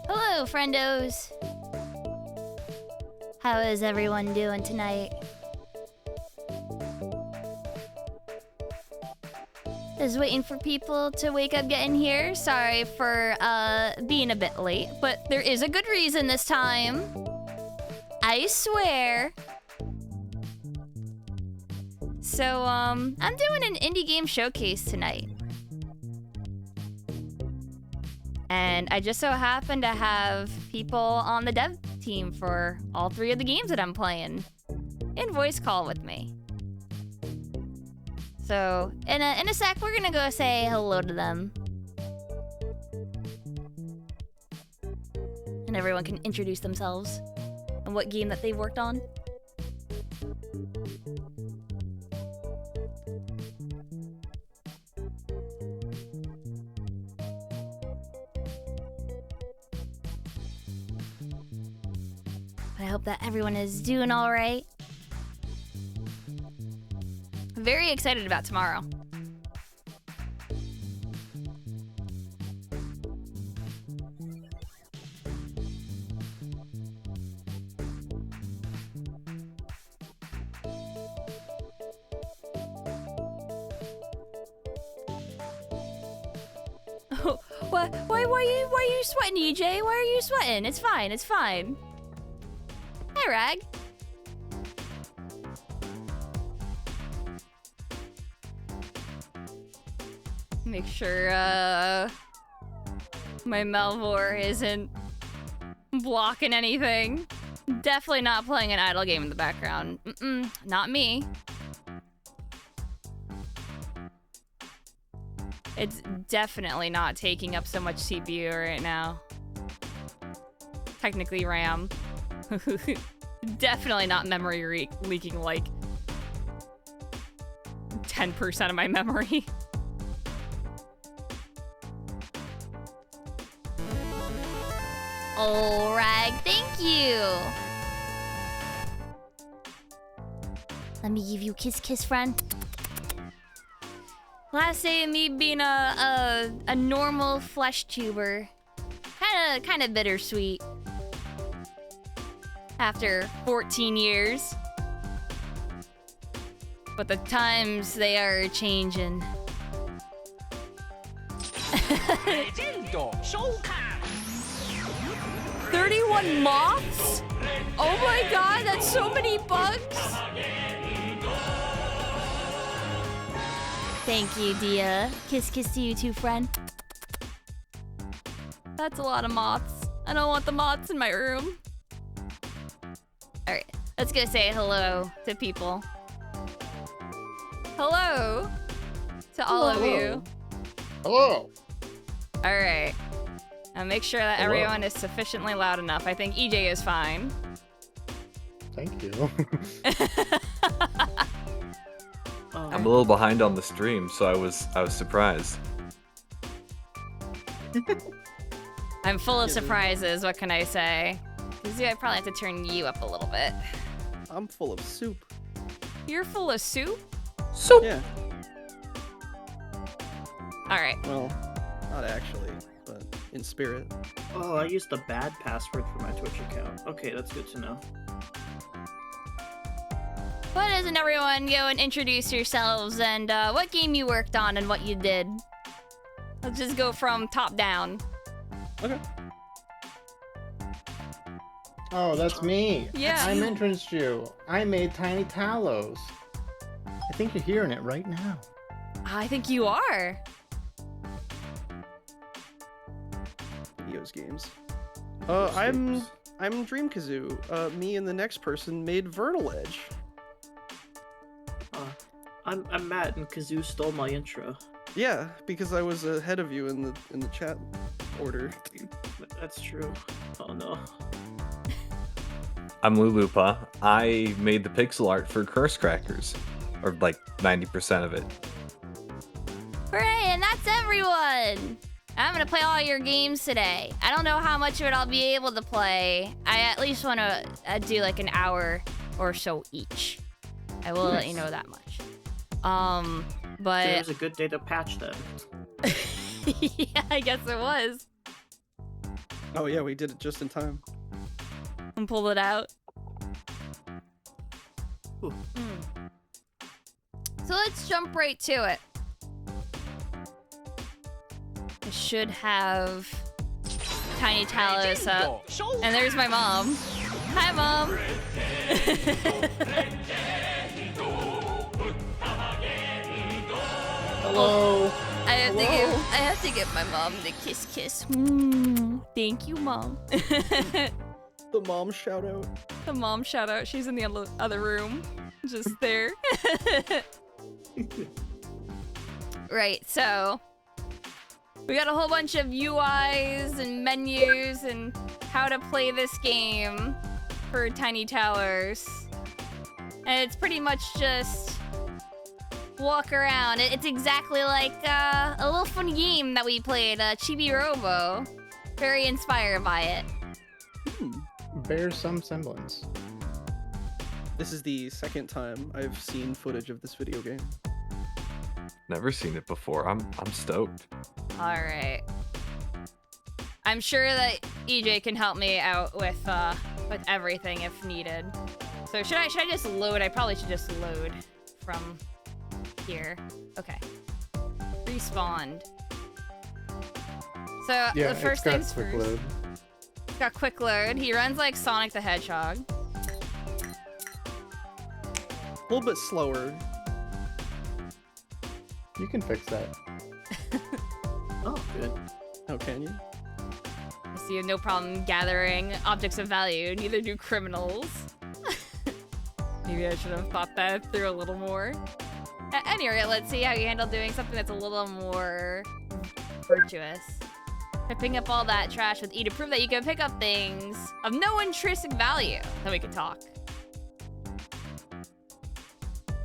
Hello, friendos. How is everyone doing tonight? Just waiting for people to wake up getting here. Sorry for being a bit late, but there is a good reason this time. I swear. So, I'm doing an indie game showcase tonight. And I just so happen to have people on the dev team for all 3 of the games that I'm playing in voice call with me. So, in a sec, we're gonna go say hello to them. And everyone can introduce themselves and what game that they've worked on. I hope that everyone is doing all right. Very excited about tomorrow. Oh, why are you sweating, EJ? Why are you sweating? It's fine, it's fine. Hi, Rag. Make sure, my Melvor isn't blocking anything. Definitely not playing an idle game in the background. Not me. It's definitely not taking up so much CPU right now. Technically RAM. Definitely not memory leaking like 10% of my memory. Oh, Rag, thank you. Let me give you a kiss, friend. Last day of me being a normal flesh tuber. Kinda bittersweet. After 14 years. But the times, they are changing. 31 moths? Oh my god, that's so many bugs! Thank you, Dia. Kiss to you too, friend. That's a lot of moths. I don't want the moths in my room. Alright, let's go say hello to people. Hello to all of you. Hello. Alright. Now make sure that everyone is sufficiently loud enough. I think EJ is fine. Thank you. I'm a little behind on the stream, so I was surprised. I'm full of surprises, what can I say? Because I probably have to turn you up a little bit. I'm full of soup. You're full of soup? Soup! Yeah. Alright. Well, not actually, but in spirit. Oh, I used the bad password for my Twitch account. Okay, that's good to know. Why doesn't everyone go and introduce yourselves and what game you worked on and what you did? Let's just go from top down. Okay. Oh, that's me. Yeah. I mentored you. I made Tiny Tallows. I think you're hearing it right now. I think you are. Videos games. I'm Dream Kazoo. Me and the next person made Vernal Edge. I'm Matt, and Kazoo stole my intro. Yeah, because I was ahead of you in the chat order. That's true. Oh no. I'm Lulupa. I made the pixel art for Curse Crackers, or like 90% of it. Hooray, and that's everyone! I'm gonna play all your games today. I don't know how much of it I'll be able to play. I at least want to do like an hour or so each. I will let you know that much. But Today was a good day to patch then. yeah, I guess it was. Oh yeah, we did it just in time. And pull it out. Ooh. So let's jump right to it. I should have Tiny Talos up. And there's my mom. Hi, Mom. Hello. I have to give my mom the kiss. Thank you, Mom. The mom shout out. The mom shout out. She's in the other room. Just there. Right, so we got a whole bunch of UIs and menus and how to play this game for Tiny Towers. And it's pretty much just walk around. It's exactly like a little fun game that we played, Chibi Robo. Very inspired by it. Bears some semblance. This is the second time I've seen footage of this video game. Never seen it before. I'm stoked. All right. I'm sure that EJ can help me out with everything if needed. So should I just load? I probably should just load from here. Okay. Respawned. So Yeah, the first it's got things quick first. load. It's got quick load. He runs like Sonic the Hedgehog. A little bit slower. You can fix that. Oh, good. How can you? So you have no problem gathering objects of value. Neither do criminals. Maybe I should have thought that through a little more. At any rate, let's see how you handle doing something that's a little more virtuous. Picking up all that trash with E to prove that you can pick up things of no intrinsic value. Then we can talk.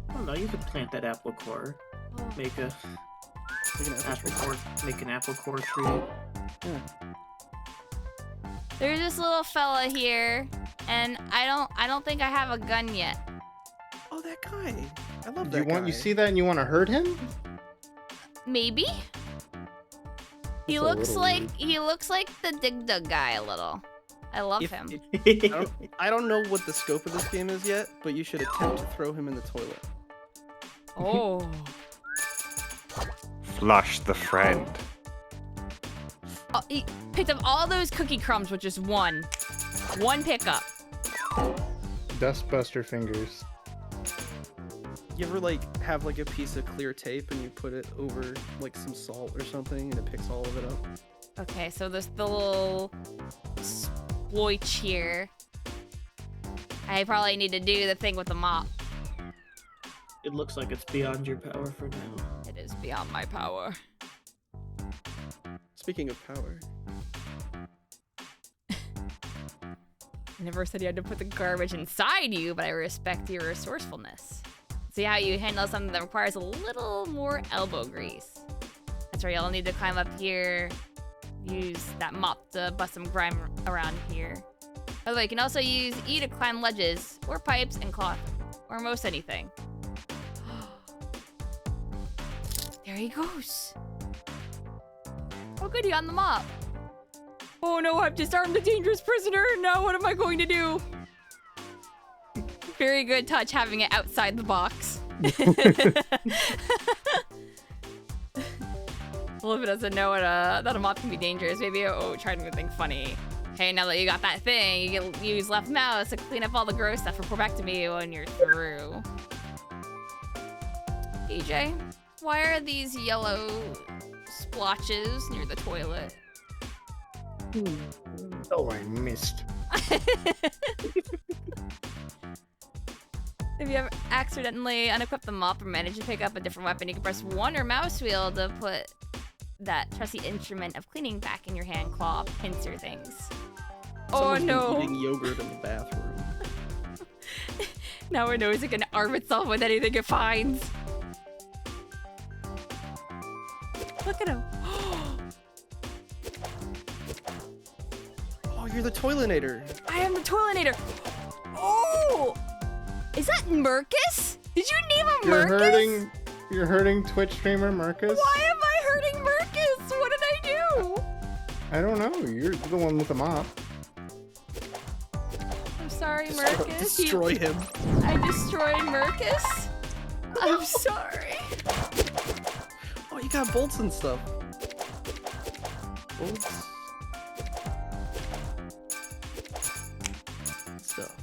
I don't know. You could plant that apple core. Make an apple core tree. Yeah. There's this little fella here, and I don't think I have a gun yet. Oh, that guy. I love Do that guy. you see that and you want to hurt him? Maybe? He That's a looks little like weird. the Dig Dug guy a little. I love him. I don't know what the scope of this game is yet, but you should attempt to throw him in the toilet. Oh. Flush the friend. Oh, he picked up all those cookie crumbs with just one pickup. Dustbuster fingers. You ever like have like a piece of clear tape and you put it over like some salt or something and it picks all of it up? Okay, so there's the little exploit here. I probably need to do the thing with the mop. It looks like it's beyond your power for now. It is beyond my power. Speaking of power. I never said you had to put the garbage inside you, but I respect your resourcefulness. See how you handle something that requires a little more elbow grease. That's right, you'll need to climb up here, use that mop to bust some grime around here. By the way, you can also use E to climb ledges, or pipes and cloth, or most anything. There he goes. Oh good, he got on the mop. Oh no, I've disarmed a dangerous prisoner. Now what am I going to do? Very good touch having it outside the box. Olivia doesn't know what that a mop can be dangerous. Maybe try something funny. Hey, now that you got that thing, you can use left mouse to clean up all the gross stuff. Report back to me when you're through. EJ, why are these yellow splotches near the toilet? Oh, I missed. If you ever accidentally unequip the mop or manage to pick up a different weapon, you can press 1 or mouse wheel to put that trusty instrument of cleaning back in your hand, claw, pincer things. Someone's no. been eating yogurt in the bathroom. Now it knows it can arm itself with anything it finds. Look at him. Oh, you're the toilinator. I am the toilinator. Oh! Is that Mercus? Did you name him Mercus? You're hurting Twitch streamer Marcus? Why am I hurting Mercus? What did I do? I don't know. You're the one with the mop. I'm sorry, Mercus. Destroy him. I destroyed Mercus? I'm sorry. Oh, you got bolts and stuff. Bolts. Stuff.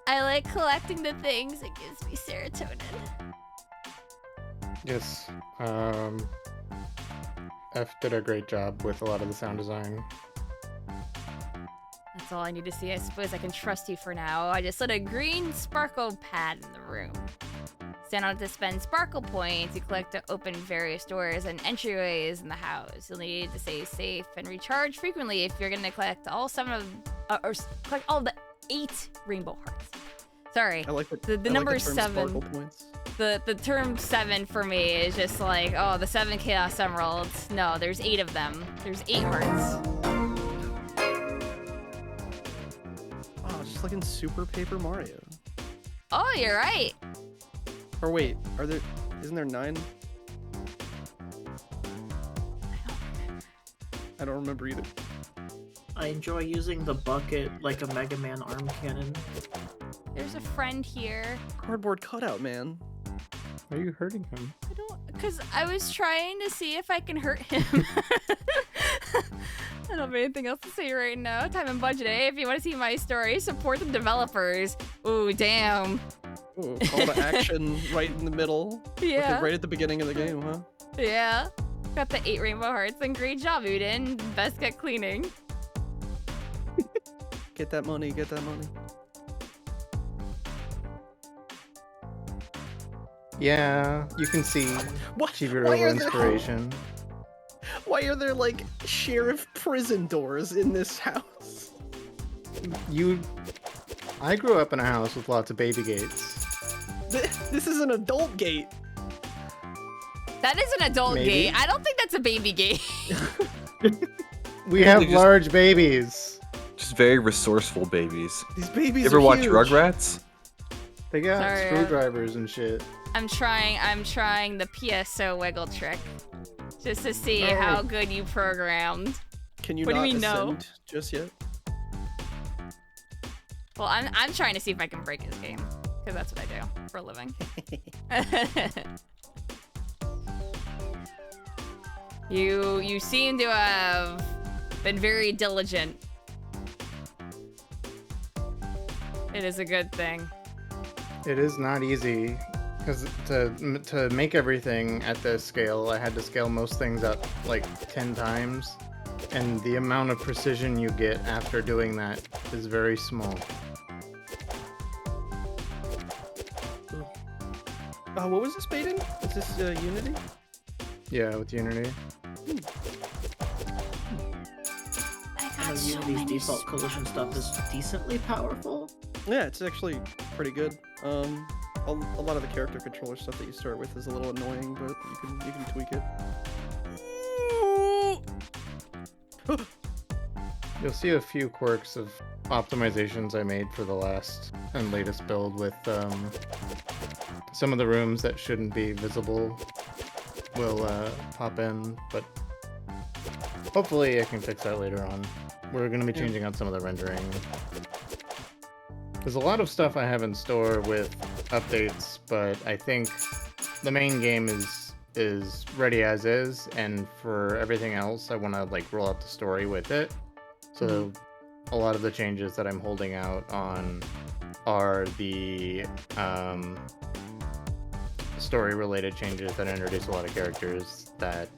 I like collecting the things. It gives me serotonin. Yes. F did a great job with a lot of the sound design. That's all I need to see. I suppose I can trust you for now. I just lit a green sparkle pad in the room. Stand on it to spend sparkle points. You collect to open various doors and entryways in the house. You'll need to stay safe and recharge frequently if you're gonna collect all 7 of, or collect all the 8 rainbow hearts. Sorry, I like the number like the term 7. sparkle points. The term 7 for me is just like, oh, the 7 Chaos Emeralds. No, there's 8 of them. There's 8 hearts. Oh, it's just like in Super Paper Mario. Oh, you're right. Or wait, isn't there 9? I don't remember either. I enjoy using the bucket like a Mega Man arm cannon. There's a friend here. Cardboard cutout, man. Are you hurting him? I don't, because I was trying to see if I can hurt him. I don't have anything else to say right now. Time and budget, eh? If you want to see my story, support the developers. Ooh, damn. Ooh, call to action right in the middle. Yeah. Okay, right at the beginning of the game, huh? Yeah. Got the 8 rainbow hearts, and great job, Uden. Best at cleaning. Get that money, get that money. Yeah, you can see What? Chibi Why Robo are there- inspiration. Why are there like sheriff prison doors in this house? I grew up in a house with lots of baby gates. This is an adult gate. That is an adult Maybe. gate. I don't think that's a baby gate. We have just- large babies. Just very resourceful babies. These babies You ever are watch huge. Rugrats? They got Sorry, screwdrivers and shit. I'm trying the PSO wiggle trick. Just to see No. how good you programmed. Can you What do not you mean, no? ascend just yet? Well, I'm trying to see if I can break his game. Because that's what I do for a living. You seem to have been very diligent. It is a good thing. It is not easy, because to make everything at this scale, I had to scale most things up like 10 times, and the amount of precision you get after doing that is very small. What was this made in? Is this Unity? Yeah, with Unity. I got so Unity's many default collision stuff is decently powerful. Yeah, it's actually pretty good. A lot of the character controller stuff that you start with is a little annoying, but you can tweak it. You'll see a few quirks of optimizations I made for the last and latest build with some of the rooms that shouldn't be visible will pop in, but hopefully I can fix that later on. We're going to be changing out some of the rendering. There's a lot of stuff I have in store with updates, but I think the main game is is ready as is, and for everything else, I want to like roll out the story with it. So a lot of the changes that I'm holding out on are the story-related changes that introduce a lot of characters that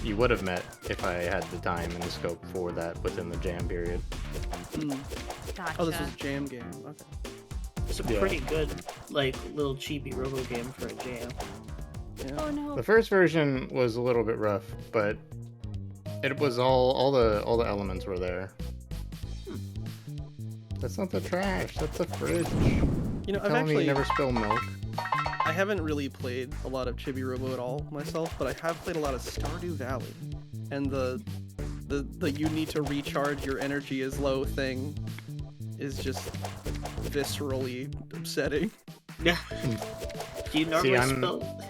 you would have met if I had the time and the scope for that within the jam period. Gotcha. Oh, this is a jam game. Okay. It's a Yeah. pretty good, like, little cheapy robo game for a jam. Yeah. Oh no. The first version was a little bit rough, but it was all the elements were there. That's not the trash. That's the fridge. You know, I've Telling me actually you never spill milk. I haven't really played a lot of Chibi Robo at all myself, but I have played a lot of Stardew Valley, and the you need to recharge your energy is low thing is just viscerally upsetting. Yeah. Do you normally I'm- spell?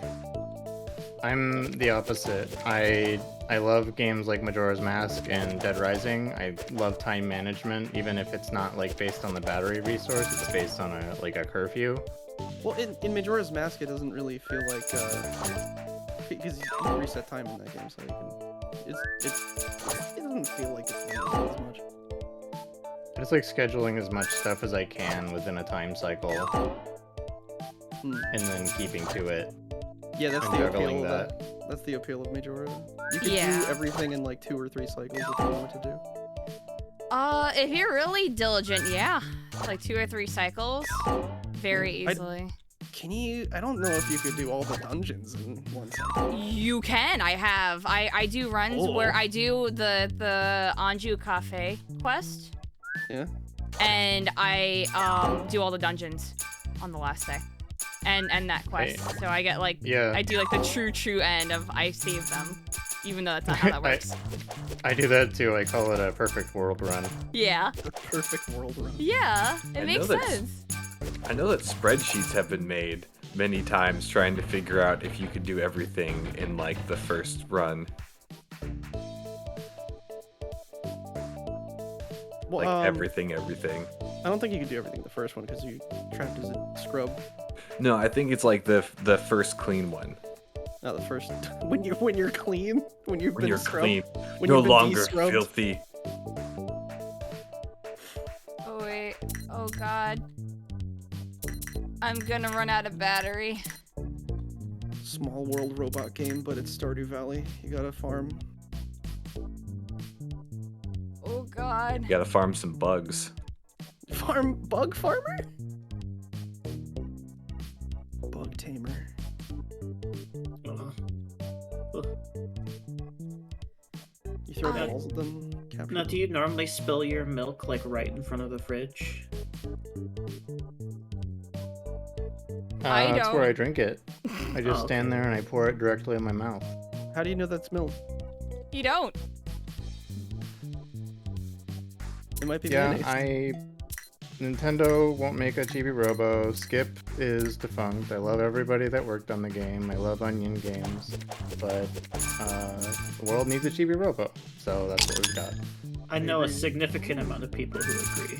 I'm the opposite. I love games like Majora's Mask and Dead Rising. I love time management, even if it's not like based on the battery resource. It's based on a curfew. Well, in Majora's Mask, it doesn't really feel like because you can reset time in that game, so you can. It doesn't feel like it's as much. I just like scheduling as much stuff as I can within a time cycle, and then keeping to it. Yeah, that's And the juggling appeal. that. That's the appeal of Majora. You can Yeah. do everything in like 2 or 3 cycles if you know what to do. If you're really diligent, yeah. Like 2 or 3 cycles. Very easily. Can you? I don't know if you could do all the dungeons in 1 cycle. You can. I do runs where I do the Anju Cafe quest. Yeah. And I do all the dungeons on the last day. And that quest. Hey. So I get like Yeah. I do like the true end of I save them. Even though that's not how that works. I do that too. I call it a perfect world run. Yeah. The perfect world run. Yeah. It I makes know that's- sense. I know that spreadsheets have been made many times trying to figure out if you could do everything in like the first run. Well, Like everything. I don't think you can do everything the first one because you trapped as a scrub. No, I think it's like the first clean one. Not the first. When you're clean, when you've When been you're scrubbed, clean, when no you've been longer de-scrubbed. filthy. Oh wait. Oh god. I'm gonna run out of battery. Small world robot game, but it's Stardew Valley. You gotta farm. Oh god. You gotta farm some bugs. Bug farmer? Bug tamer. You throw Uh, balls at them. Capture Now, them. do you normally spill your milk like right in front of the fridge? I That's where don't. I drink it. I just Oh, stand okay. there and I pour it directly in my mouth. How do you know that's milk? You don't. It might be Yeah, mayonnaise. Nintendo won't make a Chibi Robo. Skip is defunct. I love everybody that worked on the game. I love Onion Games, but the world needs a Chibi Robo, so that's what we've got. I know a significant amount of people who agree.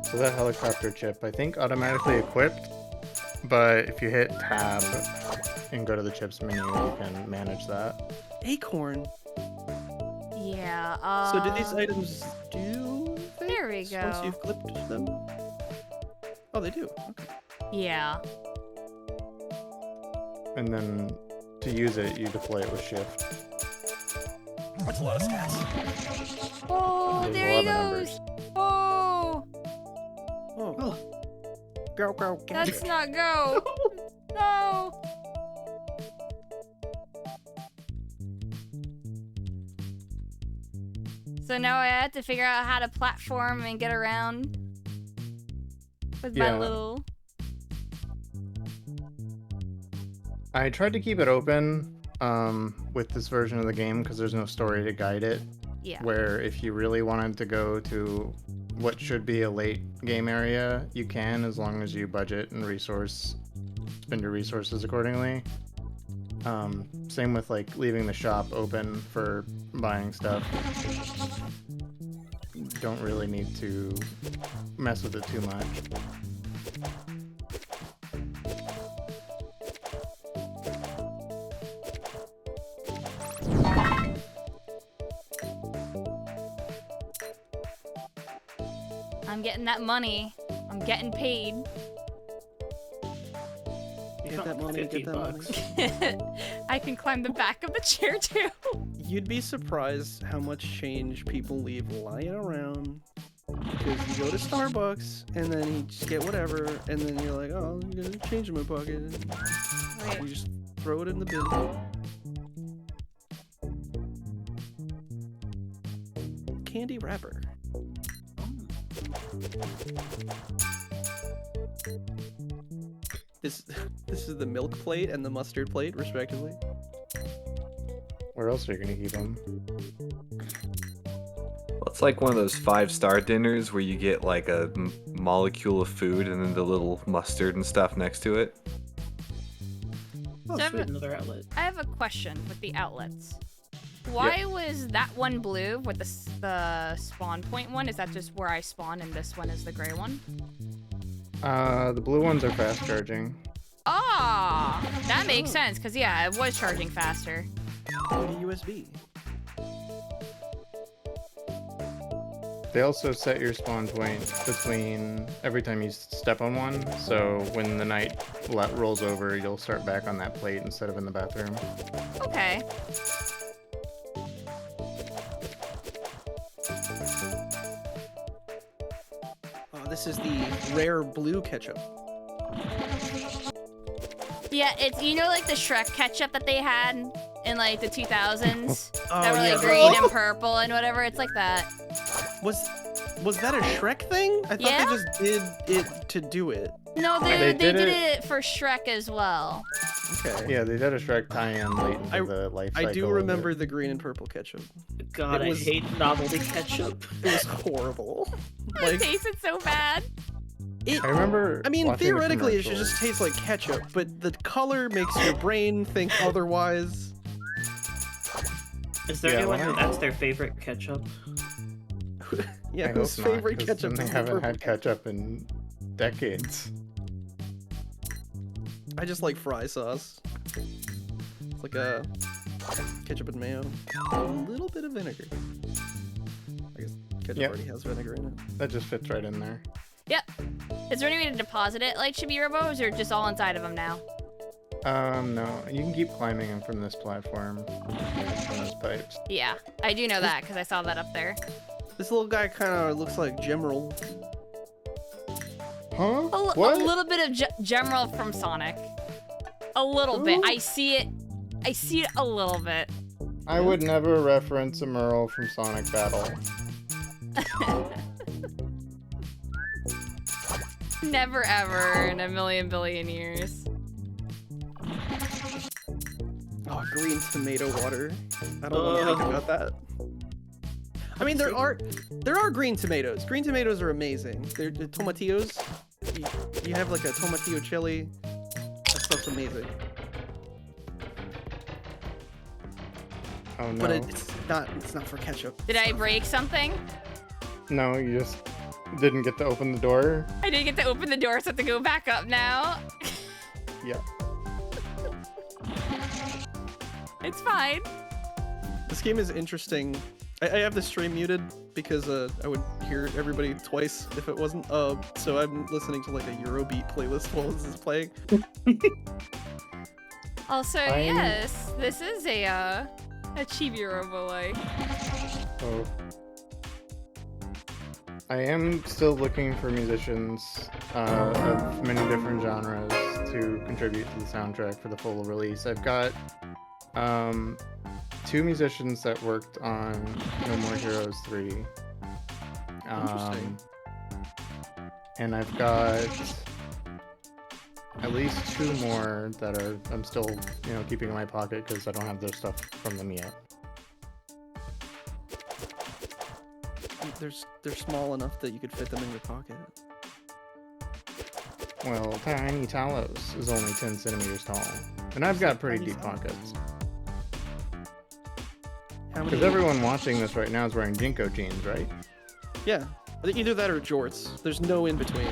So that helicopter chip, I think, automatically equipped, but if you hit tab and go to the chips menu, you can manage that. Acorn. Yeah. So do these items do things There we once go. you've clipped them? Oh, they do. Okay. Yeah. And then to use it, you deploy it with shift. That's a lot of stats. Oh, There's there he 11 goes. numbers. Oh, Oh. Go, go, go. that's not go. No. So now I have to figure out how to platform and get around with my Yeah. little. I tried to keep it open with this version of the game because there's no story to guide it. Yeah. Where if you really wanted to go to what should be a late game area, you can, as long as you budget and spend your resources accordingly. Same with like leaving the shop open for buying stuff. Don't really need to mess with it too much. I'm getting that money. I'm getting paid. Get that money, get that money. I can climb the back of the chair too. You'd be surprised how much change people leave lying around. Because you go to Starbucks, and then you just get whatever, and then you're like, oh, I'm gonna change in my pocket. And Wait. you just throw it in the bin. Candy wrapper. This is the milk plate and the mustard plate, respectively. Where else are you gonna keep them? Well, it's like one of those 5-star dinners where you get like a molecule of food and then the little mustard and stuff next to it. Oh, So sweet, another outlet. I have a question with the outlets. Why was that one blue with the spawn point one? Is that just where I spawn and this one is the gray one? The blue ones are fast charging. Ah, that makes sense, because yeah, it was charging faster. Like a USB. They also set your spawn point between every time you step on one, so when the night rolls over, you'll start back on that plate instead of in the bathroom. Okay. Oh, this is the rare blue ketchup. Yeah, it's, you know, like the Shrek ketchup that they had in like the 2000s? Oh, that were like yeah, green and purple and whatever, it's like that. Was that a Shrek thing? I thought Yeah? they just did it to do it. No, They they did did it- it for Shrek as well. Okay. Yeah, they did a Shrek tie-in late into the life cycle. I do of remember it. the green and purple ketchup. God, It I was- hate novelty ketchup. It was horrible. It Like, tasted so bad. I remember. I mean, watching the theoretically, it should commercials. just taste like ketchup, but the color makes your brain think otherwise. Is there Yeah, anyone when who I- that's their favorite ketchup? Yeah, I whose hope not, favorite 'cause ketchup then is they the haven't purple had ketchup in decades. I just like fry sauce. It's like a ketchup and mayo. A little bit of vinegar. I guess ketchup Yep. already has vinegar in it. That just fits right in there. Yep. Is there any way to deposit it like Chibi Robos, or just all inside of them now? No, you can keep climbing them from this platform, from those pipes. Yeah, I do know that because I saw that up there. This little guy kind of looks like Gemerald. Huh? A What? little bit of Gemerald from Sonic. A little bit. Ooh. I see it a little bit. I would never reference a Merle from Sonic Battle. Never ever in a million billion years. Oh, green tomato water. I don't want to think about that. I mean, there are green tomatoes. Green tomatoes are amazing. They're the tomatillos. You have like a tomatillo chili. That stuff's amazing. Oh no. But it's not for ketchup. Did I break something? No, you just didn't get to open the door. I didn't get to open the door, so I have to go back up now. Yeah. It's fine. This game is interesting. I have the stream muted because I would hear everybody twice if it wasn't. So I'm listening to like a Eurobeat playlist while this is playing. Also, yes, this is a Chibi Robo like. Oh. I am still looking for musicians of many different genres to contribute to the soundtrack for the full release. I've got 2 musicians that worked on No More Heroes 3. Interesting. And I've got at least 2 more that I'm still, keeping in my pocket because I don't have their stuff from them yet. They're small enough that you could fit them in your pocket. Well, Tiny Talos is only 10 centimeters tall, and I've got pretty deep pockets. How Because many? everyone watching this right now is wearing Jinko jeans, right? Yeah, either that or jorts. There's no in between.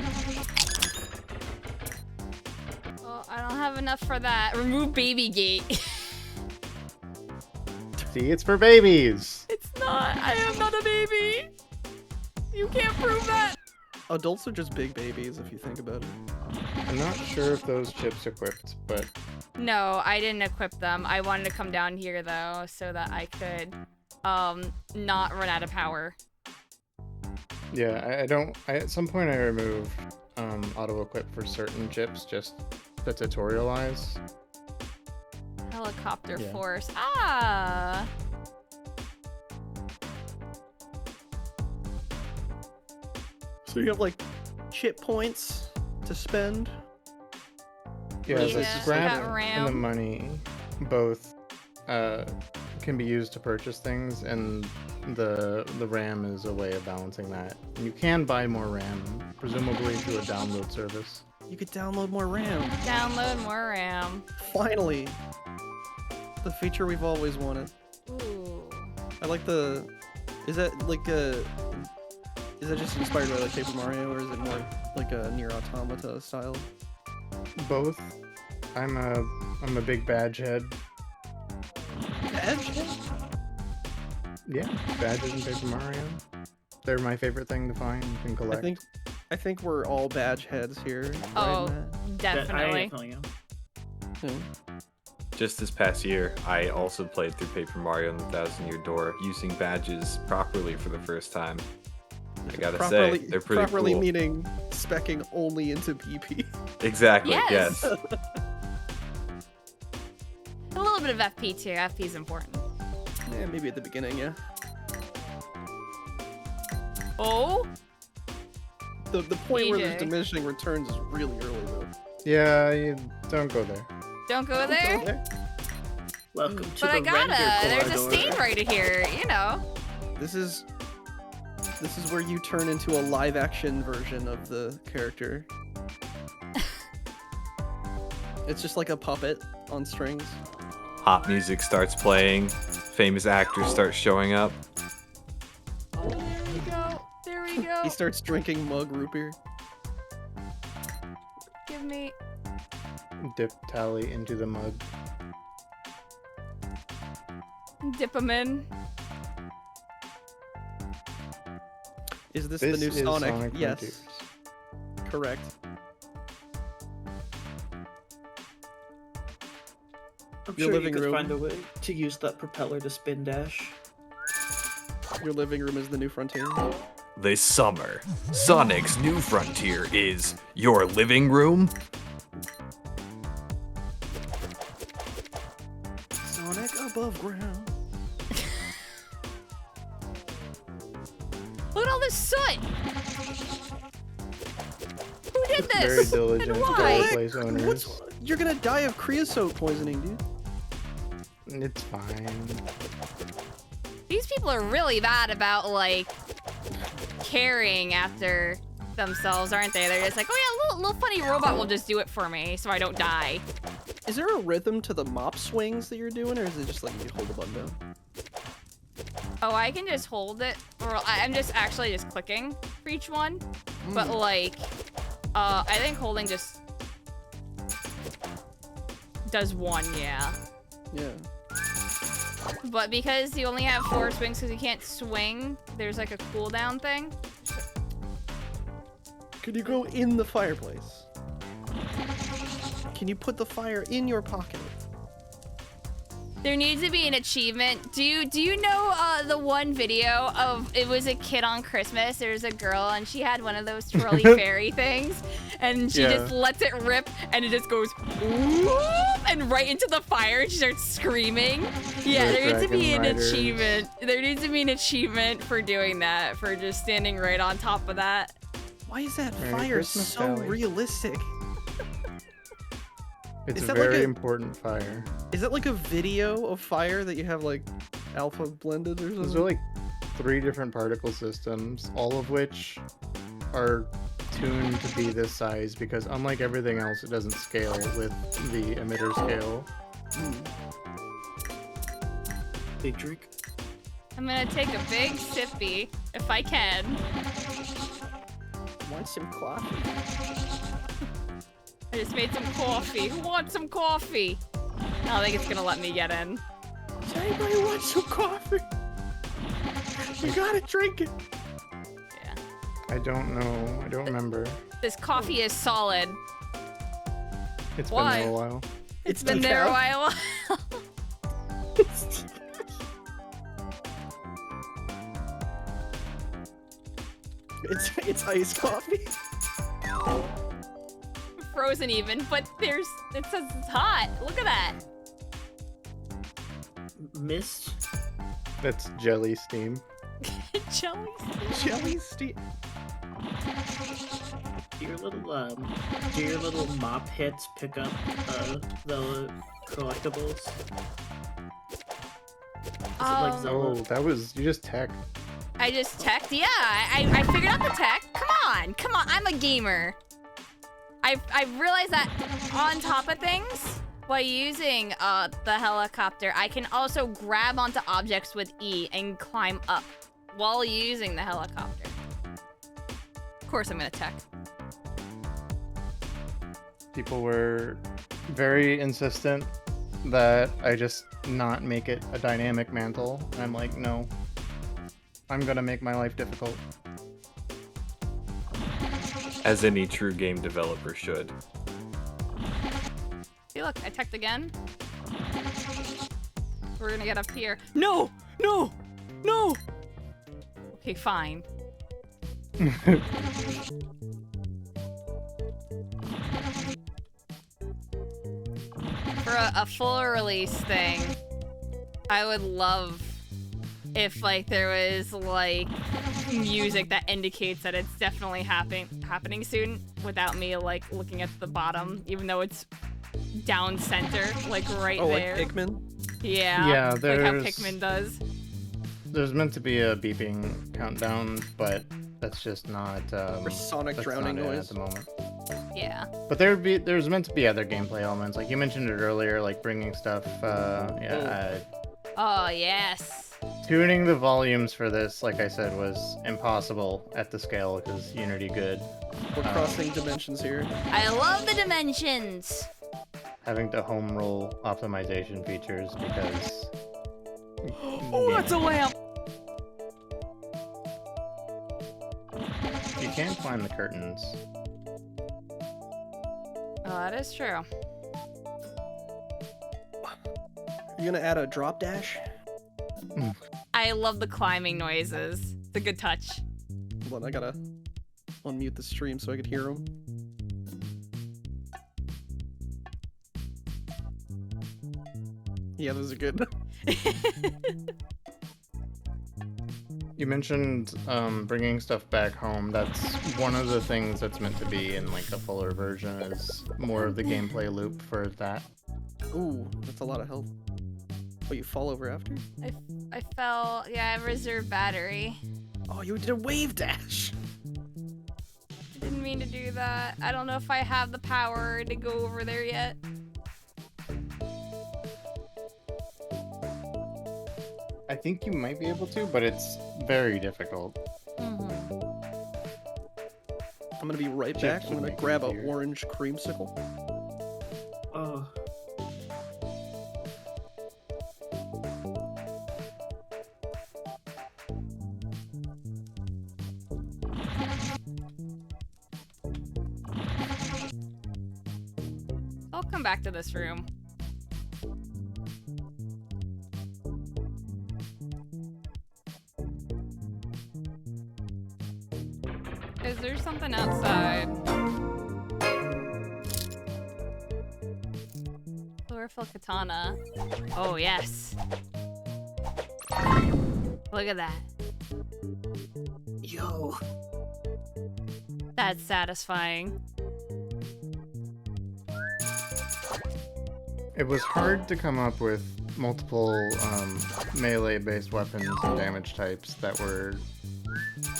Well, I don't have enough for that. Remove baby gate. See, it's for babies! It's not. I am not a baby. You can't prove that. Adults are just big babies if you think about it. I'm not sure if those chips equipped, but No, I didn't equip them. I wanted to come down here though, so that I could not run out of power. yeah, I don't. At some point I removed auto equip for certain chips just to tutorialize. Helicopter Yeah. force. Ah. So you have like chip points to spend. Yeah, Yeah, the scrap got and the RAM. money both can be used to purchase things, and the RAM is a way of balancing that. And you can buy more RAM, presumably through a download service. You could download more RAM. Download more RAM. Finally, the feature we've always wanted. Ooh. I like the. Is that like a? Is that just inspired by like Paper Mario, or is it more like a Nier Automata style? Both. I'm a big badge head. Edge? Yeah, badges in Paper Mario. They're my favorite thing to find and collect. I think we're all badge heads here. Oh, Right, definitely. I definitely am. Matt? Just this past year, I also played through Paper Mario and the Thousand Year Door using badges properly for the first time. I gotta Properly, say, they're pretty properly cool. meaning specking only into PP. Exactly, Yes. yes. A little bit of FP too. FP is important. Yeah, maybe at the beginning, yeah. Oh. The point where there's DJ. diminishing returns is really early though. Yeah, you don't go there. Don't go there. Welcome to But the I gotta. render There's a corridor. stain right here. You know. This is where you turn into a live action version of the character. It's just like a puppet on strings. Hot music starts playing, famous actors start showing up. There we go. There we go. He starts drinking mug root beer. Give me. Dip Tally into the mug. Dip them in. Is this This the new is Sonic? Yes. Frontiers. Correct. I'm Your sure living you could room. find a way to use that propeller to spin dash. Your living room is the new frontier. This summer, Sonic's new frontier is your living room. Sonic above ground. Look at all this soot. Who did Very this? diligent And why? place owners. What's, you're gonna die of creosote poisoning, dude. It's fine. These people are really bad about like caring after themselves, aren't they? They're just like, oh yeah, little funny robot will just do it for me, so I don't die. Is there a rhythm to the mop swings that you're doing, or is it just like you hold the button down? Oh, I can just hold it, or I'm just actually just clicking for each one. But like, I think holding just does one, yeah. Yeah. But because you only have 4 swings because you can't swing, there's like a cooldown thing. Could you go in the fireplace? Can you put the fire in your pocket? There needs to be an achievement. Do you know the one video of it was a kid on Christmas? There was a girl and she had one of those twirly fairy things, and she Yeah. just lets it rip and it just goes whoop, and right into the fire. And she starts screaming. Yeah, The there needs to be an Dragon Riders. achievement. There needs to be an achievement for doing that, for just standing right on top of that. Why is that Merry fire Christmas, so Sally. realistic? It's Is a that like very a- important fire. Is that like a video of fire that you have like alpha blended or something? Those are like 3 different particle systems, all of which are tuned to be this size because unlike everything else, it doesn't scale with the emitter scale. Big drink. I'm gonna take a big sippy if I can. Want some coffee? I just made some coffee. Who wants some coffee? I don't think it's gonna let me get in. Does anybody want some coffee? You gotta drink it. Yeah. I don't know. I don't remember. This coffee is solid. It's Why? been there a while. It's been there a while. It's iced coffee. Frozen even, but it says it's hot. Look at that. Mist. That's jelly steam. Jelly. Jelly steam. Do your little mop hits pick up the collectibles? Is it like Um, Zelda? Oh, that was you just tech. I just teched. Yeah, I figured out the tech. Come on. I'm a gamer. I realized that on top of things, while using the helicopter, I can also grab onto objects with E and climb up while using the helicopter. Of course, I'm gonna tech. People were very insistent that I just not make it a dynamic mantle. And I'm like, no. I'm gonna make my life difficult. As any true game developer should. See, look, I teched again. We're gonna get up here. No! No! No! Okay, fine. For a full release thing, I would love if like there was like music that indicates that it's definitely happening soon without me like looking at the bottom, even though it's down center, like right there. Like Pikmin? Yeah. Yeah, like how there's- Pikmin does. There's meant to be a beeping countdown, but that's just not. Or sonic that's drowning not it noise? at the moment. Yeah. But there's meant to be other gameplay elements, like you mentioned it earlier, like bringing stuff. Oh yes. Tuning the volumes for this, like I said, was impossible at the scale because Unity good. We're crossing dimensions here. I love the dimensions. Having to home roll optimization features because. Oh, that's a lamp. You can't climb the curtains. Oh, that is true. You gonna add a drop dash? I love the climbing noises. It's a good touch. Hold on, I gotta unmute the stream so I could hear them. Yeah, those are good. You mentioned bringing stuff back home. That's one of the things that's meant to be in like a fuller version is more of the gameplay loop for that. Ooh, that's a lot of health. Oh, you fall over after? I fell. Yeah, I have reserve battery. Oh, you did a wave dash! I didn't mean to do that. I don't know if I have the power to go over there yet. I think you might be able to, but it's very difficult. Mm-hmm. I'm gonna be right Chips back. I'm would gonna make it grab an easier. orange creamsicle. Oh. I'll come back to this room. Is there something outside? Chlorophyll katana. Oh, yes. Look at that. Yo. That's satisfying. It was hard to come up with multiple melee-based weapons and damage types that were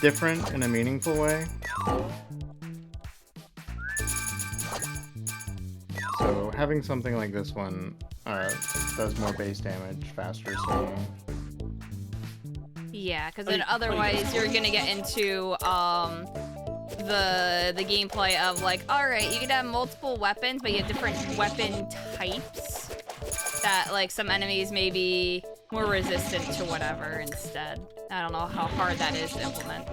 different in a meaningful way. So having something like this one does more base damage, faster swinging. Yeah, because then otherwise you're gonna get into the gameplay of like, all right, you can have multiple weapons, but you have different weapon types that like some enemies may be more resistant to whatever instead. I don't know how hard that is to implement.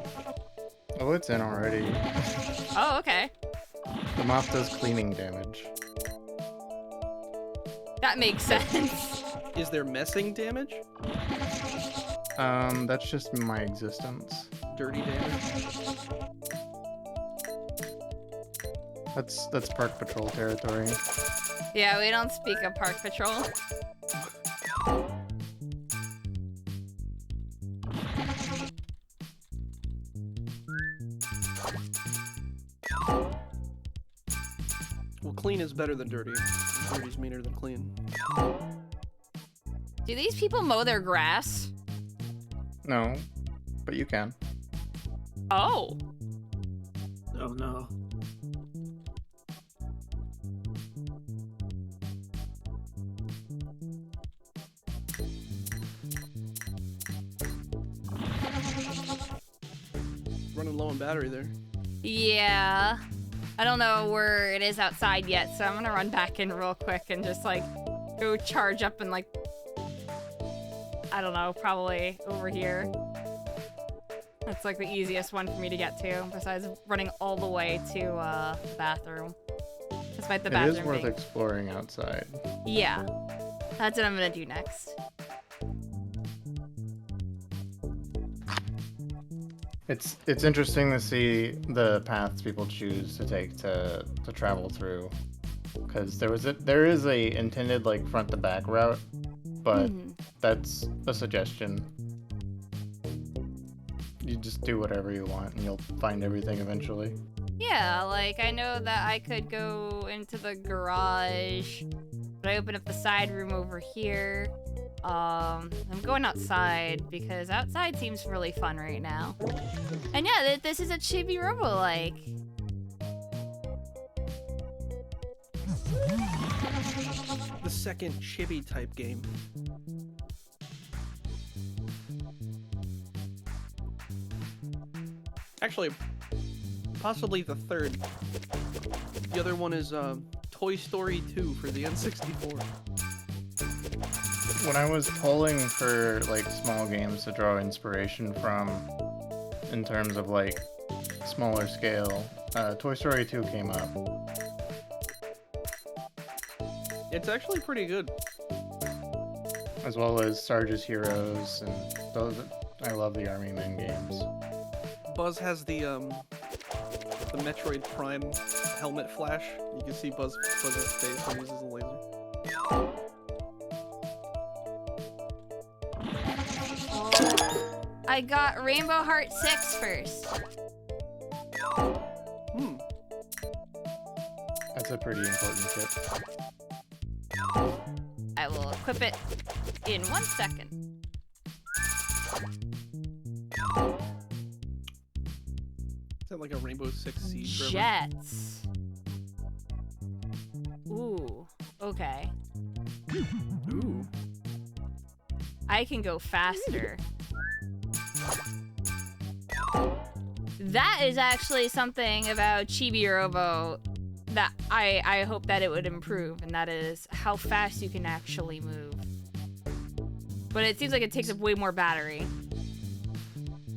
Oh, it's in already. Oh, okay. The mop does cleaning damage. That makes sense. Is there messing damage? That's just my existence. Dirty damage? That's Park Patrol territory. Yeah, we don't speak of Park Patrol. Well, clean is better than dirty. Dirty's meaner than clean. Do these people mow their grass? No, but you can. Oh. Oh no. Running low on battery there. Yeah. I don't know where it is outside yet, so I'm gonna run back in real quick and just like go charge up and like, I don't know, probably over here. That's like the easiest one for me to get to, besides running all the way to the bathroom. Despite the bathroom It is worth being... exploring outside. Yeah. That's what I'm gonna do next. It's interesting to see the paths people choose to take to travel through, because there is a intended like front to back route, but that's a suggestion. You just do whatever you want and you'll find everything eventually. Yeah, like I know that I could go into the garage, but I open up the side room over here. I'm going outside because outside seems really fun right now. And yeah, this is a Chibi Robo-like. The second chibi type game. Actually, possibly the third. The other one is Toy Story 2 for the N64. When I was polling for like small games to draw inspiration from in terms of like smaller scale, Toy Story 2 came up. It's actually pretty good. As well as Sarge's Heroes, and those. I love the Army Men games. Buzz has the Metroid Prime helmet flash. You can see Buzz's face when he uses the laser. I got Rainbow Heart 6 first. That's a pretty important tip. I will equip it in 1 second. Is that like a Rainbow Six Siege? River? Jets. Ooh, okay. Ooh. I can go faster. That is actually something about Chibi Robo that I hope that it would improve, and that is how fast you can actually move. But it seems like it takes up way more battery.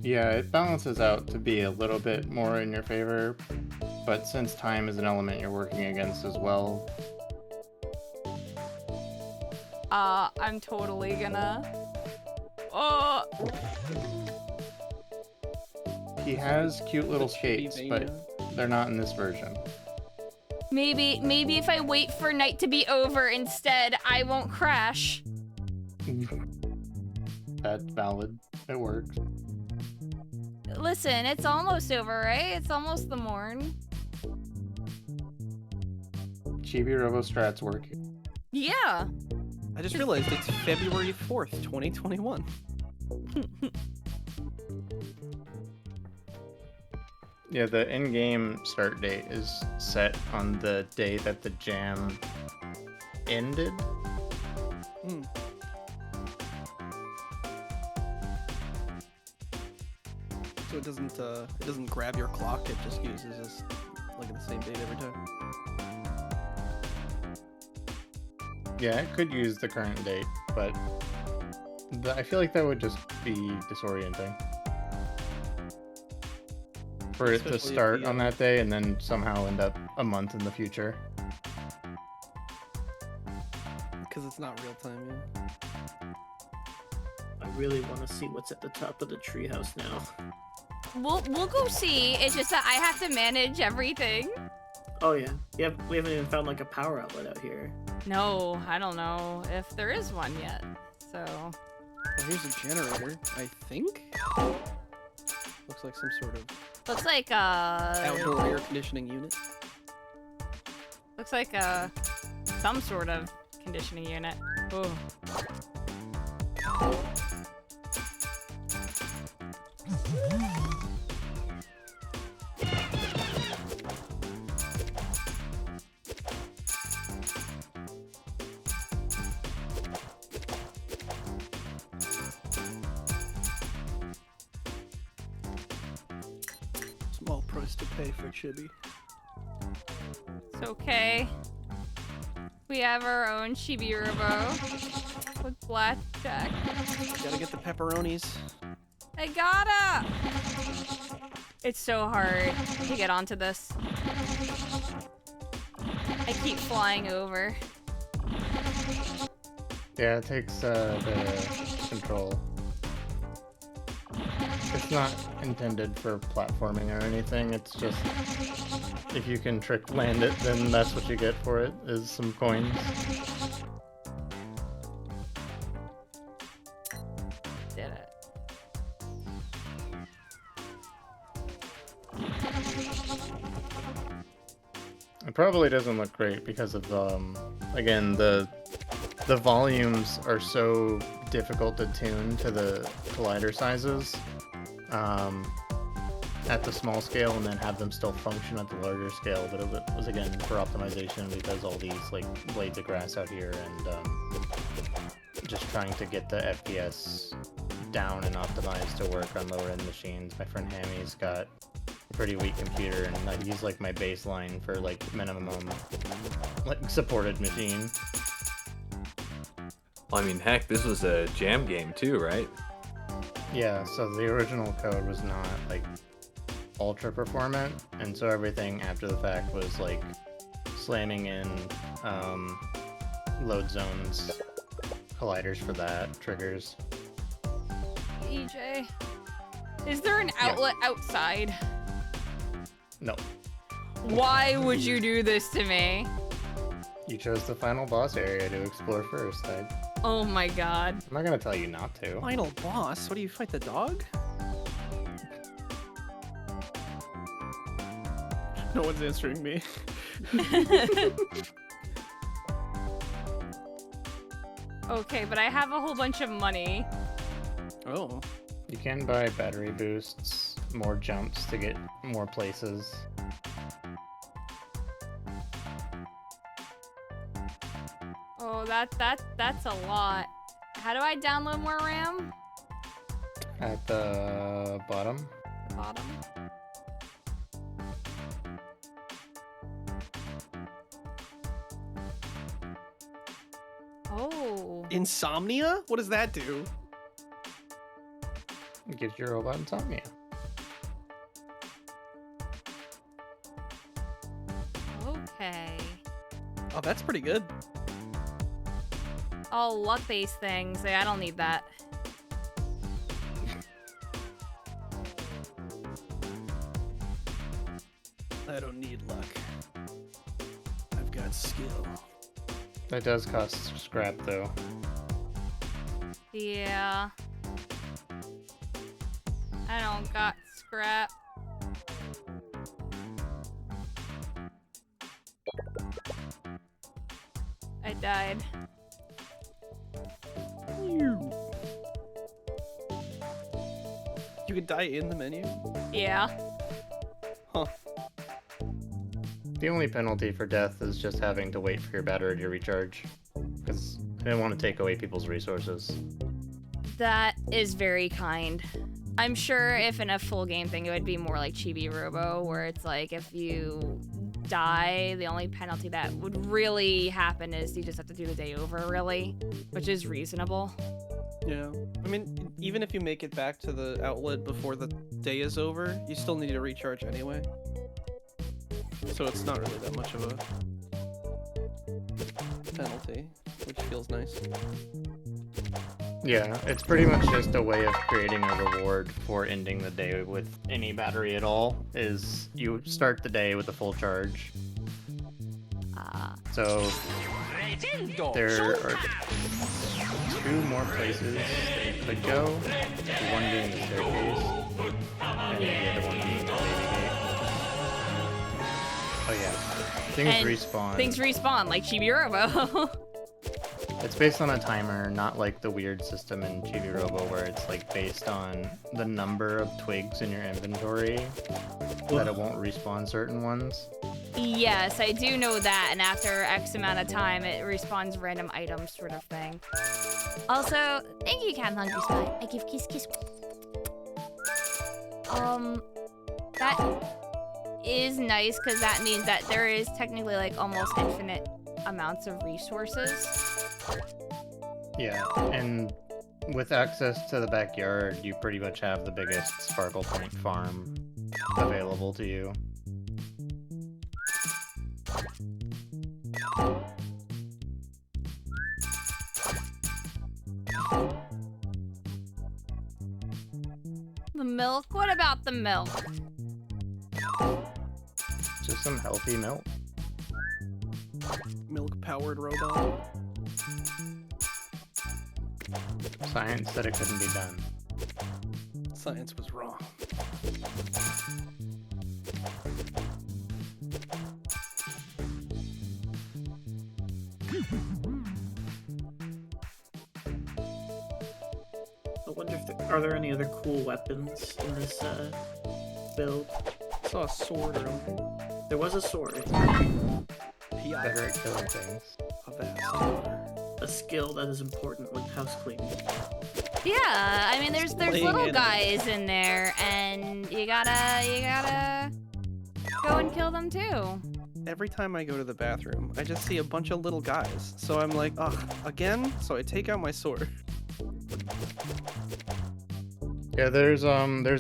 Yeah, it balances out to be a little bit more in your favor, but since time is an element you're working against as well. I'm totally gonna... Oh! He has cute little skates, Chibi but Mania. they're not in this version. Maybe if I wait for night to be over instead, I won't crash. That's valid. It works. Listen, it's almost over, right? It's almost the morn. Chibi Robo Strat's working. Yeah. I just realized it's February 4th, 2021. Yeah, the in-game start date is set on the day that the jam ended. So it doesn't grab your clock. It just uses this like the same date every time. Yeah, it could use the current date, but I feel like that would just be disorienting. for it to Especially if start the, on that day and then somehow end up a month in the future. Because it's not real time, yeah. I really want to see what's at the top of the treehouse now. We'll go see. It's just that I have to manage everything. Oh yeah. We haven't even found like a power outlet out here. No, I don't know if there is one yet. So Well, here's a generator, I think. Looks like some sort of looks like outdoor air conditioning unit. looks like some sort of conditioning unit. Ooh. Small price to pay for chibi. It's okay. We have our own Chibi Robo with blackjack. Gotta get the pepperonis. I gotta! It's so hard to get onto this. I keep flying over. Yeah, it takes the control. It's not intended for platforming or anything, it's just if you can trick land it, then that's what you get for it, is some coins. Did it. It probably doesn't look great because of, again, the volumes are so difficult to tune to the collider sizes at the small scale and then have them still function at the larger scale, but it was again for optimization because all these like blades of grass out here and just trying to get the FPS down and optimized to work on lower end machines. My friend Hammy's got a pretty weak computer and I use like my baseline for like minimum like supported machine. Well, I mean, heck, this was a jam game too, right? Yeah, so the original code was not like ultra performant, and so everything after the fact was like slamming in load zones, colliders for that, triggers. EJ, is there an outlet outside? No, Why would you do this to me? you chose the final boss area to explore first. Oh my god. I'm not gonna tell you not to. Final boss? What do you fight, the dog? No one's answering me. Okay, but I have a whole bunch of money. Oh. You can buy battery boosts, more jumps to get more places. Oh, that's a lot. How do I download more RAM? At the bottom. The bottom. Oh. Insomnia? What does that do? It gives your robot insomnia. Okay. Oh, that's pretty good. Oh, luck-based things. I don't need that. I don't need luck. I've got skill. That does cost scrap though. Yeah. I don't got scrap. I died. You could die in the menu? Yeah. Huh. The only penalty for death is just having to wait for your battery to recharge. Because I didn't want to take away people's resources. That is very kind. I'm sure if in a full game thing, it would be more like Chibi Robo, where it's like if you die, the only penalty that would really happen is you just have to do the day over, really, which is reasonable. Yeah. I mean, even if you make it back to the outlet before the day is over, you still need to recharge anyway. So it's not really that much of a penalty, which feels nice. Yeah, it's pretty much just a way of creating a reward for ending the day with any battery at all, is you start the day with a full charge. So there are 2 more places that you could go, one being the staircase, and the other one being the baby gate. Oh yeah, things And respawn. Things respawn, like Chibi-Robo. It's based on a timer, not like the weird system in Chibi-Robo where it's like based on the number of twigs in your inventory that it won't respawn certain ones. Yes, I do know that, and after X amount of time, it respawns random items, sort of thing. Also, thank you, Cat Hungry Spy. I give kiss kiss. That is nice because that means that there is technically like almost infinite amounts of resources. Yeah, and with access to the backyard, you pretty much have the biggest Sparkle Point farm available to you. The milk? What about the milk? Just some healthy milk. Milk-powered robot. Science said it couldn't be done. Science was wrong. I wonder if are there any other cool weapons in this build? I saw a sword earlier. There was a sword, Better at killing things. A vast. a skill that is important with house cleaning. Yeah, I mean, there's Playing little anime. guys in there, and you gotta go and kill them too. Every time I go to the bathroom, I just see a bunch of little guys. So I'm like, ugh, again? So I take out my sword. Yeah, there's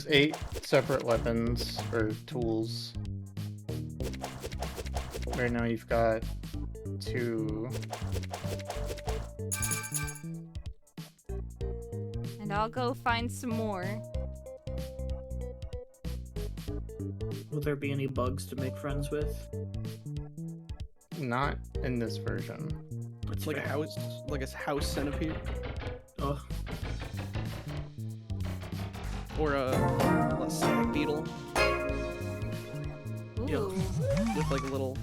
8 separate weapons or tools. Right now you've got 2. And I'll go find some more. Will there be any bugs to make friends with? Not in this version. It's like a house centipede. Oh, Or a snake beetle Ooh. with like a little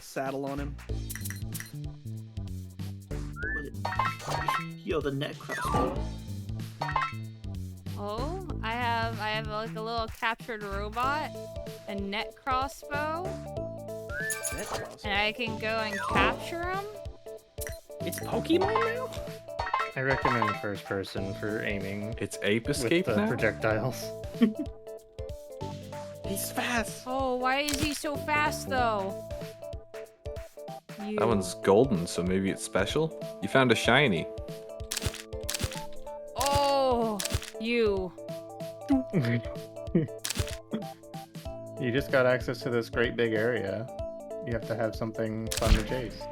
saddle on him. what it... Yo, the net crossbow. Oh, I have like a little captured robot, a net crossbow, Net crossbow. and I can go and capture him. It's Pokemon now? I recommend first person for aiming It's Ape with Escape the now? projectiles. He's fast. Oh, why is he so fast though? You. That one's golden, so maybe it's special? You found a shiny. Oh, you. You just got access to this great big area. You have to have something fun to chase.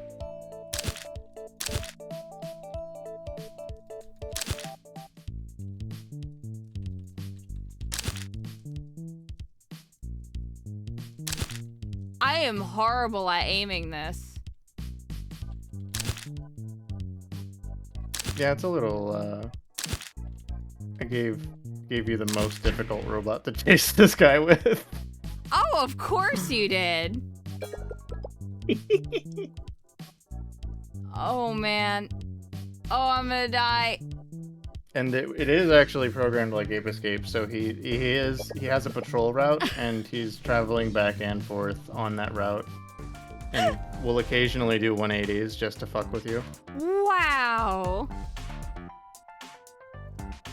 I am horrible at aiming this. Yeah, it's a little, I gave you the most difficult robot to chase this guy with. Oh, of course you did. Oh man. Oh, I'm gonna die. And it is actually programmed like Ape Escape, so he has a patrol route and he's traveling back and forth on that route, and will occasionally do 180s just to fuck with you. Wow.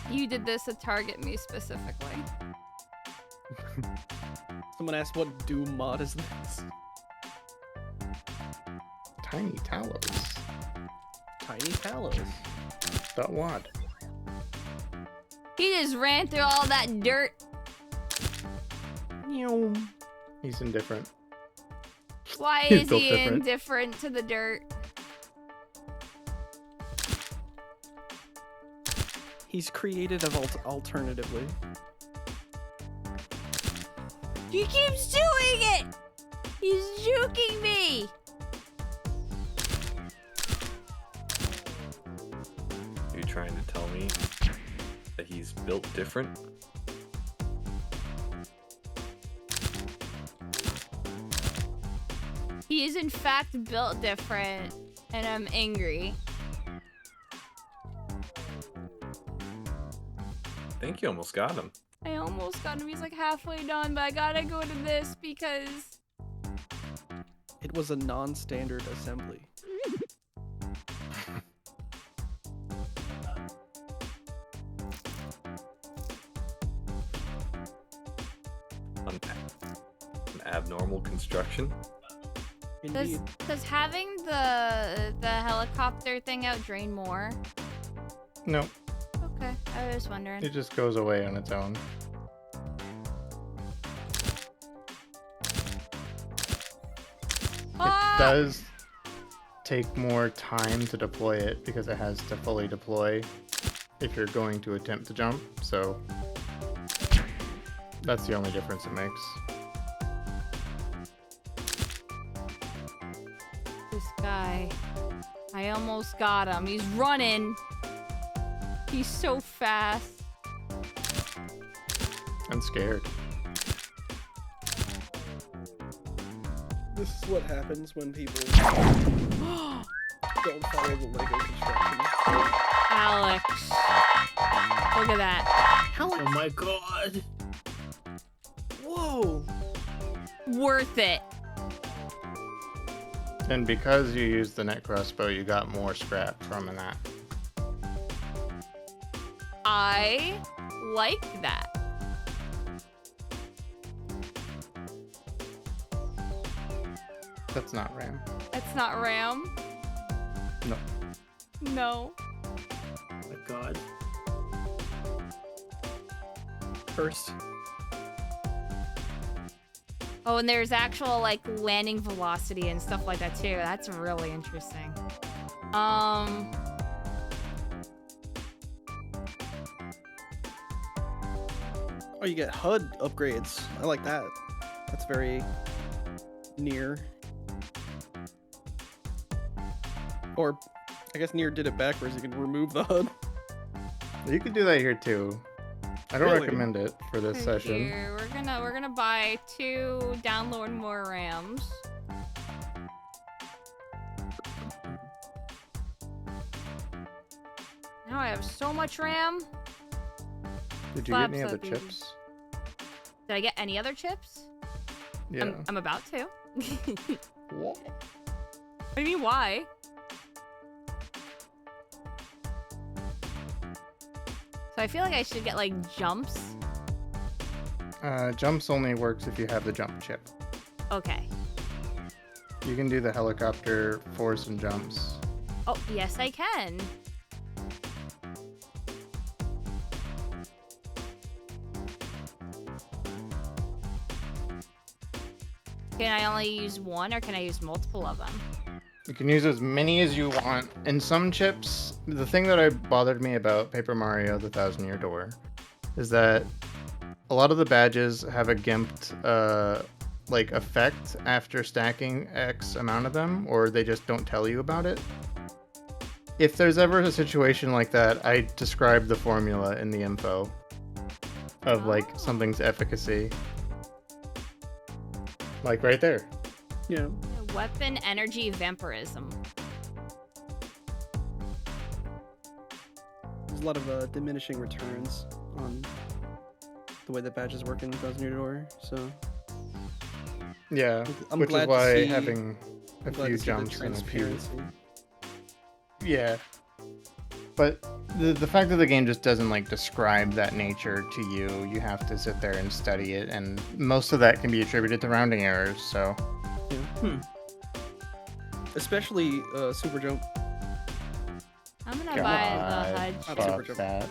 You did this to target me specifically. Someone asked what Doom mod is this? Tiny Tallows. Tiny Talos. About what? He just ran through all that dirt. He's indifferent. Why He's is built he different. indifferent to the dirt? He's creative alternatively. He keeps doing it! He's juking me! Are you trying to tell me that he's built different? He is in fact built different, and I'm angry. I think you almost got him. I almost got him. He's like halfway done, but I gotta go to this because... It was a non-standard assembly. An abnormal construction. Indeed. Does having the helicopter thing out drain more? No, Okay, I was wondering. it just goes away on its own. Ah! It does take more time to deploy it because it has to fully deploy if you're going to attempt to jump, so that's the only difference it makes. This guy. I almost got him. He's running. He's so fast. I'm scared. This is what happens when people don't follow the Lego construction. Alex. Look at that. How? Oh my god. Whoa! Worth it. And because you used the net crossbow, you got more scrap from that. I like that. That's not RAM. It's not RAM. No. No. Oh my god. First. Oh, and there's actual like landing velocity and stuff like that too. That's really interesting. Oh, you get HUD upgrades. I like that. That's very near. Or, I guess near did it backwards. You can remove the HUD. You could do that here too. I don't Really? recommend it for this session. Here, we're gonna buy 2 download more RAMs. Now I have so much RAM. Did you get any Flaps other up chips? Did I get any other chips? Yeah. I'm about to. What? What do you mean, why? So I feel like I should get like jumps. Jumps only works if you have the jump chip. Okay. You can do the helicopter force and jumps. Oh, yes I can. Can I only use one or can I use multiple of them? You can use as many as you want. In some chips, the thing that bothered me about Paper Mario: The Thousand Year Door is that a lot of the badges have a gimped like effect after stacking X amount of them, or they just don't tell you about it. If there's ever a situation like that, I describe the formula in the info of like something's efficacy. Like right there. Yeah. Weapon energy vampirism. There's a lot of diminishing returns on the way that badges work in Thousand Year Door, so Yeah, I'm which glad is to why see- having a I'm glad few to see the jumps and a few. transparency. Yeah. But the fact that the game just doesn't like describe that nature to you, you have to sit there and study it, and most of that can be attributed to rounding errors, so Especially Super Jump. I'm gonna buy the HUD. Not chip. super Fuck jump. that.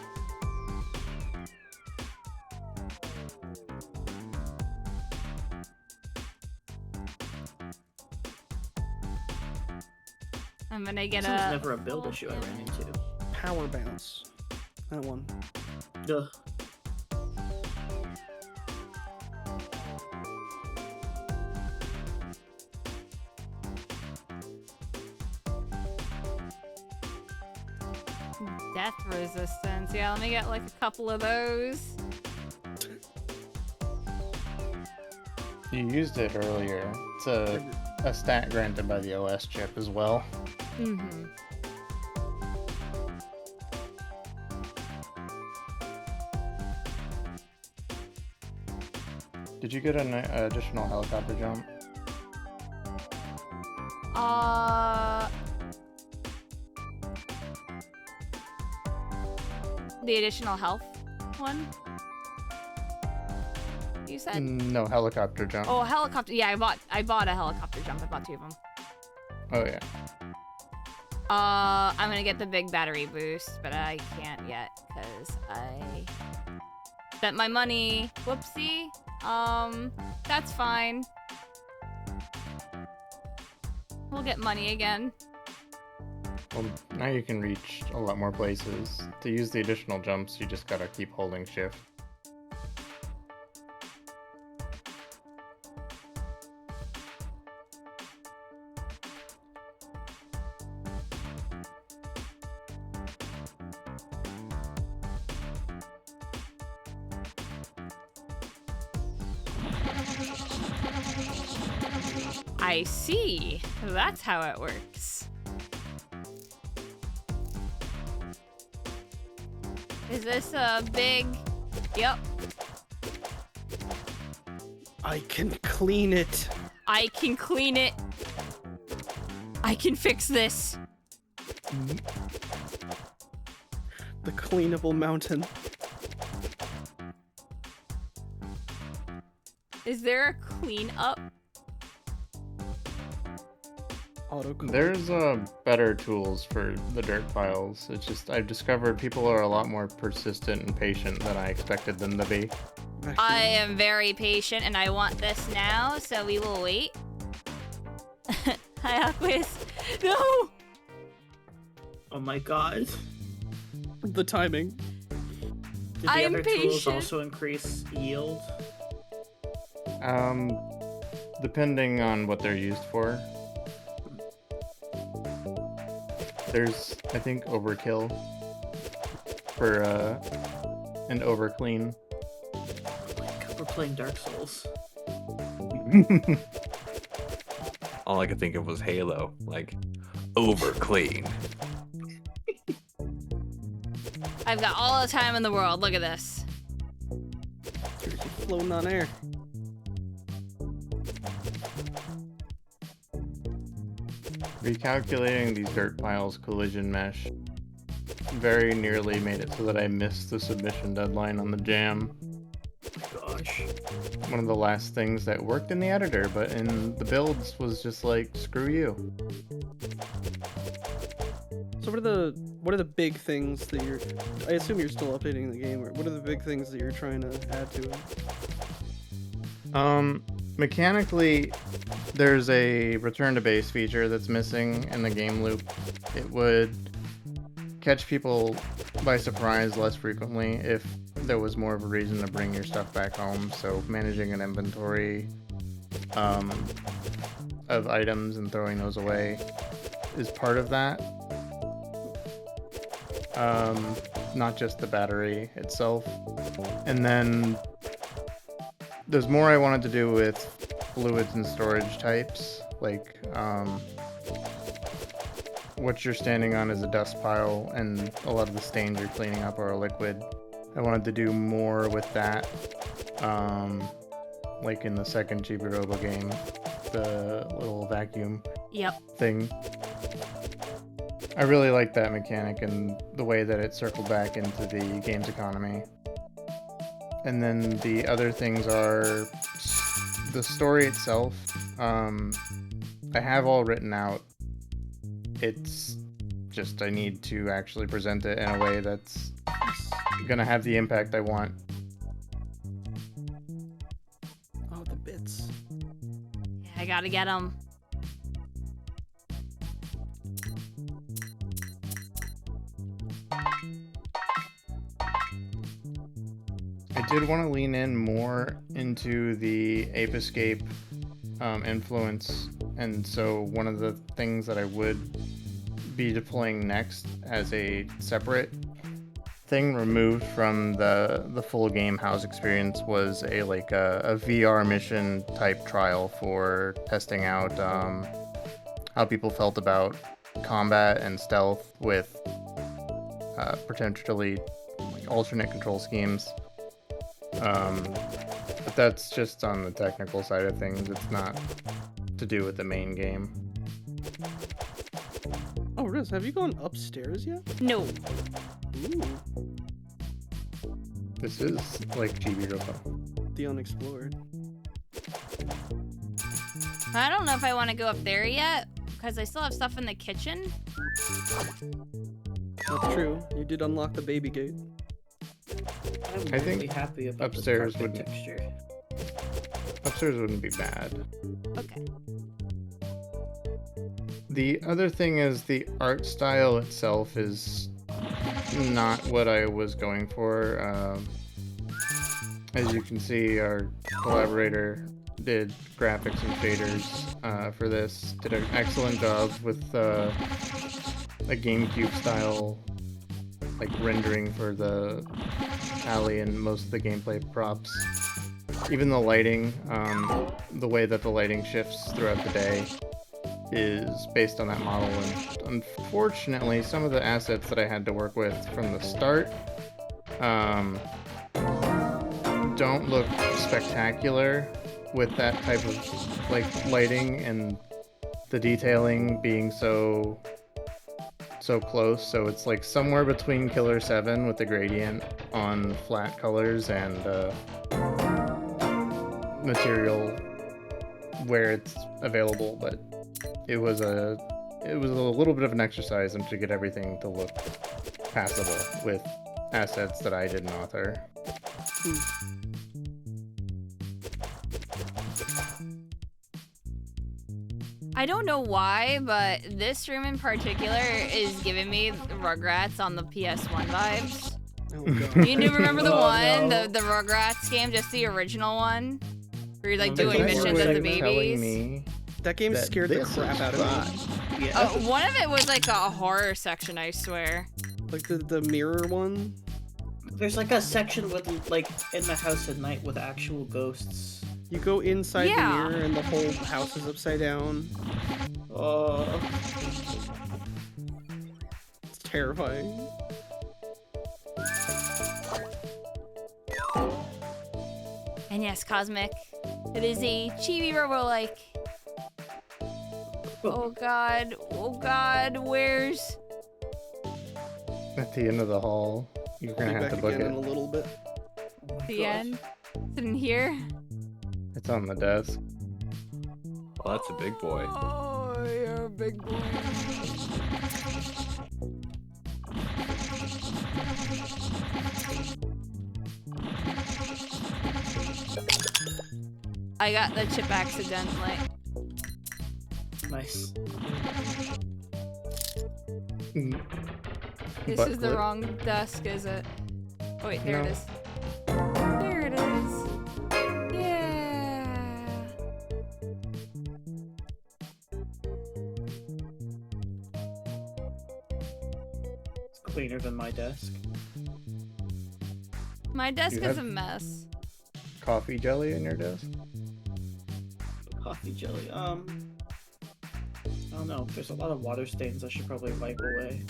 I'm gonna get This one's a. never a build issue I ran into. Power bounce. That one. Ugh. Death resistance. Yeah, let me get like a couple of those. You used it earlier. It's a stat granted by the OS chip as well. Mm-hmm. Did you get an additional helicopter jump? The additional health one? You said? No, helicopter jump. Oh, helicopter. Yeah, I bought a helicopter jump. I bought 2 of them. Oh yeah. I'm gonna get the big battery boost, but I can't yet because I spent my money. Whoopsie. That's fine. We'll get money again. Well, now you can reach a lot more places. To use the additional jumps, you just gotta keep holding shift. I see. That's how it works. Is this a big... Yep. I can clean it. I can clean it. I can fix this. The cleanable mountain. Is there a clean up? Auto. There's better tools for the dirt piles. It's just I've discovered people are a lot more persistent and patient than I expected them to be. I am very patient and I want this now, so we will wait. Hi, Aquis. No! Oh my god. The timing. Did the I'm other tools patient. also increase yield? Depending on what they're used for. There's, I think, overkill for an overclean. Like, we're playing Dark Souls. All I could think of was Halo, like over clean. I've got all the time in the world. Look at this. Seriously, floating on air. Recalculating these dirt piles collision mesh very nearly made it so that I missed the submission deadline on the jam. Gosh. One of the last things that worked in the editor, but in the builds was just like, screw you. So what are the big things that you're? I assume you're still updating the game. Or what are the big things that you're trying to add to it? Mechanically, there's a return to base feature that's missing in the game loop. It would catch people by surprise less frequently if there was more of a reason to bring your stuff back home. So managing an inventory of items and throwing those away is part of that. Not just the battery itself. And then there's more I wanted to do with fluids and storage types, like what you're standing on is a dust pile and a lot of the stains you're cleaning up are a liquid. I wanted to do more with that, like in the second Chibi Robo game, the little vacuum Yep. thing. I really like that mechanic and the way that it circled back into the game's economy. And then the other things are the story itself. I have all written out. It's Just I need to actually present it in a way that's gonna have the impact I want. Oh, the bits. Yeah, I gotta get them. I did want to lean in more into the Ape Escape influence, and so one of the things that I would be deploying next as a separate thing removed from the full game house experience was a VR mission type trial for testing out how people felt about combat and stealth with potentially alternate control schemes. But that's just on the technical side of things. It's not to do with the main game. Oh, Riz, have you gone upstairs yet? No. Ooh, This is like Chibi Robo. the unexplored. I don't know if I want to go up there yet, because I still have stuff in the kitchen. That's true. You did unlock the baby gate. I'm I really think happy about upstairs this carpet would- texture. Upstairs wouldn't be bad. Okay. The other thing is the art style itself is not what I was going for. As you can see, our collaborator did graphics and shaders for this. Did an excellent job with a GameCube style rendering for the alley and most of the gameplay props. Even the lighting, the way that the lighting shifts throughout the day is based on that model, and unfortunately some of the assets that I had to work with from the start don't look spectacular with that type of lighting and the detailing being so close. So it's like somewhere between Killer 7 with the gradient on flat colors and material where it's available, but it was a little bit of an exercise to get everything to look passable with assets that I didn't author. I don't know why, but this room in particular is giving me Rugrats on the PS1 vibes. Oh god. You do remember the Oh, one, no. the Rugrats game, just the original one? Where you're like The doing game missions where as the it's telling babies? me That game that scared the this crap is out of fun. me. Yeah. One of it was like a horror section, I swear. Like the mirror one. There's like a section with in the house at night with actual ghosts. You go inside Yeah. the mirror and the whole house is upside down. Oh. It's terrifying. And yes, Cosmic. It is a chibi robo-like. Oh god, where's... At the end of the hall, you're I'll gonna be have back to book again in a it. little bit. Oh my the gosh. end? Is it in here? It's on the desk. Well, that's a big boy. Oh, you're a big boy. I got the chip accidentally. Nice. Mm, This butt is the clip. wrong desk, is it? Oh wait, there No. it is. There it is. Yeah. It's cleaner than my desk. My desk You is have- a mess. Coffee jelly in your desk? Coffee jelly. I don't know. There's a lot of water stains I should probably wipe away.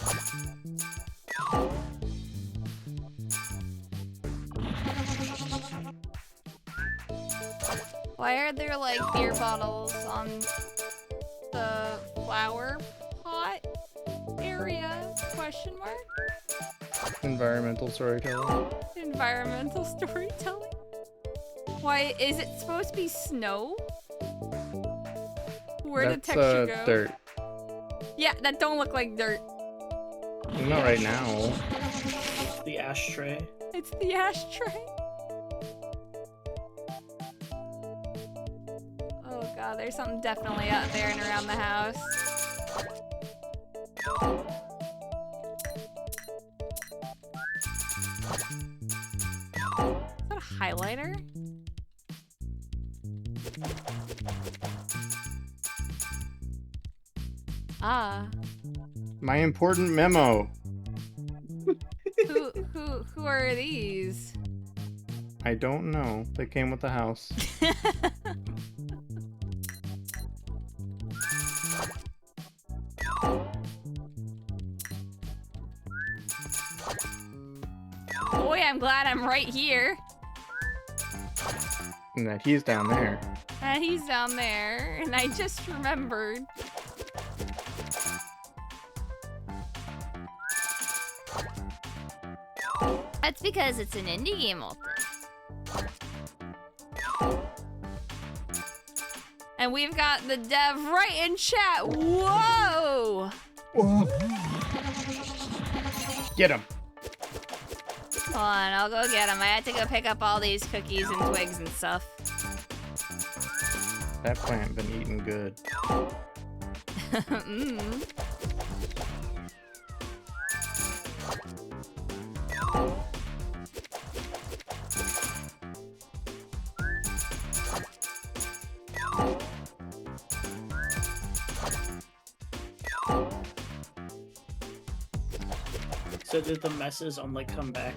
Why are there like beer bottles on the flower pot area? Question mark? Environmental storytelling. Environmental storytelling? Why is it supposed to be snow? Where'd the That's texture go? dirt. Yeah, that don't look like dirt. Not right now. The ashtray. It's the ashtray. Oh god, there's something definitely out there and around the house. Is that a highlighter? Ah. My important memo. Who are these? I don't know. They came with the house. Boy, I'm glad I'm right here. And that he's down there. And he's down there, and I just remembered. That's because it's an indie game, Alton. And we've got the dev right in chat. Whoa! Get him. Hold on, I'll go get him. I had to go pick up all these cookies and twigs and stuff. That plant been eating good. Mm. So did the messes only come back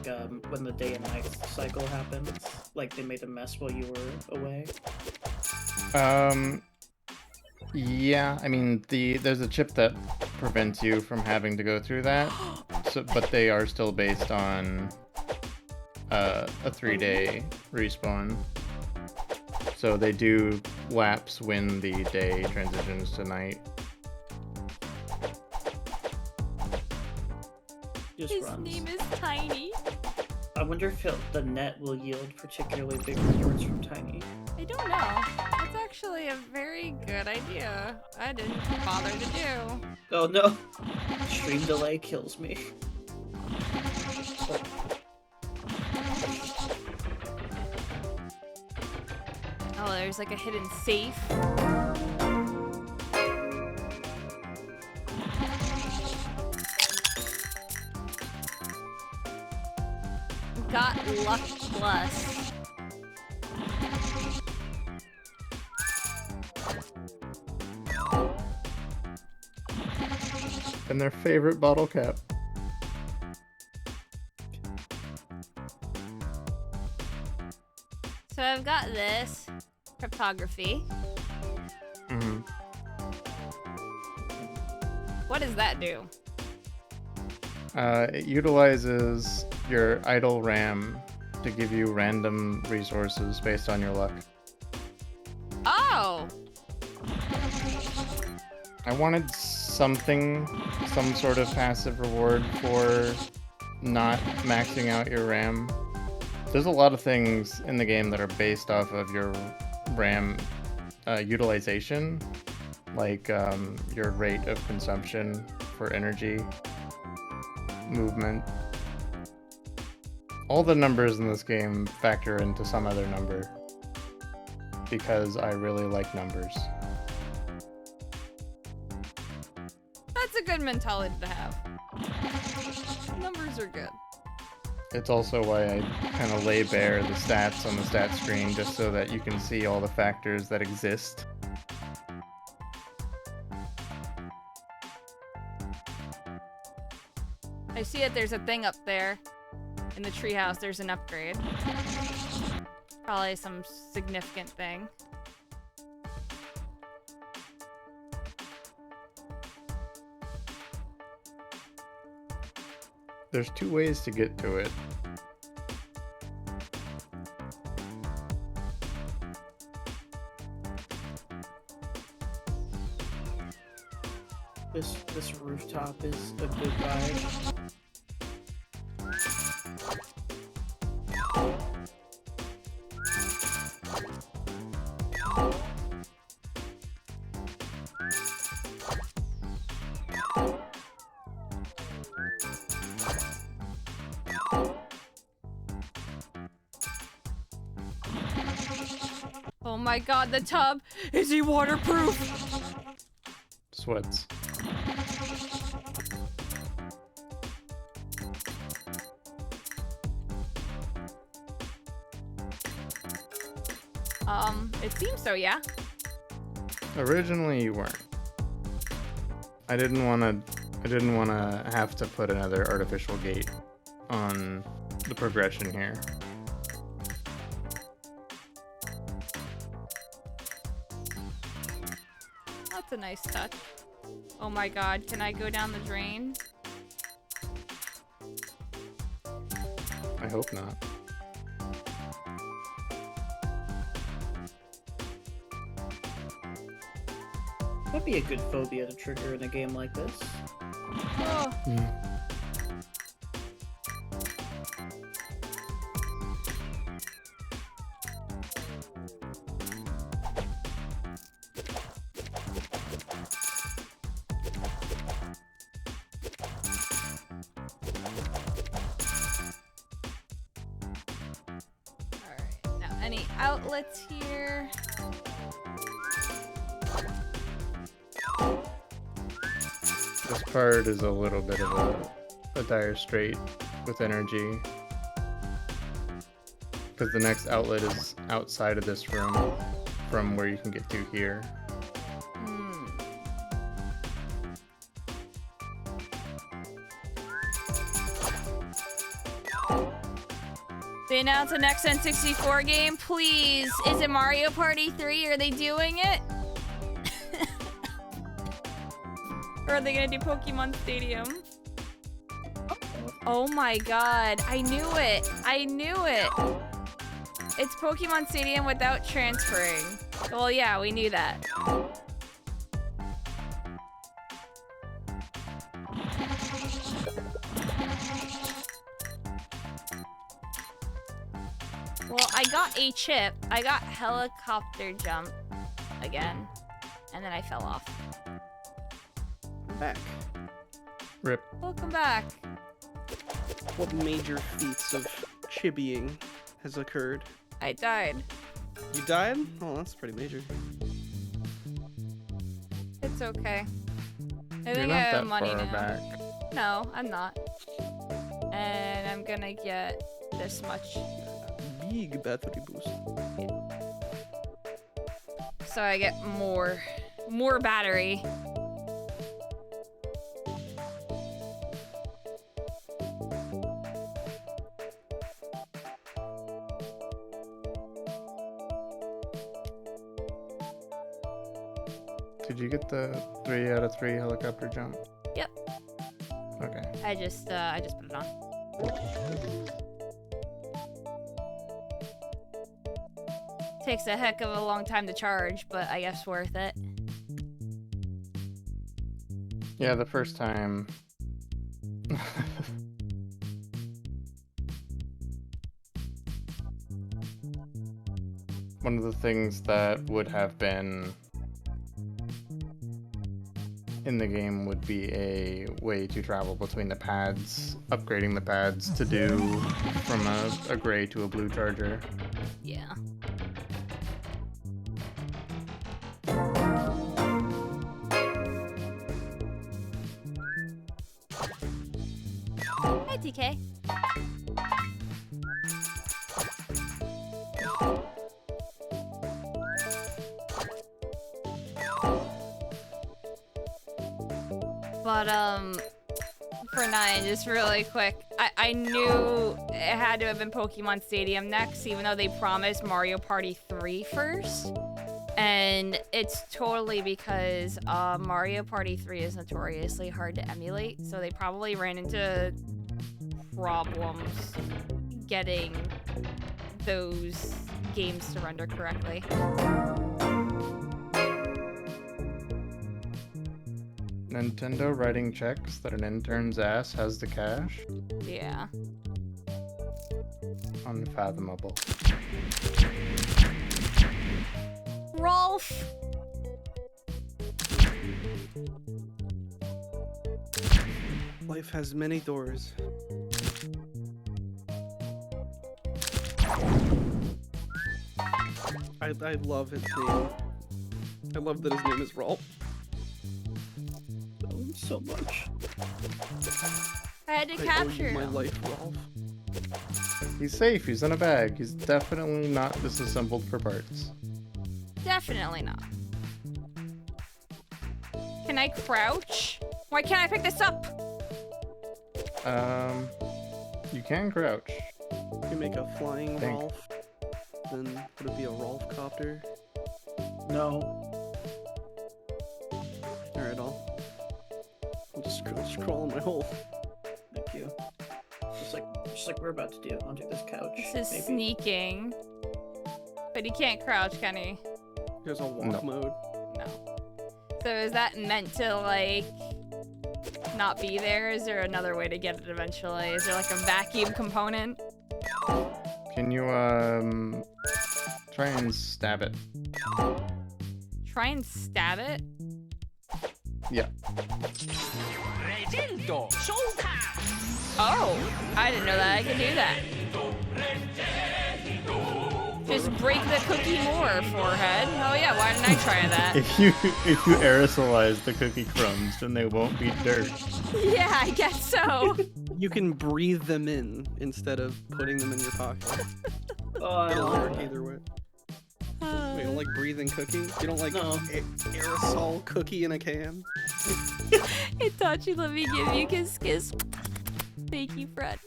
when the day and night cycle happens? Like they made a mess while you were away? Yeah, I mean, there's a chip that prevents you from having to go through that, but they are still based on a 3-day respawn. So they do lapse when the day transitions to night. Just His runs. name is Tiny. I wonder if the net will yield particularly big rewards from Tiny. I don't know. That's actually a very good idea. I didn't bother to do. Oh no! Stream delay kills me. Oh, there's like a hidden safe. Got luck plus. And their favorite bottle cap. So I've got this cryptography. Mm-hmm. What does that do? It utilizes your idle RAM to give you random resources based on your luck. Oh! I wanted some sort of passive reward for not maxing out your RAM. There's a lot of things in the game that are based off of your RAM utilization, like your rate of consumption for energy, movement. All the numbers in this game factor into some other number because I really like numbers. That's a good mentality to have. Numbers are good. It's also why I kind of lay bare the stats on the stat screen just so that you can see all the factors that exist. I see that there's a thing up there. In the treehouse, there's an upgrade. Probably some significant thing. There's 2 ways to get to it. This rooftop is a good vibe. my god, the tub! Is he waterproof? Sweats. It seems so, yeah. Originally, you weren't. I didn't want to have to put another artificial gate on the progression here. That's a nice touch. Oh my god, can I go down the drain? I hope not. That'd be a good phobia to trigger in a game like this. Oh. Alright, now any outlets here? This part is a little bit of a dire strait with energy. Because the next outlet is outside of this room from where you can get to here. They announced an next N64 game, please. Is it Mario Party 3? Are they doing it? Or are they gonna do Pokemon Stadium? Oh my god, I knew it. I knew it. It's Pokemon Stadium without transferring. Well, yeah, we knew that. Well, I got a chip. I got helicopter jump again. And then I fell off. Back. Rip. Welcome back. What major feats of chibiing has occurred? I died. You died? Oh, that's pretty major. It's okay. I You're think not I have that money far now. back. No, I'm not. And I'm gonna get this much. Big battery boost. So I get more battery. Did you get the 3 out of 3 helicopter jump? Yep. Okay. I just put it on. Takes a heck of a long time to charge, but I guess worth it. Yeah, the first time. One of the things that would have been in the game would be a way to travel between the pads, upgrading the pads to do from a gray to a blue charger. Yeah. Hi, TK. But, for 9, just really quick, I knew it had to have been Pokemon Stadium next, even though they promised Mario Party 3 first. And it's totally because Mario Party 3 is notoriously hard to emulate, so they probably ran into problems getting those games to render correctly. Nintendo writing checks that an intern's ass has the cash? Yeah. Unfathomable. Rolf! Life has many doors. I I love his name. I love that his name is Rolf. Love him so much. I had to I owe capture you my him. life, Rolf. He's safe. He's in a bag. He's definitely not disassembled for parts. Definitely not. Can I crouch? Why can't I pick this up? You can crouch. You can make a flying Think. Rolf. Then would it be a Rolf copter? No. Alright, I'll just crawl in my hole. Thank you. Just like we're about to do onto this couch. This is maybe. sneaking. But he can't crouch, can he? There's a walk No. mode. No. So is that meant to, like, not be there? Is there another way to get it eventually? Is there, like, a vacuum component? Can you, try and stab it? Try and stab it? Yeah. Oh! I didn't know that I could do that. Just break the cookie more, forehead. Oh yeah, why didn't I try that? If you aerosolize the cookie crumbs, then they won't be dirt. Yeah, I guess so. You can breathe them in instead of putting them in your pocket. Oh, I It'll love work that. either way. Wait, you don't like breathing cookies? You don't like No. aerosol cookie in a can? Itachi, let me give you kiss kiss. Thank you, Fred.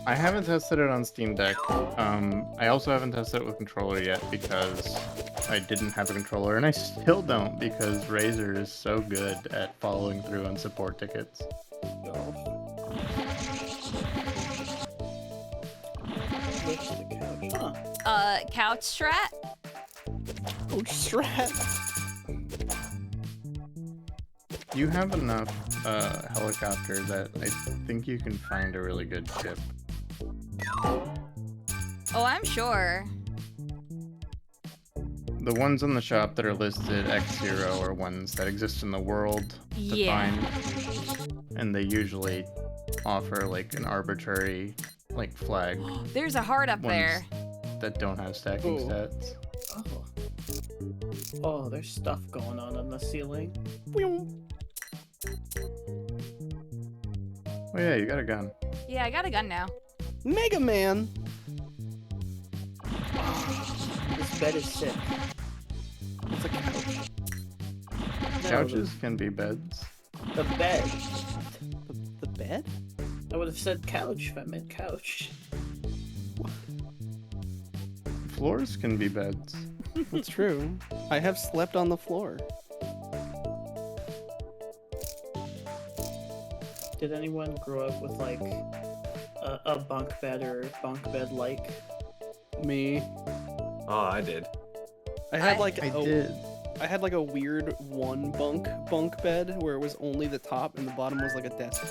I haven't tested it on Steam Deck. I also haven't tested it with controller yet because I didn't have a controller, and I still don't because Razer is so good at following through on support tickets. Lift the couch. Huh. Couch strat? Oh, strat! You have enough helicopter that I think you can find a really good chip. Oh, I'm sure. The ones in the shop that are listed X0 are ones that exist in the world to Yeah. find, and they usually offer like an arbitrary like flag There's a heart up ones there. that don't have stacking Oh. stats. Oh. Oh, there's stuff going on the ceiling. Oh yeah, you got a gun. Yeah, I got a gun now. Mega Man! This bed is sick. It's a couch. No, Couches can be beds. The bed. The bed? I would have said couch if I meant couch. Floors can be beds. That's true. I have slept on the floor. Did anyone grow up with like a bunk bed or bunk bed like? Me. Oh, I did. I had like I did. I had like a weird one bunk bed where it was only the top and the bottom was like a desk.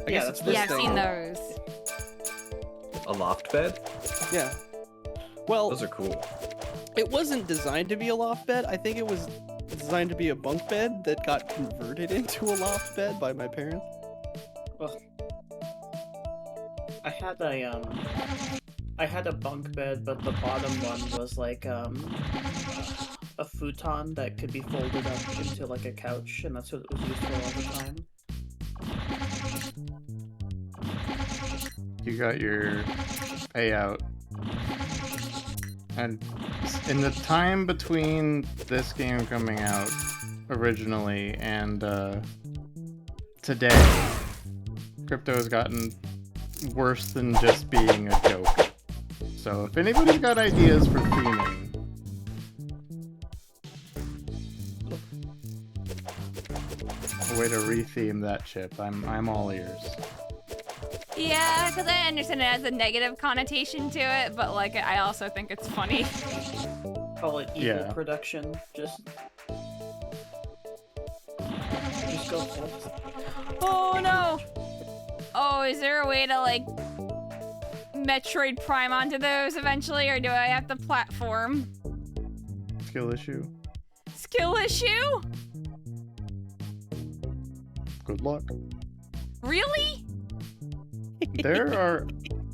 I Yeah, guess that's it's this Yeah, I've thing. seen those. A loft bed? Yeah. Well, Those are cool. it wasn't designed to be a loft bed. I think it was designed to be a bunk bed that got converted into a loft bed by my parents. I had a bunk bed, but the bottom one was like a futon that could be folded up into like a couch, and that's what it was used for all the time. You got your payout. And in the time between this game coming out originally and today, crypto has gotten worse than just being a joke. So if anybody's got ideas for theming, a way to re-theme that chip, I'm all ears. Yeah, because I understand it has a negative connotation to it, but like I also think it's funny. Call it evil Yeah. production. Just go for it. Oh no! Oh, is there a way to like Metroid Prime onto those eventually, or do I have to platform? Skill issue. Skill issue? Good luck. Really? There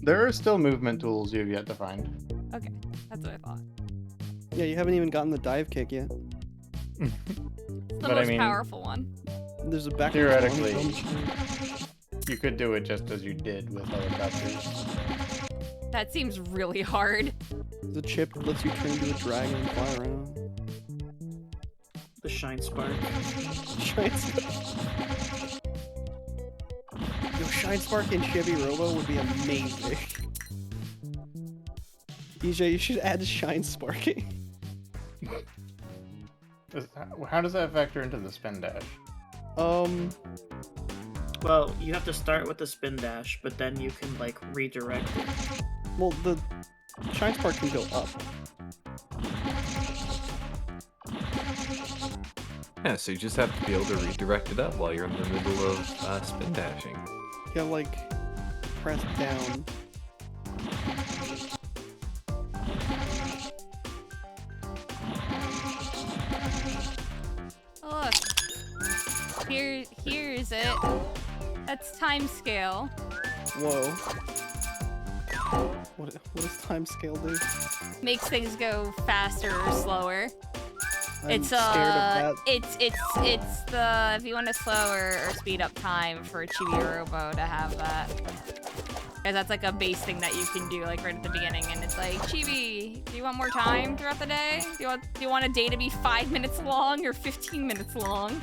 are still movement tools you've yet to find. Okay, that's what I thought. Yeah, you haven't even gotten the dive kick yet. The But I most mean, powerful one. There's a back. theoretically, you could do it just as you did with helicopters. That seems really hard. The chip that lets you turn into a dragon and fly around. The Shine Spark. Shine Spark. Yo, Shine Spark in Chibi Robo would be amazing. EJ, you should add Shine Sparking. How does that factor into the spin dash? Well, you have to start with the spin dash, but then you can like redirect it. Well, the Shine Spark can go up. Yeah, so you just have to be able to redirect it up while you're in the middle of spin dashing. You gotta like press down. Oh, look. Here's it. That's time scale. Whoa. What does time scale do? Makes things go faster or slower. I'm It's scared of that. it's the if you want to slow or speed up time for Chibi Robo to have that. Because that's like a base thing that you can do like right at the beginning, and it's like, Chibi, do you want more time throughout the day? Do you want a day to be 5 minutes long or 15 minutes long?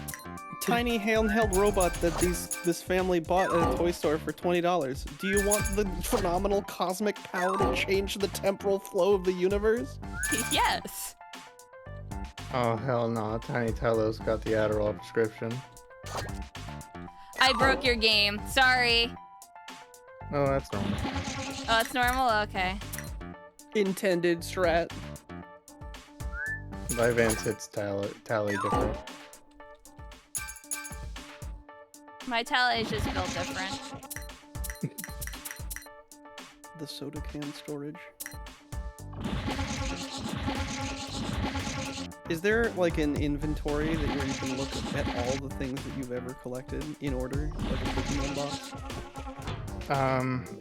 Tiny handheld robot that this family bought at a toy store for $20. Do you want the phenomenal cosmic power to change the temporal flow of the universe? Yes. Oh hell no, Tiny Talos got the Adderall prescription. I broke your game. Sorry. Oh, that's normal. Oh, it's normal? Okay. Intended strat. My Vance hits tally different. My tally is just built different. The soda can storage. Is there like an inventory where you can look at all the things that you've ever collected in order, like a Pokemon box?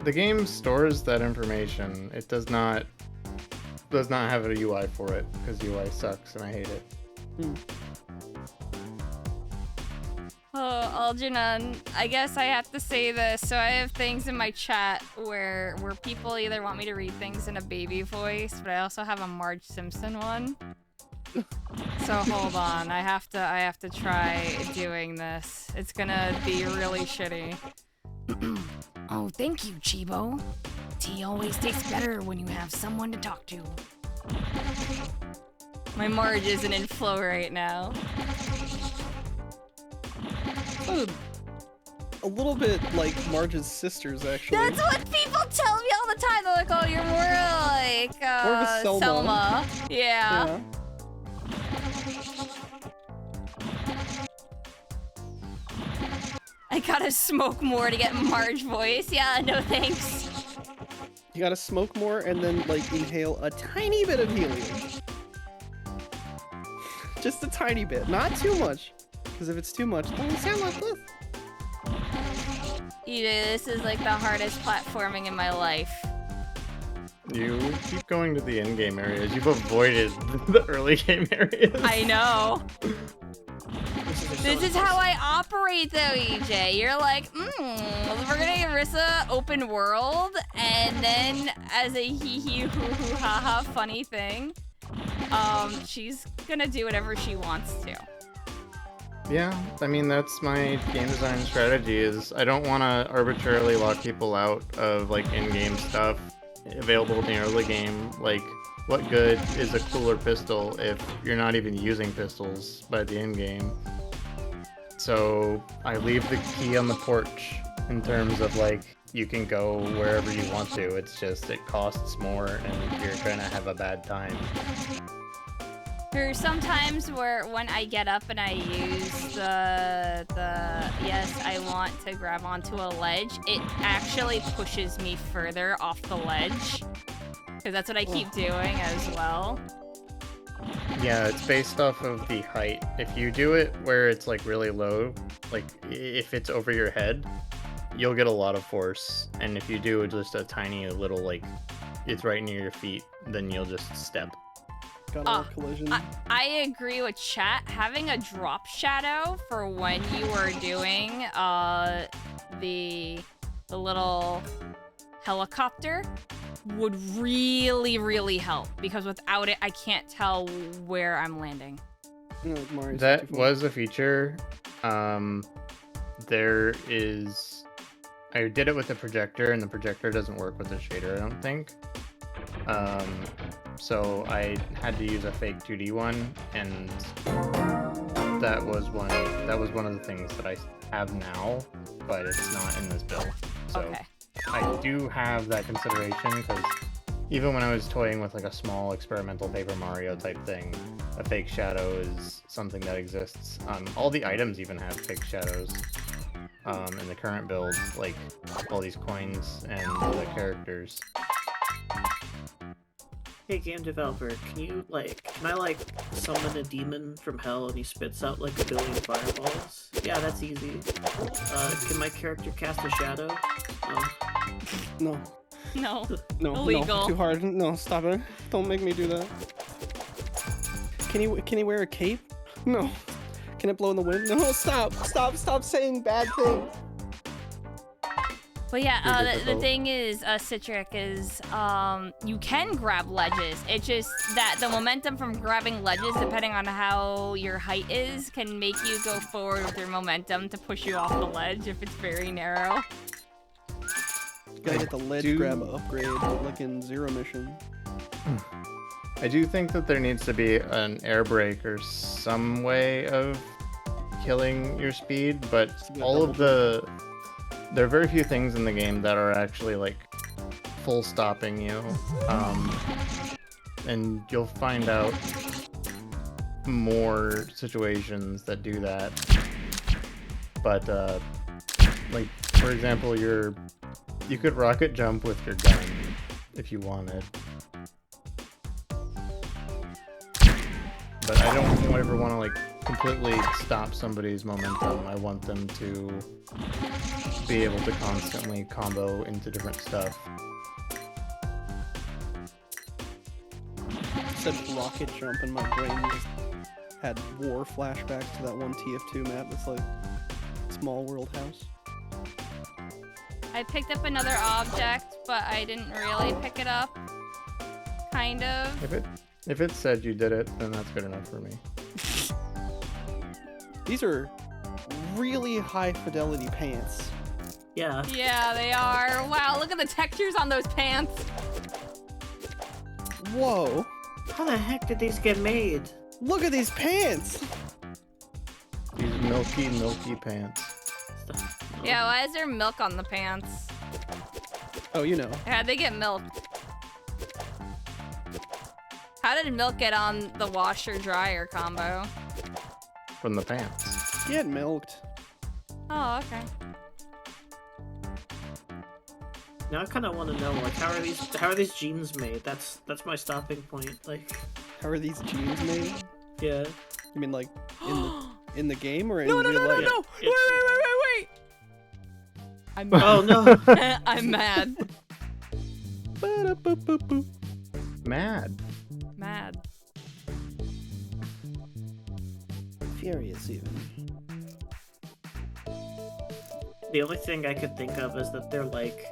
The game stores that information. It does not have a UI for it because UI sucks and I hate it. Oh, Algernon, I guess I have to say this. So I have things in my chat where people either want me to read things in a baby voice, but I also have a Marge Simpson one. So hold on, I have to try doing this. It's gonna be really shitty. Oh, thank you, Chibo. Tea always tastes better when you have someone to talk to. My Marge isn't in flow right now. A little bit like Marge's sisters, actually. That's what people tell me all the time. They're like, oh, you're more like More of a Selma. Yeah. I gotta smoke more to get Marge voice. Yeah, no thanks. You gotta smoke more and then like inhale a tiny bit of helium. Just a tiny bit, not too much. Because if it's too much, then it sound like this. This is like the hardest platforming in my life. You keep going to the in-game areas. You've avoided the early game areas. I know. This is how I operate though, EJ. You're like, we're gonna give Rissa open world, and then as a hee-hee-hoo-hoo-ha-ha funny thing, she's gonna do whatever she wants to. Yeah, I mean, that's my game design strategy is I don't want to arbitrarily lock people out of like in-game stuff available in the early game. Like, what good is a cooler pistol if you're not even using pistols by the end game? So I leave the key on the porch in terms of like, you can go wherever you want to. It's just, it costs more and you're gonna have a bad time. There's sometimes where when I get up and I use the yes, I want to grab onto a ledge, it actually pushes me further off the ledge. Because that's what I keep doing as well. Yeah, it's based off of the height. If you do it where it's like really low, like if it's over your head, you'll get a lot of force. And if you do just a tiny little like, it's right near your feet, then you'll just step. got a collision. I agree with chat. Having a drop shadow for when you were doing the little helicopter would really help, because without it I can't tell where I'm landing. No, Mario's That too was a feature. There is. I did it with the projector, and the projector doesn't work with the shader, I don't think. So I had to use a fake 2D one, and that was one of the things that I have now, but it's not in this build. So Okay. I do have that consideration, because even when I was toying with like a small experimental Paper Mario type thing, a fake shadow is something that exists. All the items even have fake shadows in the current build, like all these coins and the characters. Hey, game developer, can I summon a demon from hell and he spits out like 1 billion fireballs? Yeah, that's easy. Can my character cast a shadow? No, No. no, Illegal. too hard. No, stop it. Don't make me do that. Can he wear a cape? No. Can it blow in the wind? No, stop saying bad things. But yeah, the difficult. thing is, Citric, is you can grab ledges. It's just that the momentum from grabbing ledges, depending on how your height is, can make you go forward with your momentum to push you off the ledge if it's very narrow. You gotta get the ledge grab upgrade, like in Zero Mission. I do think that there needs to be an air brake or some way of killing your speed, but there are very few things in the game that are actually like full stopping you, and you'll find out more situations that do that. But like for example, you could rocket jump with your gun if you wanted. But I don't ever want to like completely stop somebody's momentum. I want them to be able to constantly combo into different stuff. I said rocket jump and my brain just had war flashbacks to that one TF2 map that's like Small World House. I picked up another object, but I didn't really pick it up. Kind of. If it said you did it, then that's good enough for me. These are really high fidelity pants. Yeah. Yeah, they are. Wow, look at the textures on those pants. Whoa! How the heck did these get made? Look at these pants! These milky pants. Yeah, why is there milk on the pants? Oh, you know. How'd they get milked? How did milk get on the washer-dryer combo? From the pants. Get milked. Oh, okay. Now I kind of want to know, like, how are these jeans made? That's my stopping point. Like, How are these jeans made? yeah. You mean like in the game or in No, real life? no! Yeah. Wait! I'm mad. Oh no. I'm mad. Ba-da-ba-ba-boo. Mad. Mad. Furious even. The only thing I could think of is that they're like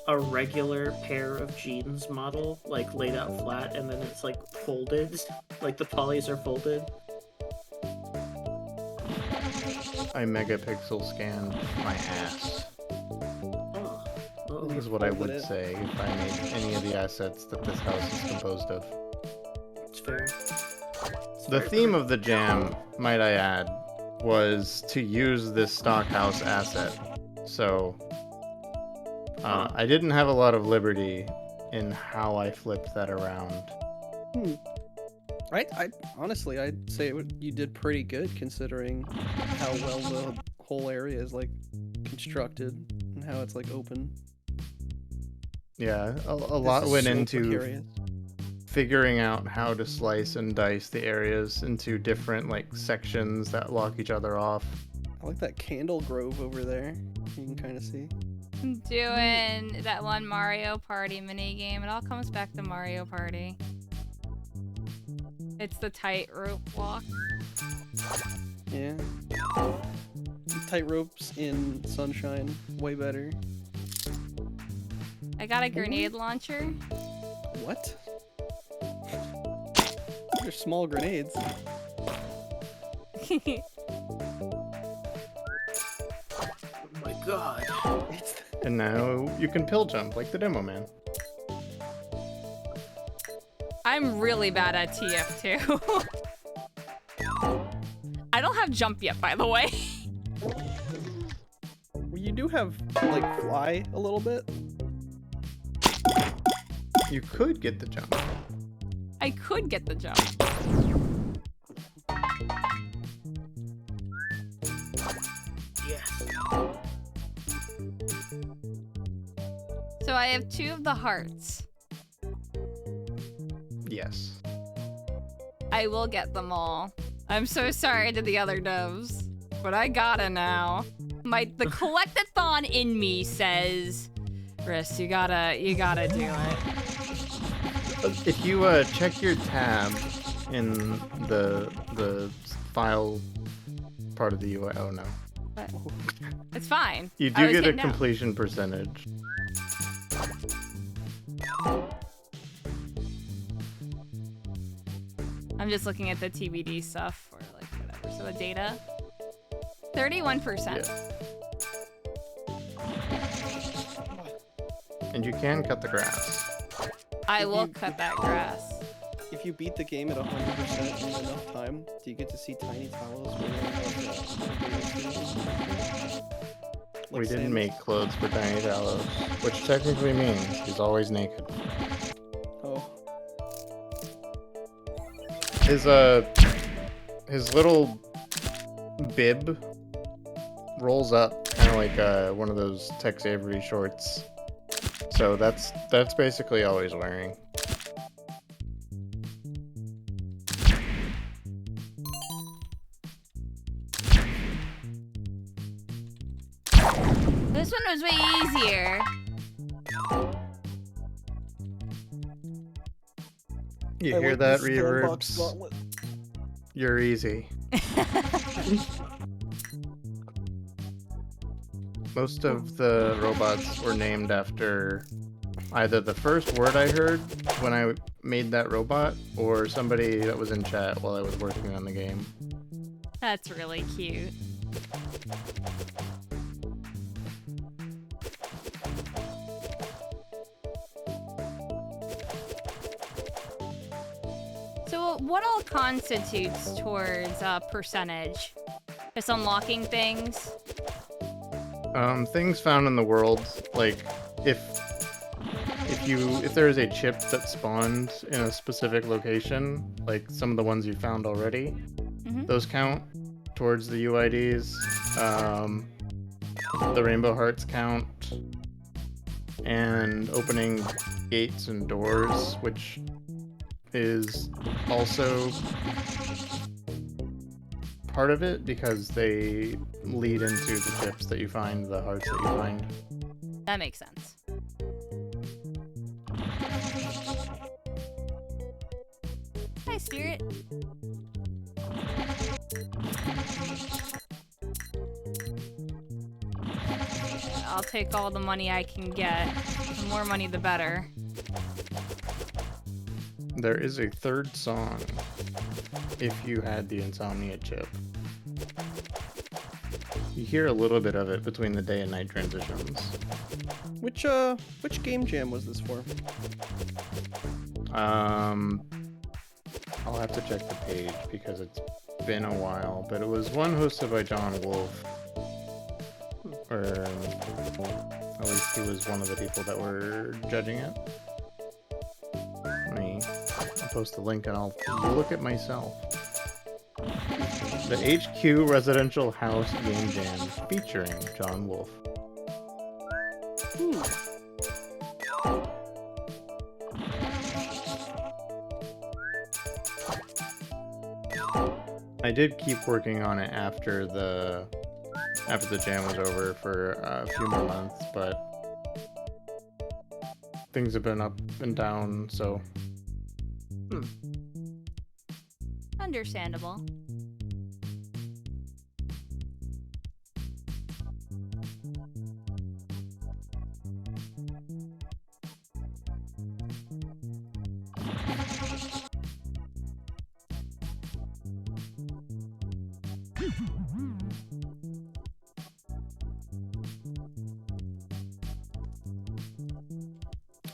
a regular pair of jeans model, like laid out flat, and then it's like folded, like the polys are folded. I megapixel scanned my ass. Oh. Oh. Is what I Folded would it. say if I made any of the assets that this house is composed of. It's fair. The theme of the jam, might I add, was to use this stockhouse asset. So I didn't have a lot of liberty in how I flipped that around. I honestly, I'd say you did pretty good considering how well the whole area is like constructed and how it's like open. Yeah, a This lot is went so into precarious. figuring out how to slice and dice the areas into different like sections that lock each other off. I like that candle grove over there. You can kind of see. Doing that one Mario Party minigame. It all comes back to Mario Party. It's the tightrope walk. Yeah. Tight ropes in sunshine, way better. I got a grenade launcher. What? They're small grenades. Oh my god. And now you can pill jump like the demo man. I'm really bad at TF2. I don't have jump yet, by the way. Well, you do have, like, fly a little bit. You could get the jump. I could get the jump. Yes. So I have 2 of the hearts. Yes. I will get them all. I'm so sorry to the other doves, but I gotta now. The collectathon in me says, Riss, you gotta do it. If you check your tab in the file part of the UI, oh no, But it's fine. you I do was get a getting out. completion percentage. I'm just looking at the TBD stuff or like whatever. So the data, 31%. Yeah. And you can cut the grass. I If will you- cut that grass. If you beat the game at 100% in enough time, do you get to see tiny Tallows? We didn't make clothes for Tiny Talos, which technically means he's always naked. Oh, His little bib rolls up, kind of like one of those Tex Avery shorts. So that's basically all he's wearing. This one was way easier. You I hear like that, the Starbucks reverbs? gauntlet. You're easy. Most of the robots were named after either the first word I heard when I made that robot or somebody that was in chat while I was working on the game. That's really cute. So what all constitutes towards percentage? Just unlocking things? Things found in the world, like if there is a chip that spawned in a specific location, like some of the ones you found already, those count towards the UIDs. The rainbow hearts count, and opening gates and doors, which is also part of it because they lead into the chips that you find, the hearts that you find. That makes sense. Hi, Spirit. I'll take all the money I can get. The more money, the better. There is a third song if you had the Insomnia chip. You hear a little bit of it between the day and night transitions. Which game jam was this for? I'll have to check the page because it's been a while, but it was one hosted by John Wolf. Or at least he was one of the people that were judging it. I'll post a link and I'll look at myself. The HQ Residential House Game Jam featuring John Wolf. I did keep working on it after the jam was over for a few more months, but things have been up and down, so Understandable.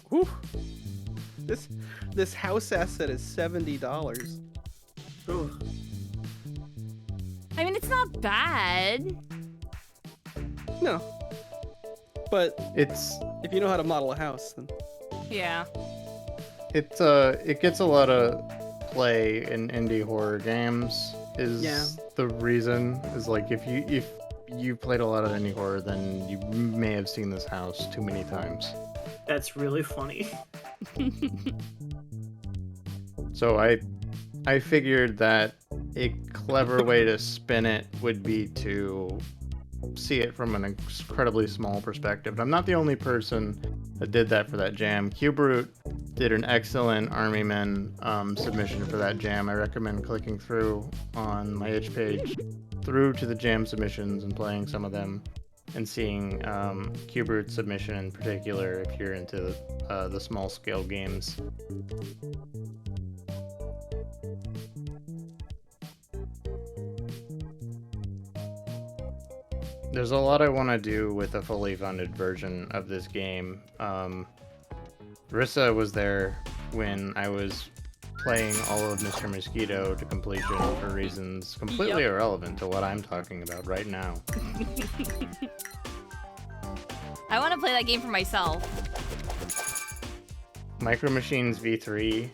Whew. This house asset is $70. Ooh. I mean, it's not bad. No. But It's if you know how to model a house, then Yeah. it gets a lot of play in indie horror games. Is Yeah. the reason is like if you played a lot of indie horror, then you may have seen this house too many times. That's really funny. So I figured that a clever way to spin it would be to see it from an incredibly small perspective. And I'm not the only person that did that for that jam. Cuberoot did an excellent Army Men submission for that jam. I recommend clicking through on my itch page through to the jam submissions and playing some of them and seeing Cuberoot's submission in particular if you're into the small scale games. There's a lot I want to do with a fully funded version of this game. Rissa was there when I was playing all of Mr. Mosquito to completion for reasons completely irrelevant to what I'm talking about right now. I want to play that game for myself. Micro Machines V3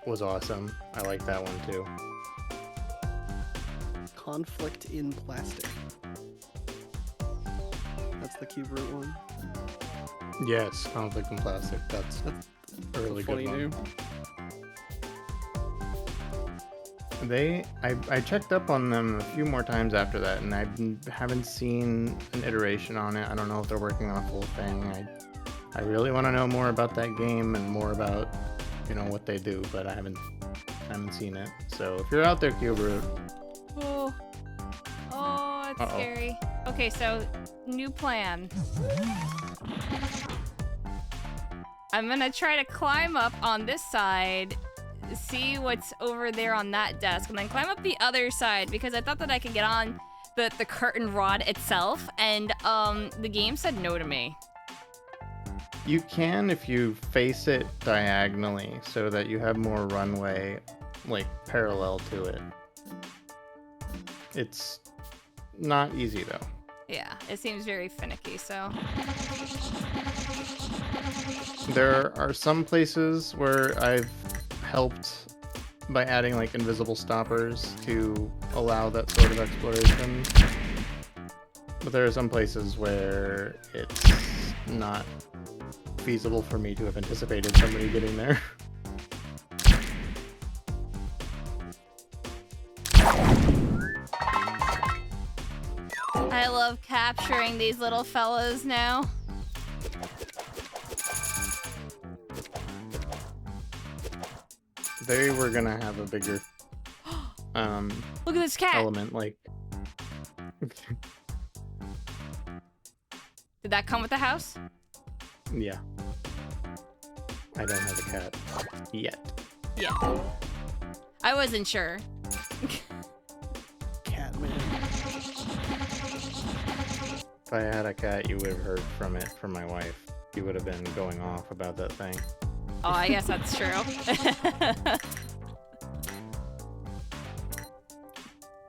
was awesome. I like that one too. Conflict in Plastic. That's the Cuberoot one. Yes, Conflict in Plastic. That's a really good Funny one. name. I checked up on them a few more times after that, and I haven't seen an iteration on it. I don't know if they're working on a full thing. I really want to know more about that game and more about, what they do, but I haven't seen it. So if you're out there, Cuberoot, Oh, it's Uh-oh. scary. Okay, so new plan. I'm gonna try to climb up on this side, see what's over there on that desk, and then climb up the other side because I thought that I could get on the curtain rod itself, and the game said no to me. you can if you face it diagonally so that you have more runway, like parallel to it. It's not easy though. Yeah, it seems very finicky, so. There are some places where I've helped by adding like invisible stoppers to allow that sort of exploration. But there are some places where it's not feasible for me to have anticipated somebody getting there. I love capturing these little fellas now. They were gonna have a bigger Look at this cat. element, like Did that come with the house? yeah. I don't have a cat yet. Yeah. I wasn't sure. Catman. If I had a cat, you would have heard from it from my wife. She would have been going off about that thing. Oh, I guess that's true.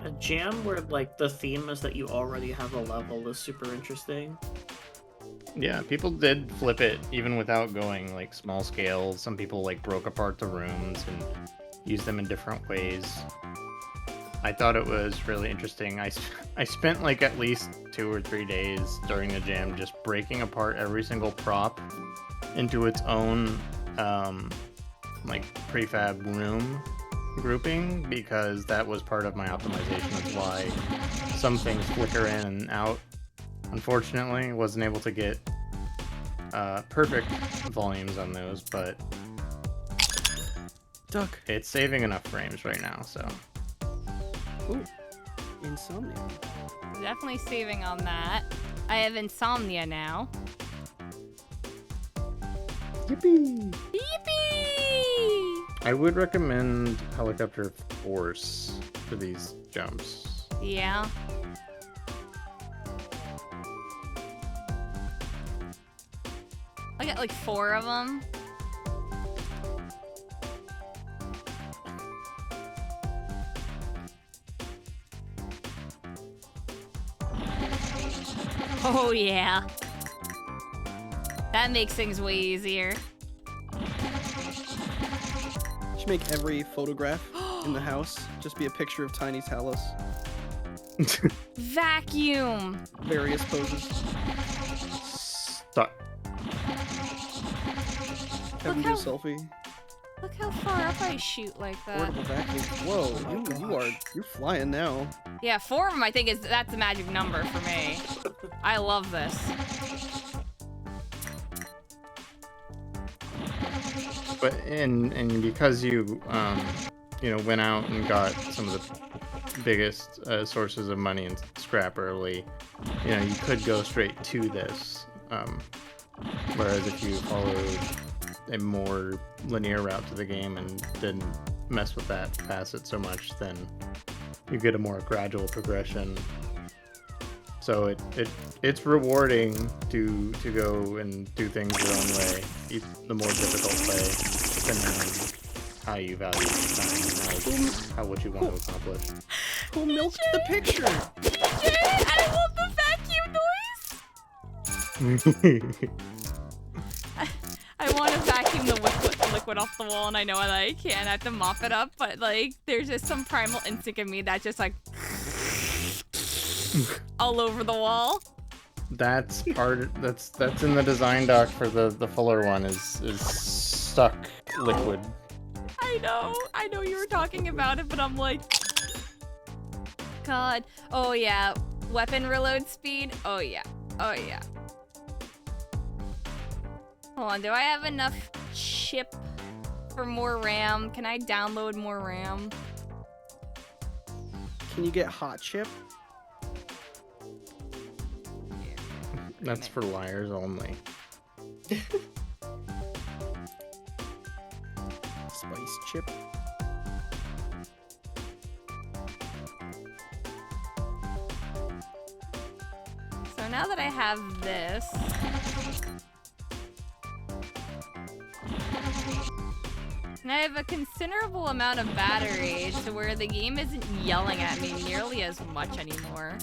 A jam where like the theme is that you already have a level is super interesting. Yeah, people did flip it even without going like small scale. Some people like broke apart the rooms and used them in different ways. I thought it was really interesting. I spent like at least 2 or 3 days during the jam just breaking apart every single prop into its own like prefab room grouping, because that was part of my optimization of why some things flicker in and out. Unfortunately, wasn't able to get perfect volumes on those, but stuck. It's saving enough frames right now, so. Ooh. Insomnia. Definitely saving on that. I have insomnia now. Yippee! Yippee! I would recommend helicopter force for these jumps. Yeah. I got like 4 of them. Oh yeah. That makes things way easier. Should make every photograph in the house just be a picture of tiny Talos. Vacuum. Various poses. Stuck. Have them do a how- selfie. Look how far up I shoot like that. Portable vacuum. Whoa, you're flying now. Yeah, 4 of them I think that's the magic number for me. I love this. But and because you went out and got some of the biggest sources of money and scrap early, you could go straight to this. Whereas if you followed a more linear route to the game and didn't mess with that facet so much, then you get a more gradual progression. So it's rewarding to go and do things your own way, the more difficult way, depending on how you value your time and how what you want to accomplish. Who milked the picture? DJ, I love the vacuum noise! I want to vacuum the liquid off the wall, and I know that I can't. I have to mop it up, but like, there's just some primal instinct in me that just like all over the wall. That's that's in the design doc for the fuller one is stuck liquid. I know you were talking about it, but I'm like, God. Oh yeah, weapon reload speed. Oh yeah. Hold on, do I have enough chip for more RAM? Can I download more RAM? Can you get hot chip? That's for liars only. Spice chip. So now that I have this, and I have a considerable amount of battery to where the game isn't yelling at me nearly as much anymore.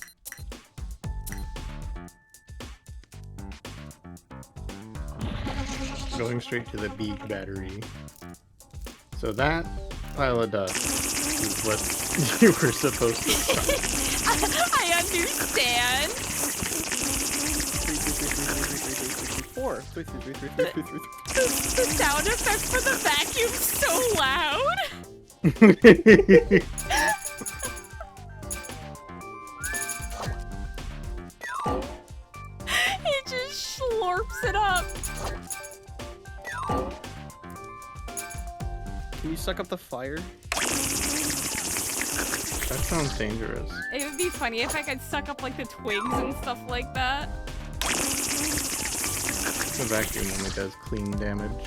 Going straight to the beak battery. So that pile of dust is what you were supposed to stop. I understand. 4. The sound effect for the vacuum's so loud. He just slurps it up. Can you suck up the fire? That sounds dangerous. It would be funny if I could suck up like the twigs and stuff like that. The vacuum only does clean damage.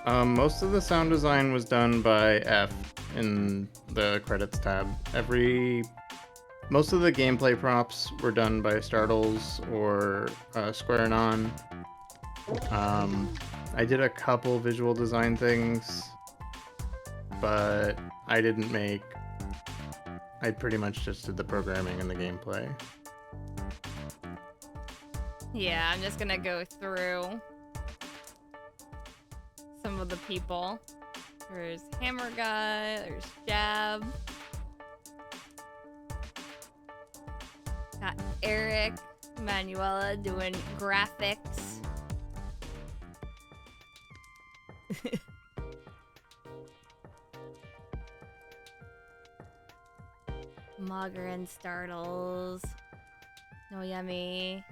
Most of the sound design was done by F in the credits tab. Most of the gameplay props were done by Startles or Square Non. I did a couple visual design things, but I pretty much just did the programming and the gameplay. Yeah, I'm just gonna go through some of the people. There's Hammer Guy, there's Jab. Got Eric, Manuela doing graphics. Mugger and Startles. No Yummy.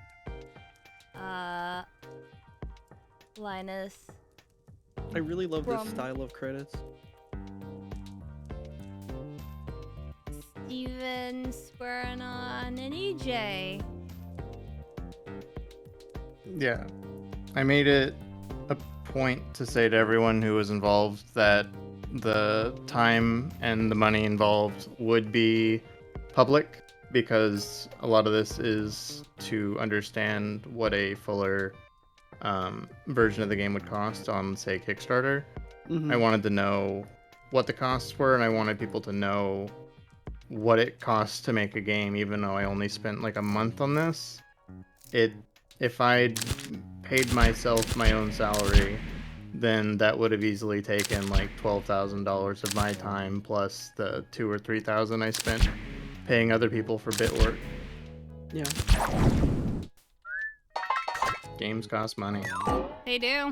Linus. I really love this From- style of credits. Steven, Spurnon, and EJ. Yeah. I made it a point to say to everyone who was involved that the time and the money involved would be public, because a lot of this is to understand what a fuller version of the game would cost on, say, Kickstarter. Mhm. I wanted to know what the costs were, and I wanted people to know what it costs to make a game, even though I only spent like a month on this. If I'd paid myself my own salary, then that would have easily taken like $12,000 of my time, plus the $2,000 or $3,000 I spent paying other people for bit work. Yeah. Games cost money, They do.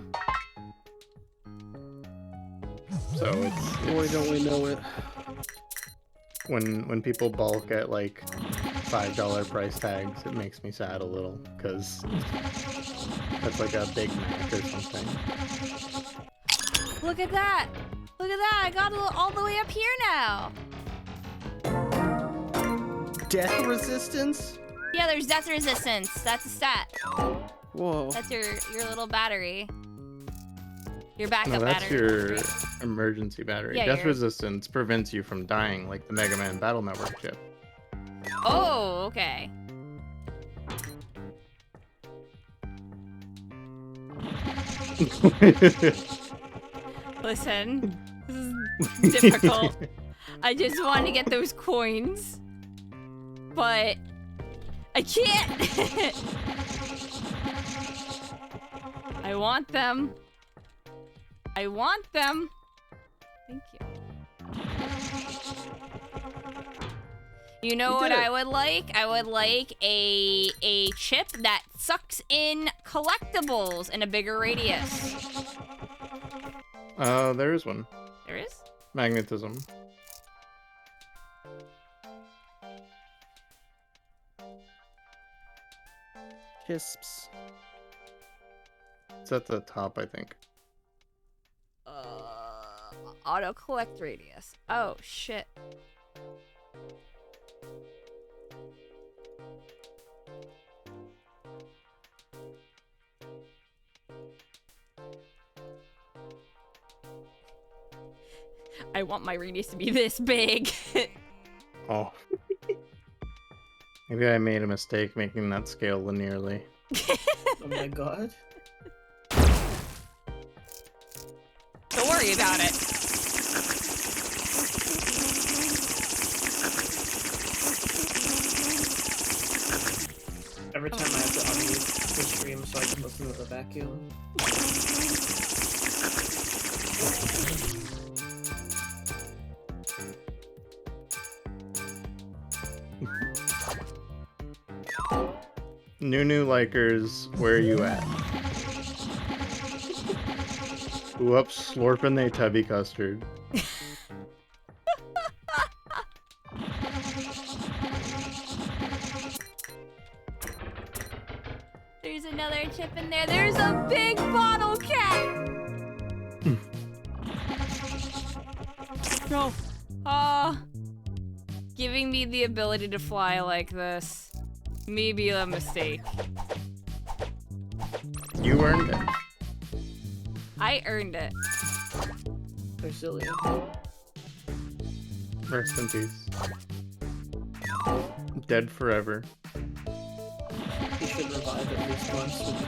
so Boy, don't we know it. when people bulk at like $5 price tags, it makes me sad a little, because that's like a Big Mac or something. Look at that. Look at that. I got it all the way up here now. Death resistance? Yeah, there's death resistance. That's a stat. Whoa. That's your little battery. Your backup No, that's battery. your emergency battery. Yeah, Death your- resistance prevents you from dying, like the Mega Man Battle Network chip. Oh, okay. Listen, this is difficult. I just want to get those coins, but I can't. I want them. I want them. Thank you. You know You what did it. I would like? I would like a chip that sucks in collectibles in a bigger radius. There is one. There is? Magnetism. Chisps. It's at the top, I think. Auto collect radius. Oh, shit. I want my radius to be this big. Oh. Maybe I made a mistake making that scale linearly. Oh my god. Don't worry about it. Every time I have to unmute the stream so I can listen to the vacuum. New likers, where you at? Who up slorping they tubby custard? There's another chip in there. There's a big bottle cap. No. Giving me the ability to fly like this may be a mistake. You earned it. I earned it. Brazilian. Rest in peace. Dead forever. He should revive at least once with the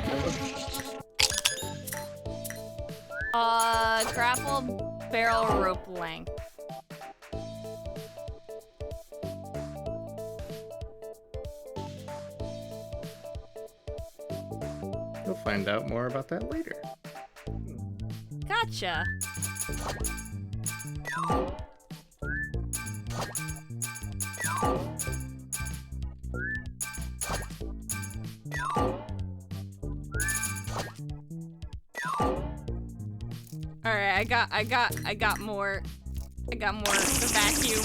killer. Grapple barrel rope length. You'll find out more about that later. Gotcha. Alright, I got more. I got more of the vacuum.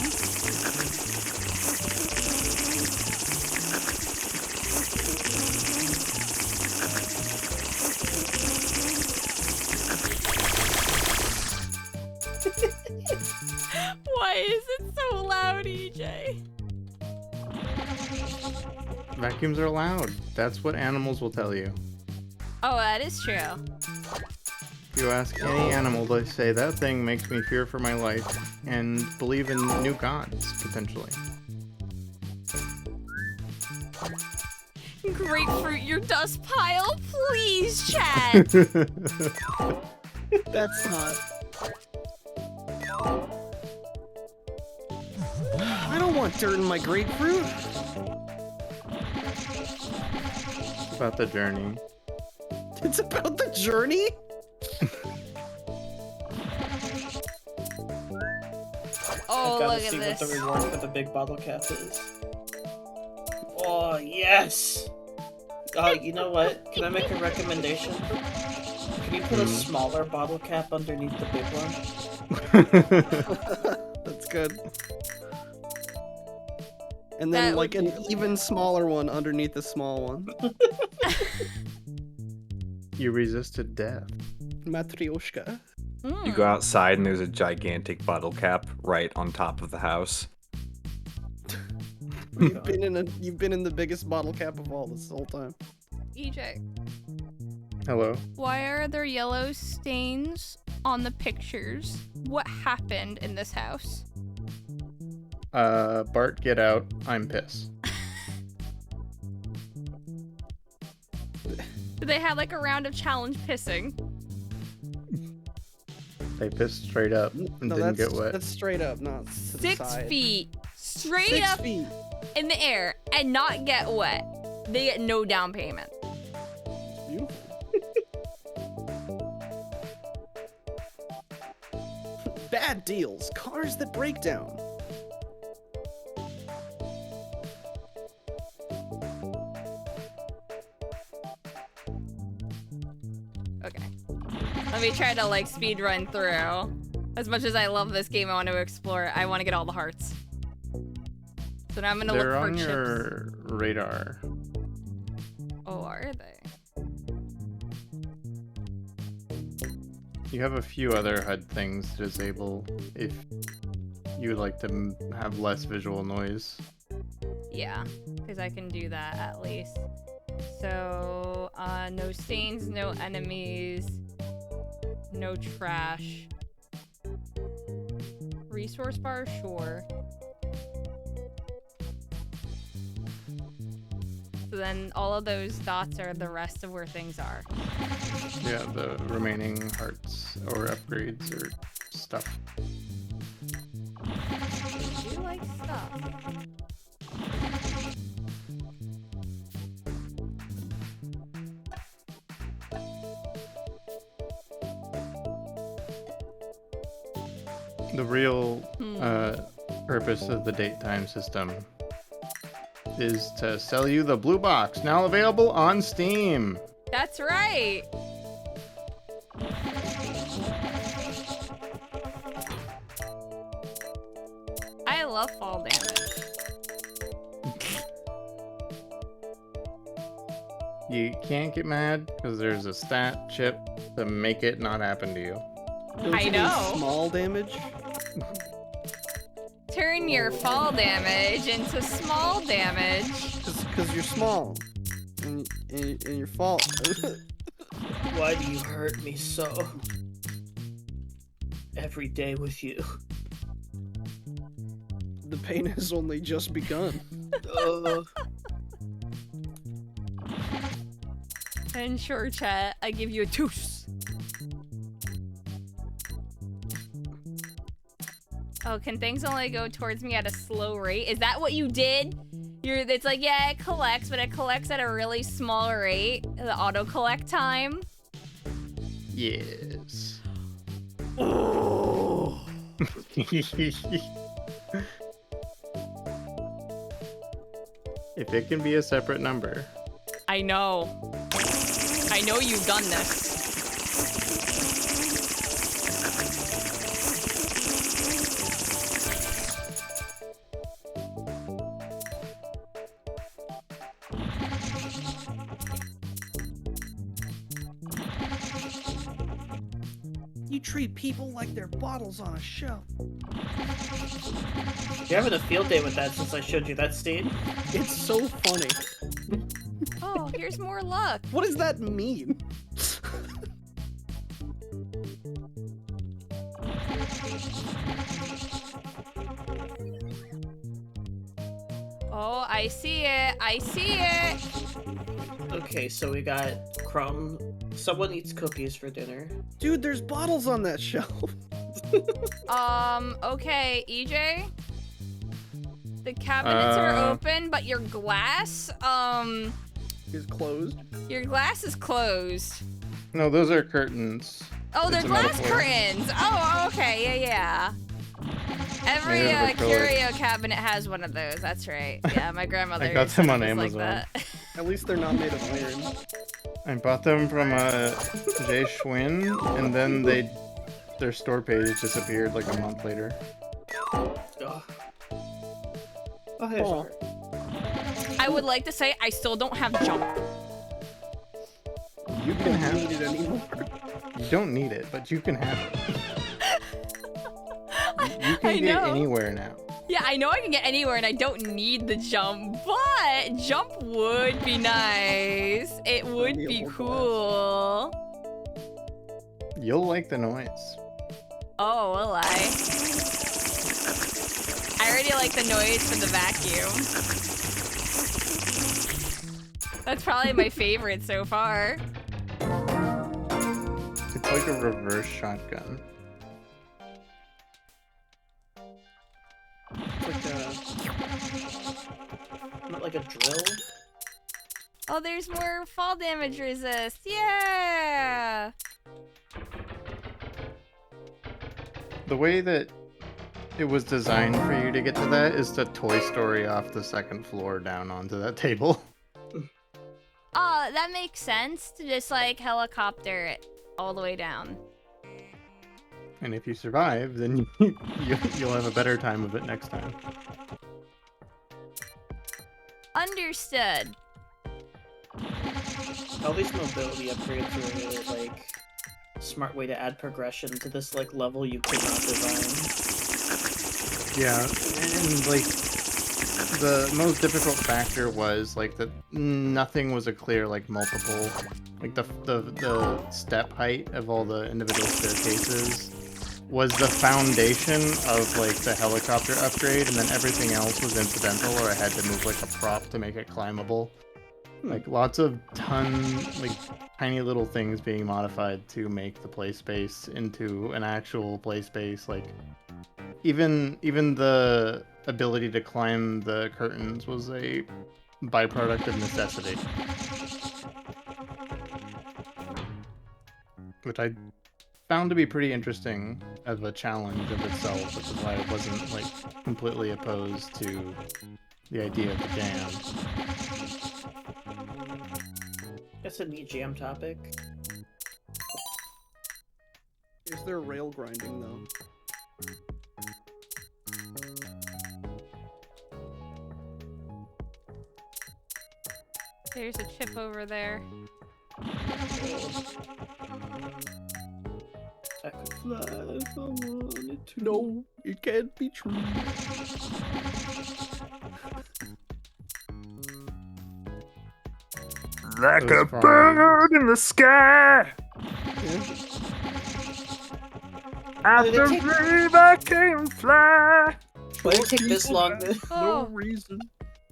funny, EJ. Vacuums are loud. That's what animals will tell you. Oh, that is true. If you ask any animal, they say that thing makes me fear for my life and believe in new gods, potentially. Grapefruit, your dust pile, please, chat. That's not. I don't want dirt in my grapefruit. It's about the journey. It's about the journey? Oh, I've gotta look at see this. what the reward for the big bottle cap is. Oh, yes! Oh, you know what? Can I make a recommendation? Can you put a smaller bottle cap underneath the big one? That's good. And then, That like, would an even smaller one underneath the small one. You resisted death. Matryoshka. You go outside and there's a gigantic bottle cap right on top of the house. You've been in the biggest bottle cap of all this whole time. EJ, Hello? why are there yellow stains on the pictures? What happened in this house? Bart, get out. I'm pissed. Did they have like a round of challenge pissing? They pissed straight up and No, didn't get wet. that's straight up, not to the 6 side. feet straight 6 up feet. in the air and not get wet. They get no down payment. It's beautiful. Bad deals. Cars that break down. Okay. Let me try to like speed run through. As much as I love this game, I want to explore it. I want to get all the hearts. So now I'm gonna They're look for on chips. your radar. Oh, are they? You have a few other HUD things to disable if you would like to have less visual noise. Yeah, because I can do that at least. So, no stains, no enemies, no trash. Resource bar, sure. So then all of those dots are the rest of where things are. Yeah, the remaining hearts or upgrades or stuff. I do like stuff. The real purpose of the date time system is to sell you the blue box, now available on Steam. That's right. I love fall damage. You can't get mad because there's a stat chip to make it not happen to you. Don't I you mean know. Small damage. Turn your fall damage into small damage. Because you're small. And you're fall. Why do you hurt me so? Every day with you. The pain has only just begun. And sure, chat, I give you a tooth. Oh, can things only go towards me at a slow rate? Is that what you did? It's like, yeah, it collects, but it collects at a really small rate. The auto-collect time. Yes. Oh. If it can be a separate number. I know. I know you've done this. You treat people like they're bottles on a shelf. You're having a field day with that since I showed you that scene. It's so funny. Oh, here's more luck. What does that mean? Oh, I see it. I see it. Okay, so we got Crumb. Someone eats cookies for dinner. Dude, there's bottles on that shelf. Okay, EJ. The cabinets are open, but your glass, Is closed. your glass is closed. No, those are curtains. Oh, they're It's a glass metaphor. curtains. Oh, okay, yeah. Every Made out of acrylic. curio cabinet has one of those. That's right. Yeah, my grandmother. I got them on was Amazon. Like that. At least they're not made of iron. I bought them from Jay Schwinn, and then their store page disappeared like a month later. Ugh. Oh, here's Oh. her. I would like to say I still don't have jump. You can Don't have need it. it anymore. You don't need it, but you can have it. You can I get know. anywhere now. Yeah, I know I can get anywhere and I don't need the jump, but jump would be nice. It would be a be whole cool. You'll like the noise. Oh, will I? I already like the noise from the vacuum. That's probably my favorite so far. It's like a reverse shotgun. It's like Not like a drill. Oh, there's more fall damage resist. Yeah! The way that it was designed for you to get to that is to Toy Story off the second floor down onto that table. Oh, that makes sense to just like helicopter it all the way down. And if you survive, then you'll have a better time of it next time. Understood. All these mobility upgrades are really like smart way to add progression to this like level you could not design. Yeah, and like the most difficult factor was like that nothing was a clear like multiple, like the step height of all the individual staircases was the foundation of like the helicopter upgrade, and then everything else was incidental, or I had to move like a prop to make it climbable. Like lots of tiny little things being modified to make the play space into an actual play space. Like even the ability to climb the curtains was a byproduct of necessity, which I found to be pretty interesting as a challenge of itself, which is why I wasn't like completely opposed to the idea of the jam. That's a neat jam topic. Is there rail grinding though? There's a chip over there. I could fly if I wanted to. No, it can't be true. Like Those a farms. bird in the sky. At Did the it take- dream I can fly. Why did it take this long to... Oh, reason.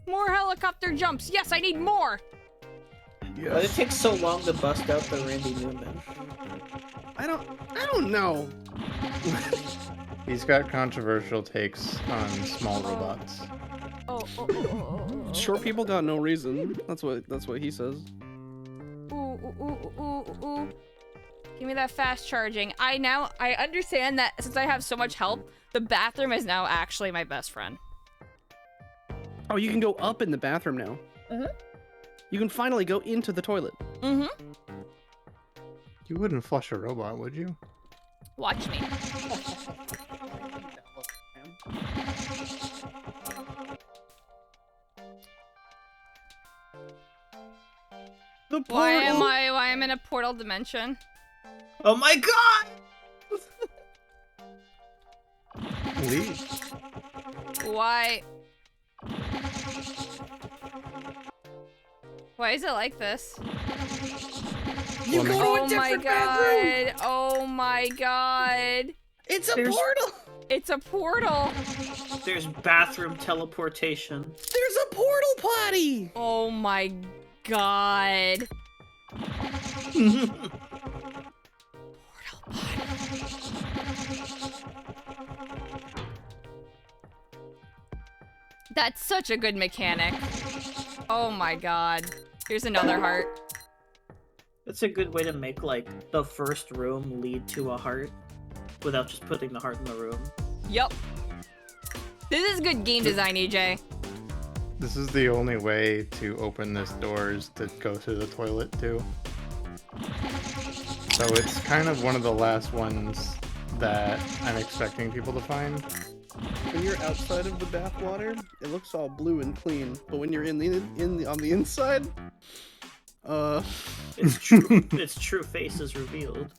more helicopter jumps. Yes, I need more. Why did it take so long to bust out the Randy Newman? I don't know. He's got controversial takes on small robots. Oh. Short people got no reason. That's what he says. Ooh. Give me that fast charging. I understand that since I have so much help, the bathroom is now actually my best friend. Oh, you can go up in the bathroom now. Mhm. You can finally go into the toilet. Mm-hmm. You wouldn't flush a robot, would you? Watch me. The Why portal. am I in a portal dimension? Oh my god! Leave. Why? Why is it like this? You go to Oh a my different bathroom. god! Oh my god! It's a There's- portal. It's a portal! There's bathroom teleportation. There's a portal potty. Oh my god! That's such a good mechanic. Oh my god. Here's another heart. That's a good way to make, like, the first room lead to a heart without just putting the heart in the room. Yup. This is good game design, EJ. This is the only way to open this door is to go through the toilet too. So it's kind of one of the last ones that I'm expecting people to find. When you're outside of the bathwater, it looks all blue and clean. But when you're on the inside, Its true, its true face is revealed.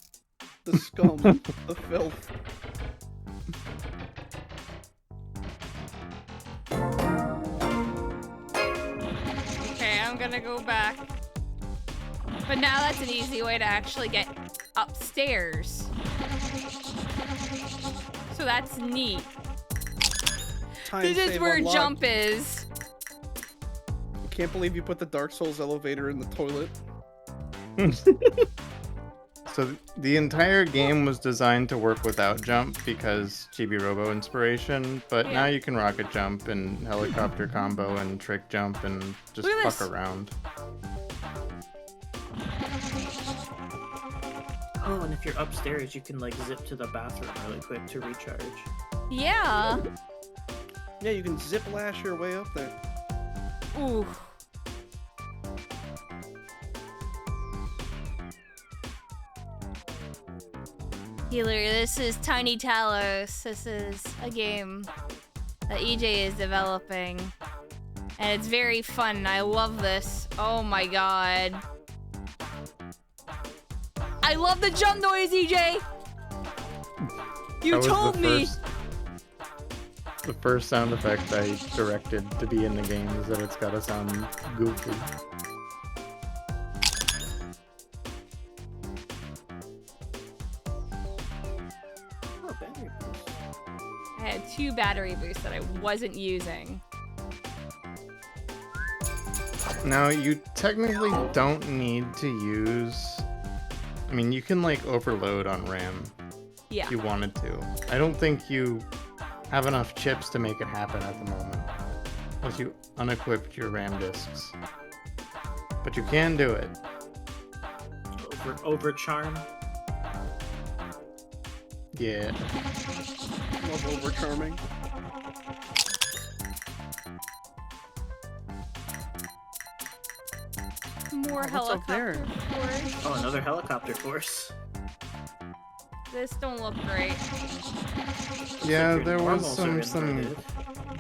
the scum, the filth. Okay, I'm gonna go back. But now that's an easy way to actually get upstairs. So that's neat. Time This is save where unlocked. jump is. Can't believe you put the Dark Souls elevator in the toilet. So the entire game was designed to work without jump because Chibi Robo inspiration, but now you can rocket jump and helicopter combo and trick jump and just Look at fuck this. around. Oh, and if you're upstairs, you can, like, zip to the bathroom really quick to recharge. Yeah. Yeah, you can zip lash your way up there. Ooh. Healer, this is Tiny Talos. This is a game that EJ is developing. And it's very fun. I love this. Oh my god. I love the jump noise, EJ! You That was told me! The first sound effect I directed to be in the game is that it's gotta sound goofy. Oh, battery boost. I had 2 battery boosts that I wasn't using. Now, you technically don't need to use... I mean, you can, like, overload on RAM Yeah. if you wanted to. I don't think you have enough chips to make it happen at the moment. Unless you unequipped your RAM disks. But you can do it. Over charm. Yeah. Love over charming. More What's up there? helicopter force. Oh, another helicopter force. This don't look great. Yeah, Your there was normals are some inverted.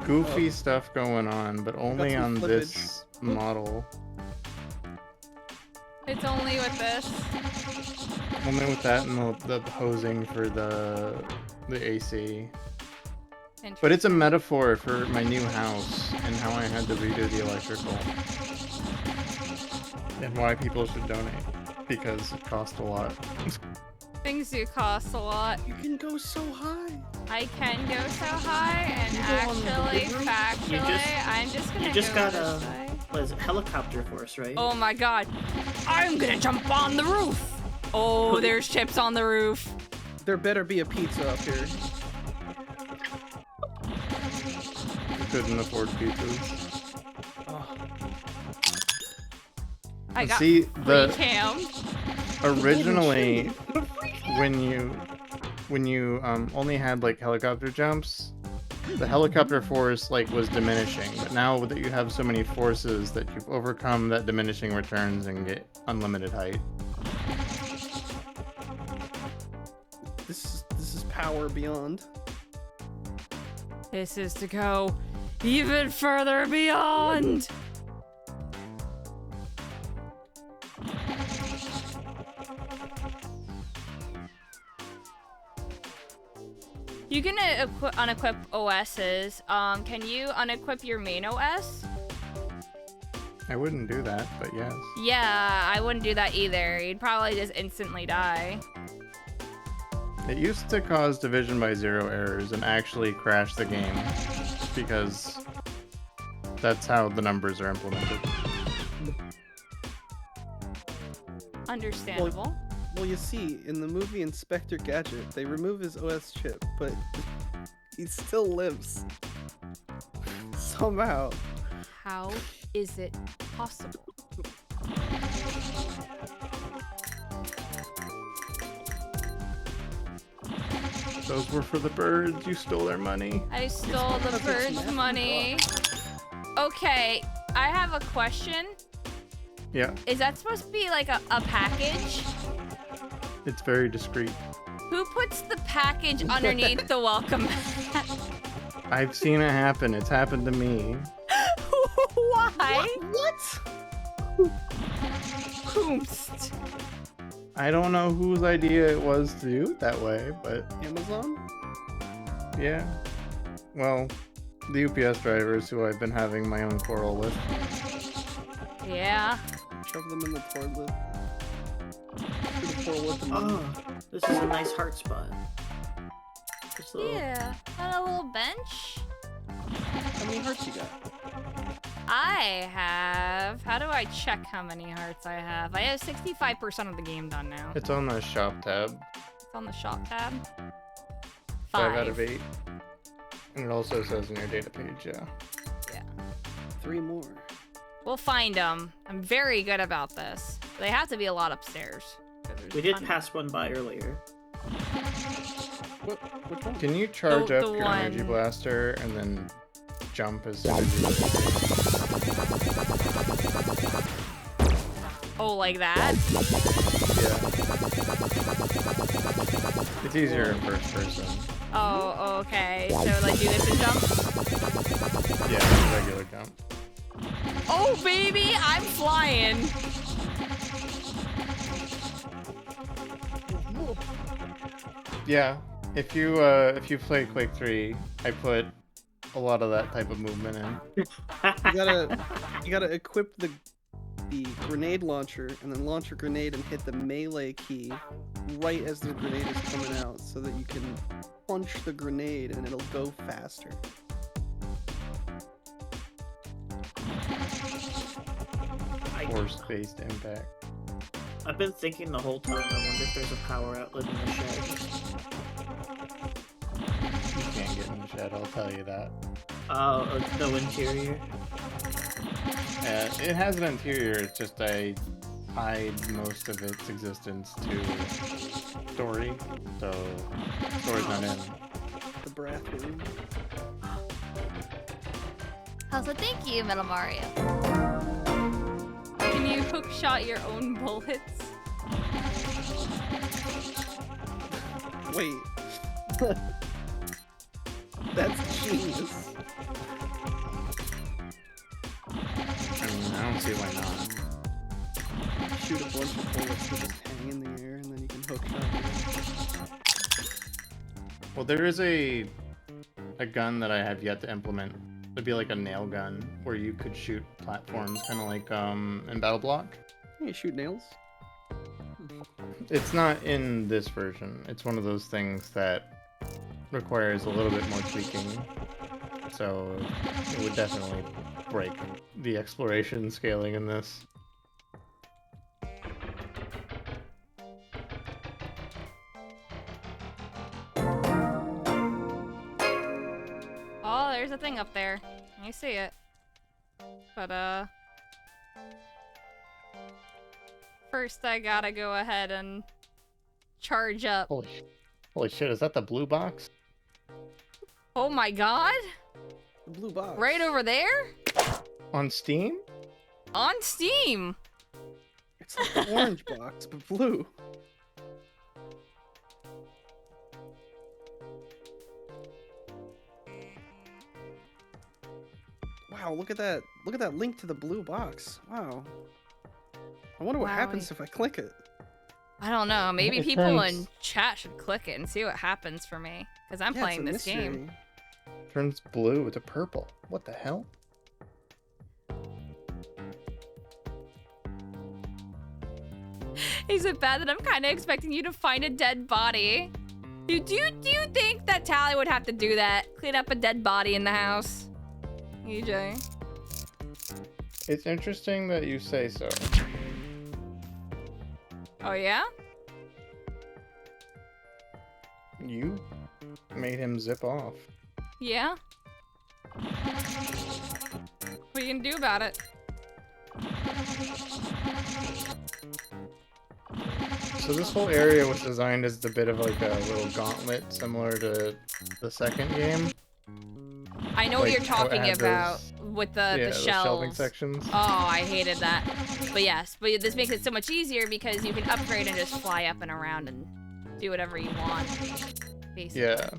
goofy stuff going on, but only some on flippage. this model. It's only with this. Only with that and the hosing for the AC. But it's a metaphor for my new house and how I had to redo the electrical. And why people should donate. Because it cost a lot. Things do cost a lot. You can go so high. I can go so high, and You go on the actually, big roof? factually, I'm just gonna You just go got this a way. what is it, helicopter force, right? Oh my god. I'm gonna jump on the roof! Oh, there's chips on the roof. There better be a pizza up here. Couldn't afford pizzas. I got See, free the cam. originally when you only had like helicopter jumps, the helicopter force like was diminishing. But now that you have so many forces that you've overcome that diminishing returns and get unlimited height. This is power beyond. This is to go even further beyond. You can unequip OSs. Can you unequip your main OS? I wouldn't do that, but yes. Yeah, I wouldn't do that either. You'd probably just instantly die. It used to cause division by 0 errors and actually crash the game because that's how the numbers are implemented. Understandable. Well, you see, in the movie Inspector Gadget, they remove his OS chip, but he still lives. Somehow. How is it possible? Those were for the birds. You stole their money. I stole the bird's money. Okay, I have a question. Yeah, Is that supposed to be like a package? it's very discreet. Who puts the package underneath the welcome mat? I've seen it happen. It's happened to me. Why? What? Hoomst. I don't know whose idea it was to do it that way, but Amazon? yeah. Well, the UPS drivers who I've been having my own quarrel with. Yeah. Shove them in the toilet. Shoot a toilet and Oh, this is a nice heart spot. Just a little... Yeah. On a little bench. How many hearts you got? I have... How do I check how many hearts I have? I have 65% of the game done now. It's on the shop tab. It's on the shop tab. 5 out of 8. And it also says in your data page, yeah. Yeah. 3 more. We'll find them. I'm very good about this. They have to be a lot upstairs. 'Cause there's We did ton- pass one by earlier. Which one? Can you charge The up your energy one- blaster and then jump as soon as you Oh, like that? Yeah. It's easier in first person. Oh, okay. So, like, do this and jump? Yeah, regular jump. Oh, baby! I'm flying! Yeah. If you play Quake 3, I put a lot of that type of movement in. You gotta equip the grenade launcher and then launch a grenade and hit the melee key right as the grenade is coming out so that you can punch the grenade and it'll go faster. Force-based impact. I've been thinking the whole time, I wonder if there's a power outlet in the shed. You can't get in the shed, I'll tell you that. Oh, no interior? It has an interior, it's just I hide most of its existence to story, so story's not in. The bathroom. Also, thank you, Metal Mario. Can you hookshot your own bullets? Wait. That's genius. I mean, I don't see why not. Shoot a bunch of bullets that just hang in the air and then you can hook shot. Well, there is a gun that I have yet to implement. It'd be like a nail gun where you could shoot platforms, kind of like in Battle Block. Hey, you shoot nails? It's not in this version. It's one of those things that requires a little bit more tweaking. So it would definitely break the exploration scaling in this. Oh, there's a thing up there. I see it. But, first I gotta go ahead and charge up. Holy shit, is that the blue box? Oh my god! The blue box. Right over there? On Steam? On Steam! It's like the orange box, but blue. Wow, look at that. Look at that link to the blue box. Wow. I wonder what Wowie. happens if I click it. I don't know. Maybe It people turns- in chat should click it and see what happens for me. Because I'm Yeah, it's playing a this game. mystery. Turns blue to purple. What the hell? Is it bad that I'm kind of expecting you to find a dead body? Do you think that Tally would have to do that? Clean up a dead body in the house? EJ? It's interesting that you say so. Oh yeah? You made him zip off. Yeah? What are you gonna do about it? So this whole area was designed as a bit of like a little gauntlet similar to the second game. I know what Like, you're how it talking had about those- with the those shelving shelves. sections. Oh, I hated that. But yes, but this makes it so much easier because you can upgrade and just fly up and around and do whatever you want. Basically. Yeah.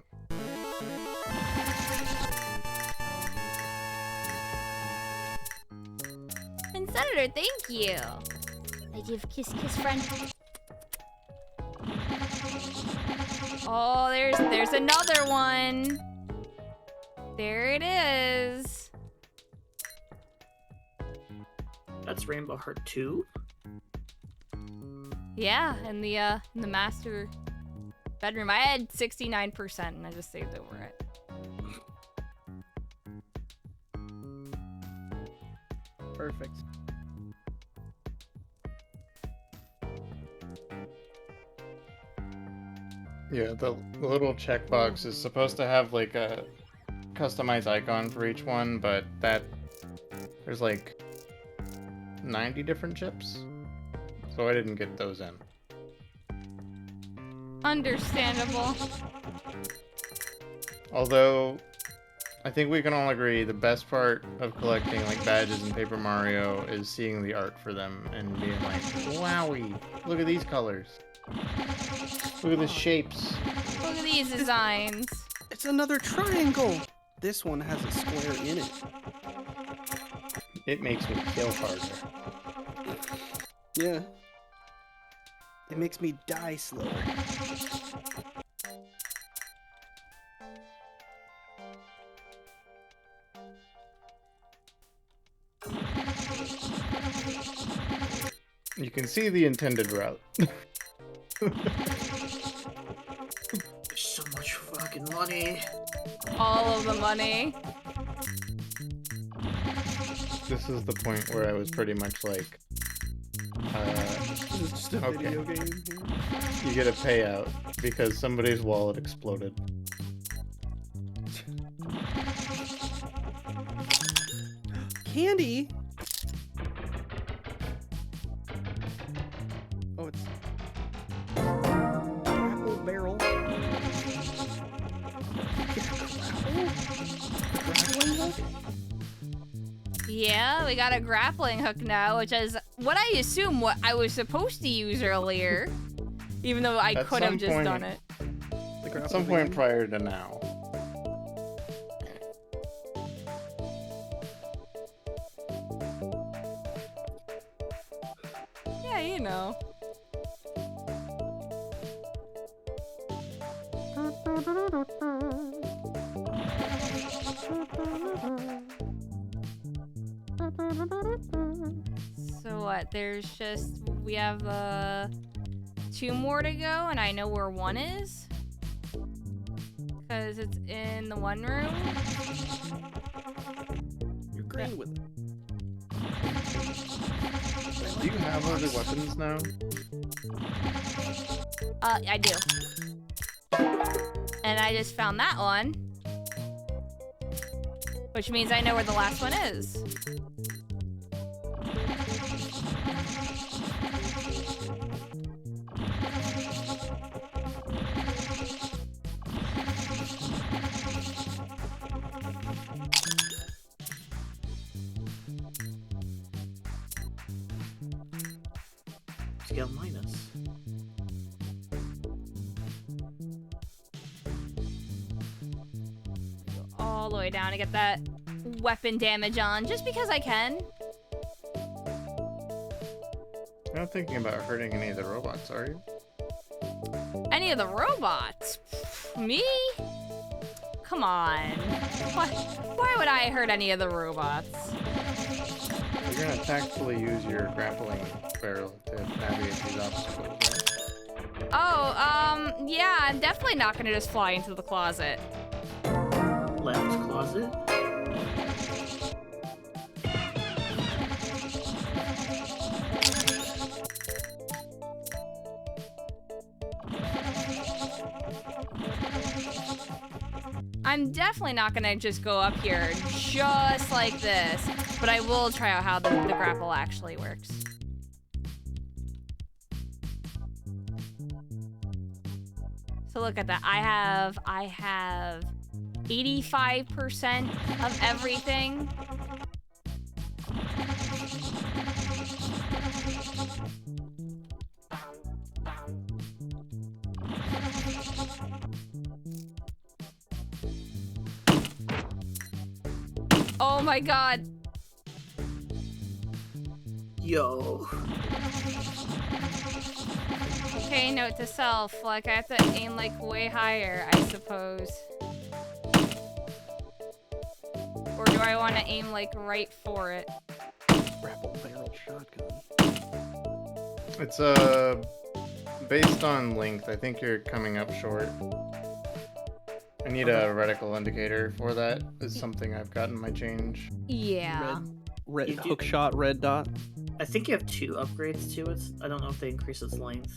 And Senator, thank you. I give kiss friend. Oh, there's another one. There it is. That's Rainbow Heart 2? Yeah, in the master bedroom. I had 69% and I just saved over it. Perfect. Yeah, the little checkbox is supposed to have like a customized icon for each one, but there's like 90 different chips, so I didn't get those in. Understandable. Although, I think we can all agree the best part of collecting like badges in Paper Mario is seeing the art for them and being like, wowie, look at these colors. Look at the shapes. Look at these designs. It's another triangle. This one has a square in it. It makes me kill harder. Yeah. It makes me die slower. You can see the intended route. There's so much fucking money. All of the money. This is the point where I was pretty much like, This is just a Okay. video game here. you get a payout because somebody's wallet exploded. Candy? Oh, it's apple barrel. Grappling hook? Yeah, we got a grappling hook now, which is what I assume what I was supposed to use earlier. Even though I At could have some just point- done it. The At grappling some point gun. prior to now. Yeah, you know. So what? We have 2 more to go, and I know where one is. Because it's in the one room. You're green with it. Do you have other weapons now? I do. And I just found that one. Which means I know where the last one is. Scale minus. All the way down to get that weapon damage on, just because I can. You're not thinking about hurting any of the robots, are you? Any of the robots? Me? Come on. Why would I hurt any of the robots? You're gonna tactfully use your grappling barrel to navigate these obstacles, right? Oh, yeah, I'm definitely not gonna just fly into the closet. Left closet. I'm definitely not gonna just go up here just like this, but I will try out how the grapple actually works. So look at that. I have 85% of everything. Oh my god. Yo. Okay, note to self. Like, I have to aim, like, way higher, I suppose. Or do I want to aim, like, right for it? Grapple barrel shotgun. It's based on length. I think you're coming up short. I need a reticle indicator for that. Is something I've gotten my change. Yeah. Red You do- hook shot, red dot. I think you have 2 upgrades to it. I don't know if they increase its length.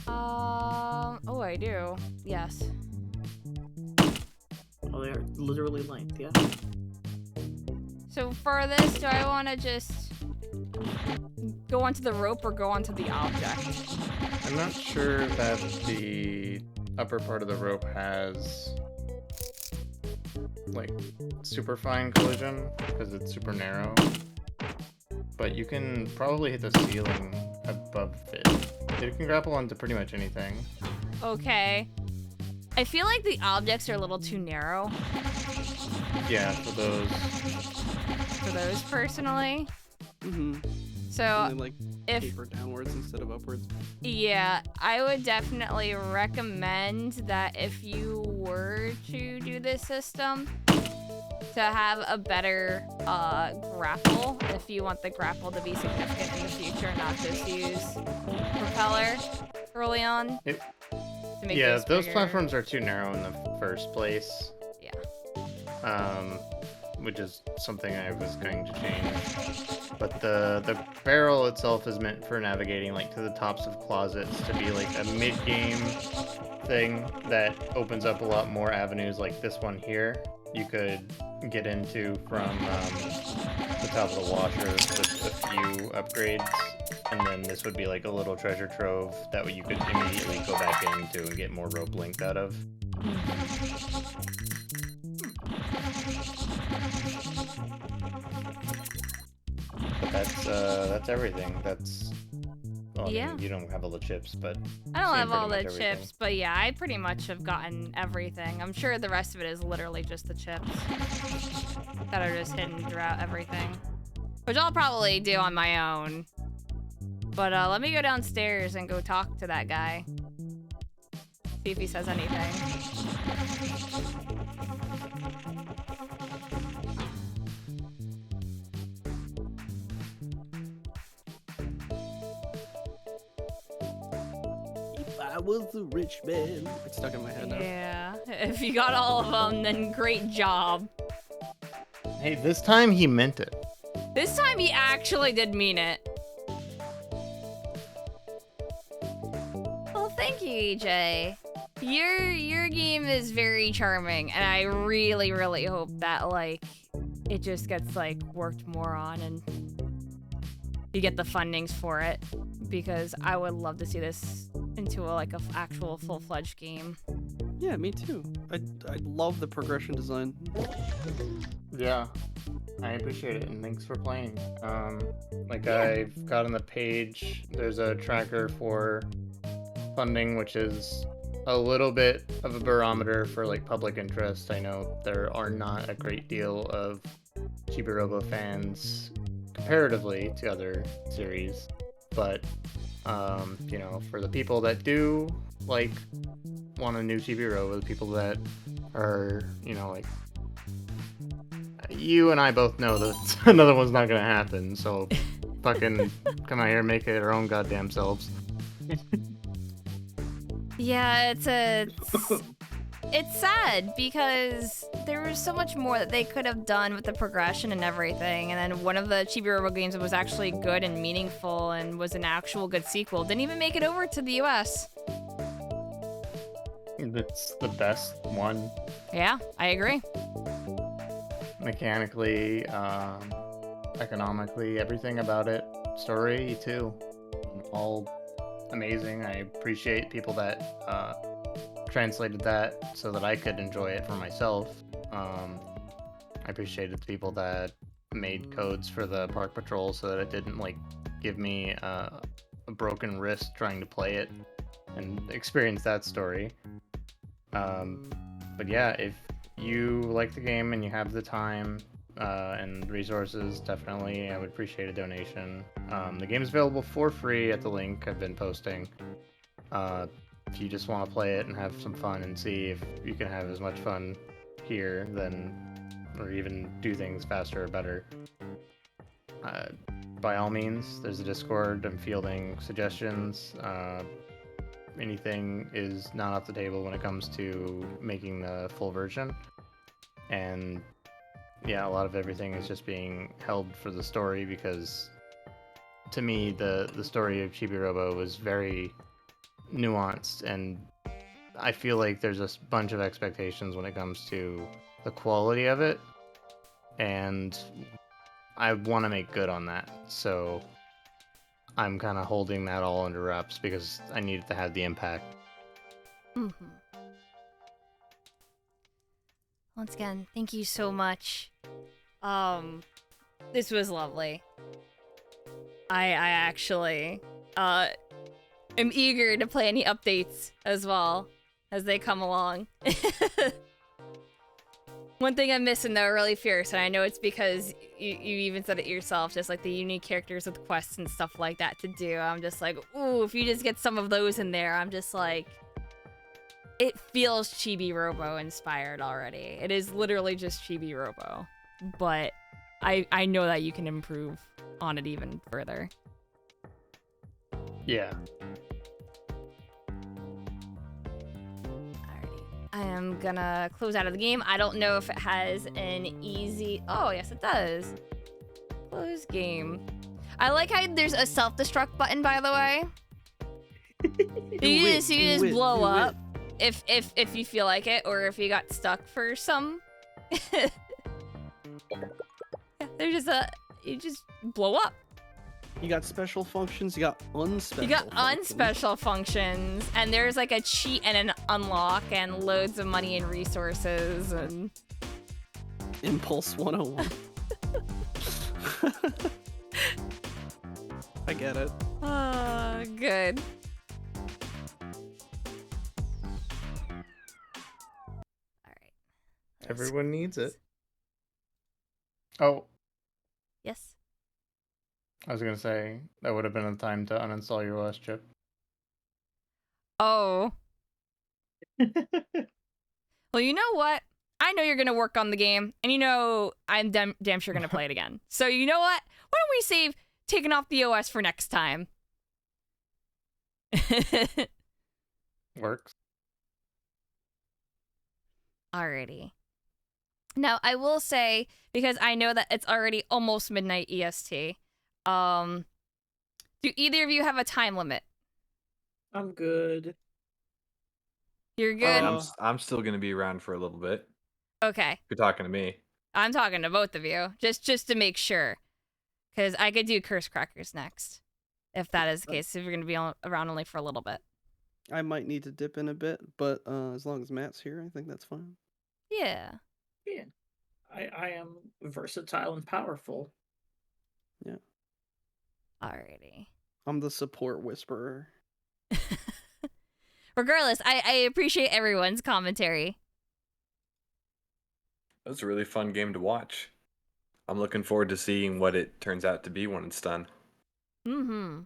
Oh, I do. Yes. Oh, they are literally length, yeah. So for this, do I want to just go onto the rope or go onto the object? I'm not sure that the upper part of the rope has like super fine collision because it's super narrow. But you can probably hit the ceiling above it. You can grapple onto pretty much anything. Okay. I feel like the objects are a little too narrow Yeah, for those. personally. Mm-hmm. So And then, like, if taper downwards instead of upwards. yeah, I would definitely recommend that if you were to do this system, to have a better grapple if you want the grapple to be significant in the future, not just use propeller early on. It- to make Yeah, those bigger. platforms are too narrow in the first place. Yeah. Which is something I was going to change. But the barrel itself is meant for navigating like to the tops of closets to be like a mid-game thing that opens up a lot more avenues like this one here. You could get into from the top of the washer with a few upgrades, and then this would be like a little treasure trove that you could immediately go back into and get more rope length out of. But that's everything. That's well, I mean, Yeah. you don't have all the chips, but I don't seen have all the pretty much everything. chips, but yeah, I pretty much have gotten everything. I'm sure the rest of it is literally just the chips that are just hidden throughout everything, which I'll probably do on my own. But let me go downstairs and go talk to that guy. See if he says anything. If I was a rich man. It's stuck in my head now. Yeah, if you got all of them, then great job. Hey, this time he meant it. This time he actually did mean it. Well, thank you, EJ. Your game is very charming, and I really, really hope that like it just gets like worked more on and you get the fundings for it, because I would love to see this into a actual full-fledged game. Yeah, me too. I love the progression design. Yeah, I appreciate it, and thanks for playing. Like Yeah. I've got on the page, there's a tracker for funding, which is a little bit of a barometer for like public interest. I know there are not a great deal of Chibi Robo fans comparatively to other series, but You know, for the people that do like want a new Chibi Robo, the people that are, you know, like you and I both know that another one's not gonna happen. So fucking come out here and make it our own goddamn selves. Yeah, it's sad because there was so much more that they could have done with the progression and everything. And then one of the Chibi Robo games that was actually good and meaningful and was an actual good sequel didn't even make it over to the US. It's the best one. Yeah, I agree. Mechanically, economically, everything about it. Story too. All amazing. I appreciate people that translated that so that I could enjoy it for myself. I appreciated the people that made codes for the park patrol so that it didn't like give me a broken wrist trying to play it and experience that story. But yeah, if you like the game and you have the time and resources, definitely I would appreciate a donation. The game is available for free at the link I've been posting. If you just want to play it and have some fun and see if you can have as much fun here then, or even do things faster or better, by all means, there's a Discord. I'm fielding suggestions. Anything is not off the table when it comes to making the full version. And yeah, a lot of everything is just being held for the story because to me the story of Chibi Robo was very nuanced, and I feel like there's a bunch of expectations when it comes to the quality of it, and I want to make good on that. So I'm kind of holding that all under wraps because I need it to have the impact. Mm-hmm. Once again, thank you so much. This was lovely. I actually am eager to play any updates as well as they come along. One thing I'm missing though, really fierce, and I know it's because you even said it yourself, just like the unique characters with quests and stuff like that to do. I'm just like, ooh, if you just get some of those in there, I'm just like, it feels Chibi Robo inspired already. It is literally just Chibi Robo, but I know that you can improve on it even further. Yeah. I am gonna close out of the game. I don't know if it has an easy... Oh, yes, it does. Close game. I like how there's a self-destruct button, by the way. You just blow up if you feel like it, or if you got stuck for some. Yeah, there's just you just blow up. You got special functions, you got unspecial You got functions. unspecial functions, and there's like a cheat and an unlock, and loads of money and resources, and... Impulse 101. I get it. Oh, good. Alright. Everyone needs it. Oh, Yes. I was gonna say, that would have been a time to uninstall your OS chip. Oh. Well, you know what? I know you're gonna work on the game, and you know I'm damn sure gonna play it again. So you know what? Why don't we save taking off the OS for next time? Works. Alrighty. Now, I will say, because I know that it's already almost midnight EST, do either of you have a time limit? I'm good. You're good? I'm still gonna be around for a little bit. Okay. If you're talking to me. I'm talking to both of you, just to make sure. Because I could do Curse Crackers next, if that is the case, if you're going to be around only for a little bit. I might need to dip in a bit, but as long as Matt's here, I think that's fine. Yeah. Yeah. I am versatile and powerful. Yeah. Alrighty. I'm the support whisperer. Regardless, I appreciate everyone's commentary. That was a really fun game to watch. I'm looking forward to seeing what it turns out to be when it's done. Mm-hmm.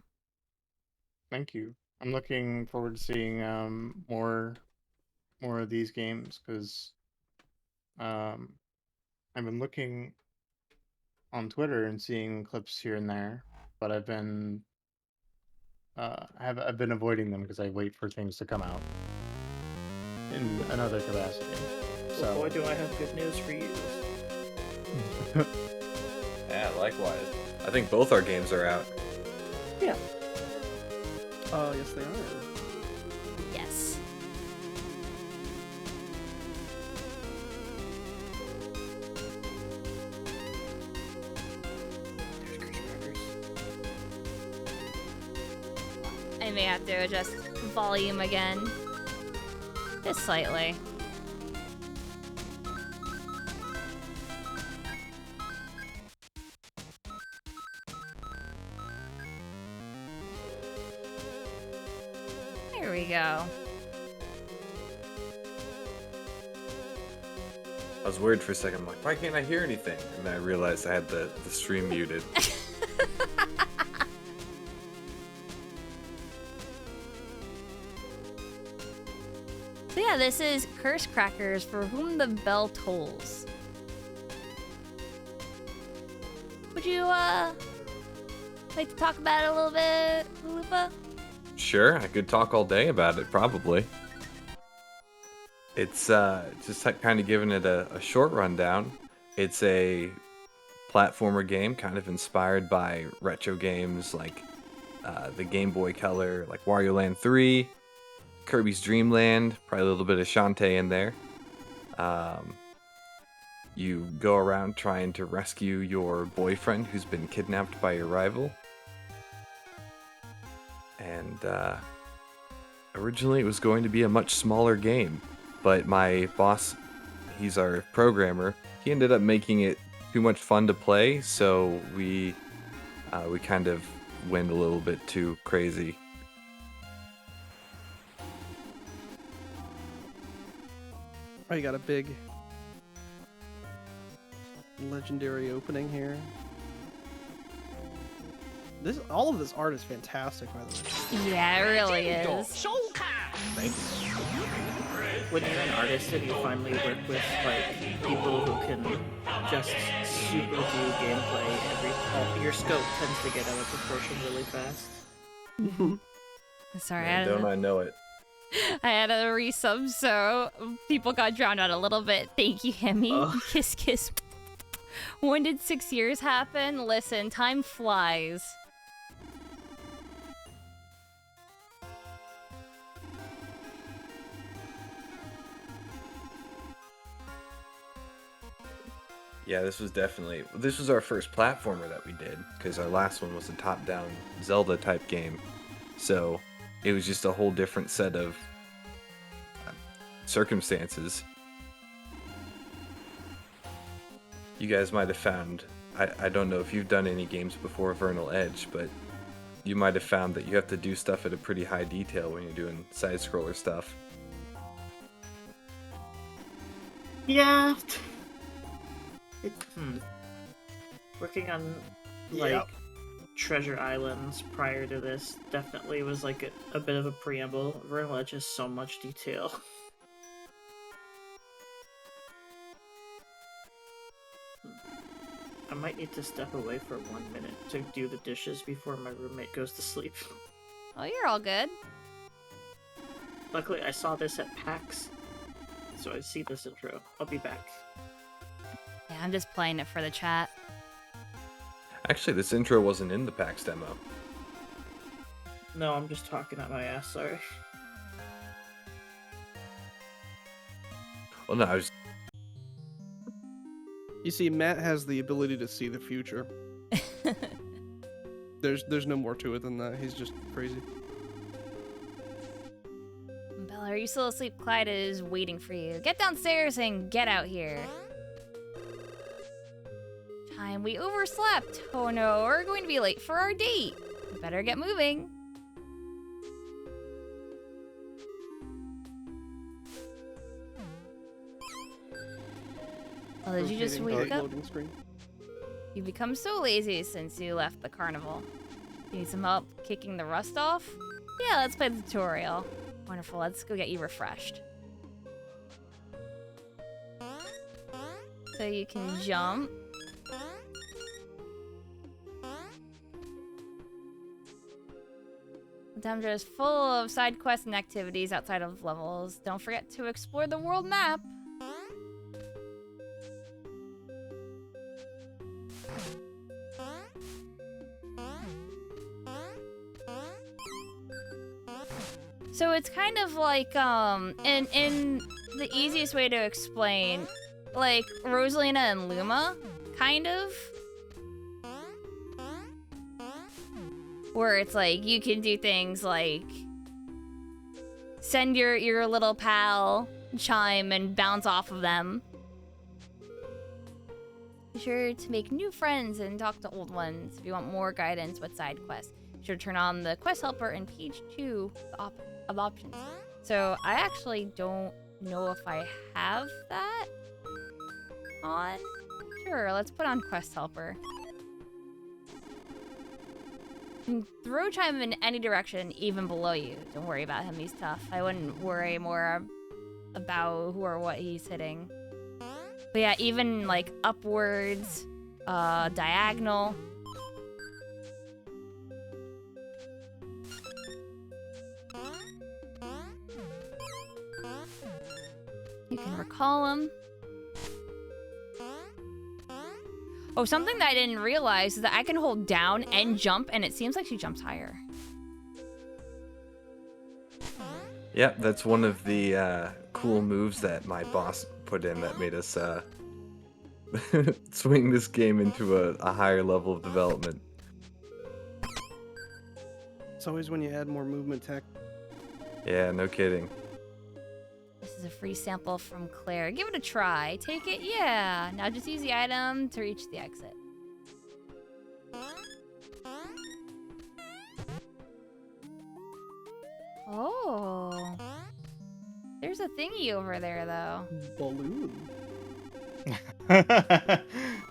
Thank you. I'm looking forward to seeing more of these games because um, I've been looking on Twitter and seeing clips here and there, but I've been avoiding them because I wait for things to come out in another capacity. Well, So boy, do I have good news for you. Yeah, likewise. I think both our games are out. Yeah. Oh, yes, they are. Yes. There's Chris Crackers. I may have to adjust volume again. Just slightly. There we go. I was worried for a second. I'm like, why can't I hear anything? And then I realized I had the stream muted. So yeah, this is Curse Crackers for Whom the Bell Tolls. Would you like to talk about it a little bit, Lupa? Sure, I could talk all day about it, probably. It's just kind of giving it a short rundown. It's a platformer game kind of inspired by retro games like the Game Boy Color, like Wario Land 3, Kirby's Dream Land, probably a little bit of Shantae in there. You go around trying to rescue your boyfriend who's been kidnapped by your rival. And originally it was going to be a much smaller game, but my boss, he's our programmer, he ended up making it too much fun to play, so we kind of went a little bit too crazy. Oh, you got a big legendary opening here. All of this art is fantastic, by the way. Yeah, it really is. When you're an artist and you finally work with like people who can just super do gameplay, your scope tends to get out of proportion really fast. Sorry, Man, don't I know it? I had a resub, so people got drowned out a little bit. Thank you, Hemi. Oh. Kiss, kiss. When did 6 years happen? Listen, time flies. Yeah, this was our first platformer that we did, because our last one was a top-down Zelda type game. So it was just a whole different set of circumstances. You guys might have found, I don't know if you've done any games before Vernal Edge, but you might have found that you have to do stuff at a pretty high detail when you're doing side-scroller stuff. Yeah. Working on like Treasure Islands prior to this definitely was like a bit of a preamble. Vernal Edge has so much detail. I might need to step away for 1 minute to do the dishes before my roommate goes to sleep. Oh, you're all good. Luckily, I saw this at PAX, so I see this intro. I'll be back. Yeah, I'm just playing it for the chat. Actually, this intro wasn't in the PAX demo. No, I'm just talking out my ass, sorry. Well, no, I was... You see, Matt has the ability to see the future. There's no more to it than that. He's just crazy. Bella, are you still asleep? Clyde is waiting for you. Get downstairs and get out here. Time we overslept. Oh no, we're going to be late for our date. We better get moving. Oh, did you just Rotating wake up? loading screen. You become so lazy since you left the carnival. You need some help kicking the rust off? Yeah, let's play the tutorial. Wonderful, let's go get you refreshed. So you can jump. The dungeon is full of side quests and activities outside of levels. Don't forget to explore the world map. So it's kind of like, in the easiest way to explain, like Rosalina and Luma, kind of. Where it's like, you can do things like send your little pal Chime and bounce off of them. Be sure to make new friends and talk to old ones if you want more guidance with side quests. Be sure to turn on the quest helper in page 2 of options. So I actually don't know if I have that on. Sure, let's put on quest helper. You can throw Chime in any direction, even below you. Don't worry about him, he's tough. I wouldn't worry more about who or what he's hitting. But yeah, even like upwards, diagonal. You can recall him. Oh, something that I didn't realize is that I can hold down and jump, and it seems like she jumps higher. Yep, that's one of the cool moves that my boss put in that made us swing this game into a higher level of development. It's always when you add more movement tech. Yeah, no kidding. This is a free sample from Claire. Give it a try. Take it? Yeah. Now just use the item to reach the exit. Oh. There's a thingy over there, though. Balloon.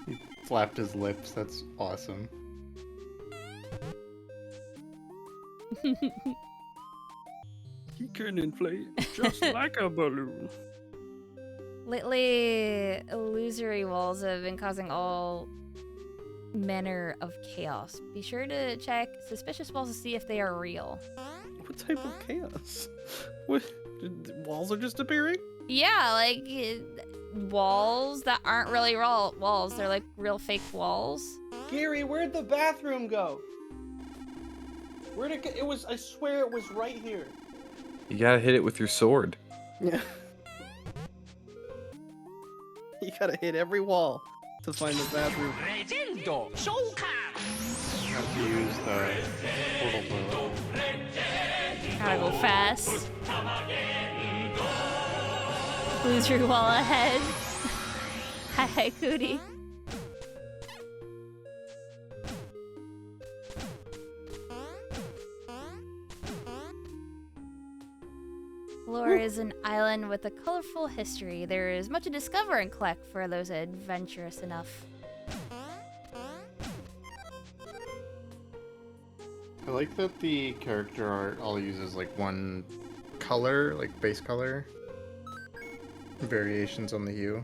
He flapped his lips. That's awesome. He can inflate just like a balloon. Lately, illusory walls have been causing all manner of chaos. Be sure to check suspicious walls to see if they are real. What type of chaos? What? Walls are just appearing? Yeah, like walls that aren't really real walls. They're like real fake walls. Gary, where'd the bathroom go? Where'd it go? It was, I swear it was right here. You gotta hit it with your sword. Yeah. You gotta hit every wall to find the bathroom. Have to use the portal toilet. Gotta go fast. Illusory wall ahead. Hi, Cootie. Lore is an island with a colorful history. There is much to discover and collect for those adventurous enough. I like that the character art all uses like one color, like base color. Variations on the hue.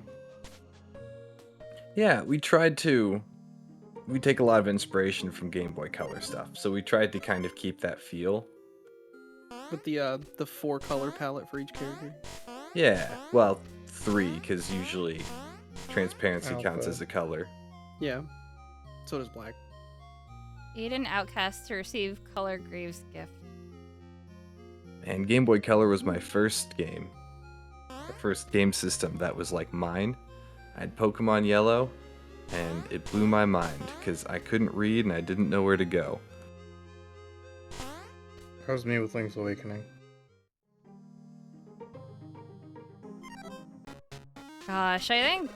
Yeah, we take a lot of inspiration from Game Boy Color stuff, so we tried to kind of keep that feel. With the 4-color palette for each character. Yeah, well, 3, because usually transparency counts Alpha. as a color. Yeah. So does black. Eden outcast to receive Color Greaves gift. And Game Boy Color was my first game. The first game system that was like mine. I had Pokemon Yellow, and it blew my mind, because I couldn't read and I didn't know where to go. That was me with Link's Awakening. Gosh, I think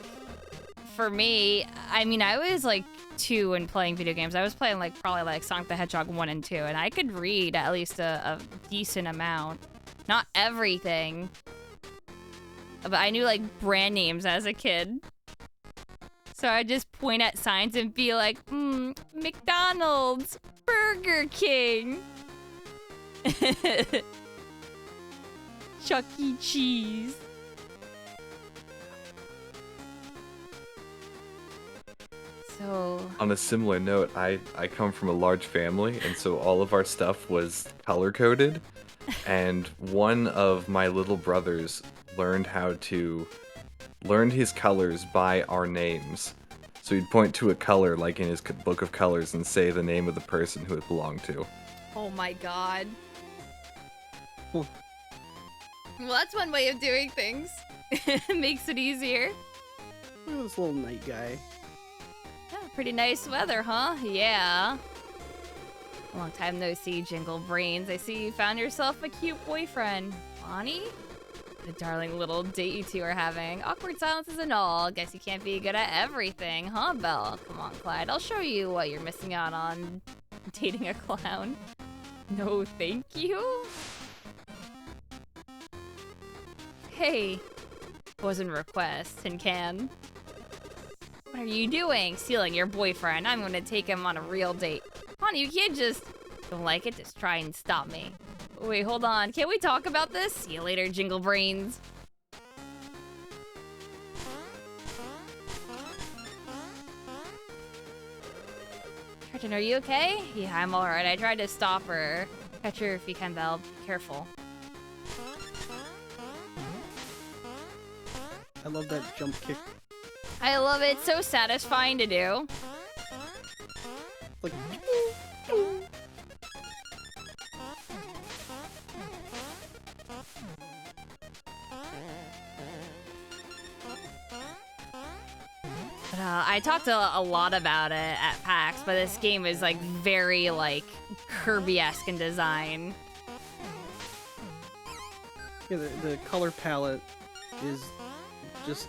for me, I mean, I was like 2 when playing video games. I was playing like probably like Sonic the Hedgehog 1 and 2, and I could read at least a decent amount. Not everything, but I knew like brand names as a kid. So I'd just point at signs and be like, McDonald's, Burger King. Chuck E. Cheese. So On a similar note, I come from a large family, and so all of our stuff was color coded. And one of my little brothers learned his colors by our names. So he'd point to a color, like in his book of colors, and say the name of the person who it belonged to. oh my god. Cool. Well, that's one way of doing things. Makes it easier. Look at this little night guy. Yeah, pretty nice weather, huh? Yeah. Long time no see, Jingle Brains. I see you found yourself a cute boyfriend. Bonnie? What a darling little date you two are having. Awkward silences and all. Guess you can't be good at everything, huh, Belle? Come on, Clyde. I'll show you what you're missing out on dating a clown. No, thank you? Hey. Wasn't a request, tin can. What are you doing? Stealing your boyfriend. I'm gonna take him on a real date. Honey, you can't just... Don't like it? Just try and stop me. Wait, hold on. Can't we talk about this? See you later, Jingle Brains. Curtin, are you okay? Yeah, I'm alright. I tried to stop her. Catch her if you can, Belle. Be careful. I love that jump kick. I love it. So satisfying to do. Like, But, I talked a lot about it at PAX, but this game is like very like Kirby-esque in design. yeah, the color palette is just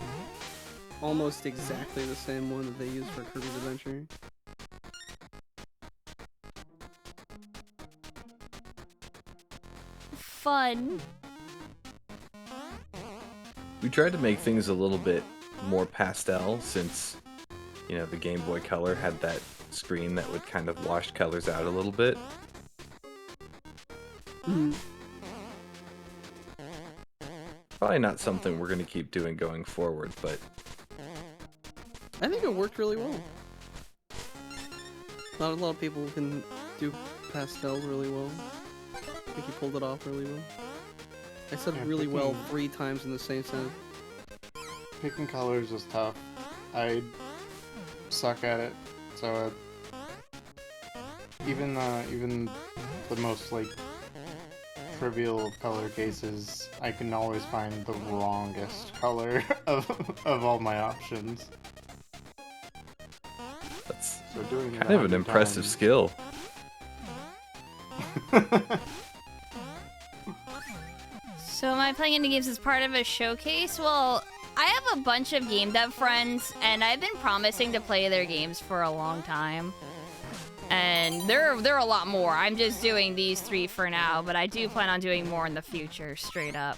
almost exactly the same one that they use for Kirby's Adventure. Fun. We tried to make things a little bit more pastel since, you know, the Game Boy Color had that screen that would kind of wash colors out a little bit. Mhm. Probably not something we're going to keep doing going forward, but I think it worked really well. Not a lot of people can do pastels really well. I think he pulled it off really well. I said Yeah, really well picking- 3 times in the same sentence. Picking colors is tough. I suck at it, so even the most like trivial color cases, I can always find the wrongest color of all my options. that's So doing it kind of an 100 impressive times- skill. So am I playing indie games as part of a showcase? Well, I have a bunch of game dev friends, and I've been promising to play their games for a long time. And there are a lot more. I'm just doing these 3 for now, but I do plan on doing more in the future, straight up.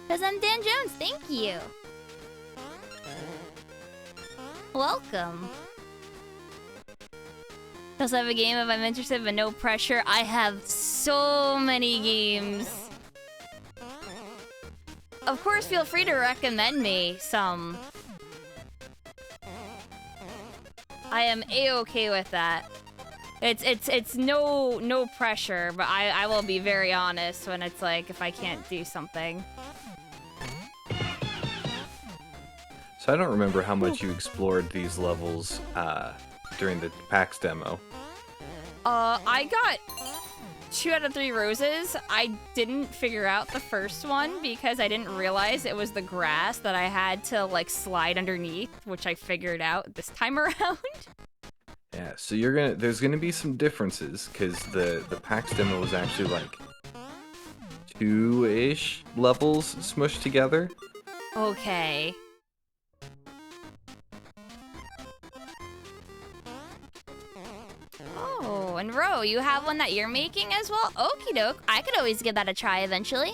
Because I'm Dan Jones, thank you. Welcome. I also have a game if I'm interested, but no pressure. I have so many games. Of course, feel free to recommend me some. I am a-okay with that. It's no pressure, but I will be very honest when it's like if I can't do something. So I don't remember how much you explored these levels during the PAX demo. I got 2 out of 3 roses. I didn't figure out the first one because I didn't realize it was the grass that I had to like slide underneath, which I figured out this time around. Yeah, So there's gonna be some differences because the PAX demo was actually like 2-ish levels smushed together. Okay. Oh, and Ro, you have one that you're making as well? Okie doke. I could always give that a try eventually.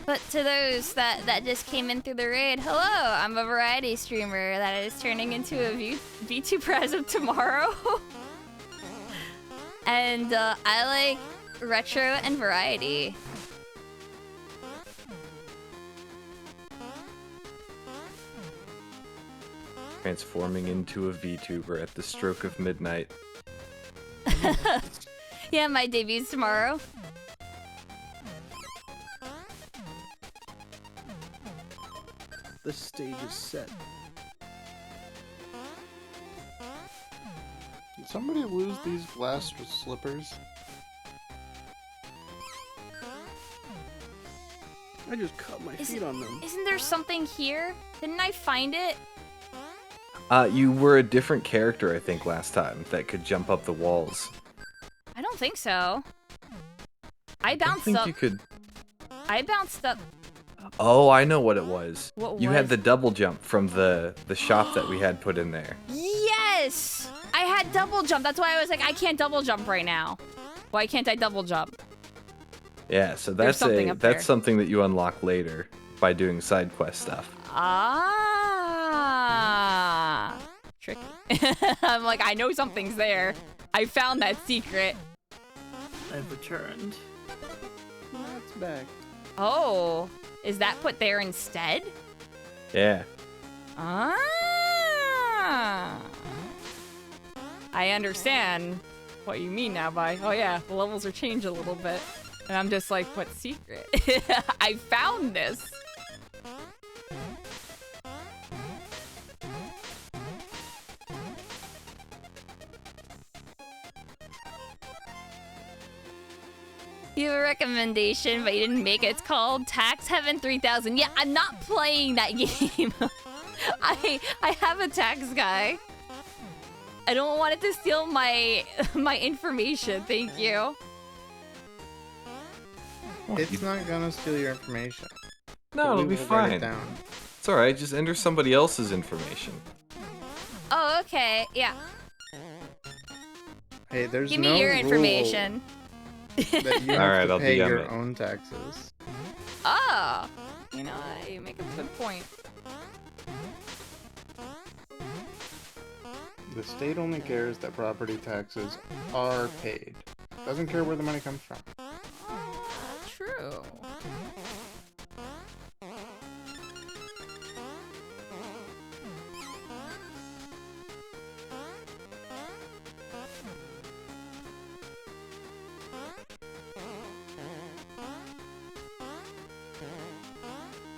But to those that just came in through the raid, hello, I'm a variety streamer that is turning into a VTuber as of tomorrow. And I like retro and variety. Transforming into a VTuber at the stroke of midnight. Yeah, my debut's tomorrow. The stage is set. Did somebody lose these glass slippers? I just cut my feet on them. Isn't there something here? Didn't I find it? You were a different character, I think, last time that could jump up the walls. I don't think so. I bounced I think up. you could. I bounced up. Oh, I know what it was. What you was? had the double jump from the shop that we had put in there. Yes! I had double jump. That's why I was like, I can't double jump right now. Why can't I double jump? Yeah, so There's something up there. that's something that you unlock later by doing side quest stuff. Ah, tricky. I'm like, I know something's there. I found that secret. I've returned. That's back. Oh, is that put there instead? Yeah. Ah, I understand what you mean now by, oh yeah, the levels are changed a little bit. And I'm just like, what secret? I found this. You have a recommendation, but you didn't make it. It's called Tax Heaven 3000. Yeah, I'm not playing that game. I have a tax guy. I don't want it to steal my information. Thank you. It's not gonna steal your information. No, But it'll we be will write fine. it down. It's alright, just enter somebody else's information. Oh, okay. Yeah. Hey, there's Give no me your rule information. that you have Alright, to I'll pay DM your it. own taxes. Oh, you know what? You make a good point. The state only cares that property taxes are paid. Doesn't care where the money comes from. True.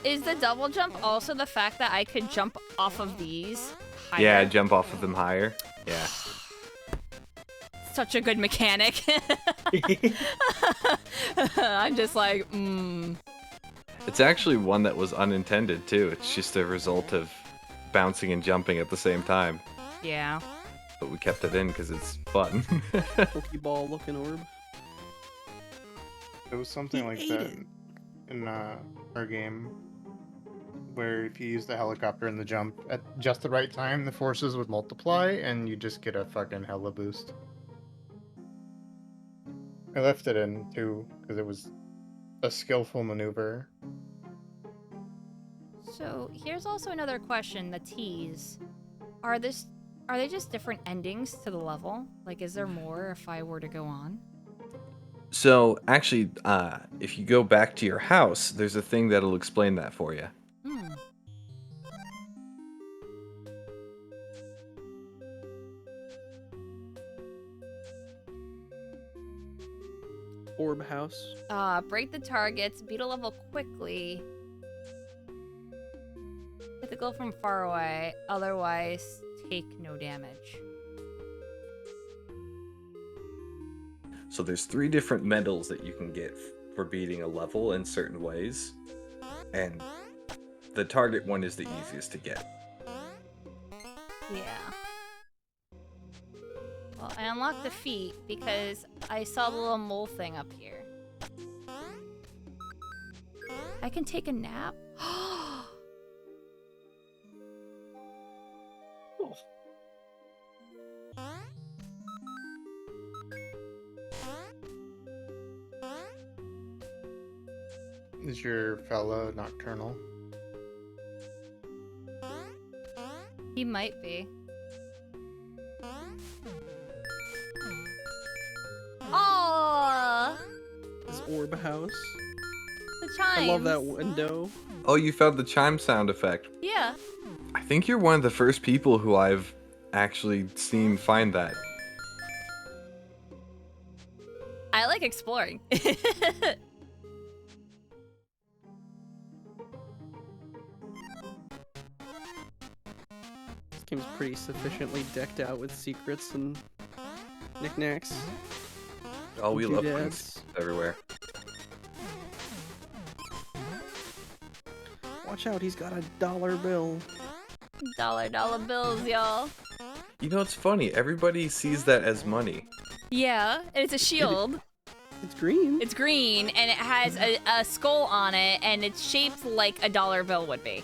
Is the double jump also the fact that I could jump off of these higher? Yeah, jump off of them higher. Yeah. Such a good mechanic. I'm just like, It's actually one that was unintended too. It's just a result of bouncing and jumping at the same time. yeah. But we kept it in because it's fun. Pokeball looking orb. It was something like that in our game, where if you use the helicopter and the jump at just the right time, the forces would multiply and you just get a fucking hella boost. I left it in too because it was a skillful maneuver. So here's also another question. The T's, are they just different endings to the level? Like, is there more if I were to go on? So actually, if you go back to your house, there's a thing that'll explain that for you. Hmm. Orb house. Break the targets, beat a level quickly. Hit the goal from far away, otherwise take no damage. So there's 3 different medals that you can get for beating a level in certain ways. And the target one is the easiest to get. Yeah. Well, I unlocked the feet because I saw the little mole thing up here. I can take a nap? Oh. Is your fellow nocturnal? He might be. Oh, His orb house. the chimes. I love that window. Oh, you found the chime sound effect. Yeah. I think you're one of the first people who I've actually seen find that. I like exploring. This game's pretty sufficiently decked out with secrets and knickknacks. Oh, we love putting Doodads. secrets everywhere. Watch out, he's got a dollar bill. Dollar bills, y'all. You know, it's funny. Everybody sees that as money. Yeah, and it's a shield. It's green. It's green, and it has a skull on it, and it's shaped like a dollar bill would be.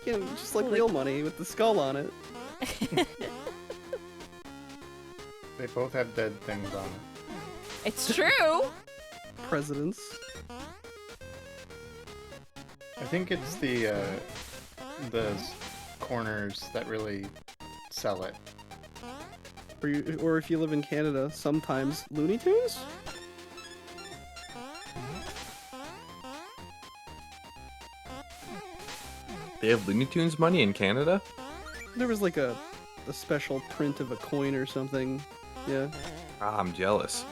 Yeah, just like real money with the skull on it. They both have dead things on it. It's true. Presidents. I think it's the corners that really sell it. Or if you live in Canada, sometimes Looney Tunes? They have Looney Tunes money in Canada? There was like a special print of a coin or something. Yeah. Ah, I'm jealous.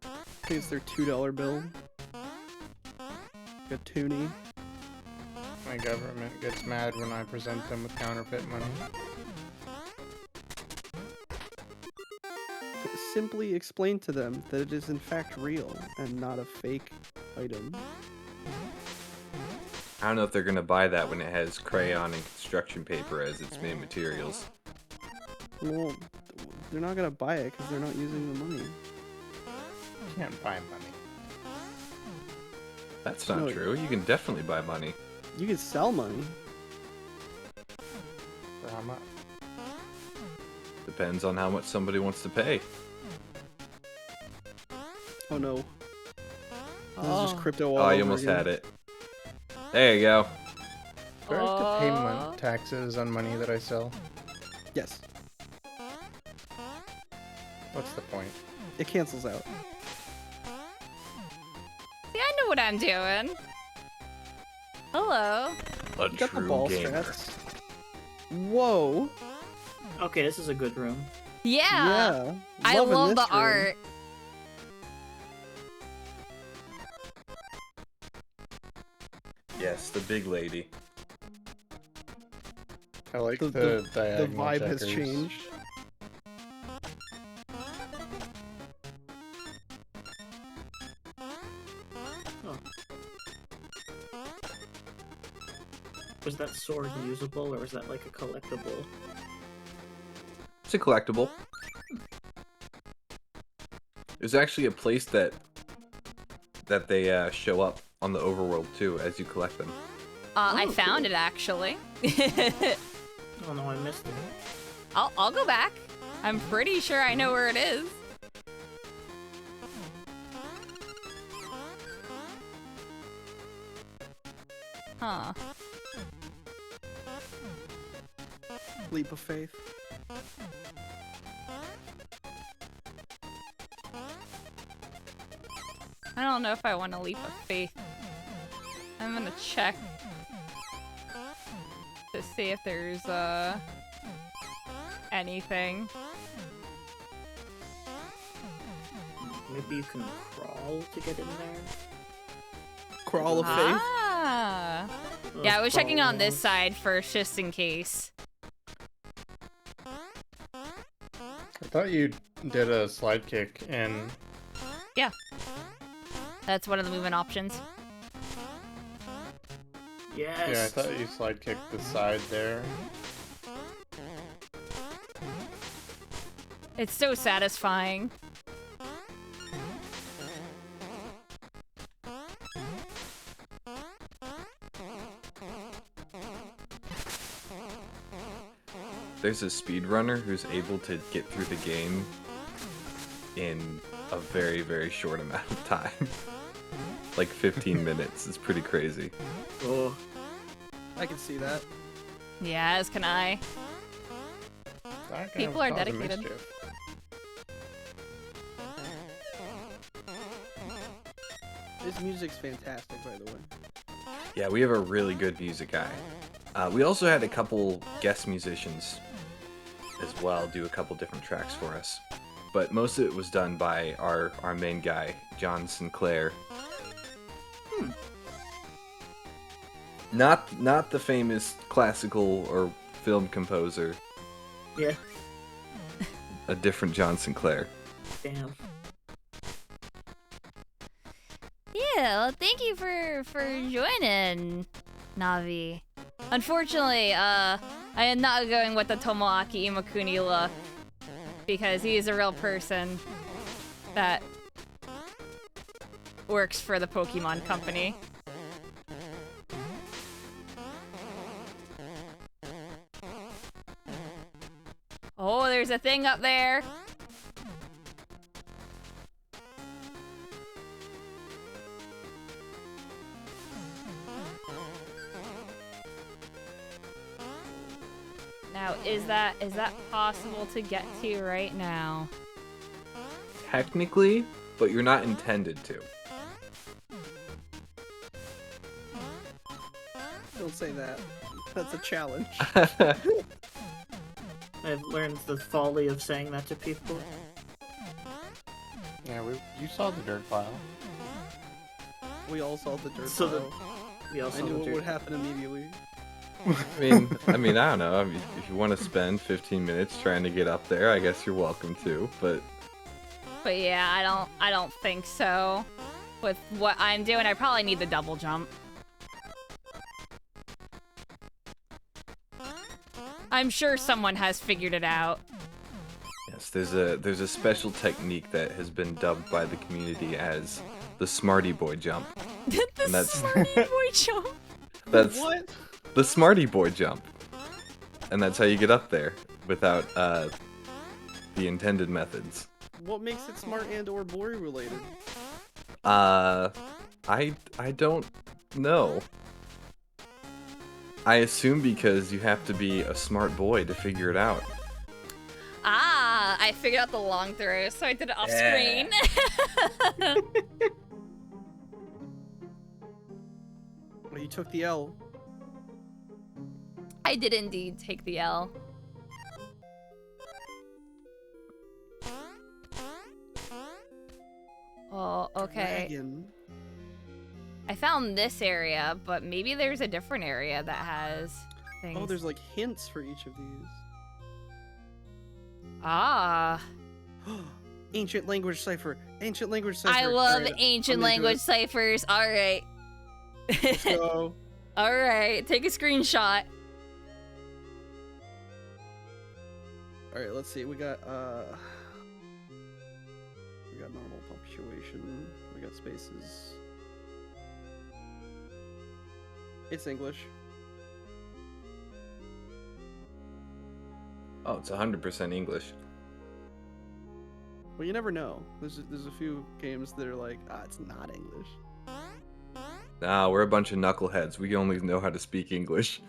I think it's their $2 bill. A toonie. My government gets mad when I present them with counterfeit money. Simply explain to them that it is in fact real and not a fake item. I don't know if they're gonna buy that when it has crayon and construction paper as its main materials. Well, they're not gonna buy it because they're not using the money. You can't buy money. That's not No. true. You can definitely buy money. You can sell money. For how much? Depends on how much somebody wants to pay. Oh no. This is just crypto all Oh, over you almost again. had it. There you go. Do I have to pay Oh. taxes on money that I sell? Yes. What's the point? It cancels out. See, I know what I'm doing. Hello. A You got the true ball gamer. strats. Whoa. Okay, this is a good room. Yeah. Yeah. I Loving love this the room. art. Yes, the big lady. I like The the diagonal vibe has checkers. changed. Was that sword usable, or was that like a collectible? It's a collectible. There's actually a place that they show up on the overworld too as you collect them. I Oh, found cool. it actually. Oh no, I missed it. I'll go back. I'm pretty sure I know where it is. Huh. Leap of faith. I don't know if I want to leap of faith. I'm gonna check to see if there's anything. Maybe you can crawl to get in there. Crawl of faith. Ah. Yeah, I was checking on this side. side first, just in case. I thought you did a slide kick and Yeah. That's one of the movement options. Yes. yeah, I thought you slide kicked the side there. It's so satisfying. There's a speedrunner who's able to get through the game in a very, very short amount of time. Like 15 minutes. It's pretty crazy. Oh, I can see that. Yeah, as can I. That can People are cause a dedicated. mischief. This music's fantastic, by the way. Yeah, we have a really good music guy. We also had a couple guest musicians as well do a couple different tracks for us. But most of it was done by our main guy, John Sinclair. Not the famous classical or film composer. yeah. A different John Sinclair. Damn. Yeah, well, thank you for joining, Navi. Unfortunately, I am not going with the Tomoaki Imakuni look because he is a real person that works for the Pokemon Company. Oh, there's a thing up there. Now, is that possible to get to right now? Technically, but you're not intended to. Don't say that. That's a challenge. I've learned the folly of saying that to people. Yeah, you saw the dirt pile. We all saw the dirt So pile. We also I knew what would happen immediately. I mean, I don't know. I mean, if you want to spend 15 minutes trying to get up there, I guess you're welcome to. But yeah, I don't think so. With what I'm doing, I probably need the double jump. I'm sure someone has figured it out. yes, there's a special technique that has been dubbed by the community as the Smarty Boy jump. The And that's- Smarty Boy jump. That's What? the Smarty Boy jump, and that's how you get up there without the intended methods. What makes it smart and/or boy related? I don't know. I assume because you have to be a smart boy to figure it out. Ah, I figured out the long throw, so I did it off screen. Well, you took the L. I did indeed take the L. Oh, okay. Dragon. I found this area, but maybe there's a different area that has things. Oh, there's like hints for each of these. Ah. Ancient language cipher. Ancient language cipher. I love Alright, ancient I'm into language it. ciphers. All right. Let's go. All right, take a screenshot. All right, let's see. We got normal punctuation. We got spaces. It's English. Oh, it's 100% English. Well, you never know. There's a few games that are like, it's not English. Nah, we're a bunch of knuckleheads. We only know how to speak English.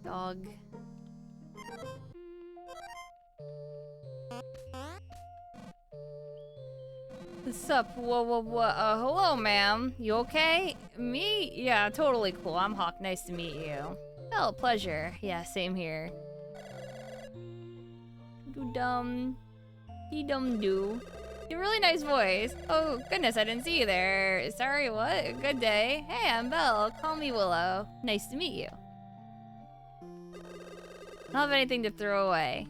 Dog. What's up? Whoa. Hello, ma'am. You okay? Me? Yeah, totally cool. I'm Hawk. Nice to meet you. Oh, pleasure. Yeah, same here. Do-dum. Dee-dum-doo. You have a really nice voice. Oh, goodness, I didn't see you there. Sorry, what? Good day. Hey, I'm Belle. Call me Willow. Nice to meet you. I don't have anything to throw away.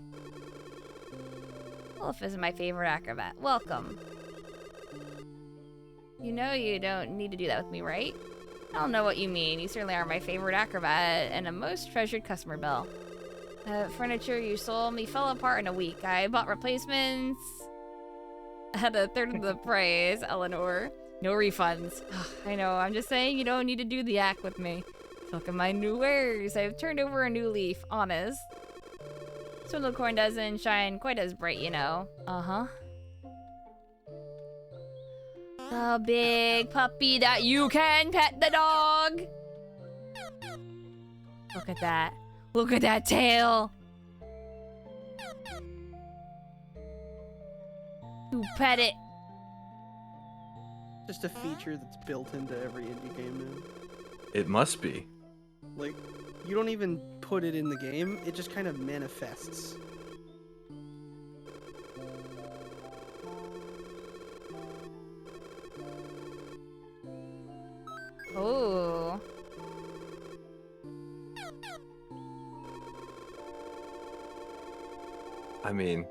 Wolf is my favorite acrobat. Welcome. You know you don't need to do that with me, right? I don't know what you mean. You certainly are my favorite acrobat and a most treasured customer, Belle. Furniture you sold me fell apart in a week. I bought replacements at a third of the price, Eleanor. No refunds. I know, I'm just saying you don't need to do the act with me. Look at my new wares. I've turned over a new leaf, honest. Swindle corn doesn't shine quite as bright, you know. Uh-huh. The big puppy that you can pet the dog. Look at that. Look at that tail. You pet it. Just a feature that's built into every indie game now. It must be. Like, you don't even put it in the game, it just kind of manifests. Oh. I mean,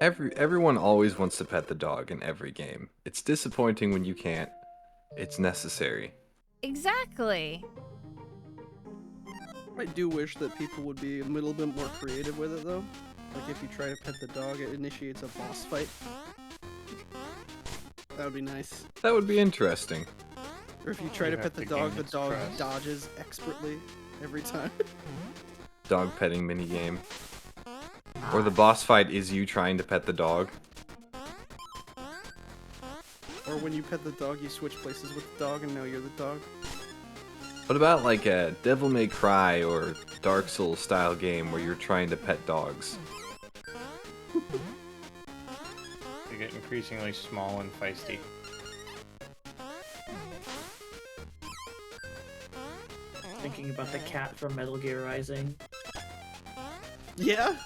everyone always wants to pet the dog in every game. It's disappointing when you can't. It's necessary. Exactly. I do wish that people would be a little bit more creative with it, though. Like, if you try to pet the dog, it initiates a boss fight. That would be nice. That would be interesting. Or if you try You to have pet the to dog, gain the its dog trust. dodges expertly every time. Dog petting minigame. Or the boss fight is you trying to pet the dog. Or when you pet the dog, you switch places with the dog, and now you're the dog. What about like a Devil May Cry or Dark Souls style game where you're trying to pet dogs? They get increasingly small and feisty. Thinking about the cat from Metal Gear Rising. Yeah?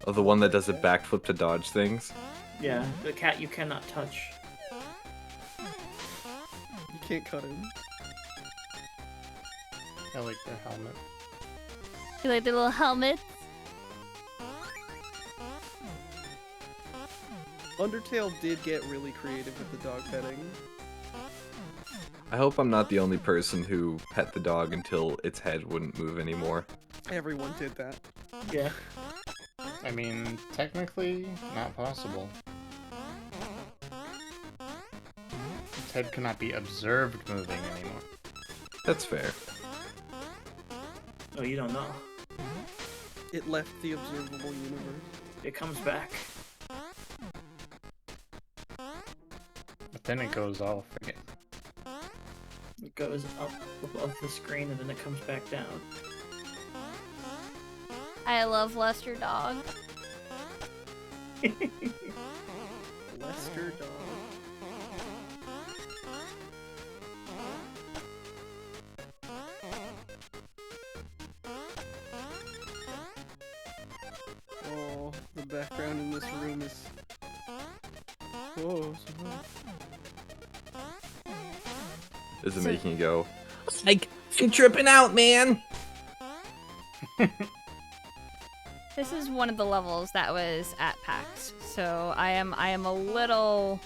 Oh, the one that does a backflip to dodge things? Yeah, the cat you cannot touch. You can't cut him. I like their helmet. You like the little helmets? Undertale did get really creative with the dog petting. I hope I'm not the only person who pet the dog until its head wouldn't move anymore. Everyone did that. Yeah. I mean, technically, not possible. Its head cannot be observed moving anymore. That's fair. Oh, you don't know. It left the observable universe. It comes back. But then it goes off again. It goes up above the screen and then it comes back down. I love Lester Dog. Lester dog. Oh, the background in this room is... Whoa, Is it making you go, like, I'm tripping out, man? This is one of the levels that was at PAX, so I am a little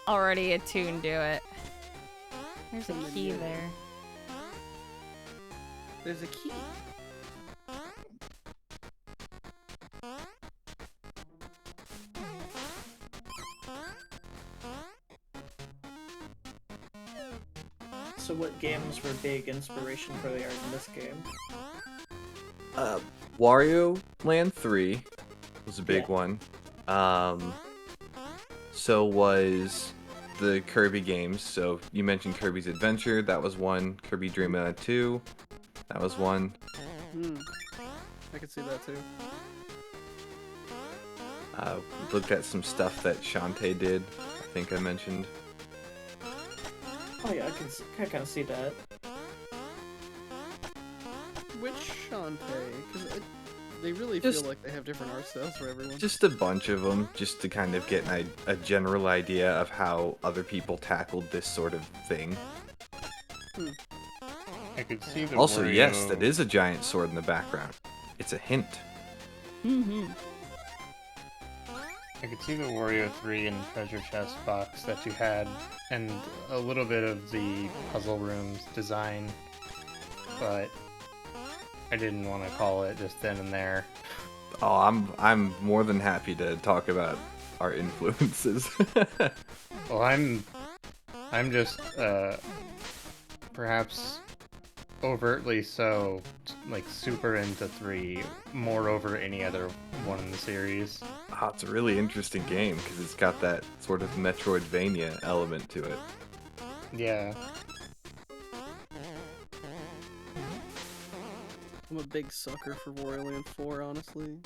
already attuned to it. There's a key there. There's a key. So what games were big inspiration for the art in this game? Wario Land 3 was a big Yeah. one. So was the Kirby games. So you mentioned Kirby's Adventure, that was one. Kirby Dream Land 2, that was one. I could see that too. We looked at some stuff that Shantae did, I think I mentioned. Oh yeah, I kind of see that. Which Shantae? Because They really Just- feel like they have different art styles for everyone. Just a bunch of them, just to kind of get a general idea of how other people tackled this sort of thing. I could see the Also, Wario... yes, that is a giant sword in the background. It's a hint. Mm-hmm. I could see the Wario 3 and treasure chest box that you had, and a little bit of the puzzle rooms design, but I didn't want to call it just then and there. Oh, I'm more than happy to talk about our influences. Well, I'm just perhaps overtly so, like, super into 3, more over any other one in the series. Oh, it's a really interesting game because it's got that sort of Metroidvania element to it. Yeah. I'm a big sucker for Wario Land 4, honestly.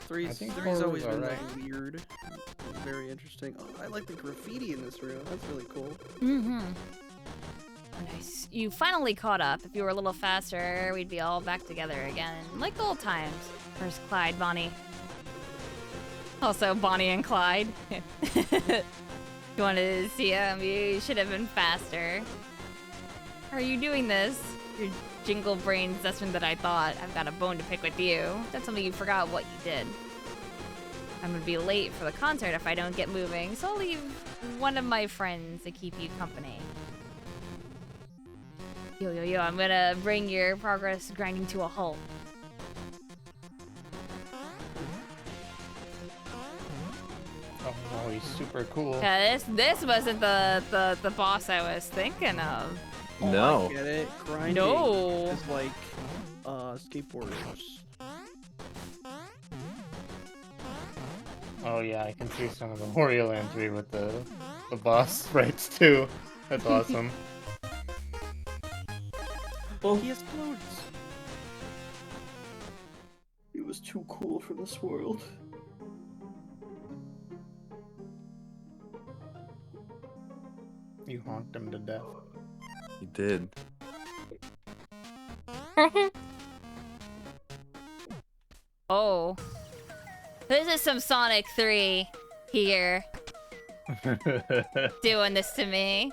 Three's think three's 4 was always been alright. like weird, very interesting. Oh, I like the graffiti in this room. That's really cool. Mm-hmm. Nice. You finally caught up. If you were a little faster, we'd be all back together again, like the old times. Where's Clyde, Bonnie? Also, Bonnie and Clyde. You wanted to see him, you should have been faster. How are you doing this? Your jingle brain assessment that I thought. I've got a bone to pick with you. Don't tell me you forgot what you did. I'm gonna be late for the concert if I don't get moving, so I'll leave one of my friends to keep you company. Yo, I'm gonna bring your progress grinding to a halt. Oh no, he's super cool. Yeah, this wasn't the boss I was thinking of. Oh, No. I get it. Grinding No. is like skateboarders. Oh yeah, I can see some of the Wario Land 3 with the boss sprites too. That's awesome. Well, He explodes. he was too cool for this world. You honked him to death. You did. Oh. This is some Sonic 3 here. Doing this to me.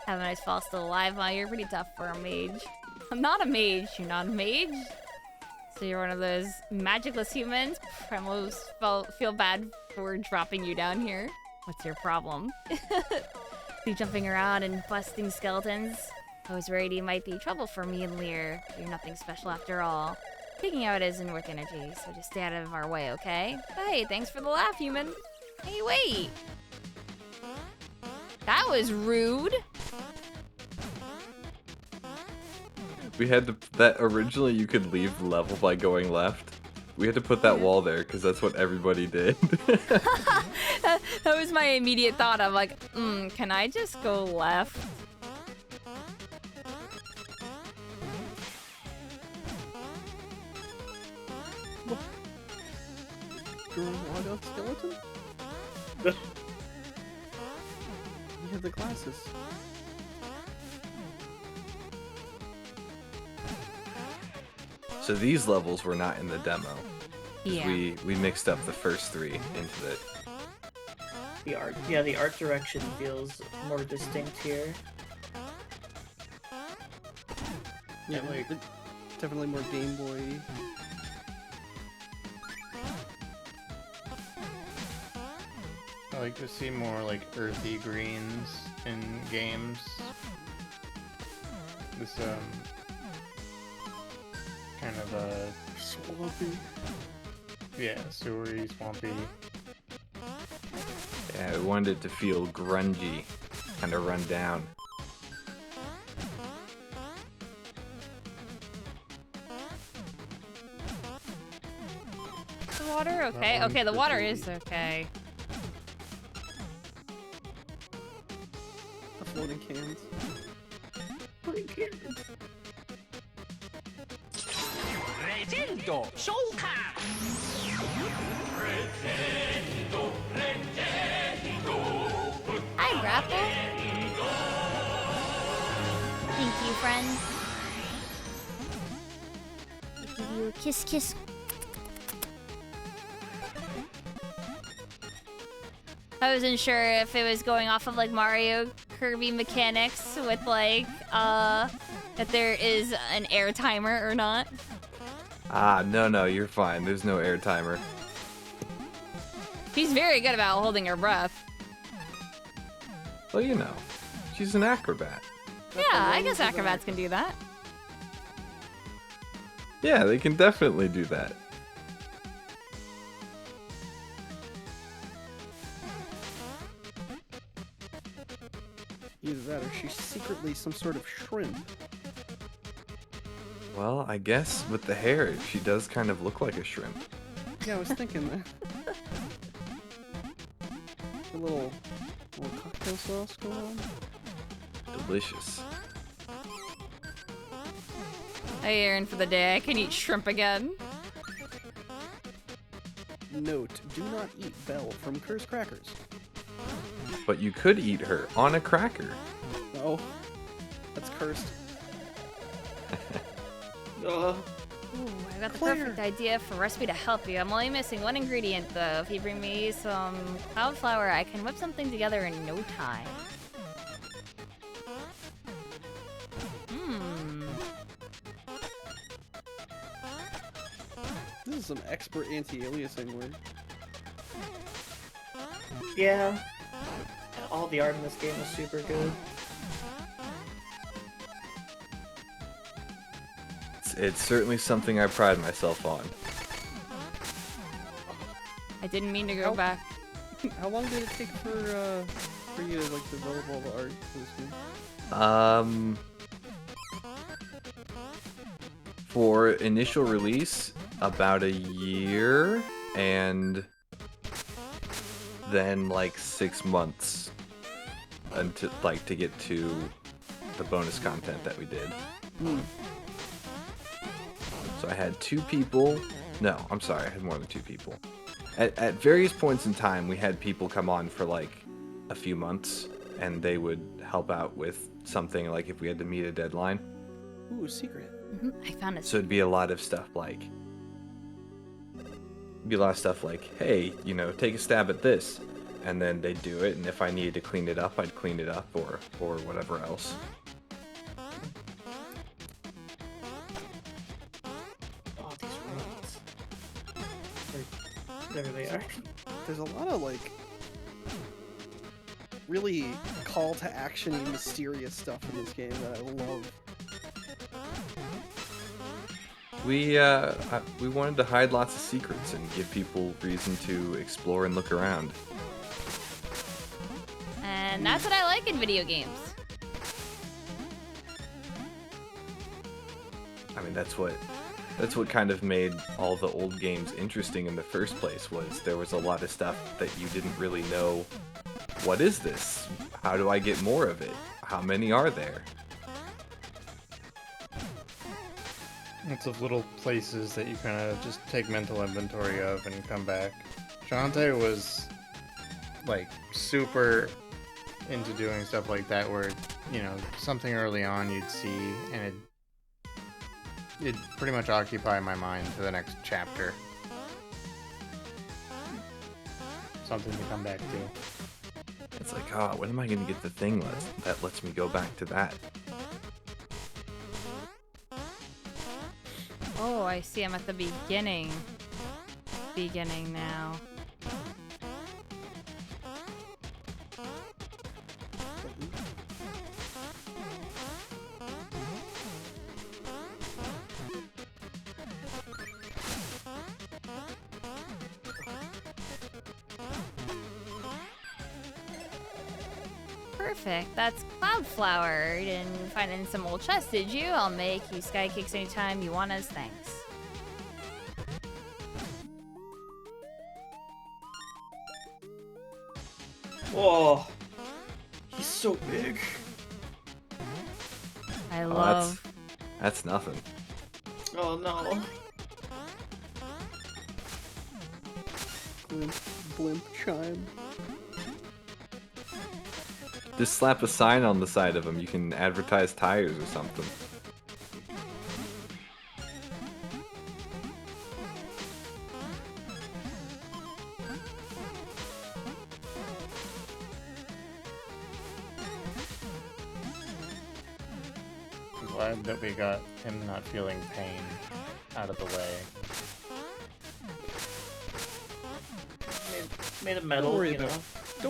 Have a nice fall still alive. Wow, you're pretty tough for a mage. I'm not a mage. You're not a mage? So you're one of those magicless humans? I almost feel bad for dropping you down here. What's your problem? Be jumping around and busting skeletons? I was worried you might be trouble for me and Lear. You're nothing special after all. Taking out isn't worth energy, so just stay out of our way, okay? Hey, thanks for the laugh, human. Hey, wait. That was rude. We had to, that originally you could leave the level by going left. We had to put that wall there because that's what everybody did. That was my immediate thought. I'm like, can I just go left? You're a wild skeleton? You have the glasses. So these levels were not in the demo. 'Cause Yeah. We mixed up the first 3 into it. The art, the art direction feels more distinct here. Yeah, like- definitely more Game Boy. I like to see more like earthy greens in games. This kind of a Swampy. sewery, swampy. Yeah, we wanted it to feel grungy, kind of run down. The water? Okay. one's Okay, the for water Julie. is okay. The floating cans. Hi, Grapple. Thank you, friend. Give you a kiss, kiss. I wasn't sure if it was going off of like Mario Kirby mechanics with like that there is an air timer or not. Ah, no, you're fine. There's no air timer. She's very good about holding her breath. Well, you know, she's an acrobat. Yeah, I guess acrobats can do that. Yeah, they can definitely do that. Either that or she's secretly some sort of shrimp. Well, I guess with the hair, she does kind of look like a shrimp. Yeah, I was thinking that. A little cocktail sauce going on. Delicious. I yearn for the day I can eat shrimp again. Note, do not eat Belle from Curse Crackers. But you could eat her on a cracker. No, that's cursed. Ooh, I got the Claire. perfect idea for a recipe to help you. I'm only missing one ingredient though. If you bring me some cloud flour, I can whip something together in no time. This is some expert anti-aliasing work. Yeah. All the art in this game is super good. It's certainly something I pride myself on. I didn't mean to go back. How long did it take for you to like develop all the art for this game? For initial release, about a year, and then like 6 months until to get to the bonus content that we did. So I had 2 people. No, I'm sorry, I had more than 2 people. At various points in time, we had people come on for like a few months, and they would help out with something like if we had to meet a deadline. Ooh, secret. I found it. So it'd be a lot of stuff like, hey, you know, take a stab at this, and then they'd do it, and if I needed to clean it up, I'd clean it up, or whatever else. Oh, these ruins. There they are. There's a lot of like really call to action-y, mysterious stuff in this game that I love. We wanted to hide lots of secrets and give people reason to explore and look around. And that's what I like in video games. I mean, that's what kind of made all the old games interesting in the first place, was there was a lot of stuff that you didn't really know. What is this? How do I get more of it? How many are there? Lots of little places that you kind of just take mental inventory of and come back. Shantae was like super into doing stuff like that, where, you know, something early on you'd see and it'd pretty much occupy my mind to the next chapter. Something to come back to. It's like, oh, when am I going to get the thing that lets me go back to that? Oh, I see. I'm at the beginning. Beginning now. Perfect. That's Cloudflower. You didn't find it in some old chest, did you? I'll make you sky cakes anytime you want as thanks. Whoa. He's so big. I love. That's nothing. Oh no. Blimp chime. Just slap a sign on the side of them. You can advertise tires or something. glad that we got him not feeling pain out of the way. Made of metal, Don't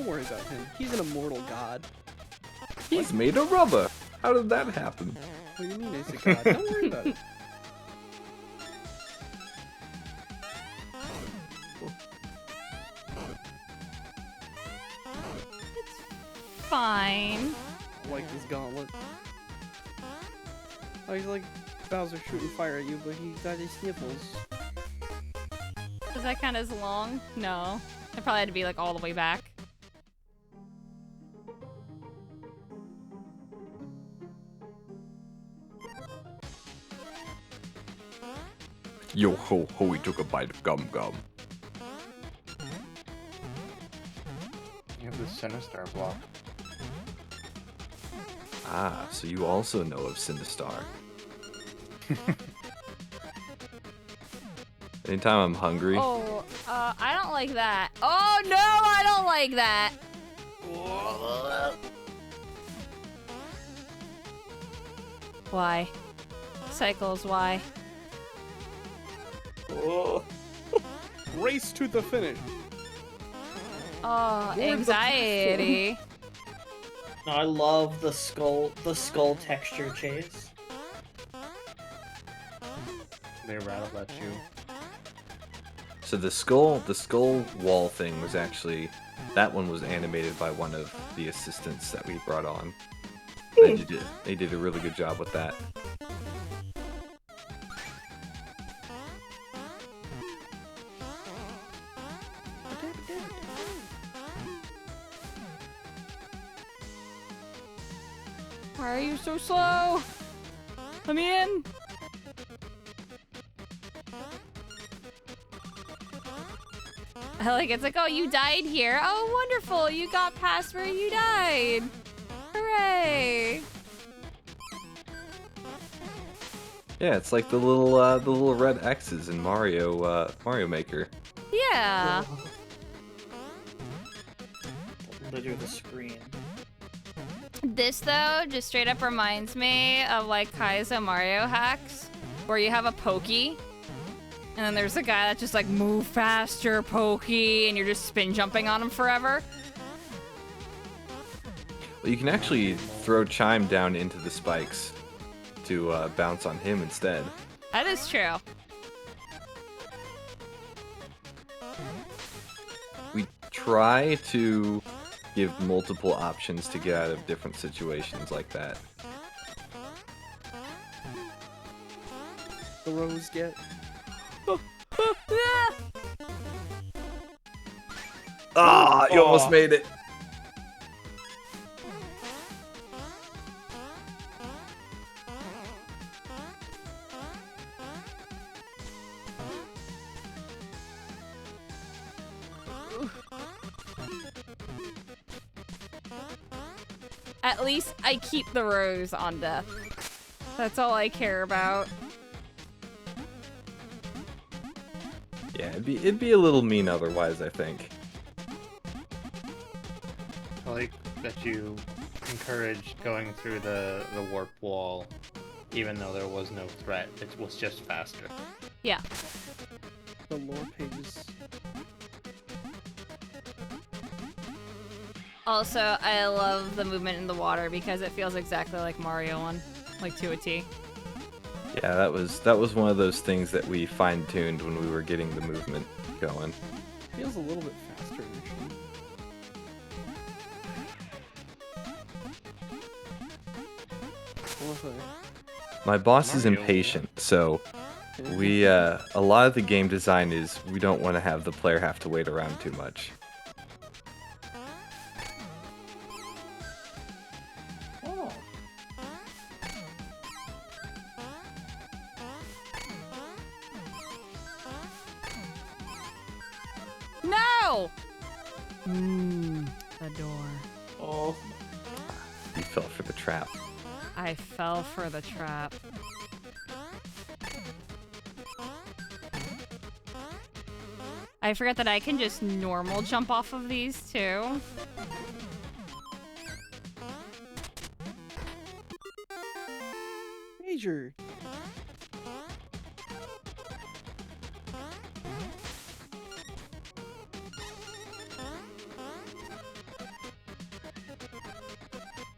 worry about him. He's an immortal god. He's made of rubber. How did that happen? What do you mean he's a god? Don't worry about it. Fine. I like this gauntlet. Oh, he's like Bowser shooting fire at you, but he got his sniffles. Does that count as long? No. I probably had to be like all the way back. Yo ho ho, he took a bite of gum gum. You have the Sinistar block. Ah, so you also know of Sinistar. Anytime I'm hungry, Oh, I don't like that. Oh no, I don't like that. Why? Cycles, why? Race to the finish. Oh, You're the anxiety. No, I love the skull texture chase. They rattle at you. so the skull wall thing was actually, that one was animated by one of the assistants that we brought on. They did a really good job with that. Why are you so slow? Let me in. Like, it's like, oh, you died here. Oh, wonderful. You got past where you died. Hooray. Yeah, it's like the little red X's in Mario Maker. Yeah. Litter the screen. This, though, just straight up reminds me of, like, Kaizo Mario hacks, where you have a Pokey, and then there's a guy that's just like, move faster, Pokey, and you're just spin jumping on him forever. Well, you can actually throw Chime down into the spikes to bounce on him instead. That is true. We try to give multiple options to get out of different situations like that. The rose get. Ah, you almost made it. At least I keep the rose on death. That's all I care about. Yeah, it'd be a little mean otherwise, I think. I like that you encouraged going through the warp wall, even though there was no threat. It was just faster. Yeah. The lore pages. Also, I love the movement in the water because it feels exactly like Mario 1, like to a T. Yeah, that was one of those things that we fine-tuned when we were getting the movement going. Feels a little bit faster actually. My boss is Mario. impatient, so we a lot of the game design is we don't want to have the player have to wait around too much. Oh. No! The door. Oh. You fell for the trap. I fell for the trap. I forgot that I can just normal jump off of these too. procedure.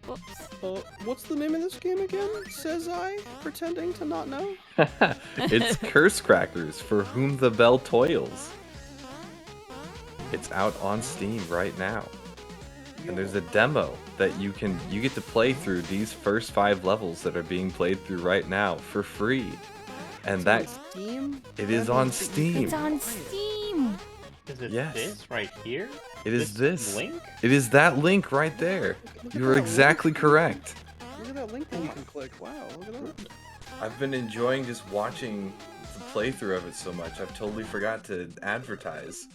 Whoops. What's the name of this game again? Says I, pretending to not know. It's Curse Crackers, for whom the bell toils. It's out on Steam right now. And there's a demo that you get to play through these first 5 levels that are being played through right now for free. And It's that on Steam? it is That on means that you Steam. It's on Steam. Is it Yes. this right here? It is this. link? It is that link right there. Look at You are that exactly link. correct. Look at that link that you can click. Wow, look at that. I've been enjoying just watching the playthrough of it so much. I've totally forgot to advertise.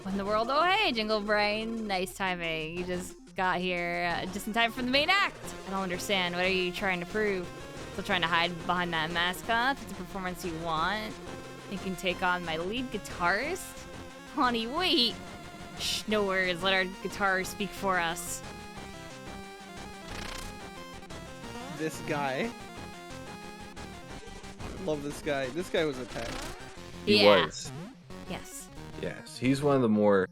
When the world, oh hey, Jingle Brain, nice timing. You just got here just in time for the main act. I don't understand. What are you trying to prove? Still trying to hide behind that mascot? If it's a performance you want, you can take on my lead guitarist. Honey, wait. Shh, no words. Let our guitar speak for us. This guy. Love this guy. This guy was attacked. He Yeah. was. Yes. Yes, he's one of the more.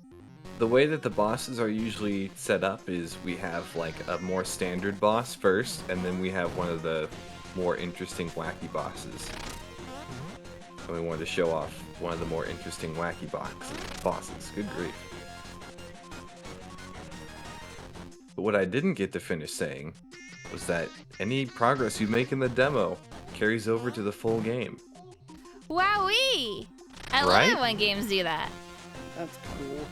The way that the bosses are usually set up is we have like a more standard boss first, and then we have one of the more interesting wacky bosses. And we wanted to show off one of the more interesting wacky bosses. Good grief. But what I didn't get to finish saying was that any progress you make in the demo carries over to the full game. Wowee! I love Right? it when games do that. That's cool.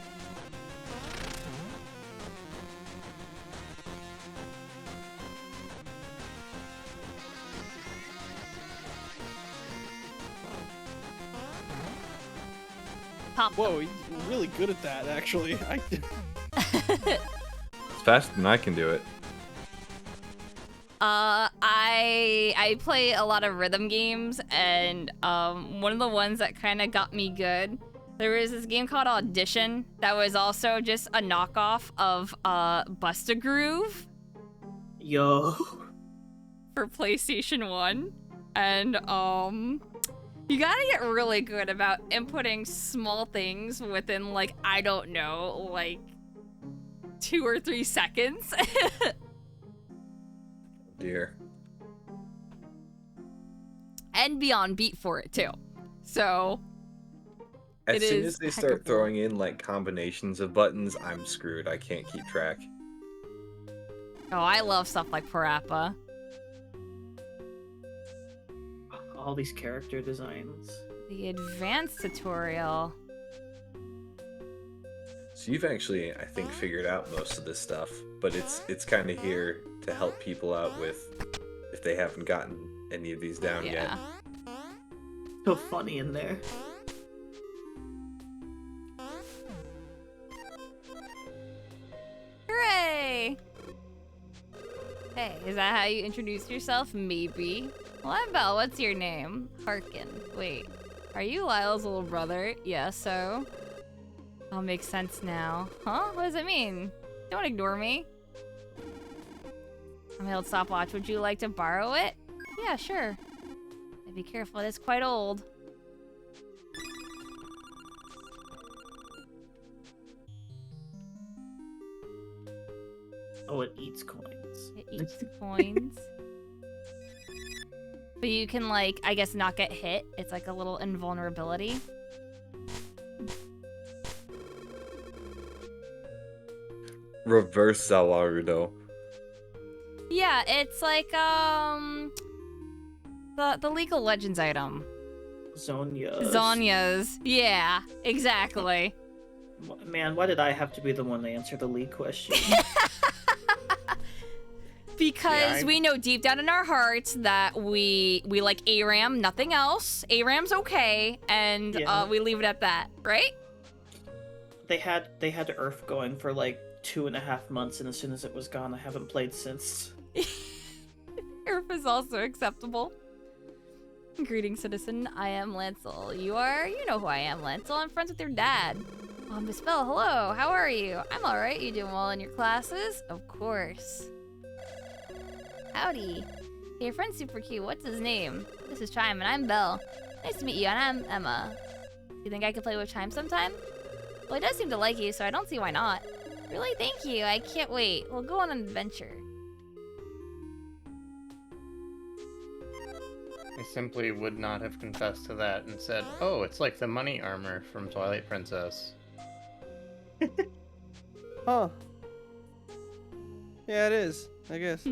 Pop. Whoa, you're really good at that, actually. It's faster than I can do it. I play a lot of rhythm games, and one of the ones that kind of got me good, there was this game called Audition that was also just a knockoff of Bust-A-Groove Yo. for PlayStation 1. And you gotta get really good about inputting small things within, like, I don't know, like 2 or 3 seconds. Dear. And be on beat for it too. So As It soon is as they heck start of a- throwing in like combinations of buttons, I'm screwed. I can't keep track. oh, I love stuff like Parappa. All these character designs. The advanced tutorial. So you've actually, I think, figured out most of this stuff, but it's kind of here to help people out with if they haven't gotten any of these down yet. Yeah. So funny in there. Hooray! Hey, is that how you introduce yourself? Maybe. Well, I'm Belle. What's your name? Harkin. Wait. Are you Lyle's little brother? Yeah, so. All makes sense now. Huh? What does it mean? Don't ignore me. I'm an old stopwatch. Would you like to borrow it? Yeah, sure. But be careful, it's quite old. Oh, it eats coins. It eats coins. But you can, like, I guess not get hit. It's like a little invulnerability. Reverse Zawarudo. Yeah, it's like, the League of Legends item. Zonia's. Zonya's. Yeah, exactly. Man, why did I have to be the one to answer the league question? Because Yeah, we know deep down in our hearts that we like ARAM, nothing else. ARAM's okay, and Yeah. we leave it at that, right? they had Earth going for like 2.5 months, and as soon as it was gone, I haven't played since. Earth is also acceptable. Greetings, citizen. I am Lancel. You are? You know who I am, Lancel. I'm friends with your dad. Oh, Miss Belle, hello. How are you? I'm alright. You doing well in your classes? Of course. howdy. Hey, your friend's super cute. What's his name? This is Chime, and I'm Belle. Nice to meet you, and I'm Emma. You think I could play with Chime sometime? Well, he does seem to like you, so I don't see why not. Really? Thank you. I can't wait. We'll go on an adventure. I simply would not have confessed to that and said, oh, it's like the money armor from Twilight Princess. Huh. Yeah, it is, I guess.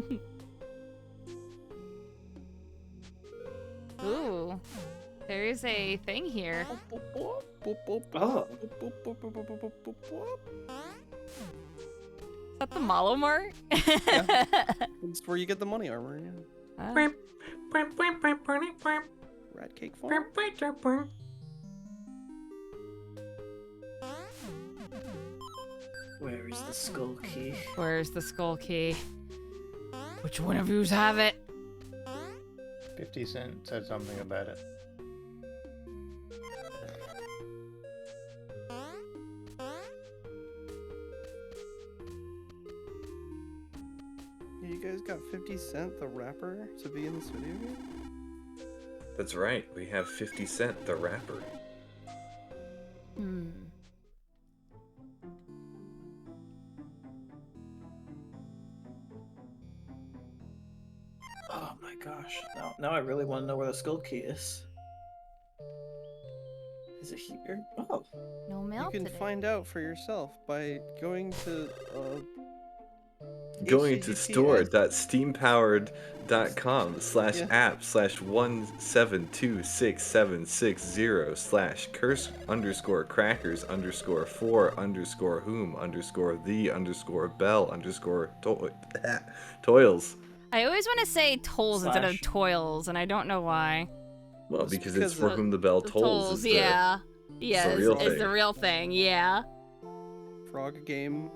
Ooh. There's a thing here. Oh. Is that the Malo Mart? It's where you get the money armor. Yeah. Rat cake farm. Where is the skull key? Where's the skull key? Which one of yous have it? 50 Cent said something about it. Yeah, you guys got 50 Cent, the rapper, to be in this video game? That's right. We have 50 Cent, the rapper. Hmm. Oh my gosh. Now I really want to know where the skull key is. Is it here? Oh. No mail You can today. find out for yourself by going to Going to HTTPS. store.steampowered.com/apps/1726760/curse_crackers_bell_toils. I always want to say tolls instead of Slash. toils, and I don't know why. Well, It's because because it's for whom the bell The tolls. is yeah. Yeah, the real is thing. the real thing, yeah. Frog game.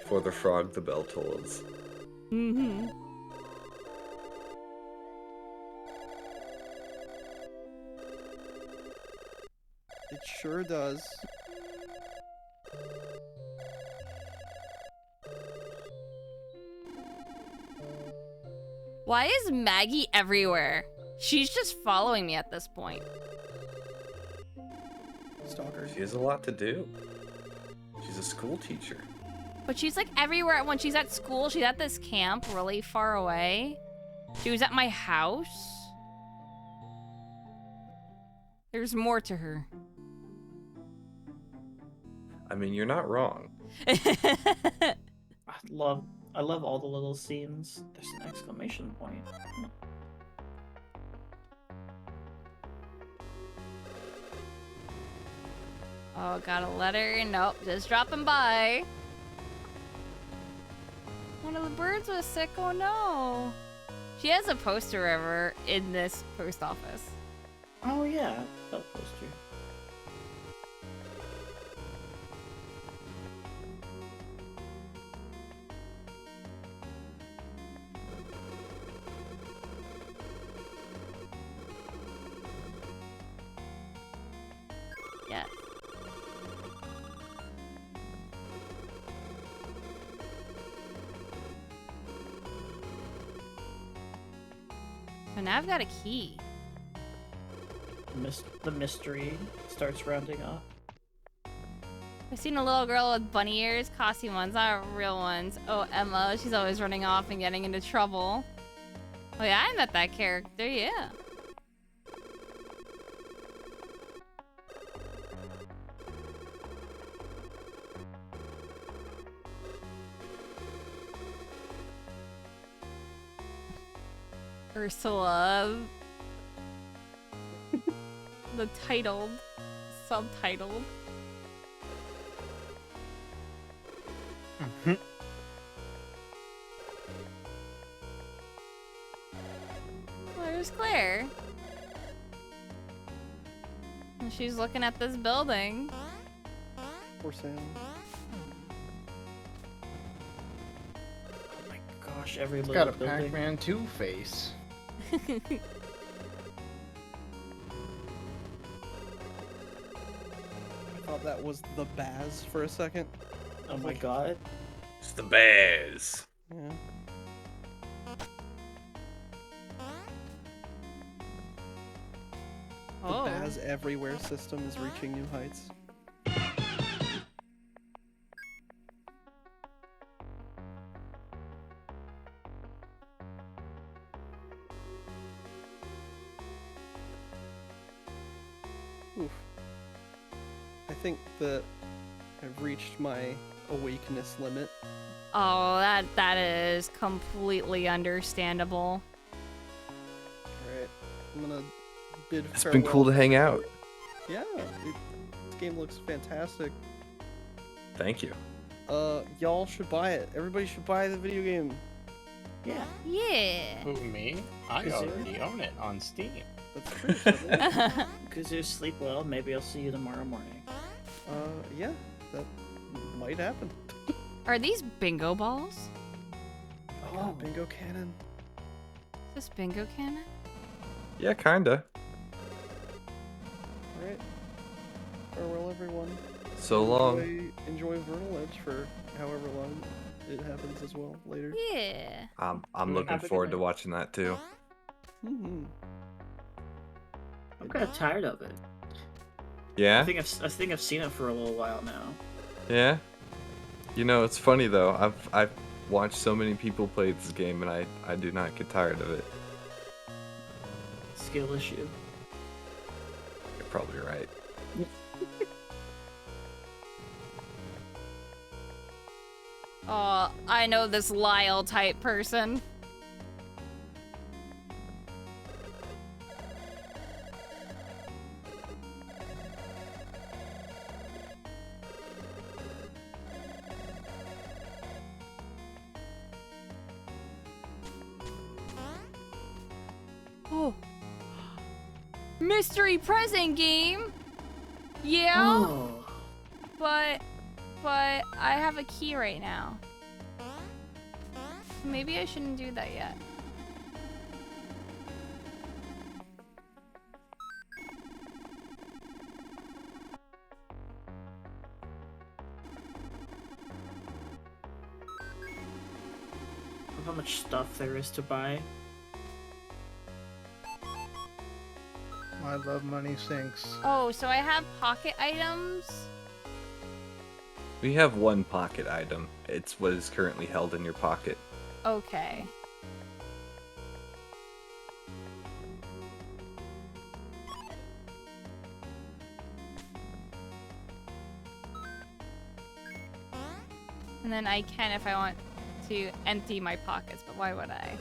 For the frog, the bell tolls. Mm-hmm. It sure does. Why is Maggie everywhere? She's just following me at this point. Stalker. She has a lot to do. She's a school teacher. But she's like everywhere. When she's at school, she's at this camp really far away. She was at my house. There's more to her. I mean, you're not wrong. I love all the little scenes. There's an exclamation point. Oh, got a letter. Nope, just dropping by. One of the birds was sick. Oh no. She has a poster of her in this post office. Oh yeah, that poster. Yeah. So now I've got a key. The mystery starts rounding up. I've seen a little girl with bunny ears, costume ones, not real ones. Oh, Emma, she's always running off and getting into trouble. Oh yeah, I met that character, yeah. Ursula. The titled, subtitled. Where's Claire? And she's looking at this building. For sale. Oh my gosh, every It's little got a building. Pac-Man 2 face. I thought that was the Baz for a second. Oh my god. It's the bears. Yeah. The Oh. Baz Everywhere system is reaching new heights. Oof. I think that I've reached my awakeness limit. Oh, that is completely understandable. Alright, I'm gonna bid It's been cool to hang out. Yeah, this game looks fantastic. Thank you. Y'all should buy it. Everybody should buy the video game. Yeah. Yeah. Who, me? I Is it? already own it on Steam. That's true. Suddenly. Because you sleep well, maybe I'll see you tomorrow morning. Yeah, that might happen. Are these bingo balls? Oh, bingo cannon. Is this bingo cannon? Yeah, kinda. Alright. Farewell, everyone. So long. Enjoy Vernal Edge for however long it happens as well later. Yeah. I'm looking Have a good forward to night. watching that too. Mm-hmm. I'm kind of tired of it. Yeah? I think I've seen it for a little while now. Yeah? You know, it's funny though. I've watched so many people play this game and I do not get tired of it. Skill issue. You're probably right. Oh, I know this Lyle type person. Oh. Mystery present game? Yeah? Oh. But I have a key right now. Maybe I shouldn't do that yet. How much stuff there is to buy. I love money sinks. Oh, so I have pocket items? We have one pocket item. It's what is currently held in your pocket. Okay. And then I can if I want to empty my pockets, but why would I?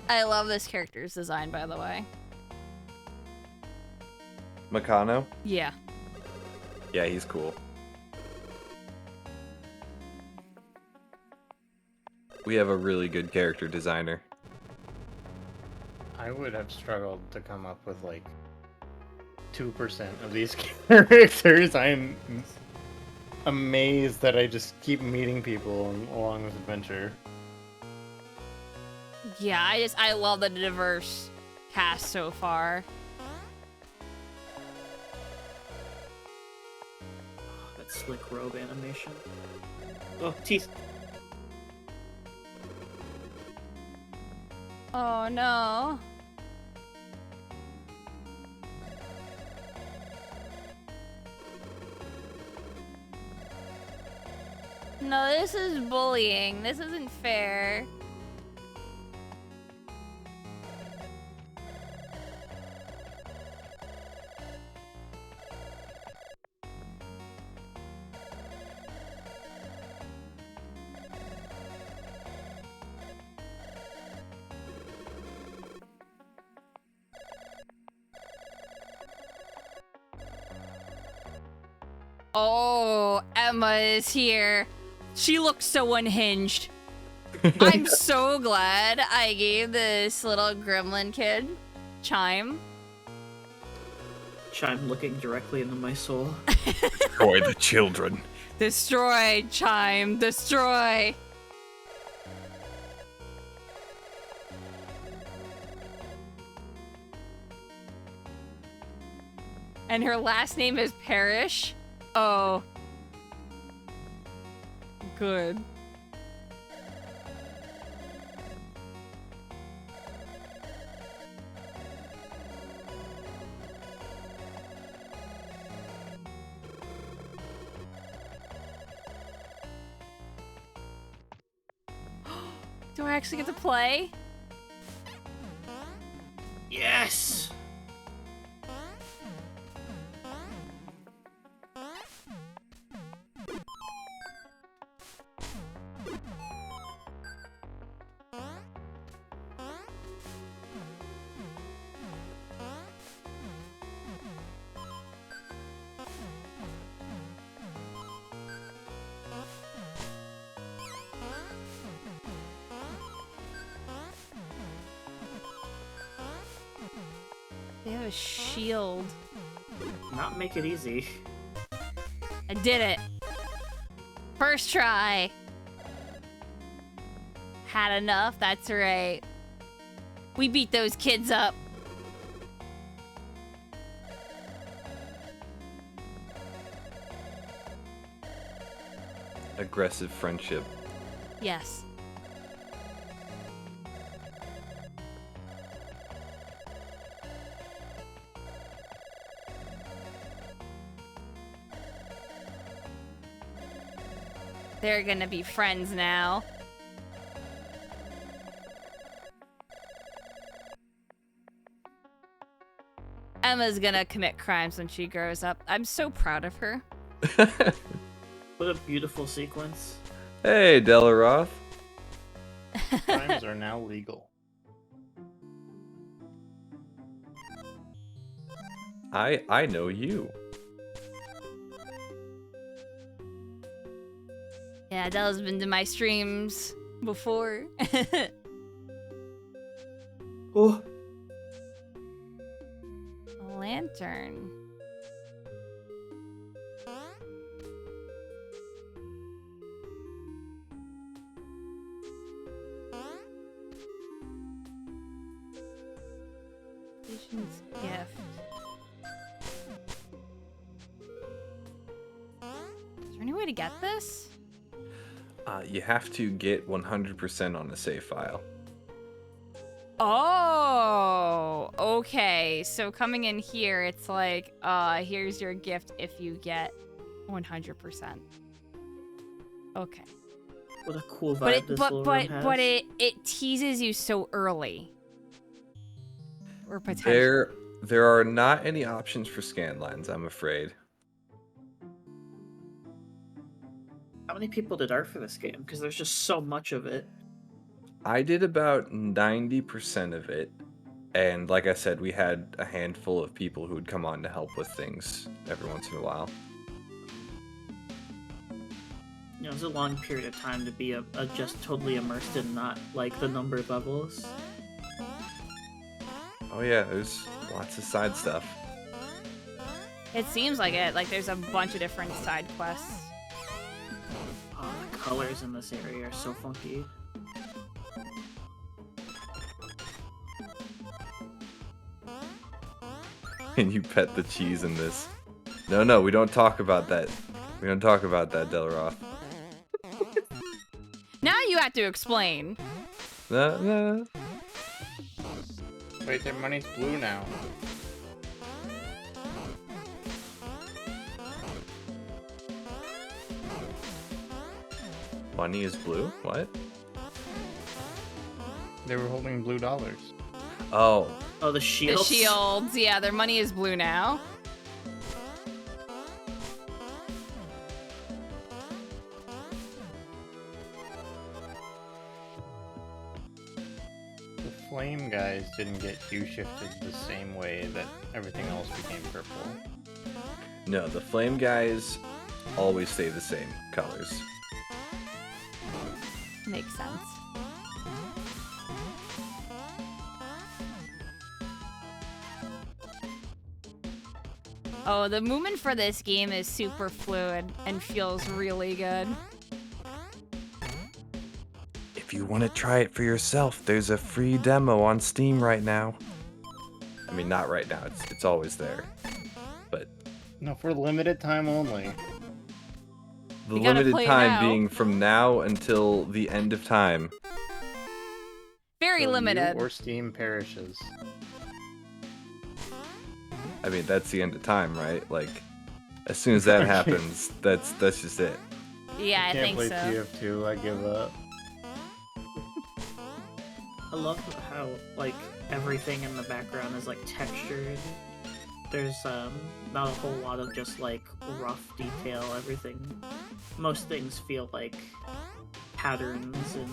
I love this character's design, by the way. Makano? Yeah. Yeah, he's cool. We have a really good character designer. I would have struggled to come up with like 2% of these characters. I'm amazed that I just keep meeting people along this adventure. Yeah, I love the diverse cast so far. That slick robe animation. Oh, teeth. Oh no. No, this is bullying. This isn't fair. Oh, Emma is here. She looks so unhinged. I'm so glad I gave this little gremlin kid Chime. Chime looking directly into my soul. Destroy the children. Destroy, Chime, destroy. And her last name is Parrish? Oh. Good. Do I actually get to play? Yes! They have a shield. Not make it easy. I did it. First try. Had enough, that's right. We beat those kids up. Aggressive friendship. Yes. They're gonna be friends now. Emma's gonna commit crimes when she grows up. I'm so proud of her. What a beautiful sequence. Hey, Delaroth. Crimes are now legal. I know you. Yeah, Adele's been to my streams before. Oh, A lantern. Vision's gift. Is there any way to get this? You have to get 100% on a save file. Oh, okay. So coming in here, it's like, here's your gift if you get 100%. Okay. what a cool vibe this little room has. But it teases you so early. Or potentially. There are not any options for scan lines, I'm afraid. How many people did art for this game? Because there's just so much of it. I did about 90% of it, and like I said, we had a handful of people who would come on to help with things every once in a while. You know, it's a long period of time to be just totally immersed in not like the numbered levels. Oh yeah, there's lots of side stuff. It seems like it. Like there's a bunch of different side quests. Oh, the colors in this area are so funky. And you pet the cheese in this. No, we don't talk about that. We don't talk about that, Delaroth. Now you have to explain. No. Wait, their money's blue now. Money is blue? What? They were holding blue dollars. Oh. Oh, the The shields. shields, yeah, their money is blue now. The flame guys didn't get hue shifted the same way that everything else became purple. No, the flame guys always stay the same colors. Makes sense. Oh, the movement for this game is super fluid and feels really good. If you want to try it for yourself, there's a free demo on Steam right now. I mean, not right now. It's always there. But No, for limited time only. The You gotta limited play time now. being from now until the end of time. Very So limited. You or Steam perishes. I mean, that's the end of time, right? Like, as soon as that Okay. happens, that's just it. Yeah, I Can't think play so. TF2. I give up. I love how like everything in the background is like textured. There's not a whole lot of just like rough detail. Most things feel like patterns and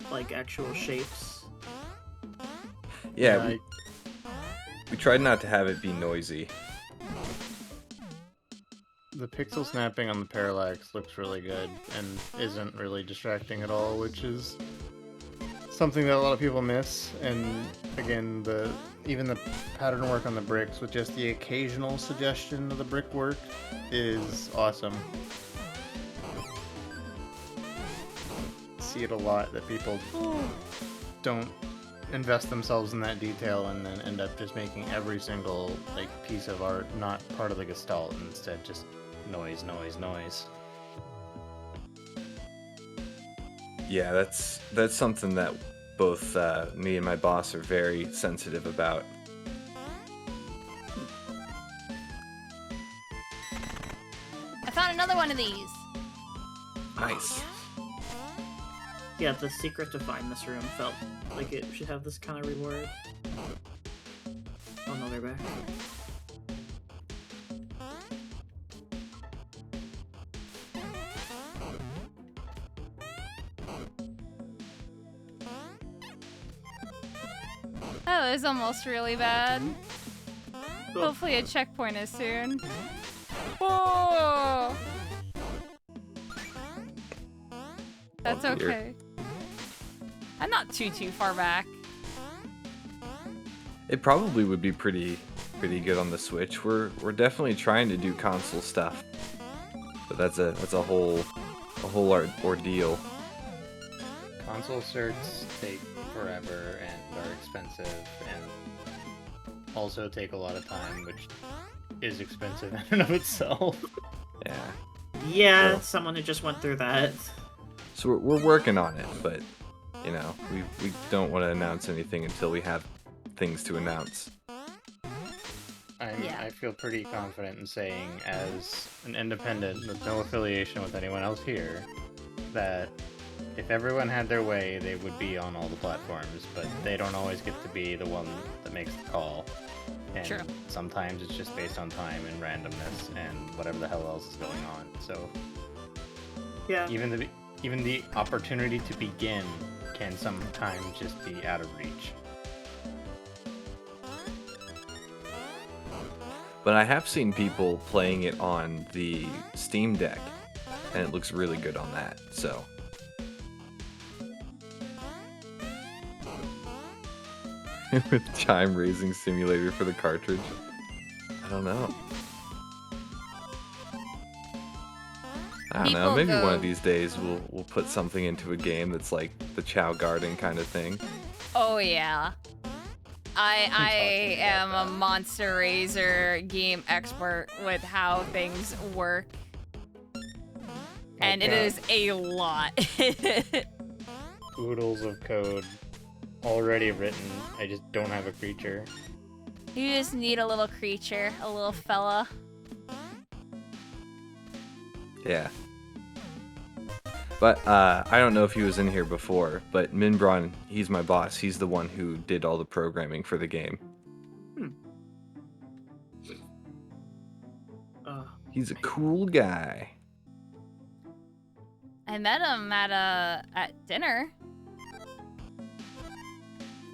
like actual shapes. Yeah, we tried not to have it be noisy. The pixel snapping on the parallax looks really good and isn't really distracting at all, which is something that a lot of people miss. And again, even the pattern work on the bricks with just the occasional suggestion of the brickwork is awesome. See it a lot that people don't invest themselves in that detail and then end up just making every single like piece of art not part of the gestalt, and instead just noise. Yeah, that's something that both me and my boss are very sensitive about. I found another one of these. Nice. Yeah, the secret to find this room felt like it should have this kind of reward. Oh no, they're back. Oh, it was almost really bad. Hopefully a checkpoint is soon. Whoa! That's Oh, dear. okay. I'm not too far back. It probably would be pretty good on the Switch. We're definitely trying to do console stuff, but that's a whole ordeal. Console certs take forever and are expensive and also take a lot of time, which is expensive in and of itself. Yeah. Yeah, Well. someone who just went through that. So we're working on it, but you know, we don't want to announce anything until we have things to announce. Yeah. I feel pretty confident in saying, as an independent with no affiliation with anyone else here, that if everyone had their way, they would be on all the platforms, but they don't always get to be the one that makes the call. And True. sometimes it's just based on time and randomness and whatever the hell else is going on. So Yeah. even the opportunity to begin can sometimes just be out of reach. But I have seen people playing it on the Steam Deck, and it looks really good on that. So with chime raising simulator for the cartridge, I don't know. I don't know. People Maybe one go- of these days we'll put something into a game that's like the Chow Garden kind of thing. Oh yeah. I talking am about a that. monster raiser game expert with how things work. And it Okay. is a lot. Oodles of code already written. I just don't have a creature. You just need a little creature, a little fella. Yeah. But I don't know if he was in here before, but Minbron, he's my boss. He's the one who did all the programming for the game. He's a cool guy. I met him at dinner.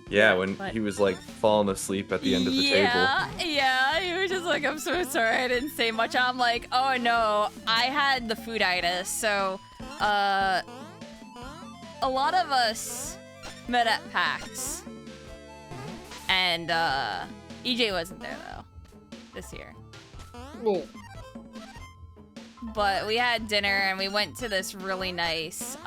Yeah, when But- he was like falling asleep at the end of the table. Yeah, he was just like, I'm so sorry I didn't say much. I'm like, oh no, I had the fooditis, so a lot of us met at PAX. And EJ wasn't there though this year. But we had dinner and we went to this really nice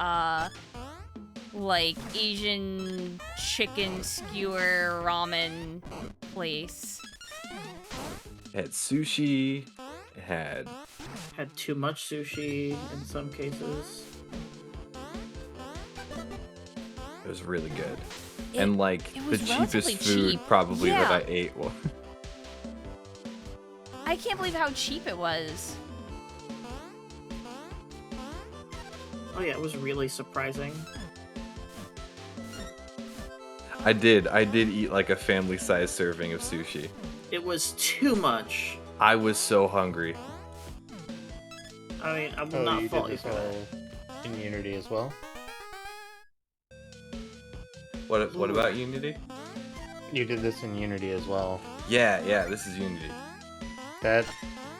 like Asian chicken skewer ramen place. Had sushi, It had Had too much sushi in some cases. it was really good. And like it the was relatively cheapest food cheap. probably that Yeah. I ate. Well, I can't believe how cheap it was. Oh yeah, it was really surprising. I did eat like a family-sized serving of sushi. It was too much. I was so hungry. I mean, I will Oh, not you fault did you this for that. all in Unity as well? What about Unity? You did this in Unity as well. Yeah, this is Unity. That,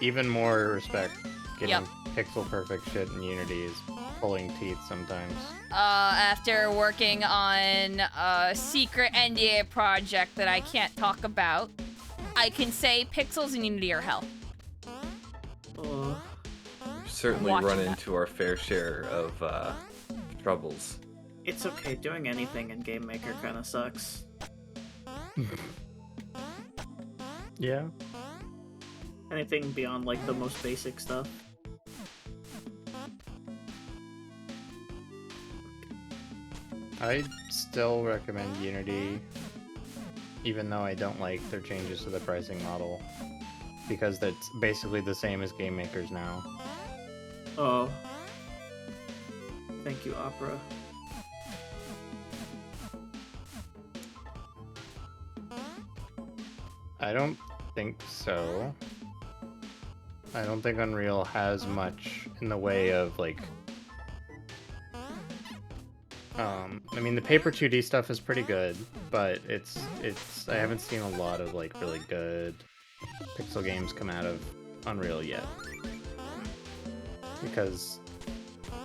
even more respect. Getting Yep. pixel perfect shit in Unity is pulling teeth sometimes. After working on a secret NDA project that I can't talk about, I can say pixels in Unity are hell. Oh, We've certainly Watching run that. into our fair share of troubles. it's okay. Doing anything in Game Maker kind of sucks. Yeah. Anything beyond like the most basic stuff. I still recommend Unity, even though I don't like their changes to the pricing model, because that's basically the same as Game Makers now. Oh. Thank you, Opera. I don't think so. I don't think Unreal has much in the way of like. I mean, the paper 2D stuff is pretty good, but it's. I haven't seen a lot of like really good pixel games come out of Unreal yet, because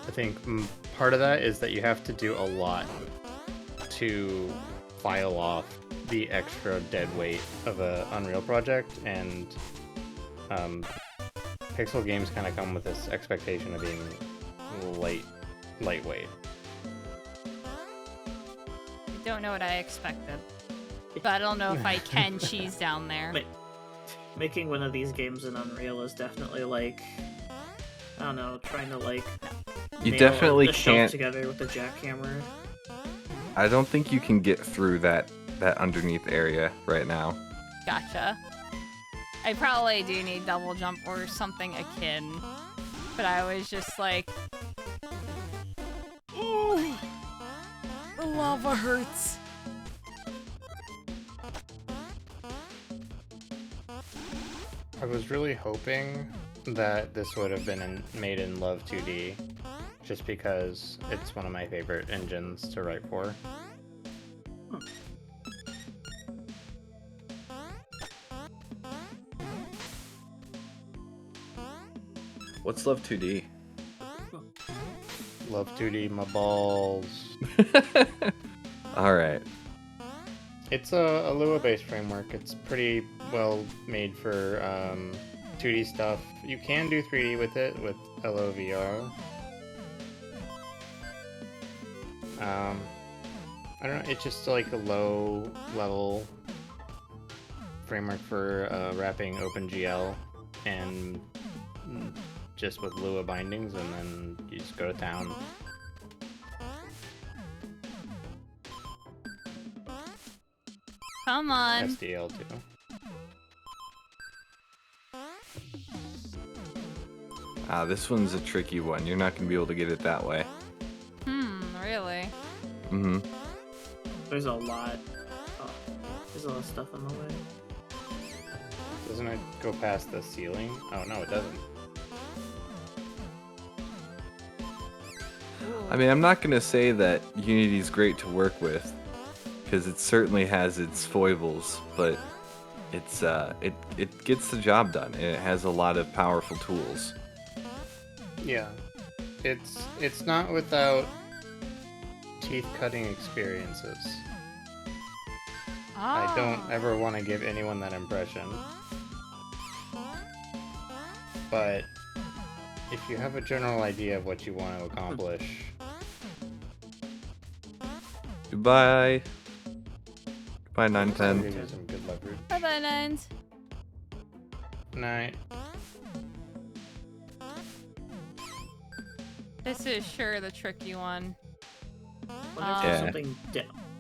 I think part of that is that you have to do a lot to file off the extra dead weight of a Unreal project, and pixel games kind of come with this expectation of being lightweight. I don't know what I expected, but I don't know if I can cheese down there. Making one of these games in Unreal is definitely like, I don't know, trying to like You nail definitely a shelf can't. together with a jackhammer. I don't think you can get through that underneath area right now. Gotcha. I probably do need double jump or something akin, but I was just like, ooh, the lava hurts. I was really hoping that this would have been made in Love 2D, just because it's one of my favorite engines to write for. What's Love 2D? Love 2D, my balls. All right. It's a Lua-based framework. It's pretty well made for 2D stuff. You can do 3D with it with LOVR. I don't know. It's just like a low-level framework for wrapping OpenGL and just with Lua bindings, and then you just go to town. Come on. SDL too. This one's a tricky one. You're not going to be able to get it that way. Really? Mm-hmm. There's a lot. Oh, there's a lot of stuff in the way. Doesn't it go past the ceiling? Oh no, it doesn't. I mean, I'm not going to say that Unity's great to work with, because it certainly has its foibles, but it's it gets the job done, and it has a lot of powerful tools. Yeah, it's not without teeth-cutting experiences. I don't ever want to give anyone that impression, but if you have a general idea of what you want to accomplish, Goodbye. Goodbye, I'll 910. give you some good leverage. Bye-bye, Nines. Night. This is sure the tricky one. I wonder if there's Yeah. something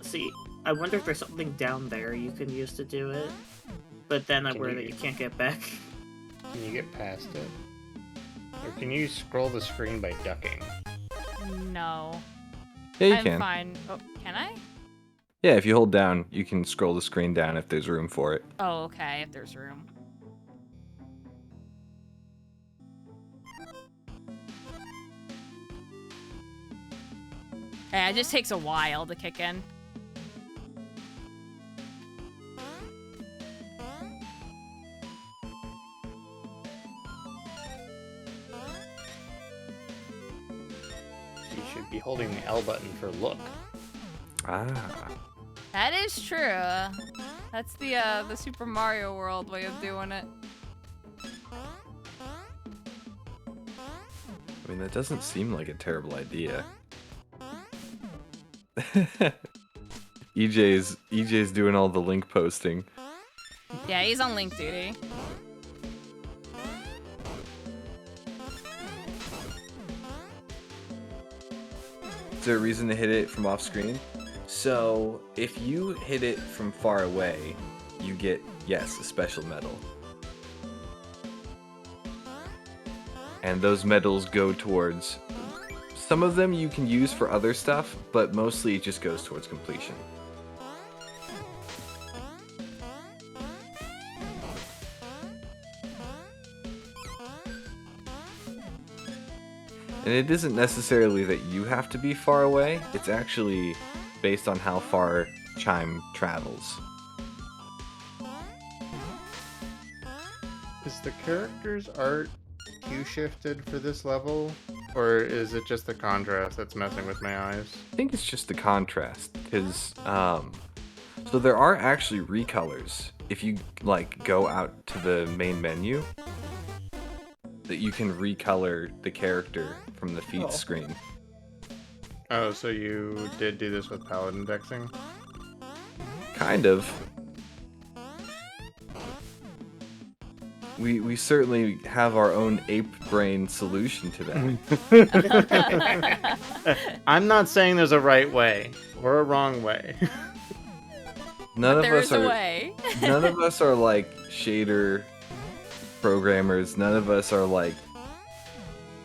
See, I wonder if there's something down there you can use to do it. But then I Can worry you- that you can't get back. Can you get past it? Or can you scroll the screen by ducking? No. Yeah, you I'm can. fine. Oh, can I? Yeah, if you hold down, you can scroll the screen down if there's room for it. Oh, okay, if there's room. Yeah, it just takes a while to kick in. You should be holding the L button for look. Ah. That is true. That's the Super Mario World way of doing it. I mean, that doesn't seem like a terrible idea. EJ's doing all the link posting. Yeah, he's on link duty. Is there a reason to hit it from off screen? So, if you hit it from far away, you get, yes, a special medal. And those medals go towards... Some of them you can use for other stuff, but mostly it just goes towards completion. And it isn't necessarily that you have to be far away, it's actually based on how far Chime travels. Is the character's art Q-shifted for this level? Or is it just the contrast that's messing with my eyes? I think it's just the contrast, because, so there are actually recolors. If you, like, go out to the main menu, that you can recolor the character from the feed Oh. screen. Oh, so you did do this with palette indexing? Kind of. We certainly have our own ape brain solution to that. I'm not saying there's a right way or a wrong way. None But of there us is a are way. none of us are like shader programmers. None of us are like,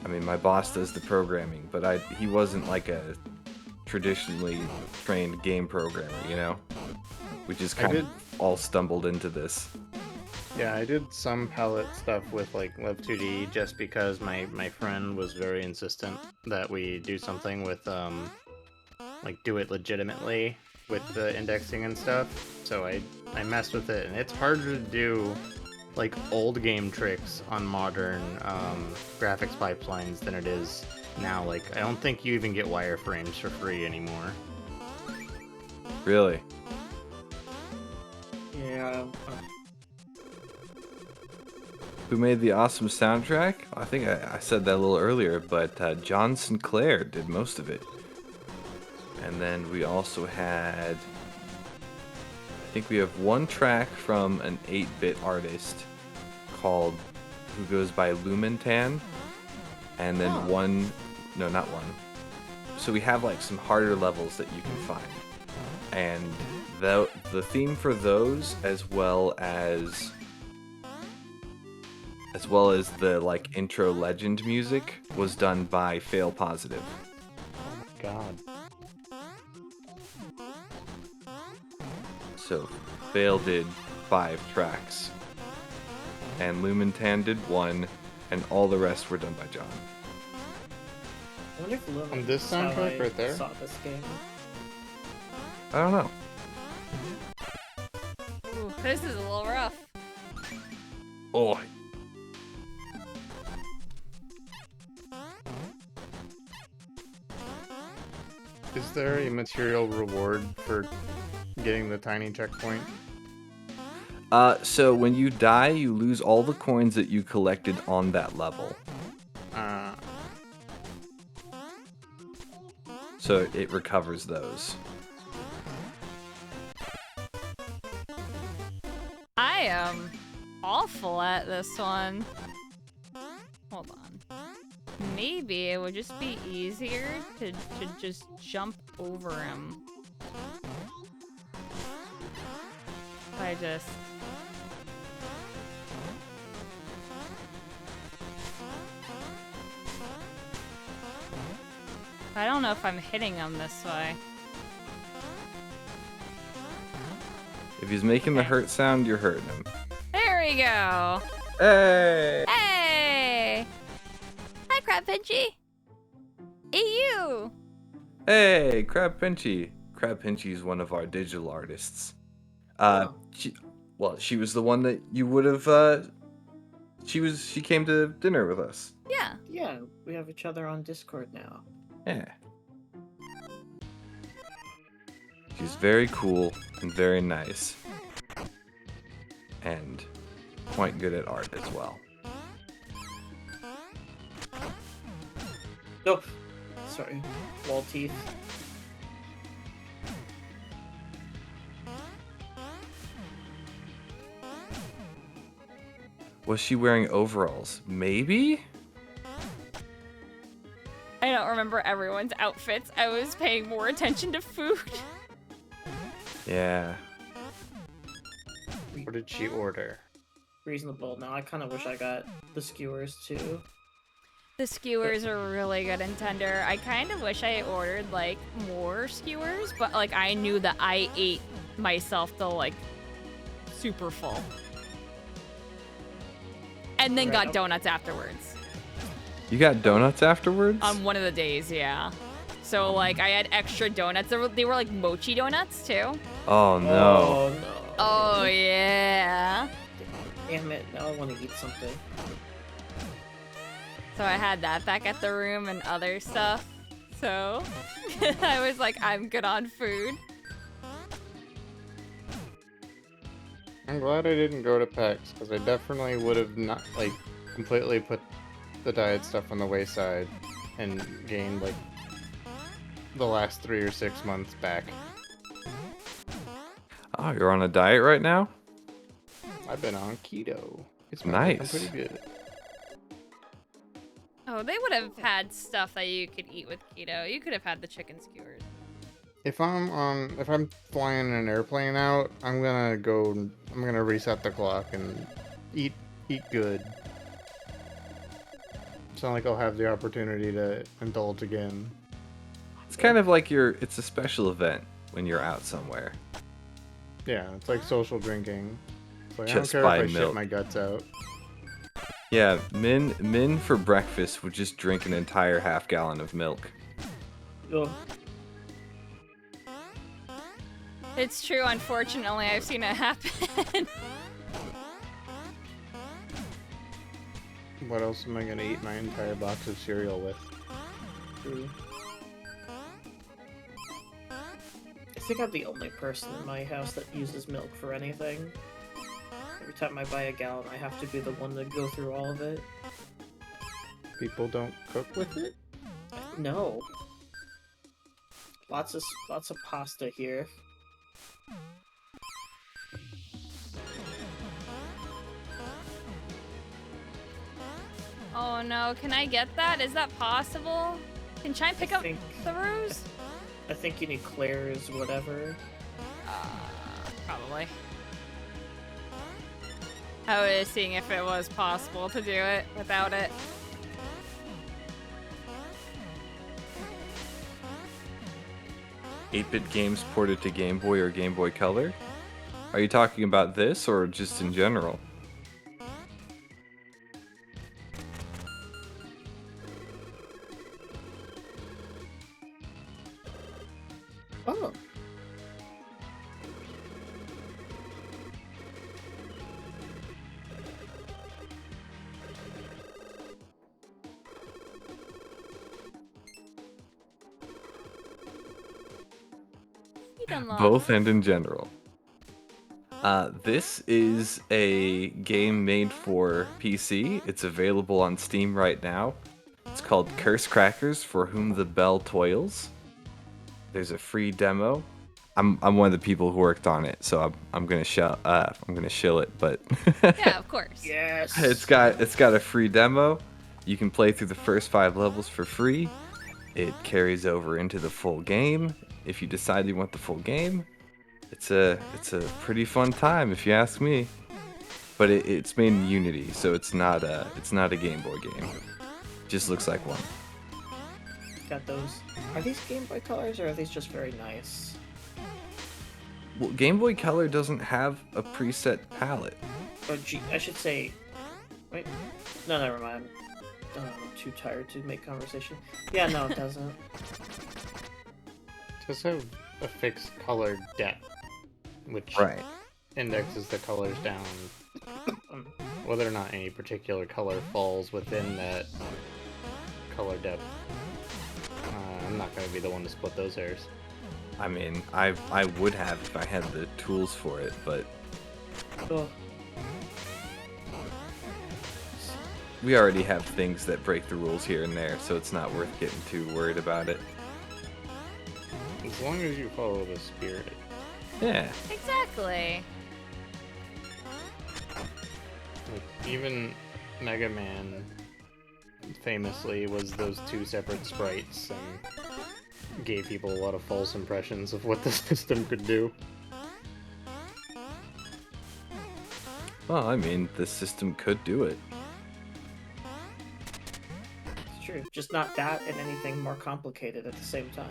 I mean, my boss does the programming, but he wasn't like a traditionally trained game programmer, you know? We just I kind did- of all stumbled into this. Yeah, I did some palette stuff with like Live2D just because my friend was very insistent that we do something with like do it legitimately with the indexing and stuff. So I messed with it, and it's harder to do like old game tricks on modern graphics pipelines than it is now. Like I don't think you even get wireframes for free anymore. Really? Yeah. Who made the awesome soundtrack? I think I said that a little earlier, but John Sinclair did most of it. And then we also had, I think we have one track from an 8-bit artist who goes by Lumentan, and then no, not one. So we have like some harder levels that you can find. And the theme for those, as well as the like intro legend music, was done by Fail Positive. God. So Fail did 5 tracks, and Lumentan did 1, and all the rest were done by John. I wonder if Lumen On this is how soundtrack I right there? saw this game. I don't know. Ooh, this is a little rough. Oh, Is there a material reward for getting the tiny checkpoint? so when you die, you lose all the coins that you collected on that level. So it recovers those. I am awful at this one. Hold on. maybe it would just be easier to just jump over him. I just... I don't know if I'm hitting him this way. If he's making the hurt sound, you're hurting him. There we go. Hey! Hey! Hi, Crab Pinchy. Hey, you. Hey, Crab Pinchy. Crab Pinchy is one of our digital artists. She was the one that you would have. She came to dinner with us. Yeah. Yeah, we have each other on Discord now. Yeah. She's very cool and very nice. And quite good at art as well. Oh, sorry. Wall teeth. Was she wearing overalls? Maybe? I don't remember everyone's outfits. I was paying more attention to food. Yeah. What did she order? Reasonable. Now I kind of wish I got the skewers too. The skewers are really good and tender. I kind of wish I ordered, like, more skewers, but, like, I knew that I ate myself till, like, super full. And then got donuts afterwards. You got donuts afterwards? On one of the days, yeah. So, like, I had extra donuts. They were like, mochi donuts, too. Oh, no. Oh, no. Oh, yeah. Damn it. Now I want to eat something. So I had that back at the room and other stuff. So I was like, I'm good on food. I'm glad I didn't go to PAX, because I definitely would have not, like, completely put the diet stuff on the wayside and gained, like, the last 3 or 6 months back. Oh, you're on a diet right now? I've been on keto. It's Nice. pretty good. Oh, they would have had stuff that you could eat with keto. You could have had the chicken skewers. If I'm flying an airplane out, I'm gonna reset the clock and eat good. It's not like I'll have the opportunity to indulge again. It's kind of like it's a special event when you're out somewhere. Yeah, it's like social drinking. It's like, Just I don't buy care if I milk. shit my guts out. Yeah, Min for breakfast would just drink an entire half-gallon of milk. Oh, It's true, unfortunately, I've seen it happen. What else am I gonna eat my entire box of cereal with? true. I think I'm the only person in my house that uses milk for anything. Every time I buy a gallon, I have to be the one to go through all of it. People don't cook with it? No. Lots of pasta here. Oh no, can I get that? Is that possible? Can Chime pick up think- the rose? I think you need Claire's whatever. Probably. I was seeing if it was possible to do it without it. 8-bit games ported to Game Boy or Game Boy Color? Are you talking about this or just in general? Oh. Speed unlock. Both and in general. This is a game made for PC. It's available on Steam right now. It's called Curse Crackers for Whom the Belle Toils. There's a free demo. I'm one of the people who worked on it, so I'm gonna shill it. But Yeah, of course. Yes. it's got a free demo. You can play through the first 5 levels for free. It carries over into the full game. If you decide you want the full game, it's a pretty fun time if you ask me. But it's made in Unity, so it's not a Game Boy game. Just looks like one. Got those. Are these Game Boy colors or are these just very nice? Well, Game Boy Color doesn't have a preset palette. Or I should say. Wait. No, never mind. I'm too tired to make conversation. Yeah, no, it doesn't. It does have a fixed color depth, which Right. indexes the colors down. Whether or not any particular color falls within that color depth, I'm not going to be the one to split those hairs. I mean, I would have if I had the tools for it, but Oh, we already have things that break the rules here and there, so it's not worth getting too worried about it. As long as you follow the spirit. Yeah. Exactly. Like, even Mega Man famously was those 2 separate sprites and gave people a lot of false impressions of what the system could do. Well, I mean, the system could do it. it's true. Just not that and anything more complicated at the same time.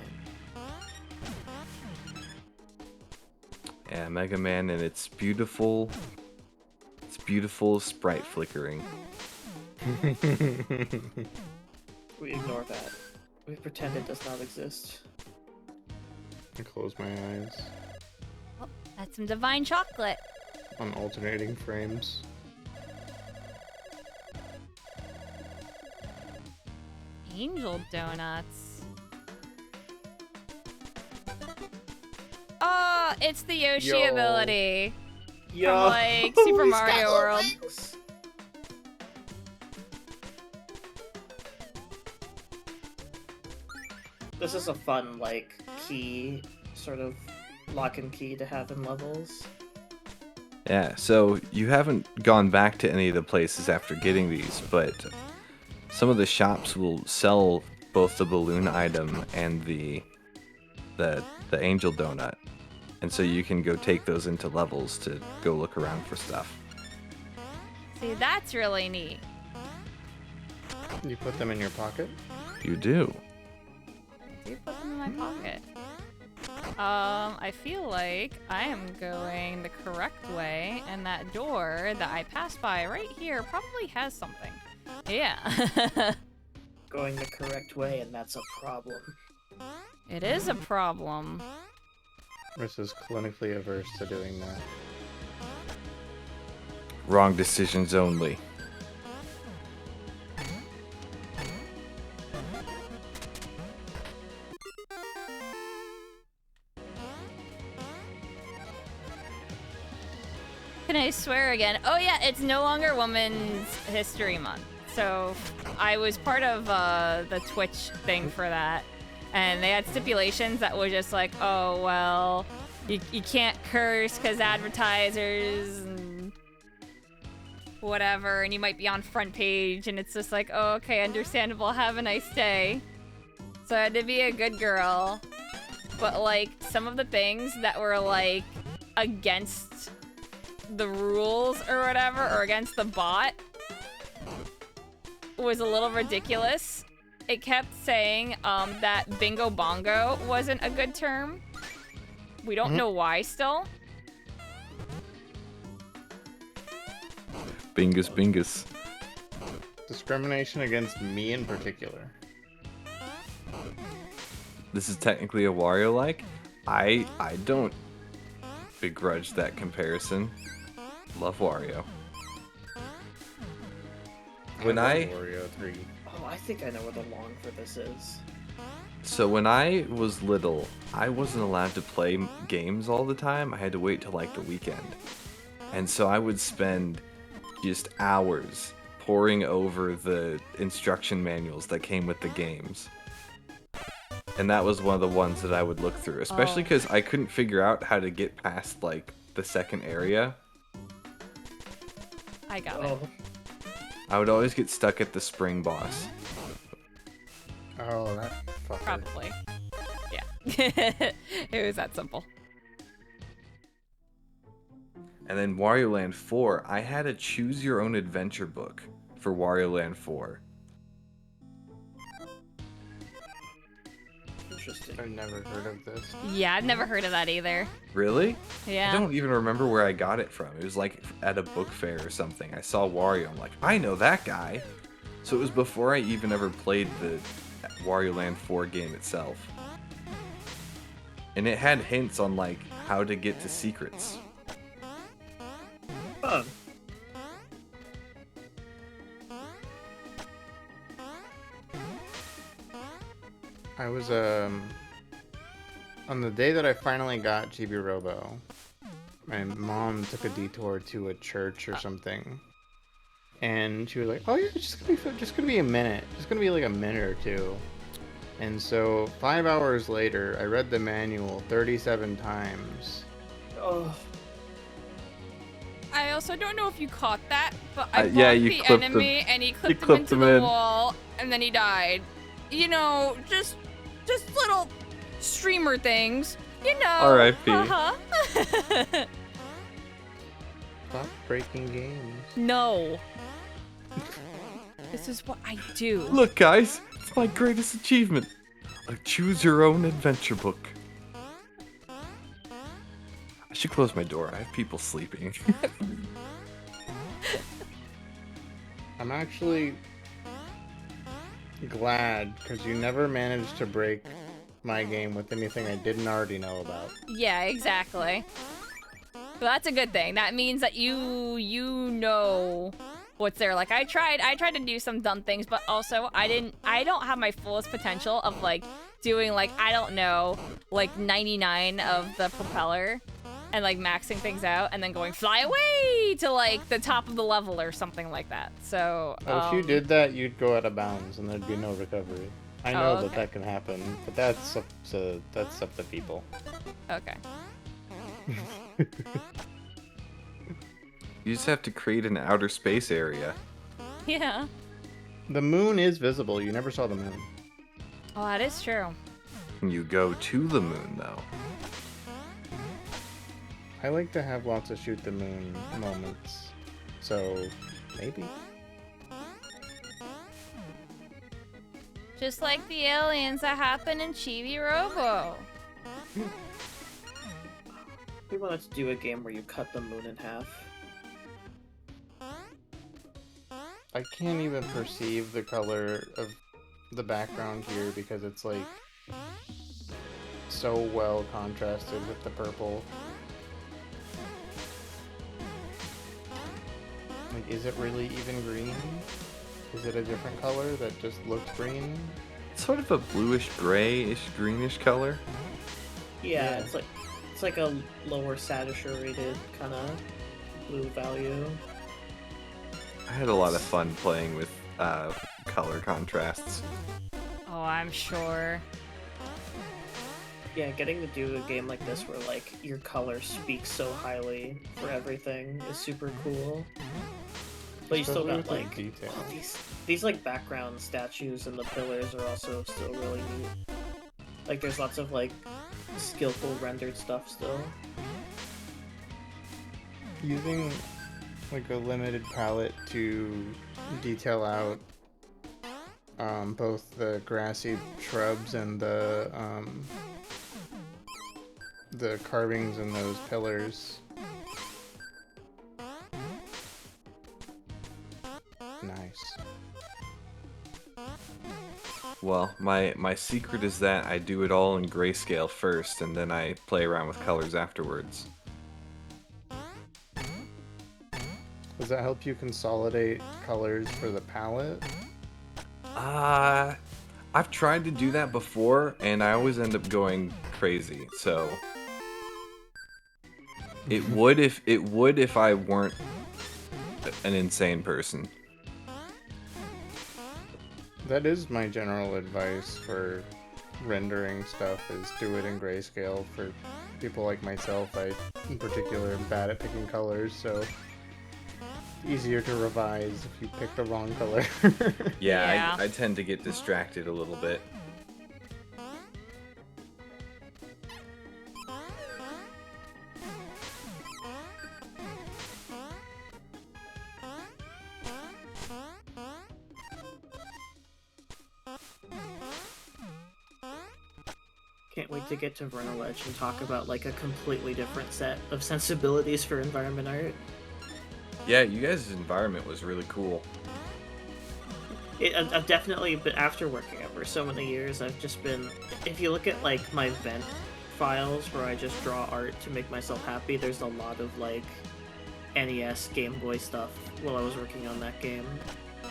Yeah, Mega Man and its beautiful sprite flickering. We ignore that. We pretend it does not exist. I close my eyes Oh, that's some divine chocolate. on alternating frames. Angel donuts. Oh, it's the Yoshi Yo. ability. Yo, From, like, Super he's Mario got World. wings. This is a fun, like, key, sort of lock and key to have in levels. Yeah, so you haven't gone back to any of the places after getting these, but some of the shops will sell both the balloon item and the angel donut. And so you can go take those into levels to go look around for stuff. See, that's really neat. You put them in your pocket? You do. Do put them in my pocket. I feel like I am going the correct way, and that door that I passed by right here probably has something. Yeah. Going the correct way, and that's a problem. It is a problem. Riss is clinically averse to doing that. Wrong decisions only. Can I swear again? Oh yeah, it's no longer Women's History Month. So I was part of the Twitch thing for that. And they had stipulations that were just like, oh, well, you can't curse because advertisers and whatever, and you might be on front page, and it's just like, oh, okay, understandable, have a nice day. So I had to be a good girl. But, like, some of the things that were, like, against the rules or whatever, or against the bot, was a little ridiculous. It kept saying that bingo bongo wasn't a good term. We don't know why still. Bingus bingus. Discrimination against me in particular. This is technically a Wario-like. I don't begrudge that comparison. Love Wario. When love I Wario 3. Oh, I think I know what the long for this is. So when I was little, I wasn't allowed to play games all the time. I had to wait till like the weekend. And so I would spend just hours poring over the instruction manuals that came with the games. And that was one of the ones that I would look through, especially because I couldn't figure out how to get past like the second area. I got Oh, it. I would always get stuck at the spring boss. Oh, that fucker. Probably. Yeah. It was that simple. And then Wario Land 4, I had a choose your own adventure book for Wario Land 4. Interesting. I've never heard of this. Yeah, I've never heard of that either. Really? Yeah. I don't even remember where I got it from. It was like at a book fair or something. I saw Wario. I'm like, I know that guy. So it was before I even ever played the Wario Land 4 game itself. And it had hints on like how to get to secrets. Fun. I was on the day that I finally got Chibi Robo, my mom took a detour to a church or something, and she was like, "Oh yeah, it's just gonna be a minute, just gonna be like a minute or two." And so 5 hours later, I read the manual 37 times. Oh, I also don't know if you caught that, but I Yeah, blocked you the clipped enemy and he clipped him clipped into him the in. wall, and then he died. You know, just little streamer things. You know. R.I.P.. Uh-huh. Stop breaking games. No. This is what I do. Look, guys, it's my greatest achievement. A choose your own adventure book. I should close my door. I have people sleeping. I'm actually glad because you never managed to break my game with anything I didn't already know about. Yeah, exactly. But that's a good thing. That means that you know what's there. Like I tried to do some dumb things, but also I don't have my fullest potential of like doing like, I don't know, like 99 of the propeller and like maxing things out and then going fly away to like the top of the level or something like that. So If you did that, you'd go out of bounds and there'd be no recovery. I know okay. that can happen, but that's up to people. Okay. You just have to create an outer space area. Yeah. The moon is visible. You never saw the moon. Oh, that is true. You go to the moon, though. I like to have lots of shoot the moon moments, so maybe. Just like the aliens that happen in Chibi Robo. we wanted to do a game where you cut the moon in half. I can't even perceive the color of the background here because it's like so well contrasted with the purple. Like, is it really even green? Is it a different color that just looks green? It's sort of a bluish, grayish, greenish color. Yeah, it's like a lower saturated kind of blue value. I had a lot of fun playing with color contrasts. Oh, I'm sure. Yeah, getting to do a game like this where like your color speaks so highly for everything is super cool. But you still Especially got with the like detail. these like background statues and the pillars are also still really neat. Like there's lots of like skillful rendered stuff still. Using like a limited palette to detail out both the grassy shrubs and the carvings in those pillars. Nice. Well, my secret is that I do it all in grayscale first, and then I play around with colors afterwards. Does that help you consolidate colors for the palette? I've tried to do that before, and I always end up going crazy. So it would if I weren't an insane person. That is my general advice for rendering stuff, is do it in grayscale. For people like myself, I in particular am bad at picking colors, so easier to revise if you pick the wrong color. Yeah, Yeah. I tend to get distracted a little bit. Can't wait to get to Vernal Edge and talk about like a completely different set of sensibilities for environment art. Yeah, you guys' environment was really cool. I've definitely, but after working out for so many years, I've just been. If you look at like my vent files where I just draw art to make myself happy, there's a lot of like NES, Game Boy stuff while I was working on that game.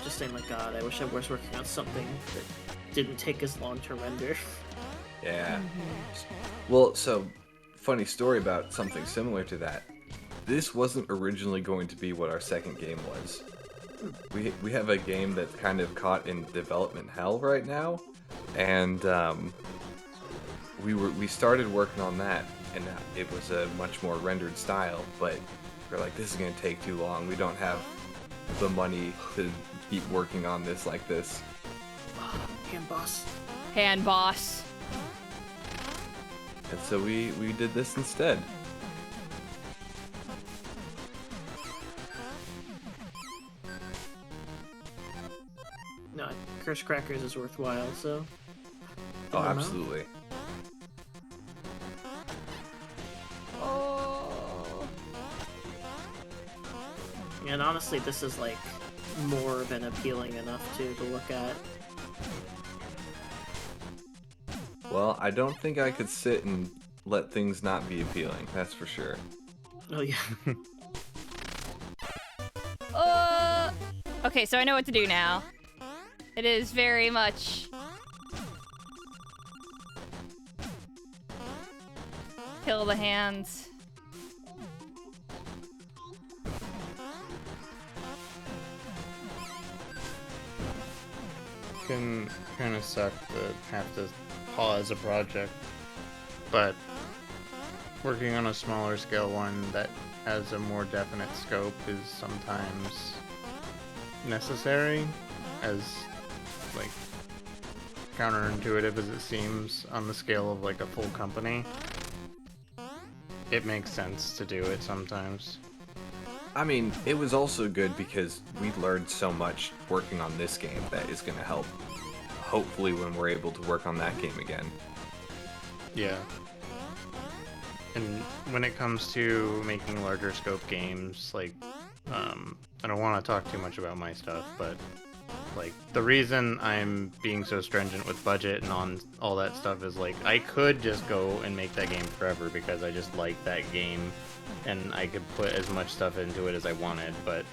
Just saying, like, God, I wish I was working on something that didn't take as long to render. Yeah. Well, so, funny story about something similar to that. This wasn't originally going to be what our second game was. We have a game that's kind of caught in development hell right now, and we started working on that, and it was a much more rendered style, but we're like, this is going to take too long. We don't have the money to keep working on this like this. Hand boss. Hand boss. And so we did this instead. No, Curse Crackers is worthwhile, so. Oh, Think I'm out. absolutely. Oh. And honestly, this is like more than appealing enough to look at. Well, I don't think I could sit and let things not be appealing, that's for sure. Oh yeah. Okay, so I know what to do now. It is very much kill the hands. Can kind of suck to have to pause a project, but working on a smaller scale one that has a more definite scope is sometimes necessary, as like counterintuitive as it seems on the scale of like a full company. It makes sense to do it sometimes. I mean, it was also good because we learned so much working on this game that is going to help, hopefully, when we're able to work on that game again. Yeah. And when it comes to making larger scope games, like, I don't want to talk too much about my stuff, but, like, the reason I'm being so stringent with budget and on all that stuff is, like, I could just go and make that game forever because I just like that game and I could put as much stuff into it as I wanted, but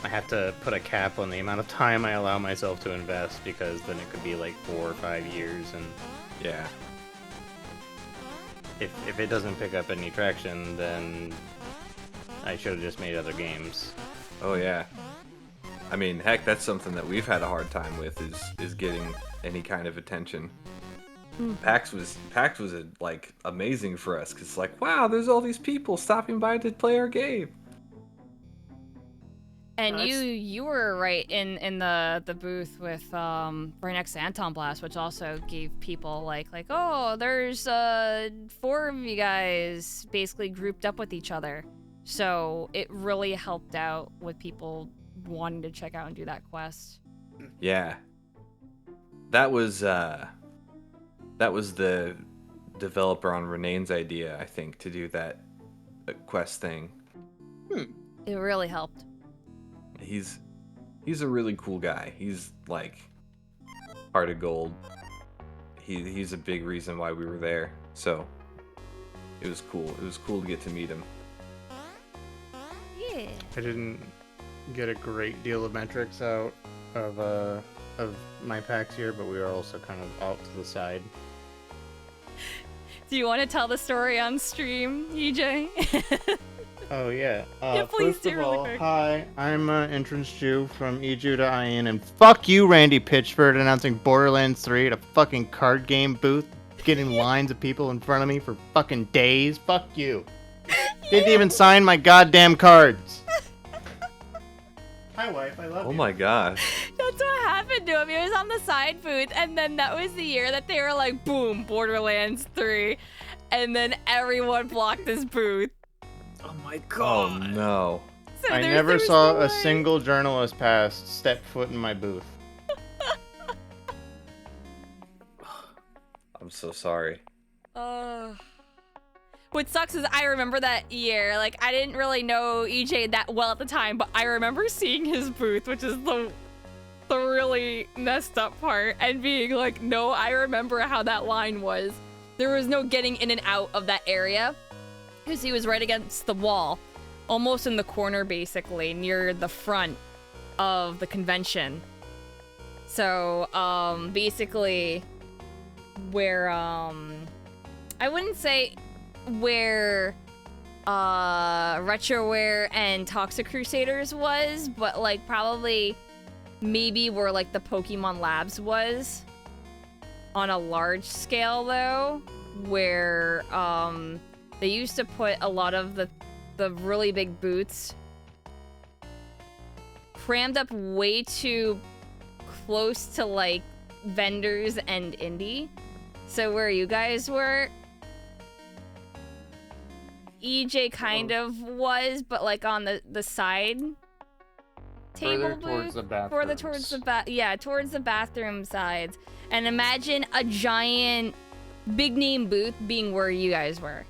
I have to put a cap on the amount of time I allow myself to invest because then it could be, like, 4 or 5 years, and Yeah. if it doesn't pick up any traction, then I should have just made other games. Oh, yeah. I mean, heck, that's something that we've had a hard time with, is getting any kind of attention. PAX was like amazing for us because like, wow, there's all these people stopping by to play our game. And Nice. you were right in the booth with right next to Anton Blast, which also gave people like oh, there's 4 of you guys basically grouped up with each other. So it really helped out with people wanting to check out and do that quest. Yeah, that was the developer on Renane's idea, I think, to do that quest thing. It really helped. He's a really cool guy. He's like heart of gold. He's a big reason why we were there. So it was cool. It was cool to get to meet him. Yeah. I didn't get a great deal of metrics out of my packs here, but we were also kind of out to the side. Do you want to tell the story on stream, EJ? Oh yeah. Yeah, please first do of really all, quick. hi, I'm Entrance Jew from Eju to Ian, and fuck you, Randy Pitchford, announcing Borderlands 3 at a fucking card game booth, getting lines of people in front of me for fucking days. Fuck you. Didn't even sign my goddamn cards. Hi, wife. I love Oh you. my gosh. That's what happened to him. He was on the side booth, and then that was the year that they were like, boom, Borderlands 3. And then everyone blocked this booth. Oh my Oh god. no. So I there never was saw no a way. single journalist pass step foot in my booth. I'm so sorry. What sucks is I remember that year. Like, I didn't really know EJ that well at the time, but I remember seeing his booth, which is the really messed up part, and being like, no, I remember how that line was. There was no getting in and out of that area because he was right against the wall, almost in the corner, basically, near the front of the convention. So, basically, where, I wouldn't say where Retroware and Toxic Crusaders was, but like probably maybe where like the Pokemon Labs was on a large scale though, where they used to put a lot of the really big booths crammed up way too close to like vendors and indie. So where you guys were, EJ kind of was, but like on the side table Further booth, towards the towards the bathrooms. towards the bathroom sides. And imagine a giant big name booth being where you guys were.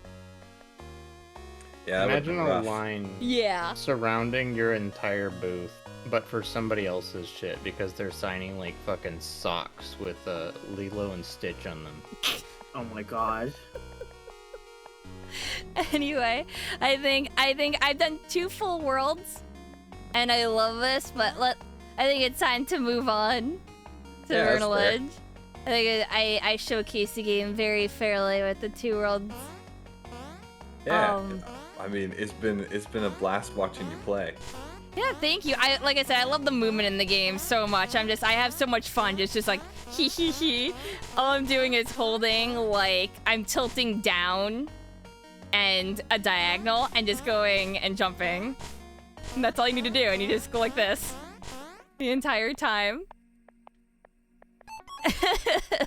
Yeah, that would've Imagine been a rough. line Yeah. surrounding your entire booth, but for somebody else's shit because they're signing like fucking socks with Lilo and Stitch on them. Oh my god. Anyway, I think I've done 2 full worlds, and I love this. But I think it's time to move on to Yeah, that's Vernal fair. Edge. I think I showcased the game very fairly with the 2 worlds. Yeah. I mean, it's been a blast watching you play. Yeah, thank you. Like I said, I love the movement in the game so much. I have so much fun. Just like hee hee hee. All I'm doing is holding, like I'm tilting down and a diagonal and just going and jumping. And that's all you need to do. And you just go like this the entire time. I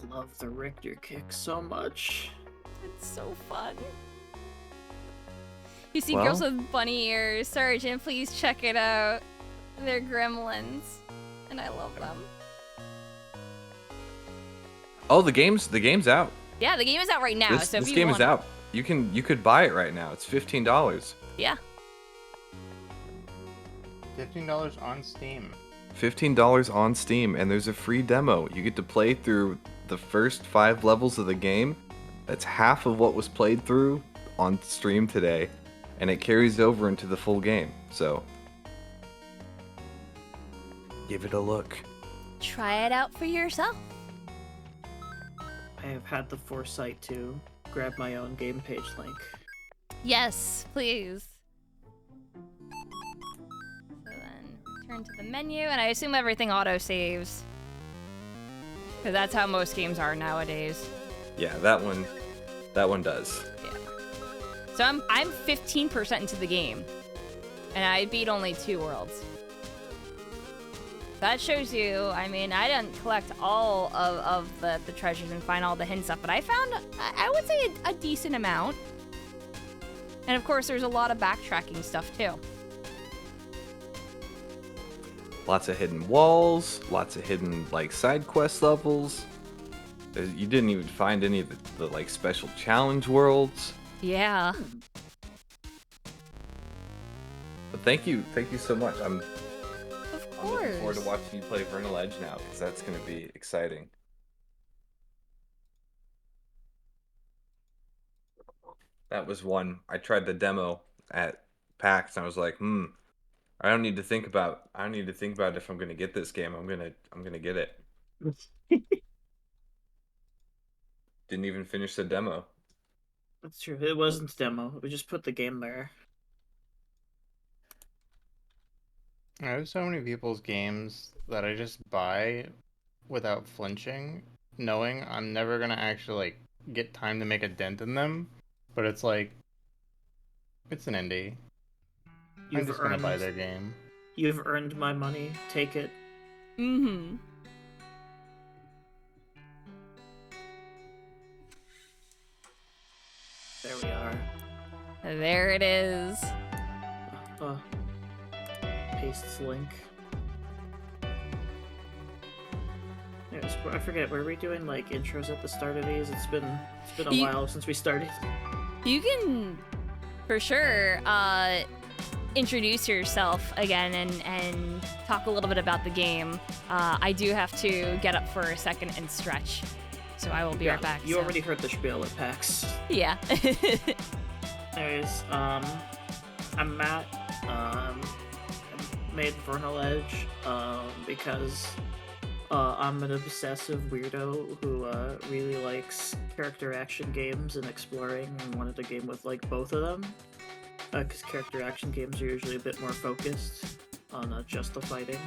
love the Richter kick so much. It's so fun. You see Well- girls with bunny ears. Sergeant, please check it out. They're gremlins. And I love them. Oh, the game's out. Yeah, the game is out right now. This so if you game want is out. You could buy it right now. It's $15. Yeah. $15 on Steam. $15 on Steam, and there's a free demo. You get to play through the first 5 levels of the game. That's half of what was played through on stream today, and it carries over into the full game. So, give it a look. Try it out for yourself. I have had the foresight to grab my own game page link. Yes, please. So then turn to the menu, and I assume everything auto-saves. Because that's how most games are nowadays. Yeah, that one does. Yeah. So I'm 15% into the game. And I beat only 2 worlds. That shows you, I mean, I didn't collect all of the treasures and find all the hidden stuff, but I found, I would say, a decent amount. And of course, there's a lot of backtracking stuff, too. Lots of hidden walls, lots of hidden like side quest levels. You didn't even find any of the like special challenge worlds. Yeah. But thank you so much. I'm Of looking forward course. to watching you play Vernal Edge now, because that's going to be exciting. That was one. I tried the demo at PAX, and I was like, I don't need to think about if I'm going to get this game. I'm going to get it. Didn't even finish the demo. That's true. It wasn't demo. We just put the game there. I have so many people's games that I just buy without flinching, knowing I'm never gonna actually like get time to make a dent in them. But it's like, it's an indie. I'm just gonna buy their game. You've earned my money. Take it. Mm-hmm. There we are. There it is. Pastes link. Anyways, I forget. Were we doing like intros at the start of these? It's been a while since we started. You can, for sure, introduce yourself again and talk a little bit about the game. I do have to get up for a second and stretch, so I will be right back. You so. already heard the spiel at PAX. Yeah. Anyways, I'm Matt. I made Vernal Edge because I'm an obsessive weirdo who really likes character action games and exploring, and wanted a game with like both of them. Because character action games are usually a bit more focused on just the fighting.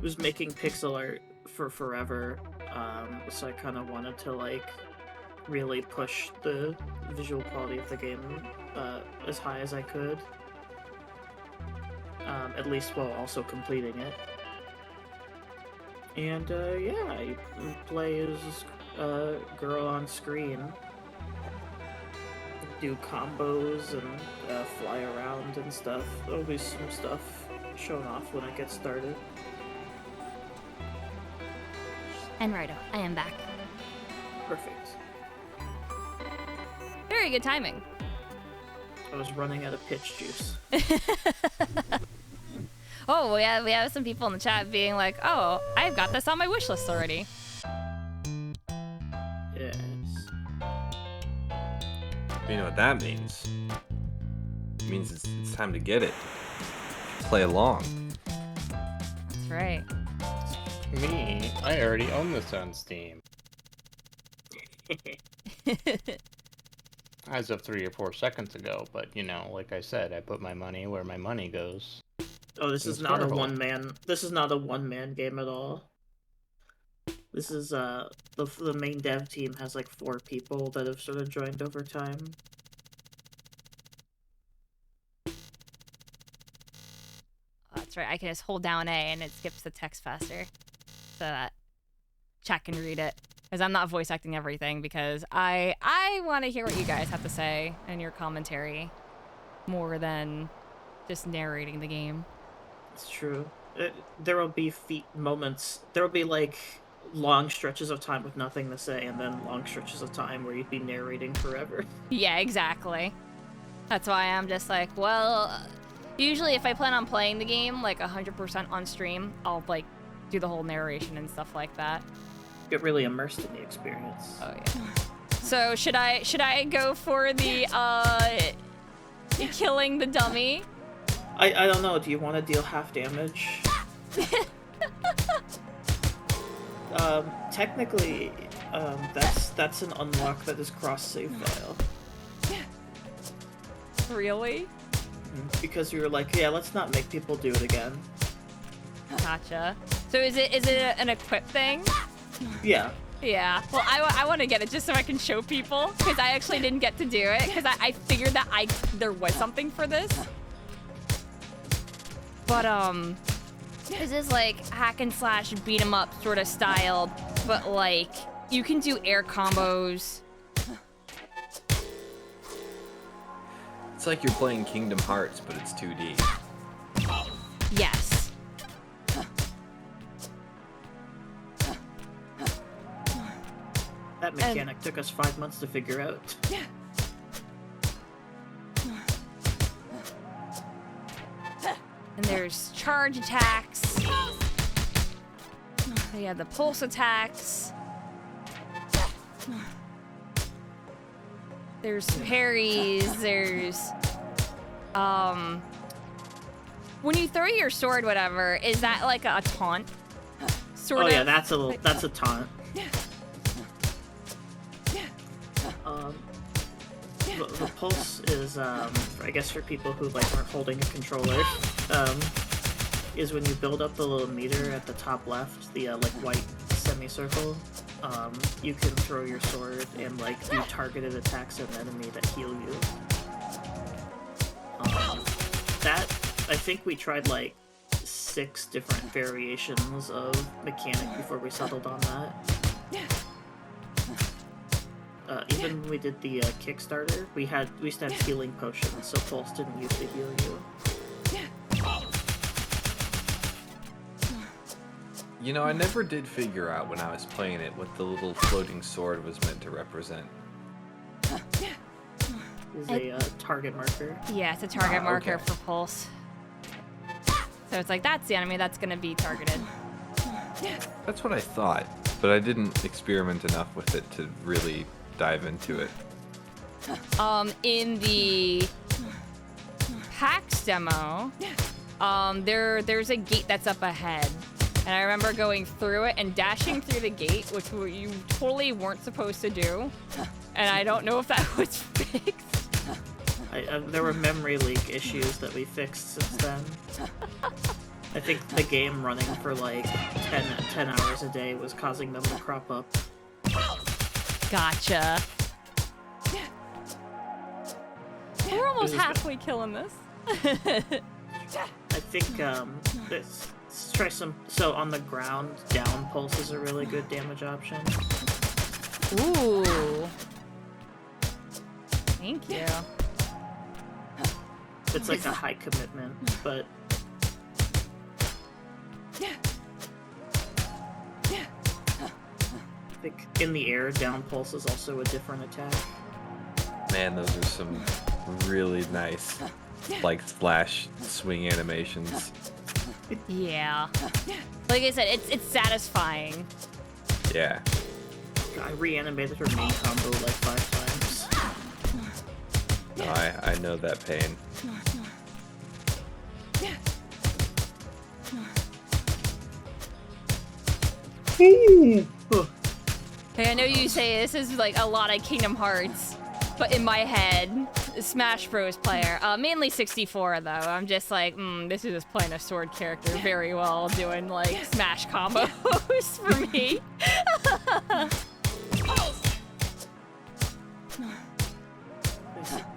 Was making pixel art for forever, so I kind of wanted to like really push the visual quality of the game as high as I could, at least while also completing it. And yeah, you play as a girl on screen, do combos and fly around and stuff. There'll be some stuff shown off when I get started. And righto, I am back. Perfect. Very good timing. I was running out of pitch juice. Oh, we have some people in the chat being like, "Oh, I've got this on my wish list already." Yes. You know what that means? It means it's time to get it. Play along. That's right. Me, I already own this on Steam. As of 3 or 4 seconds ago, but you know, like I said, I put my money where my money goes. Oh, this is not a one-man. This is not a one-man game at all. This is the main dev team has like 4 people that have sort of joined over time. That's right. I can just hold down A and it skips the text faster, so that chat can read it. Because I'm not voice acting everything, because I want to hear what you guys have to say in your commentary, more than just narrating the game. It's true. There will be moments. There will be like long stretches of time with nothing to say, and then long stretches of time where you'd be narrating forever. Yeah, exactly. That's why I'm just like, well, usually if I plan on playing the game like 100% on stream, I'll like do the whole narration and stuff like that. Get really immersed in the experience. Oh yeah. So should I go for the killing the dummy? I don't know. Do you want to deal half damage? Technically, that's an unlock that is cross save file. Really? Because you were like, yeah, let's not make people do it again. Gotcha. So is it an equip thing? Yeah. Yeah. Well, I want to get it just so I can show people, because I actually didn't get to do it, because I figured that there was something for this. But this is like hack and slash beat 'em up sort of styled, but like you can do air combos. It's like you're playing Kingdom Hearts, but it's 2D. Yes. That mechanic took us 5 months to figure out. And there's charge attacks. Yeah, the pulse attacks. There's parries, there's when you throw your sword, whatever, is that like a taunt? Sort of? Oh yeah, that's a taunt. The pulse is, I guess for people who like aren't holding a controller, is when you build up the little meter at the top left, the like white semicircle, you can throw your sword and like do targeted attacks at an enemy that heal you. That I think we tried like 6 different variations of mechanic before we settled on that. Even when we did the Kickstarter, we used to have healing potions, so Pulse didn't usually heal you. You know, I never did figure out when I was playing it what the little floating sword was meant to represent. Is a target marker. Yeah, it's a target marker okay. for Pulse. So it's like, that's the enemy that's gonna be targeted. That's what I thought, but I didn't experiment enough with it to really dive into it. In the PAX demo, there's a gate that's up ahead. And I remember going through it and dashing through the gate, which you totally weren't supposed to do. And I don't know if that was fixed. There were memory leak issues that we fixed since then. I think the game running for like 10 hours a day was causing them to crop up. Gotcha. We're almost halfway killing this. I think let's try some. So on the ground, down pulse is a really good damage option. Ooh. Thank you. It's like a high commitment, but I think in the air, down pulse is also a different attack. Man, those are some really nice, like, splash swing animations. Yeah. Like I said, it's satisfying. Yeah. I reanimated her main combo like 5 times. No, I know that pain. Hey, I know you say this is like a lot of Kingdom Hearts, but in my head, Smash Bros. Player, mainly 64 though. I'm just like, this is just playing a sword character very well, doing like Smash combos for me.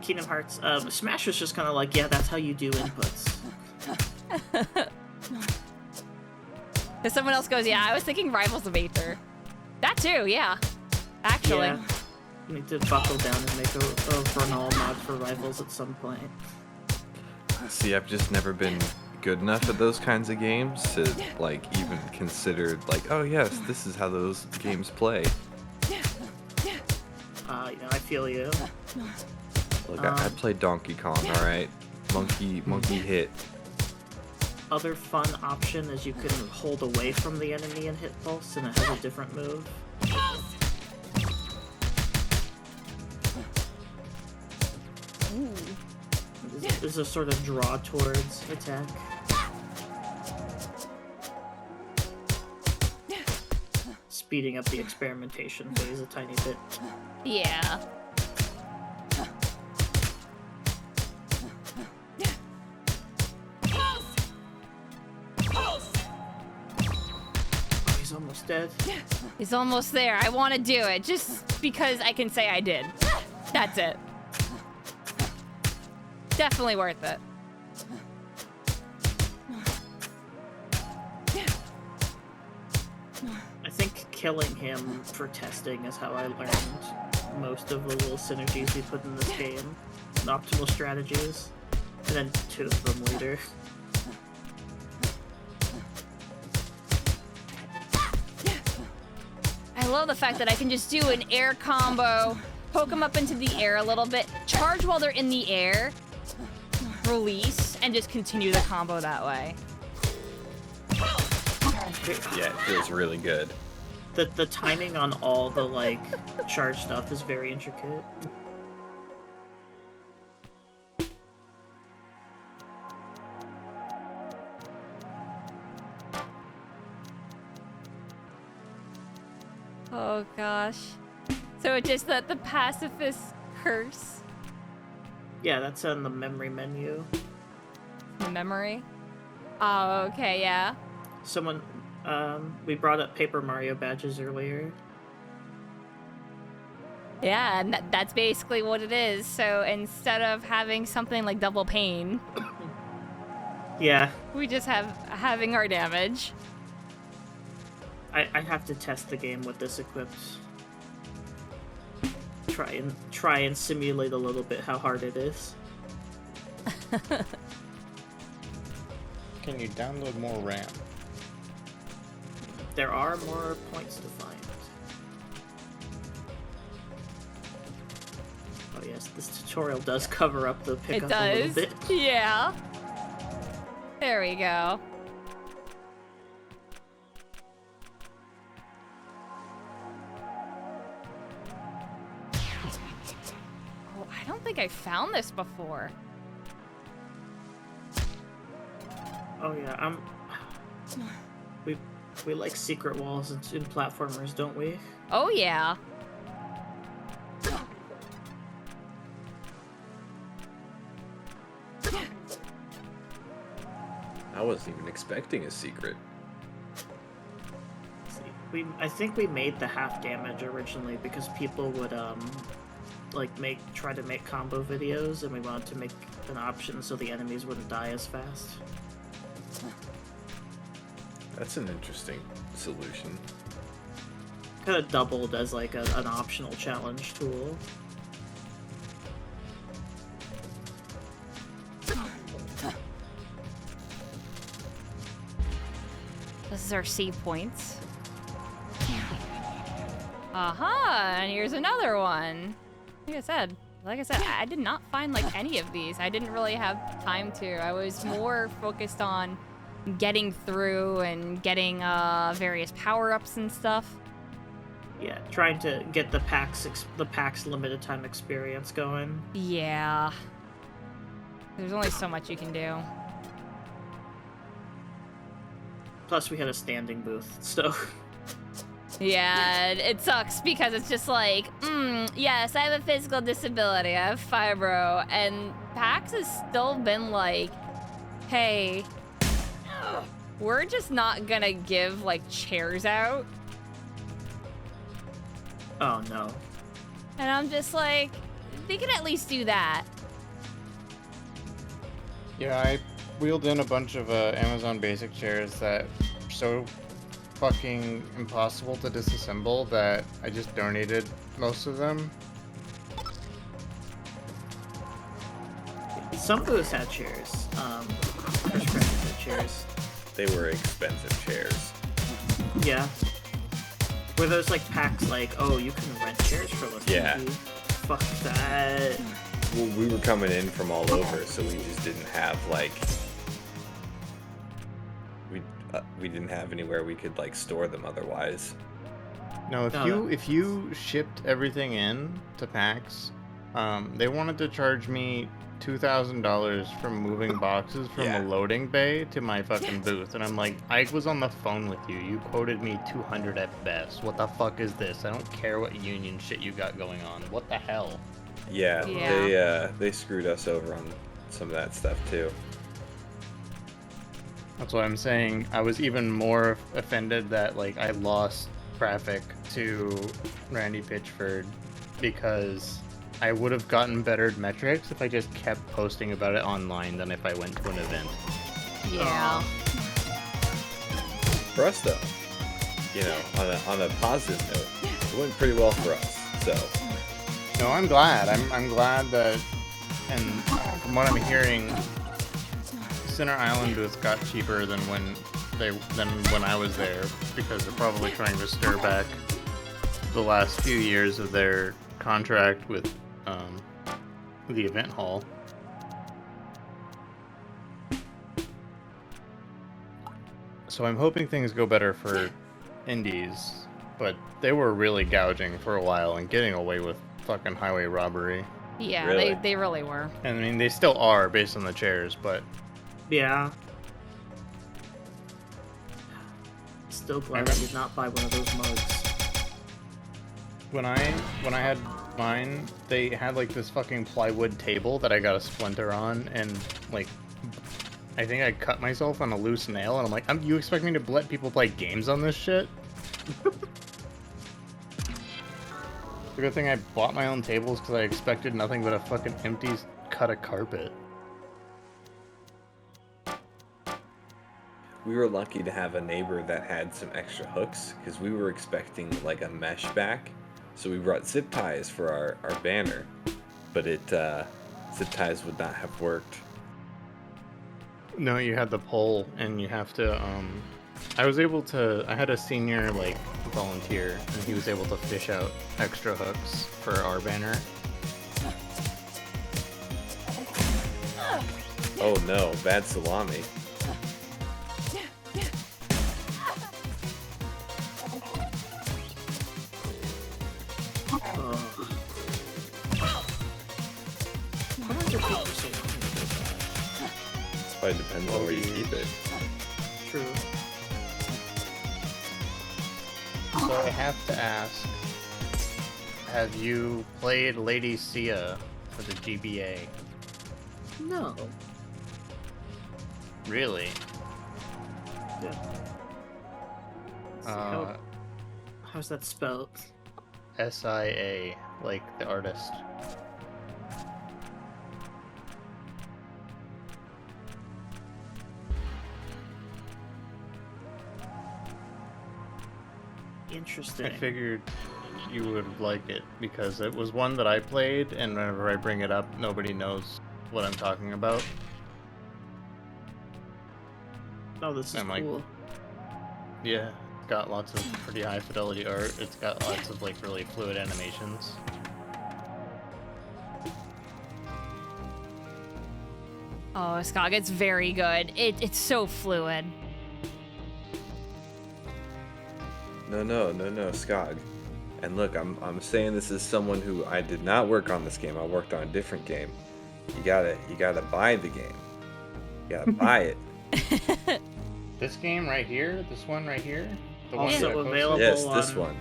Kingdom Hearts. Smash was just kind of like, yeah, that's how you do inputs. If someone else goes, yeah, I was thinking Rivals of Aether. That too, yeah. Actually. Yeah. We need to buckle down and make a Vernal mod for Rivals at some point. See, I've just never been good enough at those kinds of games to, like, even consider, like, oh yes, this is how those games play. I feel you. Look, I played Donkey Kong, alright? Monkey hit. Other fun option is you can hold away from the enemy and hit pulse, and it has a different move. This is a sort of draw towards attack. Speeding up the experimentation phase a tiny bit. Yeah. He's almost dead. He's almost there. I want to do it just because I can say I did. That's it. Definitely worth it. I think killing him for testing is how I learned most of the little synergies we put in this game. And optimal strategies. And then 2 of them later. I love the fact that I can just do an air combo, poke them up into the air a little bit, charge while they're in the air, release, and just continue the combo that way. Yeah, it feels really good. The timing on all the, like, charge stuff is very intricate. Oh gosh. So it's just that the pacifist curse. Yeah, that's on the memory menu. Memory? Oh, okay, yeah. Someone, we brought up Paper Mario badges earlier. Yeah, and that's basically what it is. So instead of having something like double pain, Yeah, we just have having our damage. I have to test the game with this equipped. Try and simulate a little bit how hard it is. Can you download more RAM? There are more points to find. Oh yes, this tutorial does cover up the It pickup a little does. bit. Yeah. There we go. Oh, I don't think I found this before. Oh yeah, we like secret walls in platformers, don't we? Oh yeah. I wasn't even expecting a secret. I think we made the half damage originally because people would like try to make combo videos, and we wanted to make an option so the enemies wouldn't die as fast. That's an interesting solution. Kind of doubled as like an optional challenge tool. This is our save points. Aha, and here's another one. Like I said, I did not find like any of these. I didn't really have time to. I was more focused on getting through and getting various power-ups and stuff. Yeah, trying to get the PAX limited time experience going. Yeah. There's only so much you can do. Plus, we had a standing booth, so. Yeah, it sucks because it's just like, yes, I have a physical disability, I have fibro, and PAX has still been like, hey, we're just not gonna give like chairs out. Oh no. And I'm just like, they can at least do that. Yeah, I wheeled in a bunch of Amazon Basic chairs that are so fucking impossible to disassemble that I just donated most of them. Some booths had chairs. First Credits had chairs. They were expensive chairs. Yeah. Were those like packs like, oh, you can rent chairs for less Yeah. than you? Fuck that. Well, we were coming in from all over, so we just didn't have like we didn't have anywhere we could like store them otherwise. No, No, if you shipped everything in to PAX, they wanted to charge me $2,000 for moving boxes from Yeah. a loading bay to my fucking booth, and I'm like, I was on the phone with you. You quoted me 200 at best. What the fuck is this? I don't care what union shit you got going on. What the hell? Yeah, Yeah. they screwed us over on some of that stuff too. That's what I'm saying. I was even more offended that like I lost traffic to Randy Pitchford because I would have gotten better metrics if I just kept posting about it online than if I went to an event. Yeah. For us though, you know, on a positive note, it went pretty well for us. So No, I'm glad. I'm glad that, and from what I'm hearing, Center Island booth got cheaper than when I was there because they're probably trying to stir back the last few years of their contract with the event hall. So I'm hoping things go better for indies, but they were really gouging for a while and getting away with fucking highway robbery. Yeah, Really? they really were. And I mean, they still are based on the chairs, but Yeah. Still glad I did not buy one of those mugs. when I had mine, they had like this fucking plywood table that I got a splinter on, and like I think I cut myself on a loose nail, and I'm like, you expect me to let people play games on this shit? The good thing I bought my own tables because I expected nothing but a fucking empty cut of carpet. We were lucky to have a neighbor that had some extra hooks because we were expecting like a mesh back. So we brought zip ties for our banner, but zip ties would not have worked. No, you had the pole, and you have to, I had a senior, like, volunteer, and he was able to fish out extra hooks for our banner. Oh no, bad salami. Probably depends on where you keep it. True. So I have to ask, have you played Lady Sia for the GBA? No. Really? Yeah. How's that spelled? SIA, like the artist. Interesting. I figured you would like it because it was one that I played, and whenever I bring it up, nobody knows what I'm talking about. Oh, this is I'm like- cool. Yeah, it's got lots of pretty high fidelity art. It's got lots of like really fluid animations. Oh, Skog, it's very good. It's so fluid. No, Skog. And look, I'm saying this as someone who I did not work on this game. I worked on a different game. You gotta buy the game. You gotta buy it. This game right here, this one right here, the one Also that I posted? available Yes, on, this one.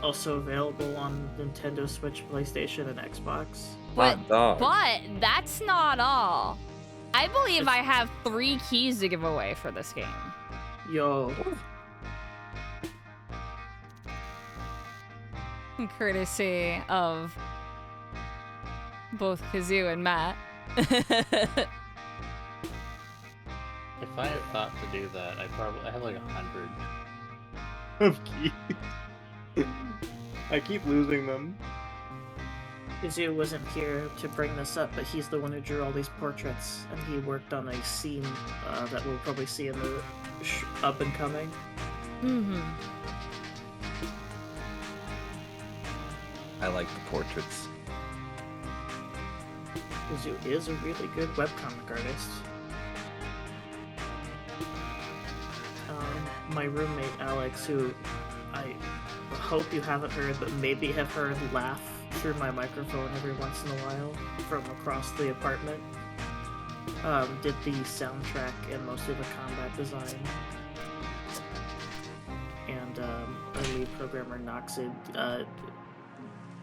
Also available on Nintendo Switch, PlayStation, and Xbox. But, Hot dog. but that's not all. I believe I have 3 keys to give away for this game. Yo. Courtesy of both Kazoo and Matt. If I had thought to do that, I had like 100 of keys. I keep losing them. Kazoo wasn't here to bring this up, but he's the one who drew all these portraits, and he worked on a scene that we'll probably see in the up and coming. Mm-hmm. I like the portraits. Kazoo is a really good webcomic artist. My roommate Alex, who I hope you haven't heard, but maybe have heard laugh through my microphone every once in a while from across the apartment, did the soundtrack and most of the combat design. And our lead programmer Noxid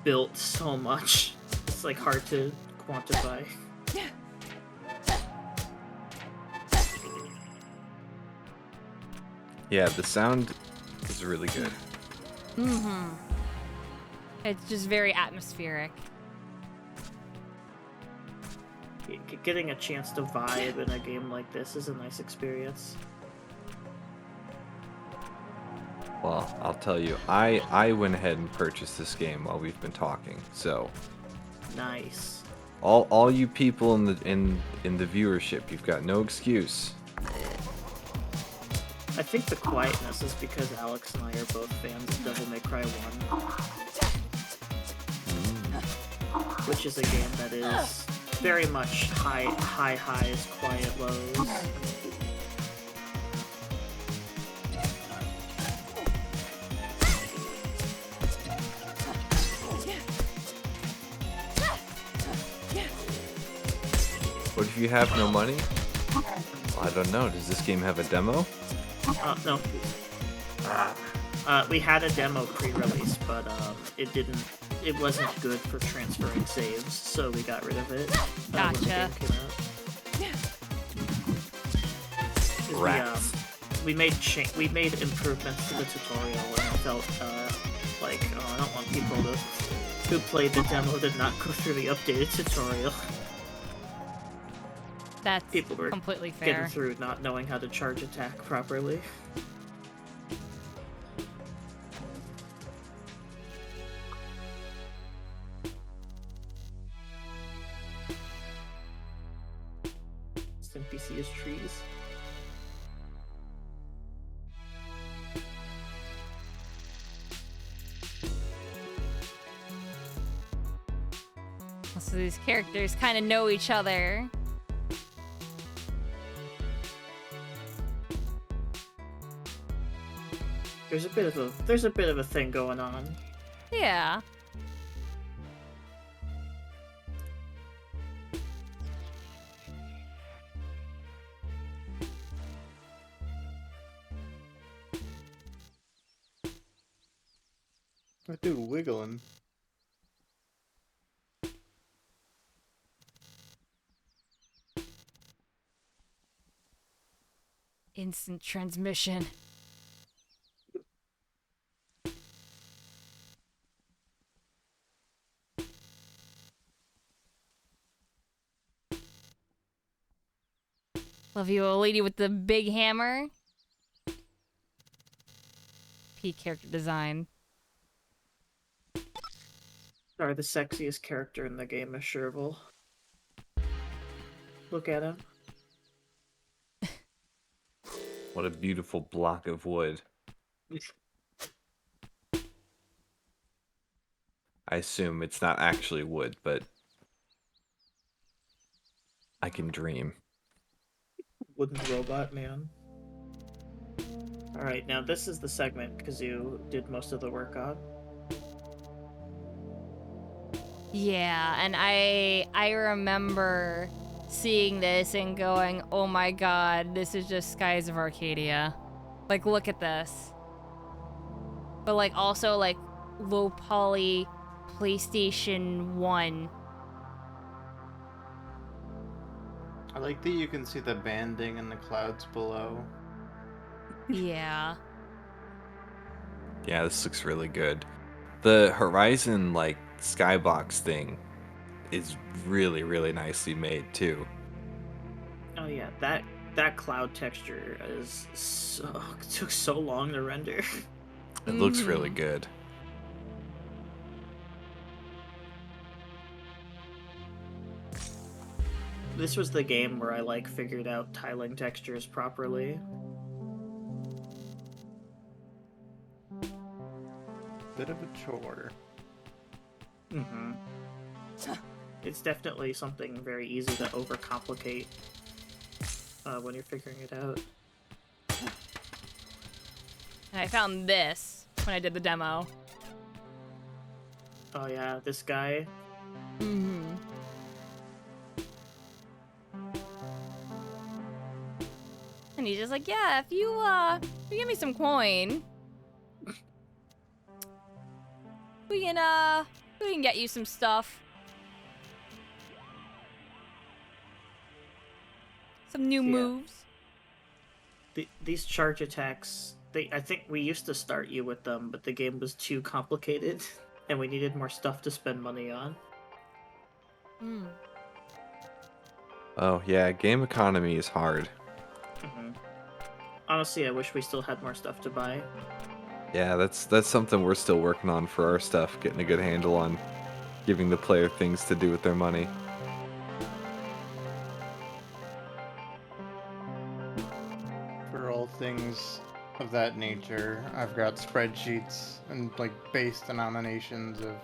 built so much. It's like hard to quantify. Yeah, the sound is really good. Mm-hmm. It's just very atmospheric. Getting a chance to vibe in a game like this is a nice experience. Well, I'll tell you, I went ahead and purchased this game while we've been talking. So, Nice. all you people in the viewership, you've got no excuse. I think the quietness is because Alex and I are both fans of Devil May Cry 1. Which is a game that is very much high highs, quiet lows. What if you have no money? Well, I don't know. Does this game have a demo? No. We had a demo pre-release, but it wasn't good for transferring saves, so we got rid of it. When the game came out. 'Cause Rats. We made improvements to the tutorial, and I felt like, I don't want people to who played the demo did not go through the updated tutorial. That's People were completely getting fair. through not knowing how to charge attack properly. This NPC is trees. So these characters kind of know each other. There's a bit of a thing going on. Yeah. That dude wiggling. Instant transmission. Love you, a lady with the big hammer. P character design. Sorry, the sexiest character in the game is Sherville. Look at him. What a beautiful block of wood. I assume it's not actually wood, but I can dream. Wooden robot man. Alright, now this is the segment Kazoo did most of the work on. Yeah, and I remember seeing this and going, "Oh my god, this is just Skies of Arcadia." Like, look at this. But like also like low poly PlayStation 1. I like that you can see the banding in the clouds below. Yeah. Yeah, this looks really good. The Horizon, like, skybox thing is really, really nicely made, too. Oh yeah, that cloud texture is so took so long to render. It looks really good. This was the game where I like figured out tiling textures properly. Bit of a chore. Mm-hmm. It's definitely something very easy to overcomplicate when you're figuring it out. And I found this when I did the demo. Oh yeah, this guy. Mm-hmm. And he's just like, "Yeah, if you give me some coin, we can get you some stuff. Some new Yeah. moves." These charge attacks, I think we used to start you with them, but the game was too complicated, and we needed more stuff to spend money on. Mm. Oh, yeah, game economy is hard. Mm-hmm. Honestly, I wish we still had more stuff to buy. Yeah, that's something we're still working on for our stuff, getting a good handle on giving the player things to do with their money. For all things of that nature, I've got spreadsheets and like base denominations of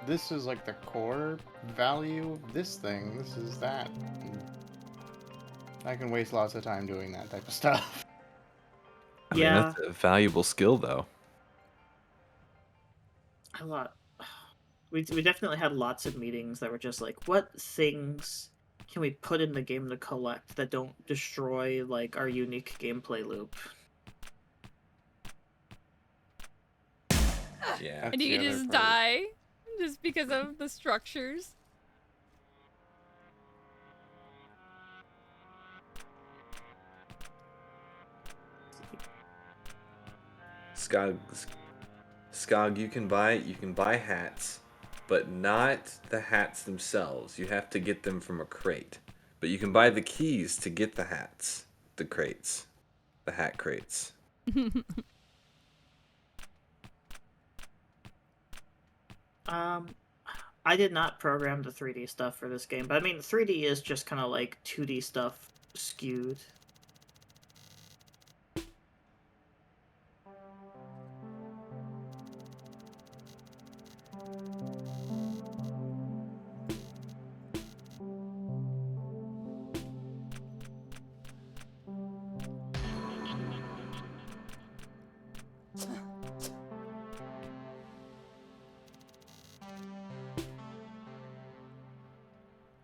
this is like the core value of this thing, this is that. And I can waste lots of time doing that type of stuff. I mean, Yeah, that's a valuable skill, though. a lot. We definitely had lots of meetings that were just like, what things can we put in the game to collect that don't destroy like our unique gameplay loop? Yeah. That's And you the can other just part. die just because of the structures. Skog, you can buy hats, but not the hats themselves. You have to get them from a crate. But you can buy the keys to get the hats, the crates, the hat crates. I did not program the 3D stuff for this game, but I mean, 3D is just kind of like 2D stuff skewed.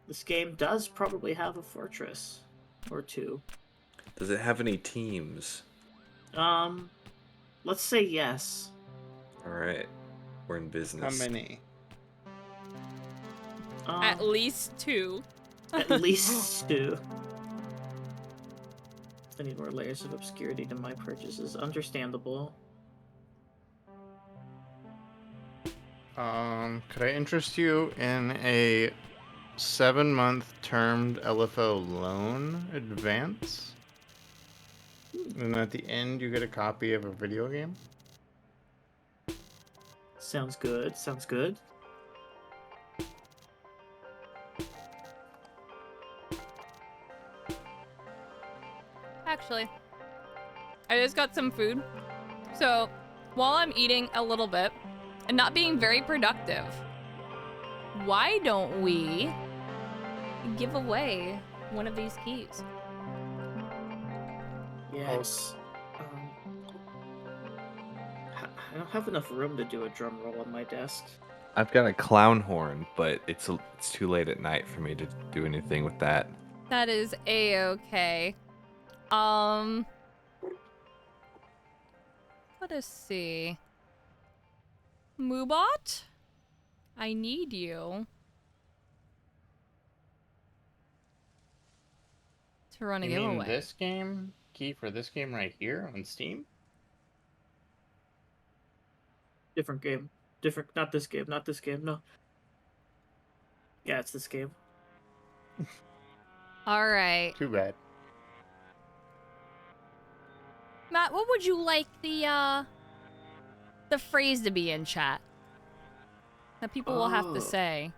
This game does probably have a fortress or two. Does it have any teams? Let's say yes. All right, we're in business. How many? At least 2. At least 2. I need more layers of obscurity to my purchases. Understandable. Could I interest you in a 7-month termed LFO loan advance? And at the end, you get a copy of a video game? Sounds good. Sounds good. Actually, I just got some food. So, while I'm eating a little bit and not being very productive, why don't we give away one of these keys? Yes. I don't have enough room to do a drum roll on my desk. I've got a clown horn, but it's too late at night for me to do anything with that. That is a-okay. Let us see. Moobot? I need you to run a You mean giveaway. this game? Key for this game right here on Steam? Different game. Different. Not this game. Not this game. No. Yeah, it's this game. All right. Too bad. Matt, what would you like the phrase to be in chat that people will have to Oh. say?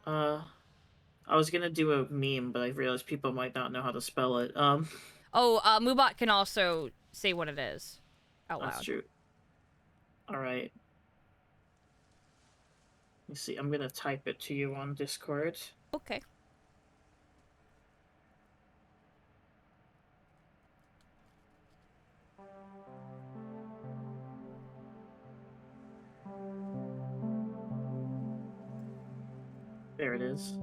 I was gonna do a meme, but I realized people might not know how to spell it. Moobot can also say what it is out loud. That's true. Alright. Let me see, I'm gonna type it to you on Discord. Okay. There it is.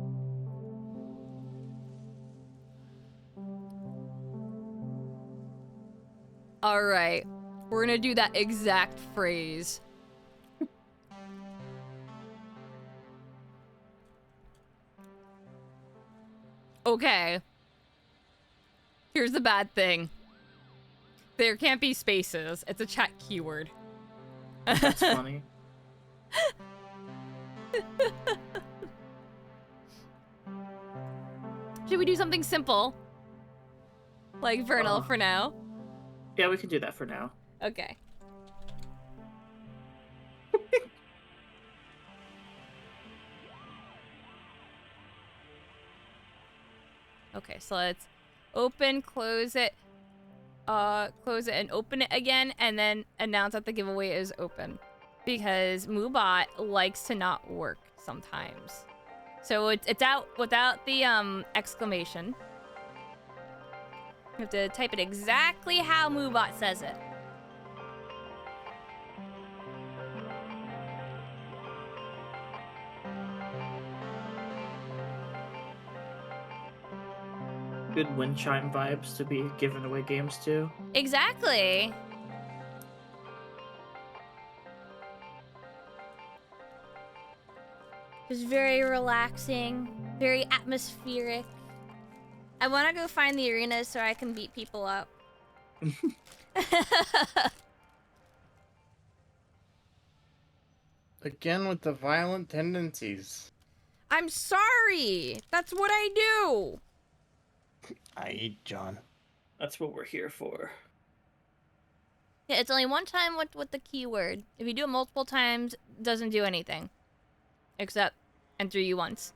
All right. We're gonna do that exact phrase. Okay. Here's the bad thing. There can't be spaces. It's a chat keyword. That's funny. Should we do something simple? Like Vernal for now? Yeah, we can do that for now. Okay. Okay, so let's open, close it and open it again, and then announce that the giveaway is open. Because Moobot likes to not work sometimes. So it's out without the exclamation. You have to type it exactly how Moobot says it. Good wind chime vibes to be giving away games to. Exactly. It's very relaxing, very atmospheric. I want to go find the arena so I can beat people up. Again with the violent tendencies. I'm sorry. That's what I do. I eat John. That's what we're here for. Yeah, it's only one time with the keyword. If you do it multiple times, it doesn't do anything. Except enter you once.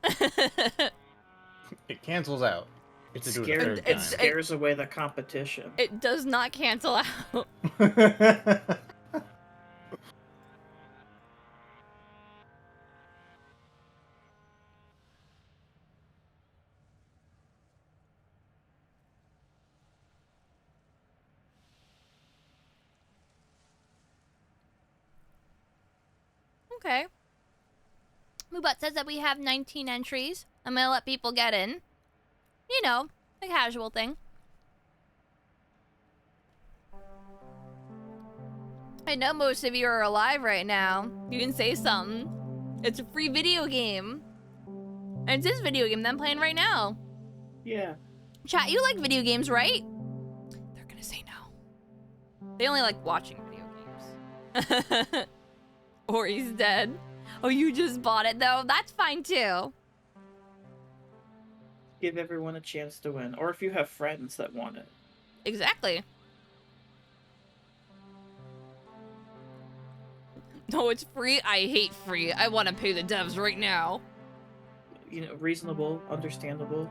It cancels out. It's a do it a Scare- third it time. scares away the competition. It does not cancel out. Okay. Mubat says that we have 19 entries. I'm gonna let people get in. You know, a casual thing. I know most of you are alive right now. You can say something. It's a free video game. And it's this video game that I'm playing right now. Yeah. Chat, you like video games, right? They're gonna say no. They only like watching video games. Or he's dead. Oh, you just bought it though? That's fine too. Give everyone a chance to win. Or if you have friends that want it. Exactly. No, it's free. I hate free. I want to pay the devs right now. You know, reasonable, understandable.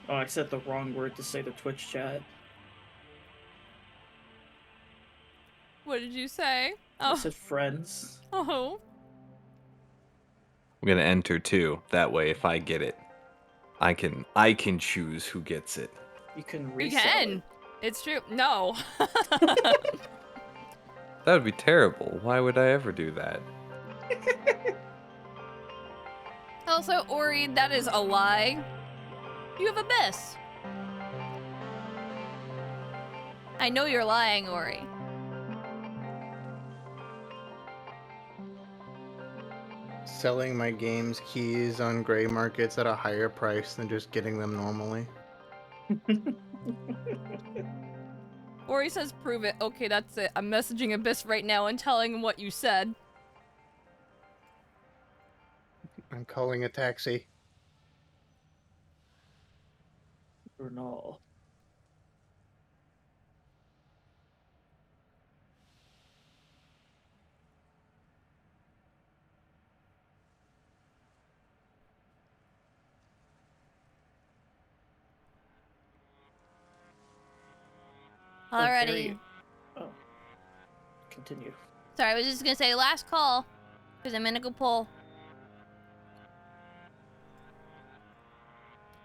Oh, I said the wrong word to say to Twitch chat. What did you say? I Oh. said friends. Oh. I'm gonna enter too. That way, if I get it, I can choose who gets it. You can You resell can. it. It's true. No. That would be terrible. Why would I ever do that? Also, Ori, that is a lie. You have Abyss. I know you're lying, Ori. Selling my game's keys on gray markets at a higher price than just getting them normally. Ori says prove it. Okay, that's it. I'm messaging Abyss right now and telling him what you said. I'm calling a taxi. Vernal. Alrighty. Oh. Continue. Sorry, I was just gonna say last call. Because I'm gonna go pull.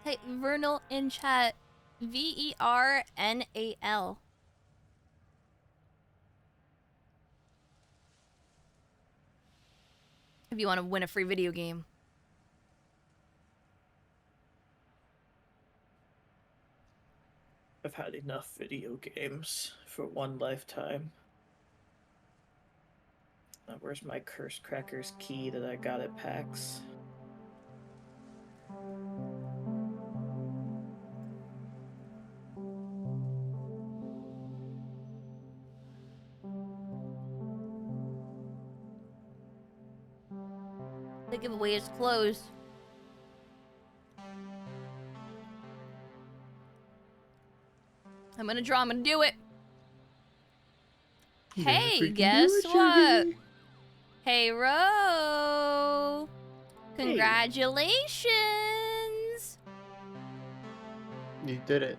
Hey, Vernal in chat. Vernal. If you want to win a free video game. I've had enough video games for one lifetime. Now, where's my Curse Crackers key that I got at PAX? The giveaway is closed. I'm gonna draw, I'm gonna do it. Hey, guess what? Hey, Ro. Congratulations. You did it.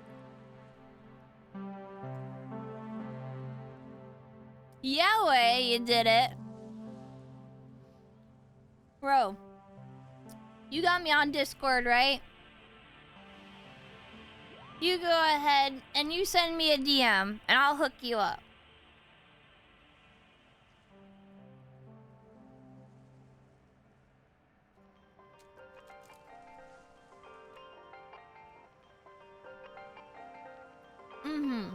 Yahweh, you did it. Ro, you got me on Discord, right? You go ahead and you send me a DM and I'll hook you up. Mm-hmm.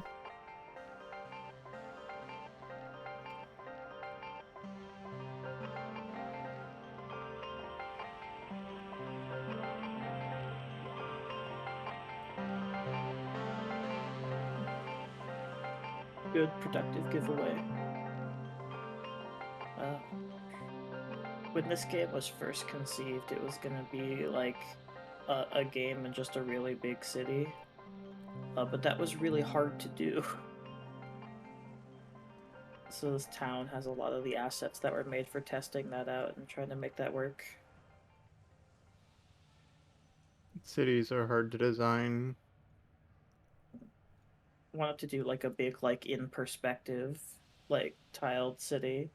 Good, productive giveaway. When this game was first conceived, it was gonna be like a game in just a really big city. But that was really hard to do. So this town has a lot of the assets that were made for testing that out and trying to make that work. Cities are hard to design. Wanted to do like a big, like in perspective, like tiled city.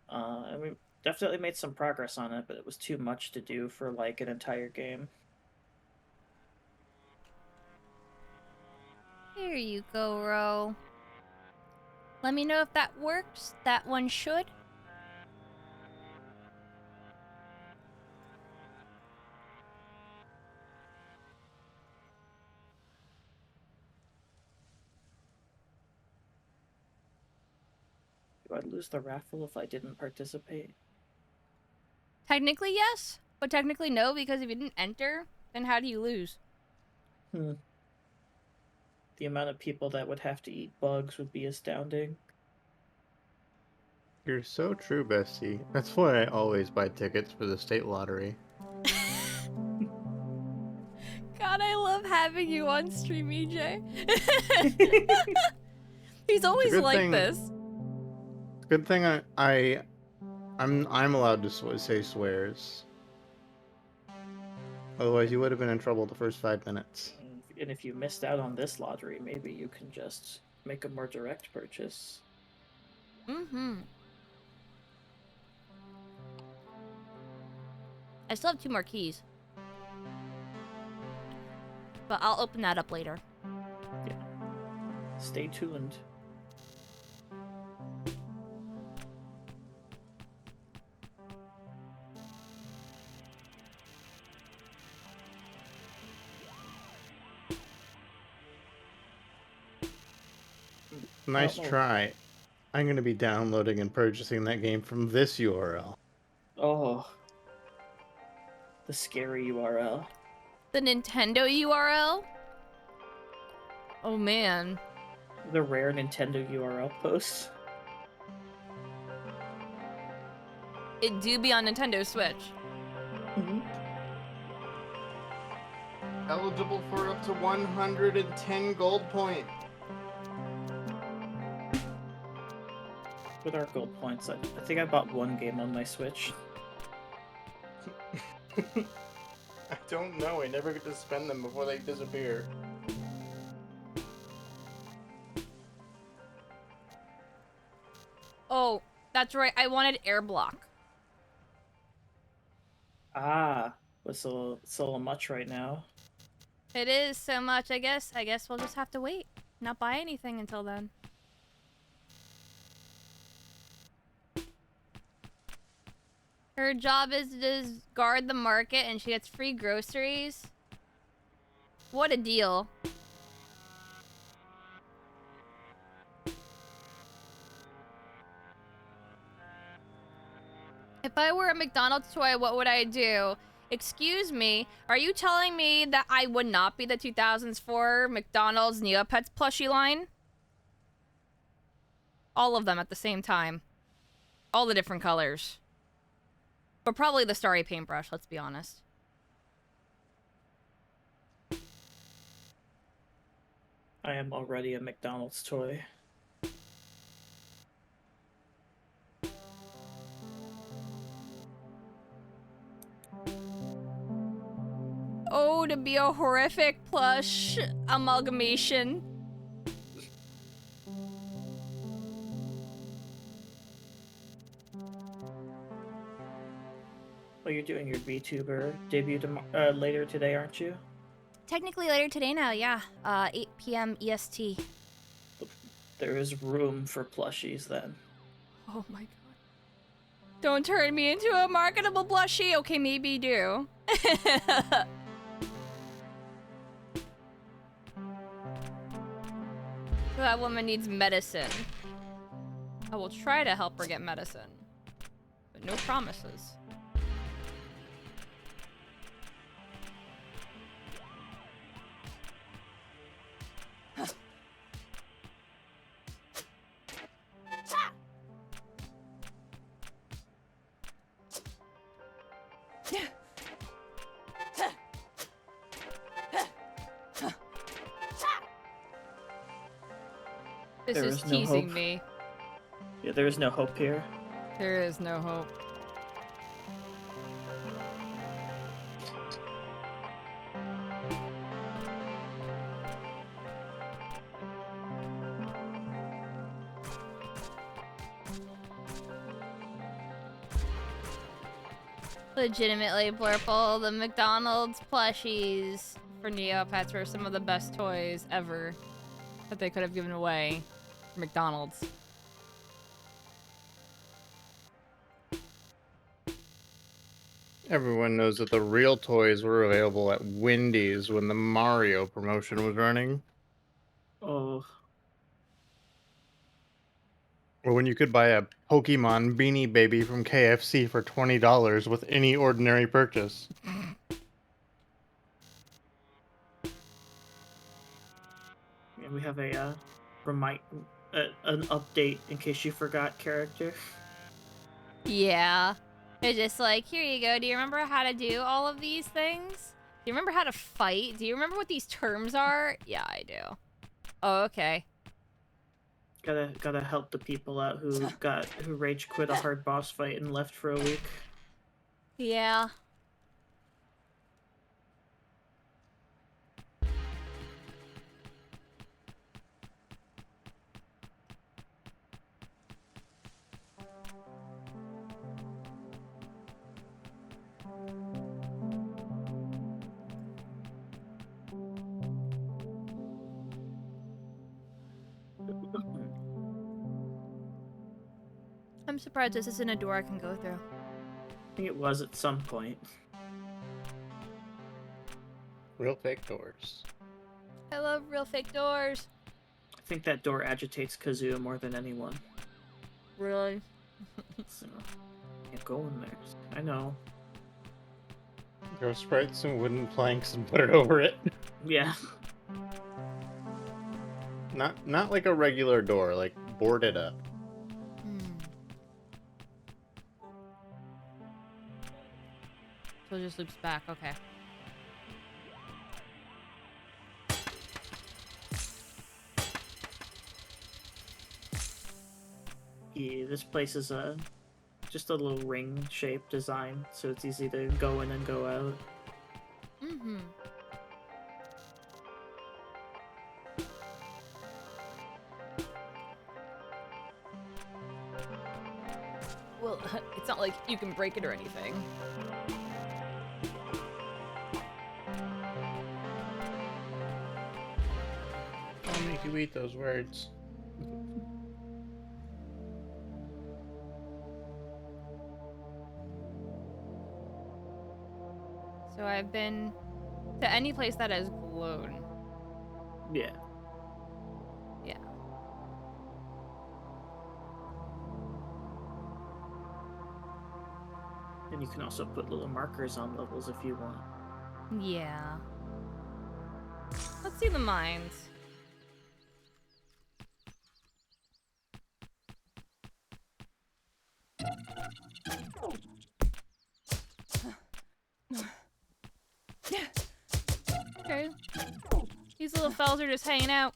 And we definitely made some progress on it, but it was too much to do for like an entire game. Here you go, Ro. Let me know if that works. That one should. Do I lose the raffle if I didn't participate? Technically, yes. But technically, no, because if you didn't enter, then how do you lose? The amount of people that would have to eat bugs would be astounding. You're so true, Bestie. That's why I always buy tickets for the state lottery. God, I love having you on stream, EJ. He's always like this. Good thing I'm allowed to say swears. Otherwise, you would have been in trouble the first 5 minutes. And if you missed out on this lottery, maybe you can just make a more direct purchase. Mm-hmm. I still have 2 more keys. But I'll open that up later. Yeah. Stay tuned. Nice try. I'm going to be downloading and purchasing that game from this URL. Oh. The scary URL. The Nintendo URL? Oh man. The rare Nintendo URL post. It do be on Nintendo Switch. Eligible for up to 110 gold points. With our gold points, I think I bought 1 game on my Switch. I don't know. I never get to spend them before they disappear. Oh, that's right. I wanted air block. Ah, it's so much right now. It is so much, I guess. I guess we'll just have to wait. Not buy anything until then. Her job is to just guard the market and she gets free groceries. What a deal. If I were a McDonald's toy, what would I do? Excuse me, are you telling me that I would not be the 2004 McDonald's Neopets plushie line? All of them at the same time. All the different colors. But probably the starry paintbrush, let's be honest. I am already a McDonald's toy. Oh, to be a horrific plush amalgamation. Oh, you're doing your VTuber debut later today, aren't you? Technically later today now, yeah. 8 p.m. EST. There is room for plushies then. Oh my god. Don't turn me into a marketable blushie. Okay, maybe do. That woman needs medicine. I will try to help her get medicine. But no promises. This There is is no teasing hope. me. Yeah, there is no hope here. There is no hope. Legitimately, Blurple, the McDonald's plushies for Neopets were some of the best toys ever that they could have given away for McDonald's. Everyone knows that the real toys were available at Wendy's when the Mario promotion was running. Oh, Or when you could buy a Pokemon Beanie Baby from KFC for $20 with any ordinary purchase. yeah, we have a an update in case you forgot character. Yeah. They're just like, here you go. Do you remember how to do all of these things? Do you remember how to fight? Do you remember what these terms are? Yeah, I do. Oh, okay. Gotta help the people out who rage quit a hard boss fight and left for a week. Yeah. I'm surprised this isn't a door I can go through. I think it was at some point. Real fake doors. I love real fake doors. I think that door agitates Kazuya more than anyone. Really? So, can't go in there. I know. Throw sprites and wooden planks and put it over it. Yeah. Not like a regular door, like board it up. So it just loops back, okay. Yeah, this place is just a little ring-shaped design, so it's easy to go in and go out. Mm-hmm. Well, it's not like you can break it or anything. I'll make you eat those words. So I've been to any place that has glowed. Yeah. Yeah. And you can also put little markers on levels if you want. Yeah. Let's see the mines. Okay. These little fellas are just hanging out.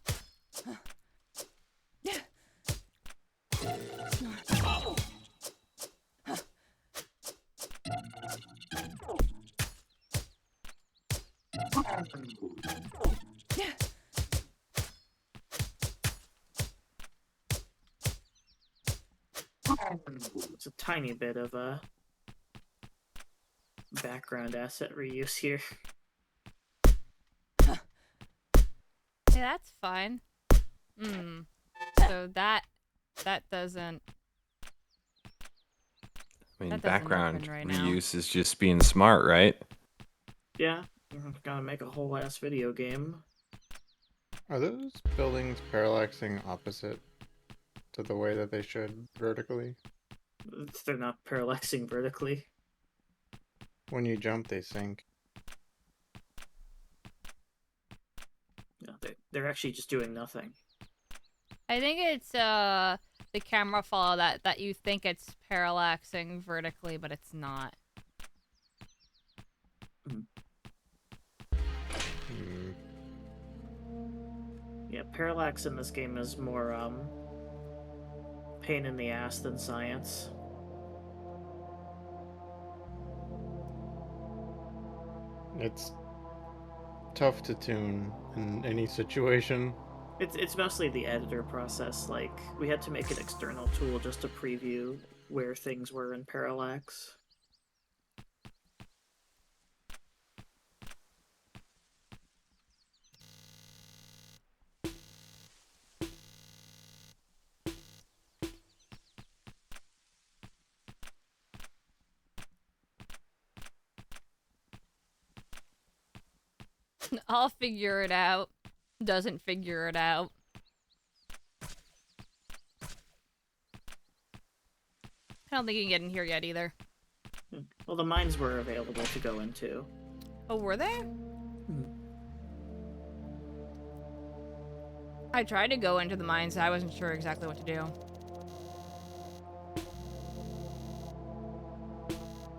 It's a tiny bit of a background asset reuse here. Yeah, that's fine. So that doesn't. I mean, That doesn't background open right now. reuse is just being smart, right? Yeah, gotta make a whole ass video game. Are those buildings parallaxing opposite to the way that they should vertically? They're not parallaxing vertically. When you jump, they sink. No, they're actually just doing nothing. I think it's the camera follow that you think it's parallaxing vertically, but it's not. Yeah, parallax in this game is more pain in the ass than science. It's tough to tune in any situation. It's mostly the editor process. Like, we had to make an external tool just to preview where things were in parallax. I'll figure it out. Doesn't figure it out. I don't think you can get in here yet either. Well, the mines were available to go into. Oh, were they? I tried to go into the mines. I wasn't sure exactly what to do.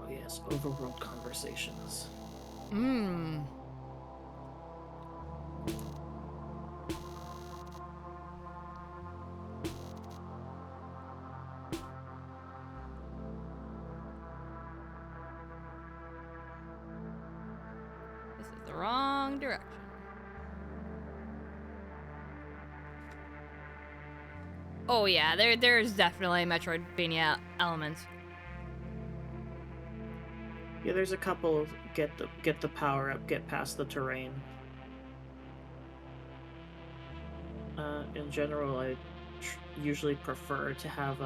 Oh yes, overworld conversations. Mmm. This is the wrong direction. Oh yeah, there's definitely Metroidvania elements. Yeah, there's a couple get the power up, get past the terrain. In general, I usually prefer to have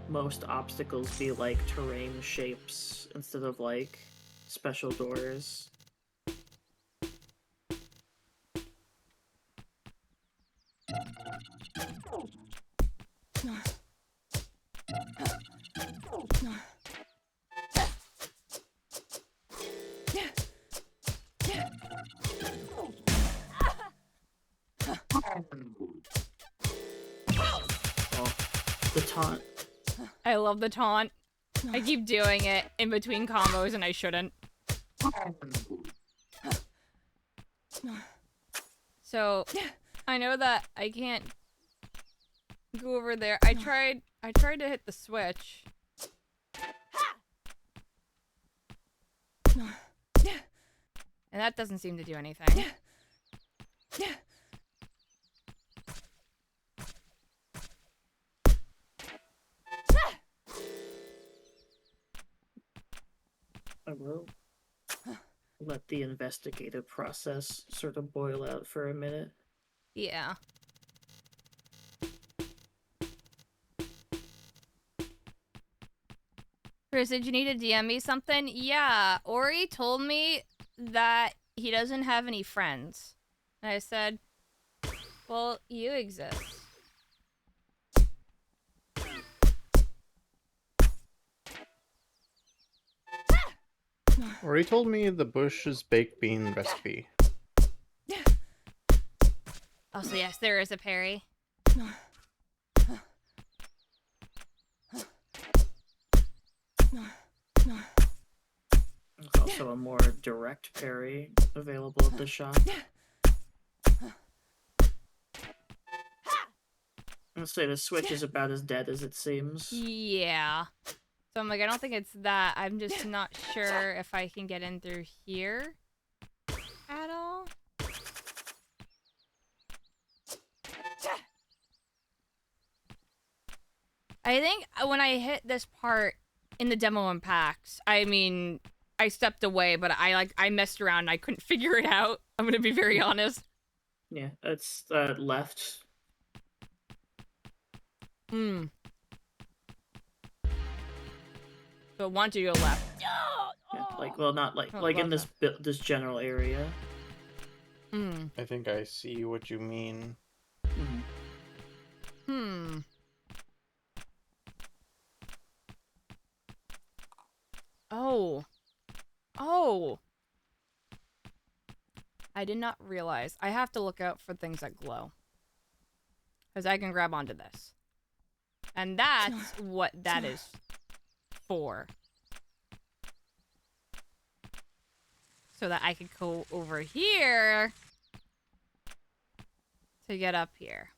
most obstacles be like terrain shapes instead of like special doors. Oh, the taunt. I love the taunt. I keep doing it in between combos and I shouldn't. So, I know that I can't go over there. I tried to hit the switch. And that doesn't seem to do anything. I will let the investigative process sort of boil out for a minute. Yeah. Chris, did you need to DM me something? Yeah, Ori told me that he doesn't have any friends. And I said, well, you exist. Or he told me the Bush's baked bean recipe. Oh, so yes, there is a parry. There's also a more direct parry available at the shop. I'd say the switch is about as dead as it seems. Yeah. So I'm like, I don't think it's that. I'm just not sure if I can get in through here at all. I think when I hit this part in the demo and packs, I mean, I stepped away, but I messed around and I couldn't figure it out. I'm gonna be very honest. Yeah, it's left. Hmm. So I want you to go left. Yeah, like, well, not like Oh, like in love this this general area. Hmm. I think I see what you mean. Mhm. Hmm. Oh. Oh. I did not realize. I have to look out for things that glow. Because I can grab onto this. And that's what that is for. So that I could go over here to get up here.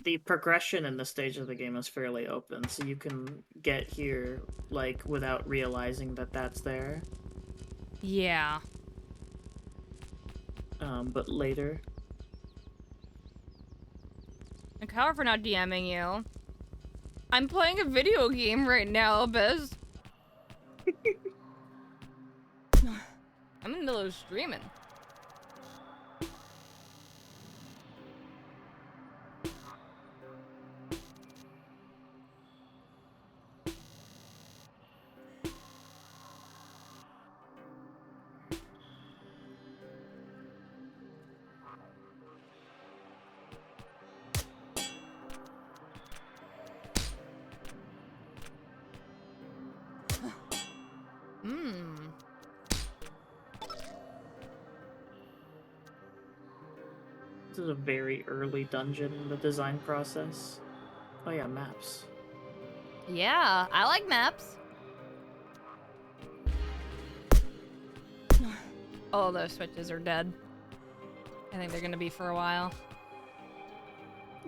The progression in this stage of the game is fairly open, so you can get here like without realizing that that's there. Yeah. But later. Like, how for not DMing you? I'm playing a video game right now, Biz. I'm in the middle of streaming. This is a very early dungeon in the design process. Oh yeah, maps. Yeah, I like maps. All those switches are dead. I think they're gonna be for a while.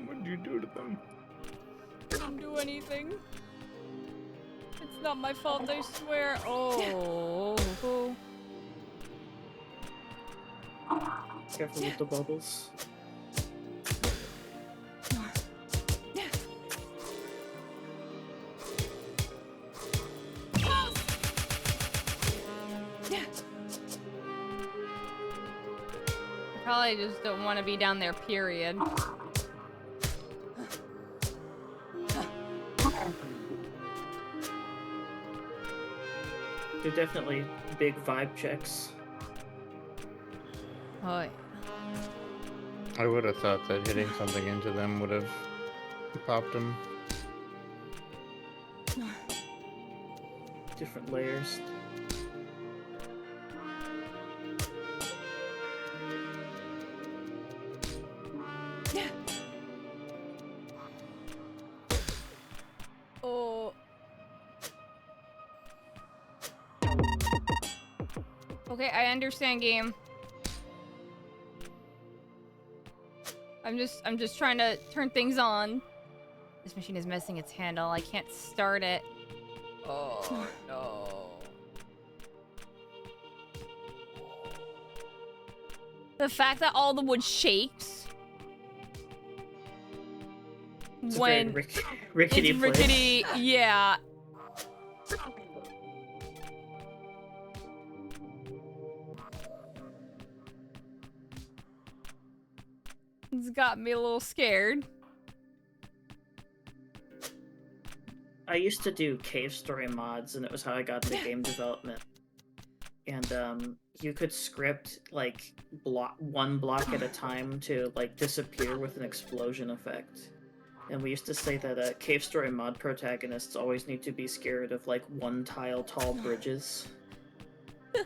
What'd you do to them? Didn't do anything. It's not my fault, I swear. Oh. Careful with the bubbles. I probably just don't want to be down there, period. They're definitely big vibe checks. Oh, yeah. I would have thought that hitting something into them would have popped them. Different layers. Oh. Okay, I understand, game. I'm just trying to turn things on. This machine is missing its handle. I can't start it. Oh no. The fact that all the wood shakes It's when a very rickety it's place. rickety, yeah. It's got me a little scared. I used to do cave story mods, and it was how I got into game development. And you could script like one block at a time to like disappear with an explosion effect. And we used to say that cave story mod protagonists always need to be scared of like 1 tile tall bridges.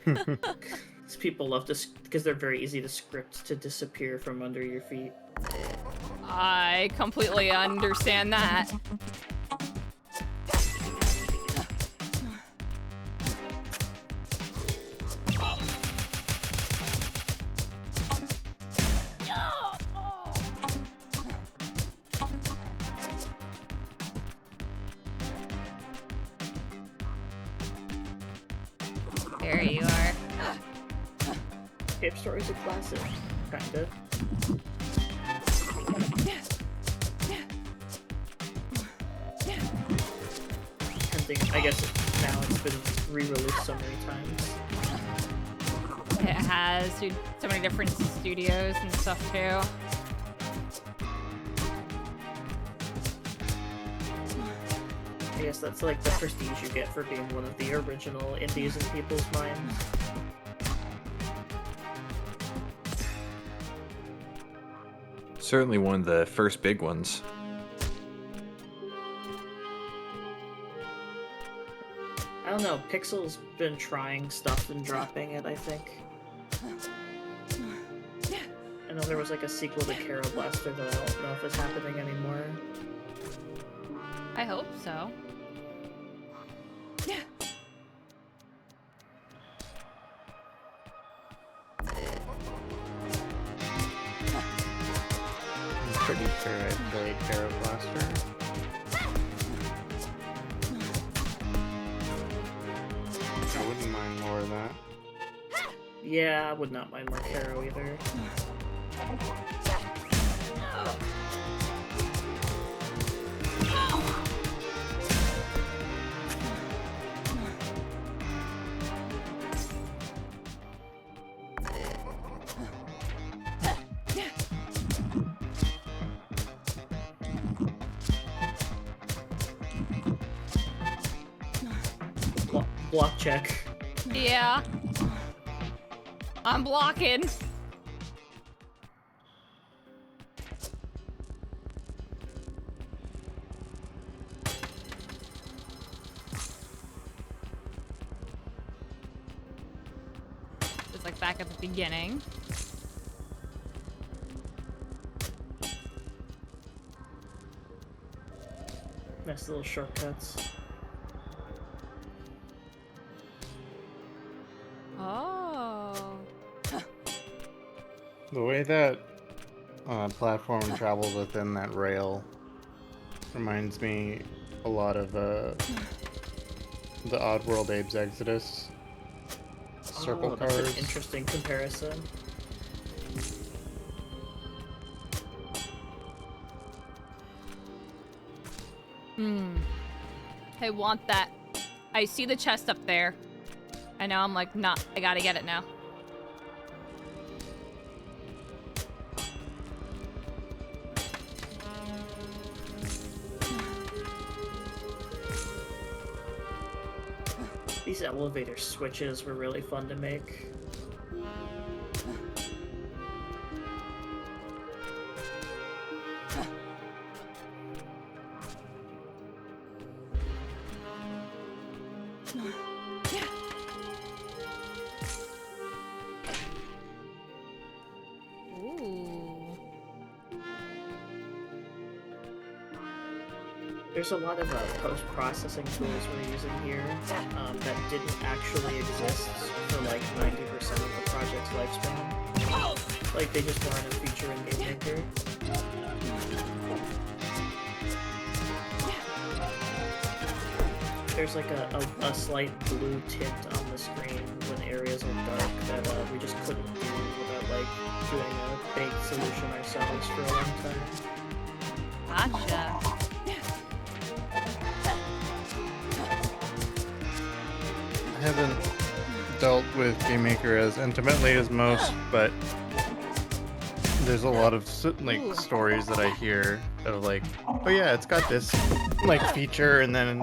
Because people love to, because they're very easy to script to disappear from under your feet. I completely understand that. There you are. Cave Story's a classic, kinda. I guess now it's been re-released so many times. It has so many different studios and stuff too. I guess that's like the prestige you get for being one of the original indies in people's minds. Certainly one of the first big ones. I don't know, Pixel's been trying stuff and dropping it, I think. I know there was like a sequel to Carol Blaster that I don't know if it's happening anymore. I hope so. Pretty sure I played Arrow Blaster. I wouldn't mind more of that. Yeah, I would not mind more Pharaoh either. Block check. Yeah. I'm blocking. It's like back at the beginning. Nice little shortcuts. Oh. The way that platform travels within that rail reminds me a lot of the Oddworld Abe's Exodus circle Oh, that's cars. an interesting comparison. I want that. I see the chest up there. I know, I'm like, nah, I gotta get it now. These elevator switches were really fun to make. Ooh. There's a lot of post-processing tools we're using here that didn't actually exist for like 90% of the project's lifespan. Like they just weren't a feature in Game Maker. There's like a slight blue tint on the screen when areas are dark that we just couldn't do without like doing a baked solution ourselves for a long time. Gotcha. I haven't dealt with Game Maker as intimately as most, but there's a lot of like stories that I hear of like, oh yeah, it's got this like feature, and then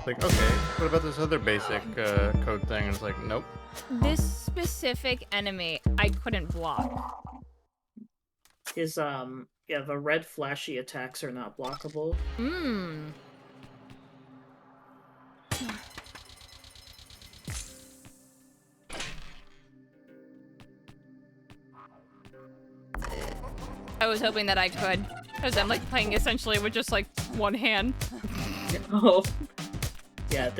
like, okay, what about this other basic code thing? And it's like, nope. This specific enemy, I couldn't block. Is yeah, the red flashy attacks are not blockable. I was hoping that I could, because I'm like playing essentially with just like one hand. Oh. Yeah,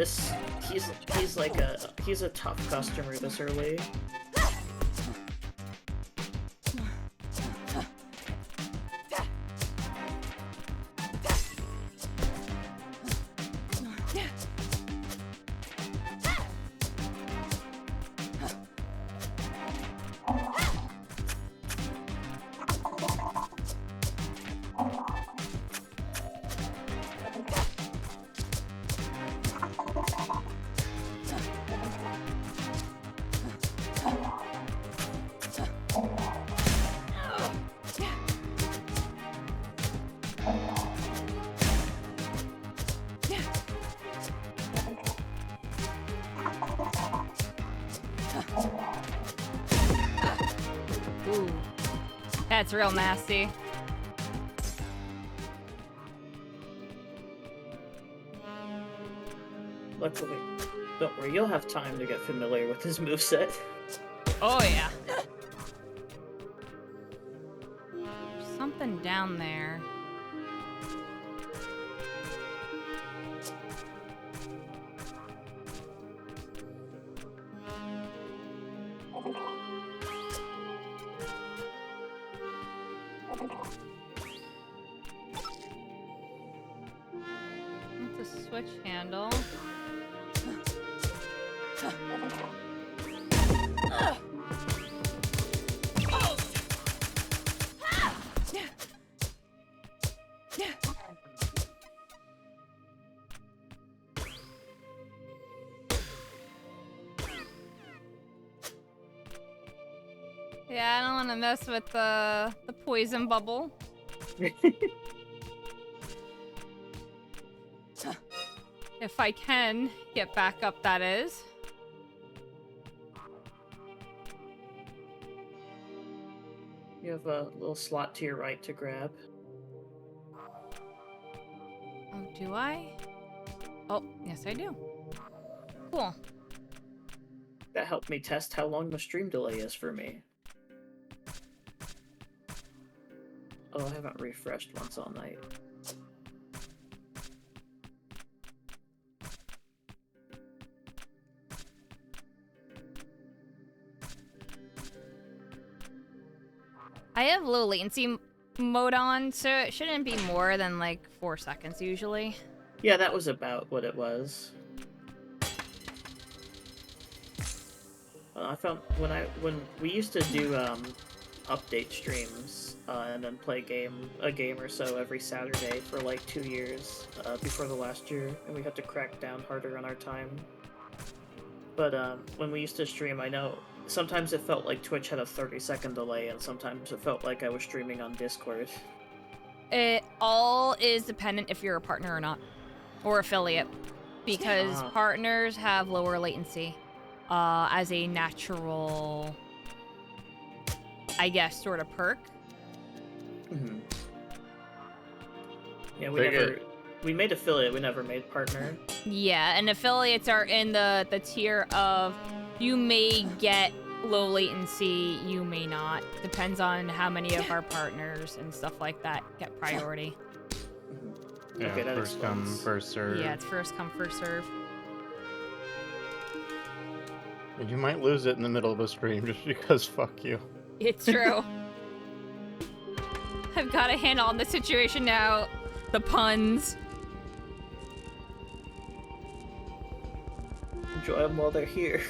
he's like he's a tough customer this early. Ooh. That's real nasty. Luckily, don't worry, you'll have time to get familiar with his moveset. Oh yeah. There's something down there. switch handle. Yeah, I don't want to mess with the poison bubble. If I can get back up, that is. You have a little slot to your right to grab. Oh, do I? Oh, yes I do. Cool. That helped me test how long the stream delay is for me. Oh, I haven't refreshed once all night. I have low latency mode on, so it shouldn't be more than like 4 seconds usually. Yeah, that was about what it was. I found when we used to do update streams and then play a game or so every Saturday for like 2 years before the last year, and we had to crack down harder on our time. But when we used to stream, I know sometimes it felt like Twitch had a 30-second delay, and sometimes it felt like I was streaming on Discord. It all is dependent if you're a partner or not, or affiliate, because partners have lower latency as a natural, I guess, sort of perk. Mm-hmm. Yeah, we made affiliate, we never made partner. Yeah, and affiliates are in the tier of you may get low latency, you may not. Depends on how many of our partners and stuff like that get priority. Yeah, Okay, that first come, explains. first serve. Yeah, it's first come, first serve. And you might lose it in the middle of a stream just because fuck you. It's true. I've got a handle on the situation now. The puns. Enjoy them while they're here.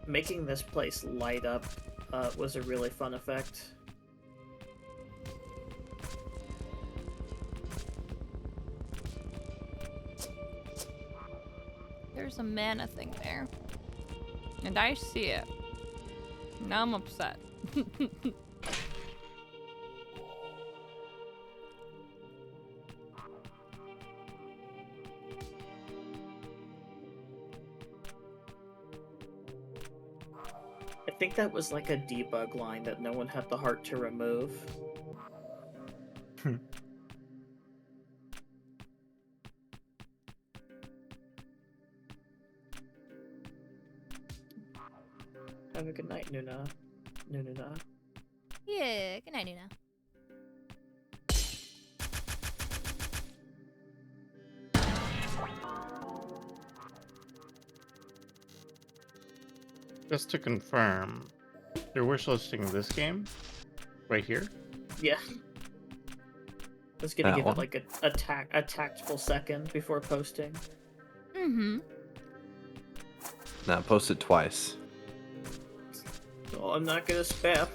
Making this place light up was a really fun effect. There's a mana thing there. And I see it. Now I'm upset. I think that was like a debug line that no one had the heart to remove. Have a good night, Nuna. Nuna. Yeah, good night, Nuna. Just to confirm, you're wishlisting this game? Right here? Yeah. I was gonna That give one? it like a tactful second before posting. Mm-hmm. Now post it twice. Well, I'm not gonna spam.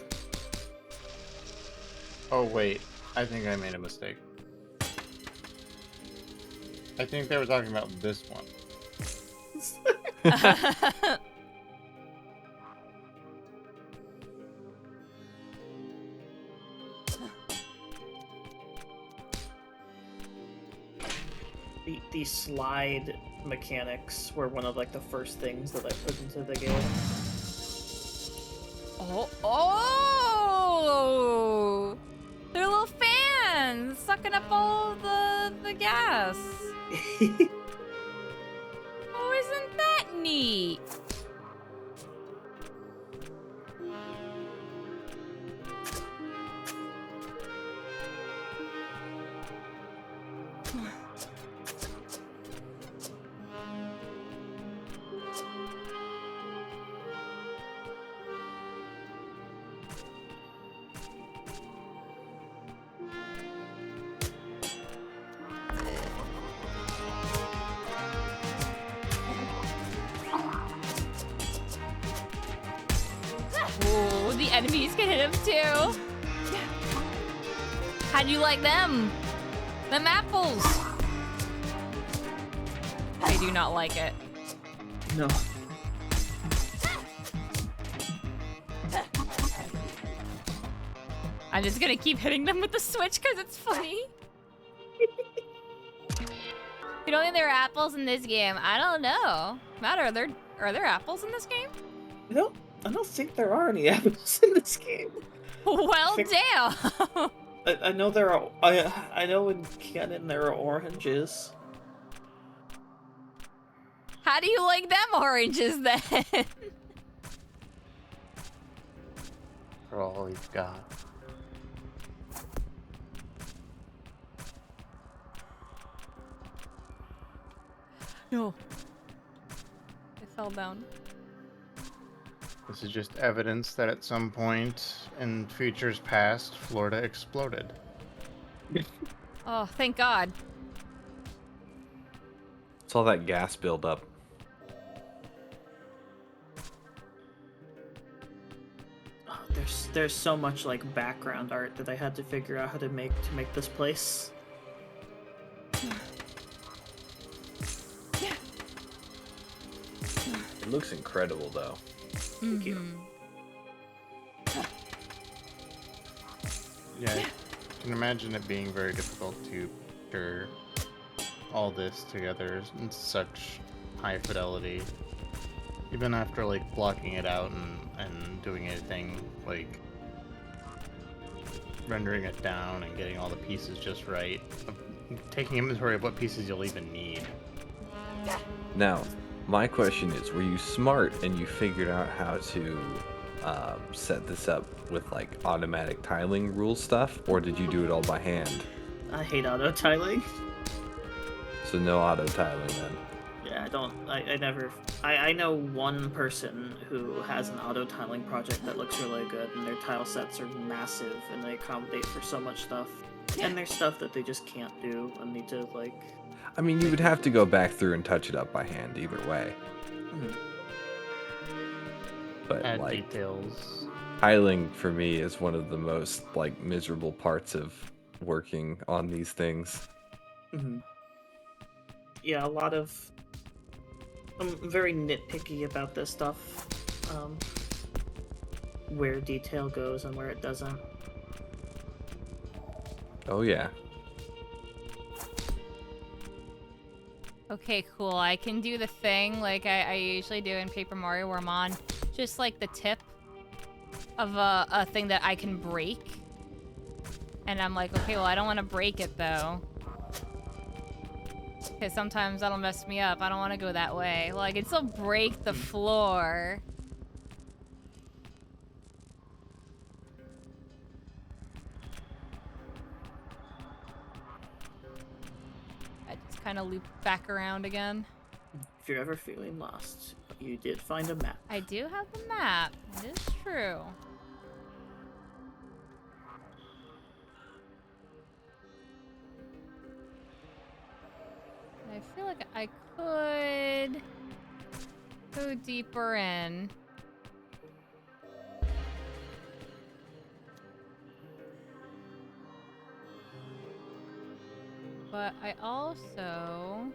Oh wait, I think I made a mistake. I think they were talking about this one. The slide mechanics were one of like the first things that I put into the game. Oh! They're little fans sucking up all the gas. Oh, isn't that neat? enemies can hit him too. How'd you like them? Them apples. I do not like it. No. I'm just gonna keep hitting them with the switch because it's funny. You don't think there are apples in this game? I don't know. Matt, are there apples in this game? I don't think there are any apples in this game. Well, damn. I know there are. I know in canon there are oranges. How do you like them oranges then? For all he's got. No. I fell down. This is just evidence that at some point in futures past, Florida exploded. Oh, thank God. It's all that gas buildup. Oh, there's so much like background art that I had to figure out how to make this place. It looks incredible, though. Thank you. Yeah, I can imagine it being very difficult to picture all this together in such high fidelity. Even after like blocking it out and doing anything like rendering it down and getting all the pieces just right, taking inventory of what pieces you'll even need. Now, my question is, were you smart and you figured out how to set this up with like automatic tiling rule stuff, or did you do it all by hand? I hate auto tiling. So no auto tiling then. Yeah, I know one person who has an auto tiling project that looks really good, and their tile sets are massive and they accommodate for so much stuff. And there's stuff that they just can't do and need to like. I mean, you would have to go back through and touch it up by hand either way. But Add like, details. tiling for me is one of the most like miserable parts of working on these things. Yeah, a lot of. I'm very nitpicky about this stuff. Where detail goes and where it doesn't. Oh yeah. Okay, cool. I can do the thing like I usually do in Paper Mario where I'm on just like the tip of a thing that I can break. And I'm like, okay, well, I don't want to break it though. Because sometimes that'll mess me up. I don't want to go that way. Well, I can still break the floor. I just kind of loop back around again. If you're ever feeling lost, you did find a map. I do have the map. It is true. I feel like I could go deeper in. But I also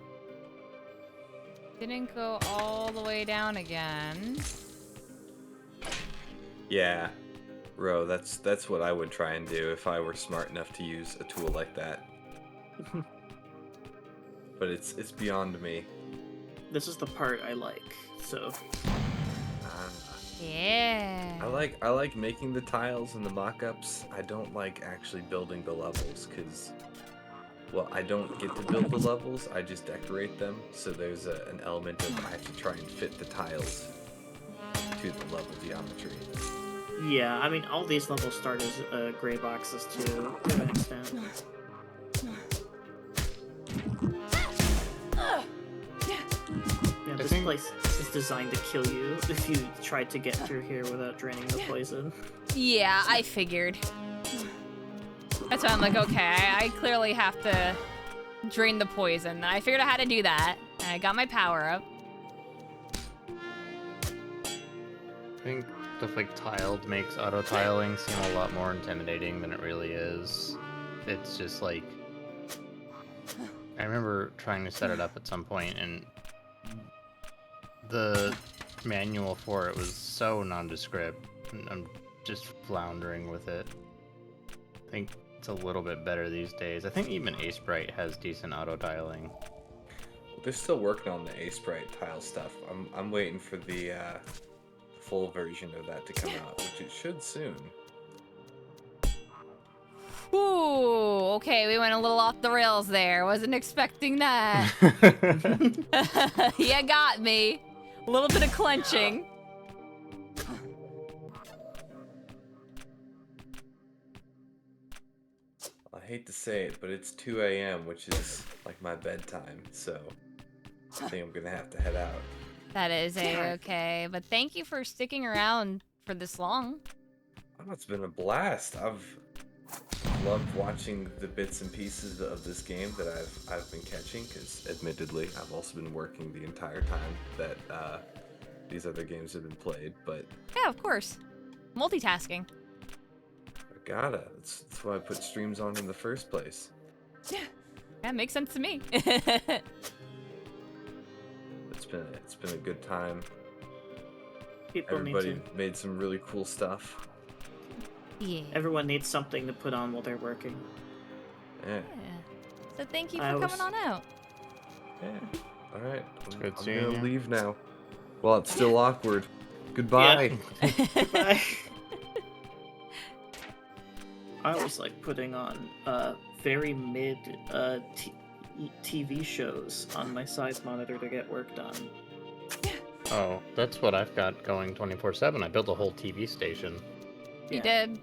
didn't go all the way down again. Yeah. Ro, that's what I would try and do if I were smart enough to use a tool like that. But it's beyond me. This is the part I like, so. Yeah. I like making the tiles and the mock-ups. I don't like actually building the levels because, well, I don't get to build the levels. I just decorate them. So there's an element of I have to try and fit the tiles to the level geometry. Yeah, I mean, all these levels start as gray boxes too, to an extent. Yeah, this place is designed to kill you if you try to get through here without draining the poison. Yeah, I figured. That's why I'm like, okay, I clearly have to drain the poison. I figured out how to do that. And I got my power up. I think Stuff like tiled makes auto tiling seem a lot more intimidating than it really is. It's just like, I remember trying to set it up at some point, and the manual for it was so nondescript, and I'm just floundering with it. I think it's a little bit better these days. I think even Ace Bright has decent auto tiling. They're still working on the Ace Bright tile stuff. I'm waiting for the full version of that to come out, which it should soon. Ooh, okay, we went a little off the rails there. Wasn't expecting that. You got me. A little bit of clenching. I hate to say it, but it's 2 a.m., which is like my bedtime, so I think I'm gonna have to head out. That is a-okay, but thank you for sticking around for this long. Oh, it's been a blast. I've loved watching the bits and pieces of this game that I've been catching, because admittedly, I've also been working the entire time that these other games have been played, but... Yeah, of course. Multitasking. I gotta. That's why I put streams on in the first place. That makes sense to me. It's been a good time. Everybody made some really cool stuff. Yeah. Everyone needs something to put on while they're working. Yeah. So thank you for coming on out. Yeah. All right. Good I'm seeing gonna you. leave now. Well, it's still awkward. Goodbye. Goodbye. I always like putting on very mid TV shows on my side monitor to get work done. Oh, that's what I've got going 24/7. I built a whole TV station. You did.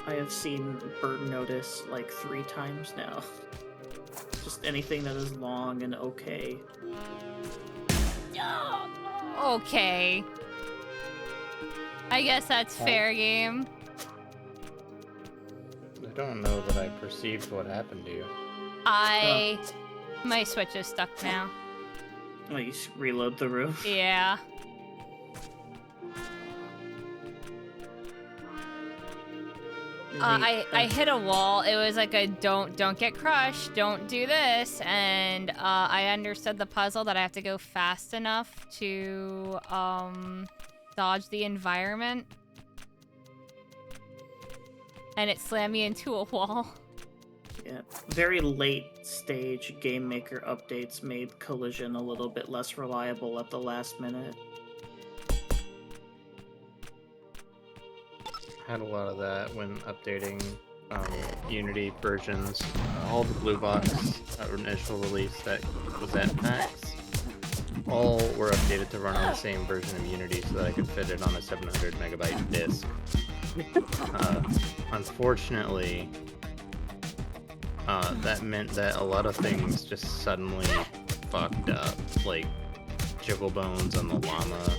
I have seen Bird Notice like 3 times now. Just anything that is long and okay. Okay. I guess that's fair game. I don't know that I perceived what happened to you. My Switch is stuck now. Oh, you reload the room. Yeah. I hit a wall. It was like a don't get crushed, don't do this, and I understood the puzzle that I have to go fast enough to dodge the environment, and it slammed me into a wall. Yeah, very late stage Game Maker updates made collision a little bit less reliable at the last minute. Had a lot of that when updating Unity versions. All the blue box initial release that was at PAX, all were updated to run on the same version of Unity so that I could fit it on a 700 megabyte disk. Unfortunately, that meant that a lot of things just suddenly fucked up, like Jiggle Bones on the llama.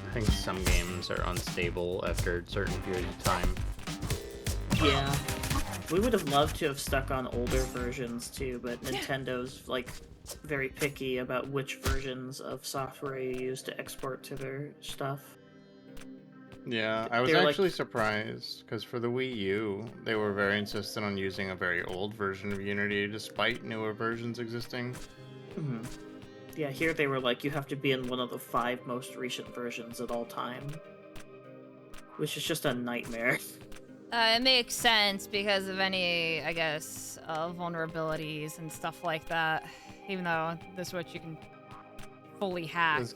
I think some games are unstable after a certain period of time. Yeah. We would have loved to have stuck on older versions too, but Nintendo's like very picky about which versions of software you use to export to their stuff. Yeah, I was They're actually surprised, because for the Wii U, they were very insistent on using a very old version of Unity, despite newer versions existing. Mm-hmm. Yeah, here they were like, you have to be in one of the 5 most recent versions at all time. Which is just a nightmare. It makes sense because of any, I guess, vulnerabilities and stuff like that. Even though the Switch you can fully hack. Does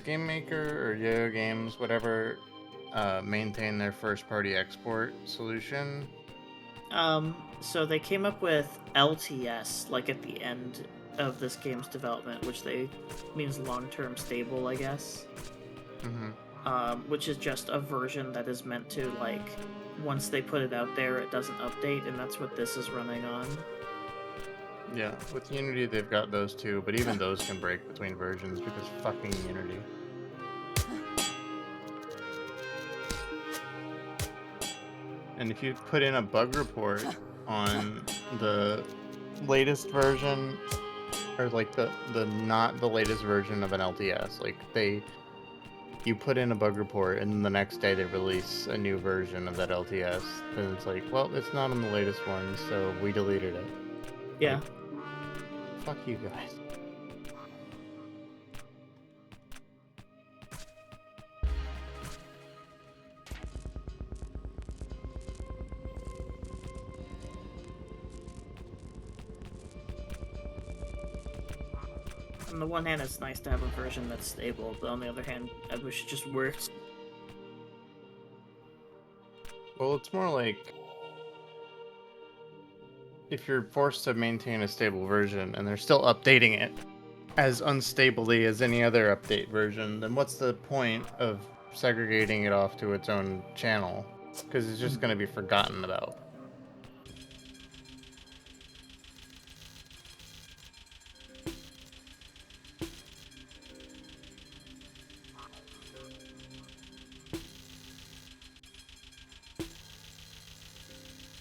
Game Maker or Yo Games, whatever, maintain their first-party export solution? So they came up with LTS, like at the end of this game's development, which means long-term stable, I guess. Mm-hmm. Which is just a version that is meant to, like, once they put it out there, it doesn't update, and that's what this is running on. Yeah, with Unity they've got those too, but even those can break between versions because fucking Unity. And if you put in a bug report on the latest version or like the not the latest version of an LTS. Like you put in a bug report and then the next day they release a new version of that LTS. And it's like, well, it's not on the latest one, so we deleted it. Yeah. Like, fuck you guys. On the one hand, it's nice to have a version that's stable, but on the other hand, I wish it just worked. Well, it's more like if you're forced to maintain a stable version and they're still updating it as unstably as any other update version, then what's the point of segregating it off to its own channel? Because it's just going to be forgotten about.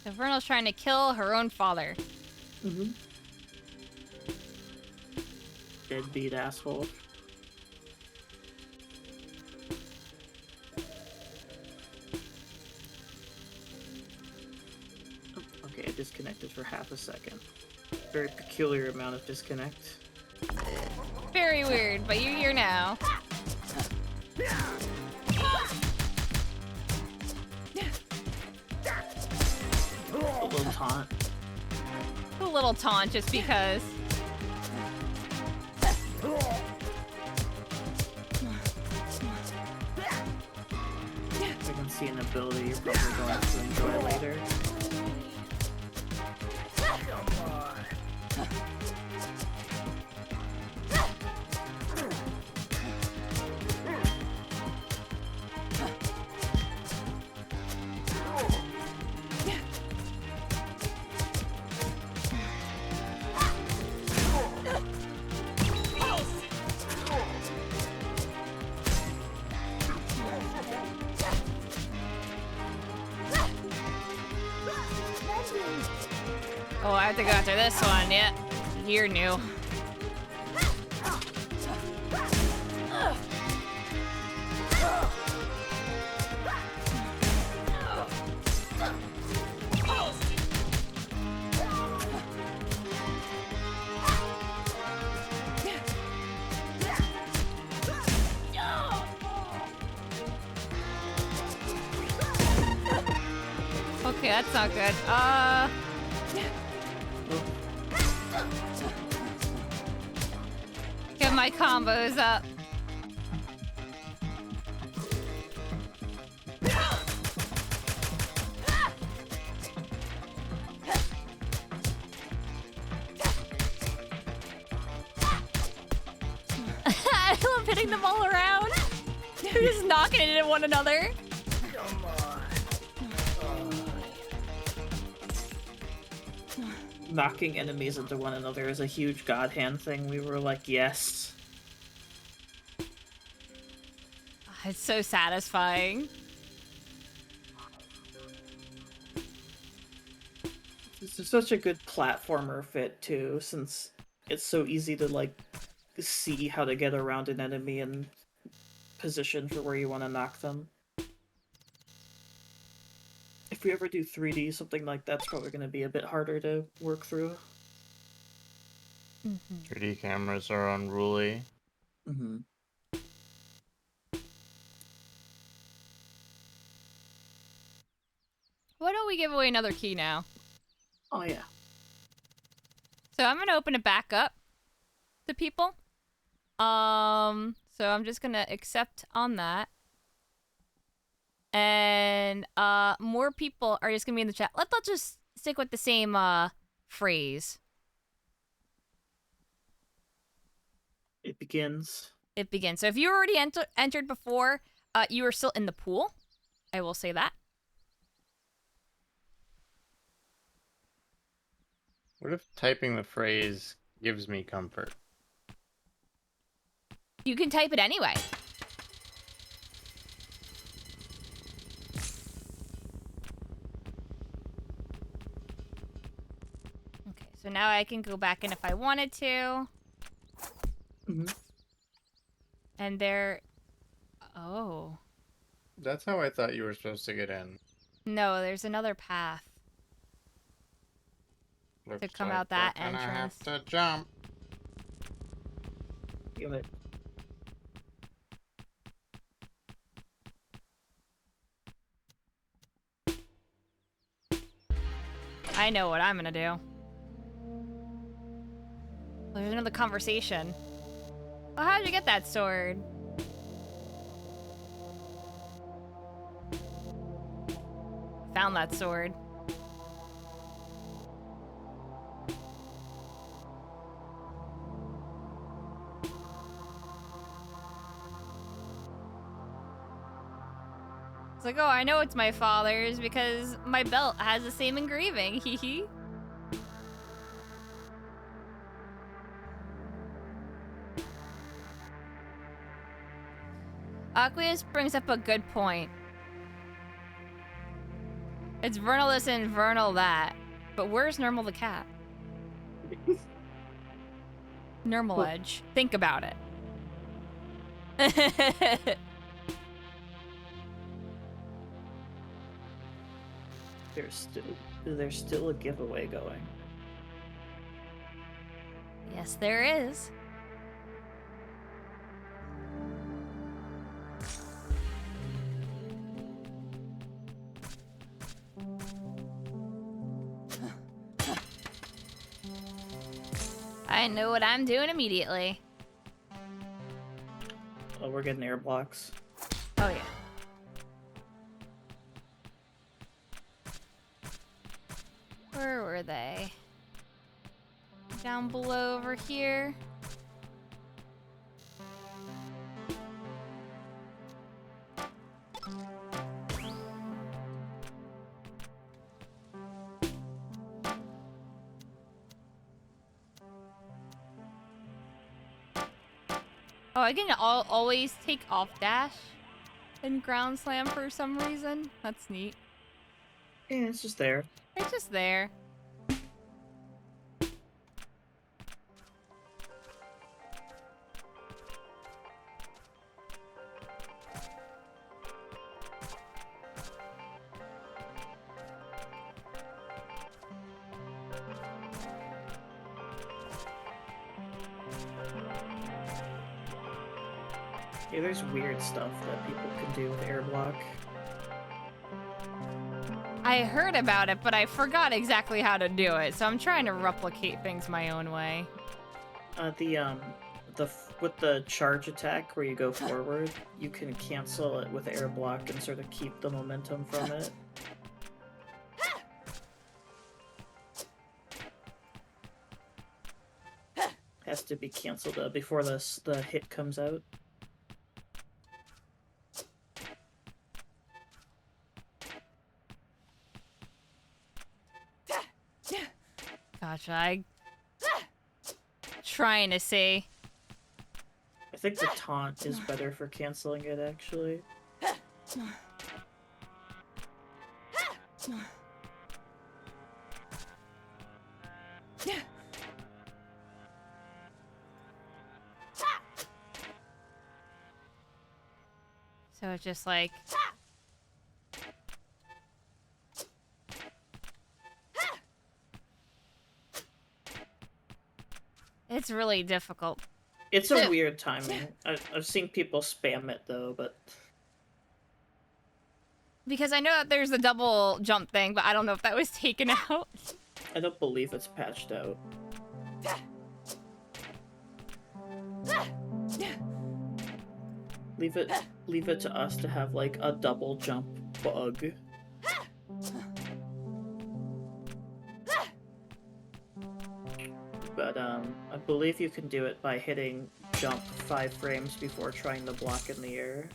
So Vernal's trying to kill her own father. Mm-hmm. Deadbeat asshole. Oh, okay, I disconnected for half a second. Very peculiar amount of disconnect. Very weird, but you're here now. A little taunt. A little taunt just because. I can see an ability you're probably going to enjoy later. Oh, I have to go after this one. Yeah, you're new. Okay, that's not good. Get my combos up. I love hitting them all around. They're just knocking it into one another. Knocking enemies into one another is a huge god hand thing. We were like, yes. It's so satisfying. This is such a good platformer fit too, since it's so easy to like see how to get around an enemy and position for where you want to knock them. If we ever do 3D, something like that's probably going to be a bit harder to work through. 3D cameras are unruly. Mm-hmm. Why don't we give away another key now? Oh yeah. So I'm gonna open it back up to people. So I'm just gonna accept on that. And more people are just gonna be in the chat. Let's just stick with the same phrase. It begins. It begins. So if you already entered before, you are still in the pool. I will say that. What if typing the phrase gives me comfort? You can type it anyway. Okay, so now I can go back in if I wanted to. And they're... Oh. That's how I thought you were supposed to get in. No, there's another path. Looks come like out that we're gonna have entrance. to jump. Damn it. I know what I'm gonna do. There's another conversation. Well, how'd you get that sword? Found that sword. It's like, oh, I know it's my father's because my belt has the same engraving. Hee hee. Aqueous brings up a good point. It's Vernal this and Vernal that. But where's Normal the cat? Normal Edge. Think about it. There's still a giveaway going. Yes, there is. I know what I'm doing immediately. Oh, we're getting air blocks. Oh, yeah. Where were they? Down below over here. Oh, I can always take off dash in ground slam for some reason. That's neat. Yeah, it's just there. It's just there. Yeah, there's weird stuff that people can do with air block. I heard about it, but I forgot exactly how to do it, so I'm trying to replicate things my own way. With the charge attack where you go forward, you can cancel it with air block and sort of keep the momentum from it. Has to be canceled before the hit comes out. Gotcha. I trying to see. I think the taunt is better for canceling it, actually. So it's just like... It's really difficult. It's a weird timing. I've seen people spam it, though, but... Because I know that there's a double jump thing, but I don't know if that was taken out. I don't believe it's patched out. Leave it to us to have, like, a double jump bug. But, I believe you can do it by hitting jump 5 frames before trying to block in the air.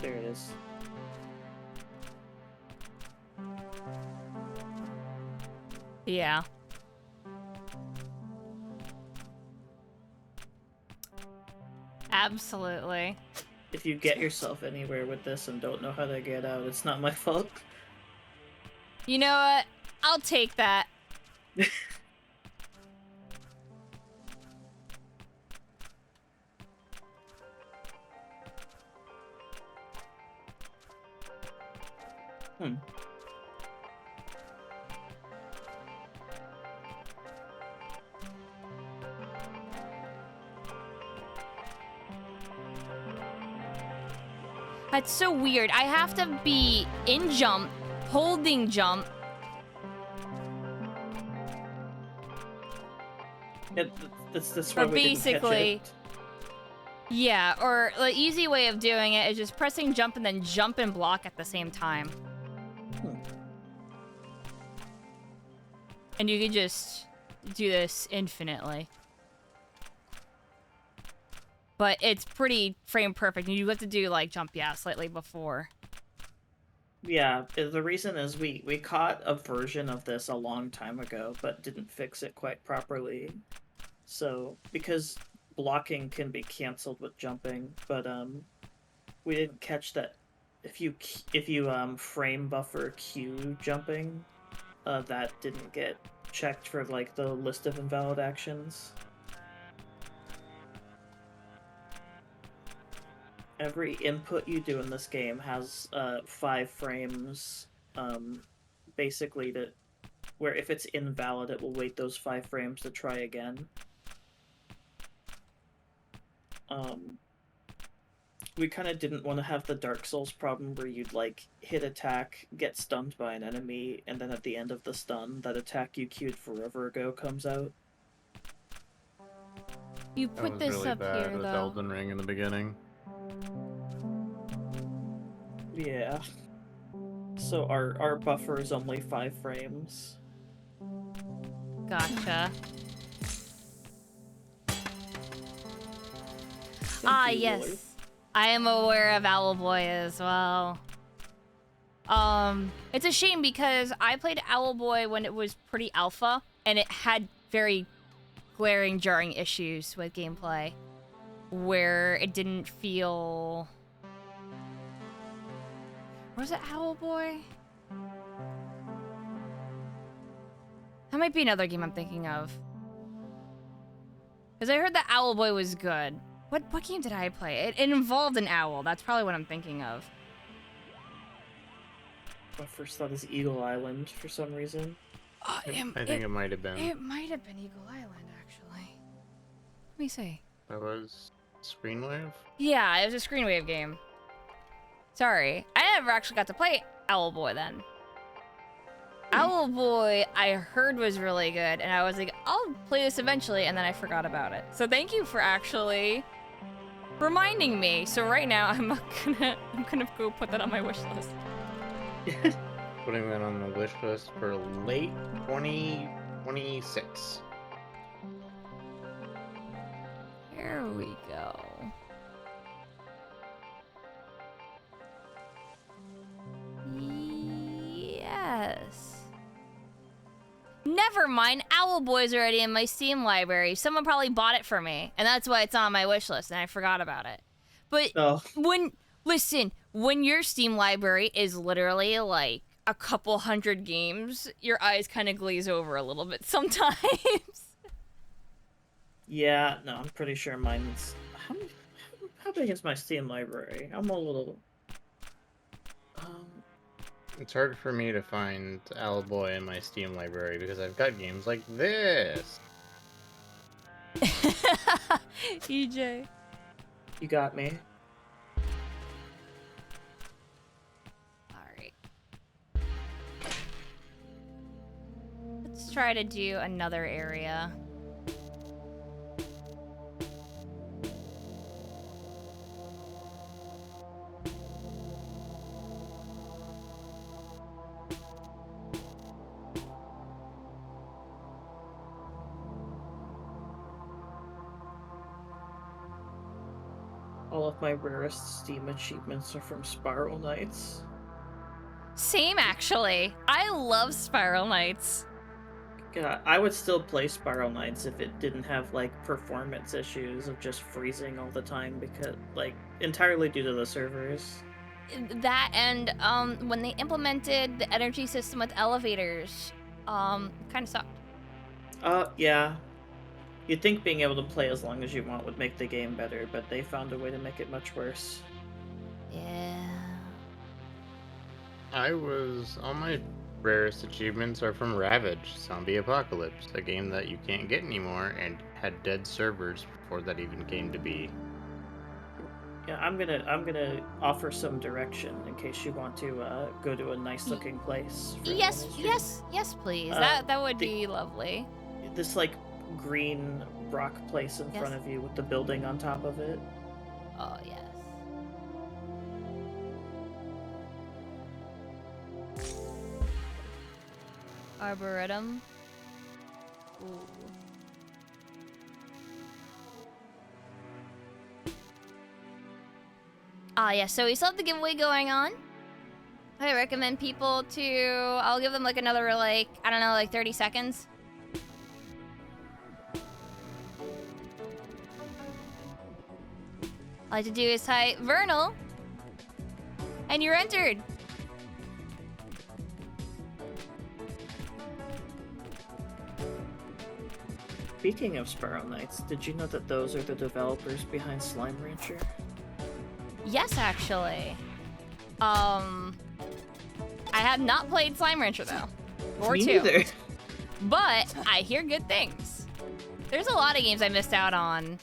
There it is. Yeah. Absolutely. if you get yourself anywhere with this and don't know how to get out, it's not my fault. You know what? I'll take that. That's so weird. I have to be in jump, holding jump. That's why Or we didn't catch basically, it. yeah, or the easy way of doing it is just pressing jump and then jump and block at the same time. And you can just do this infinitely. But it's pretty frame perfect. You have to do like jump, yeah, slightly before. Yeah, the reason is we caught a version of this a long time ago, but didn't fix it quite properly. So, because blocking can be canceled with jumping, but we didn't catch that if you frame buffer Q jumping, that didn't get checked for like the list of invalid actions. Every input you do in this game has 5 frames, basically where if it's invalid, it will wait those 5 frames to try again. We kind of didn't want to have the Dark Souls problem where you'd like hit attack, get stunned by an enemy, and then at the end of the stun, that attack you queued forever ago comes out. You That put was this really up bad here with though. Elden Ring in the beginning. Yeah. So our buffer is only 5 frames. Gotcha. Thank you, Yes. Lloyd. I am aware of Owlboy as well. It's a shame because I played Owlboy when it was pretty alpha, and it had very glaring, jarring issues with gameplay, where it didn't feel... Was it Owlboy? That might be another game I'm thinking of. Because I heard that Owlboy was good. What game did I play? It involved an owl. That's probably what I'm thinking of. My first thought is Eagle Island for some reason. I think it might have been. It might have been Eagle Island, actually. Let me see. That was Screenwave? Yeah, it was a Screenwave game. Sorry. I never actually got to play Owlboy then. Owlboy, I heard was really good, and I was like, I'll play this eventually, and then I forgot about it. So thank you for actually reminding me. So right now, I'm gonna go put that on my wish list. Putting that on the wish list for late 2026. Here we go. Yes. Never mind, Owlboy's already in my Steam library. Someone probably bought it for me, and that's why it's on my wish list, and I forgot about it. But when your Steam library is literally like a couple hundred games, your eyes kind of glaze over a little bit sometimes. Yeah, no, I'm pretty sure mine's... How big is my Steam library? I'm a little... It's hard for me to find Owlboy in my Steam library because I've got games like this. EJ. You got me. Alright. Let's try to do another area. All of my rarest Steam achievements are from Spiral Knights. Same, actually. I love Spiral Knights. Yeah, I would still play Spiral Knights if it didn't have like performance issues of just freezing all the time because like entirely due to the servers. That and when they implemented the energy system with elevators, kind of sucked. Yeah. You'd think being able to play as long as you want would make the game better, but they found a way to make it much worse. Yeah. All my rarest achievements are from Ravage Zombie Apocalypse, a game that you can't get anymore and had dead servers before that even came to be. Yeah, I'm gonna offer some direction in case you want to go to a nice looking place. For Yes, the stream. yes, please. Uh, That would the- be lovely. This like green rock place in Yes. front of you with the building on top of it. Oh yes. Arboretum. Ooh. Ah, yeah, so we still have the giveaway going on. I recommend people to... I'll give them, like, another, like, I don't know, like 30 seconds. All I have to do is type Vernal, and you're entered. Speaking of Spiral Knights, did you know that those are the developers behind Slime Rancher? Yes, actually. I have not played Slime Rancher though, or Me two, neither. but I hear good things. There's a lot of games I missed out on,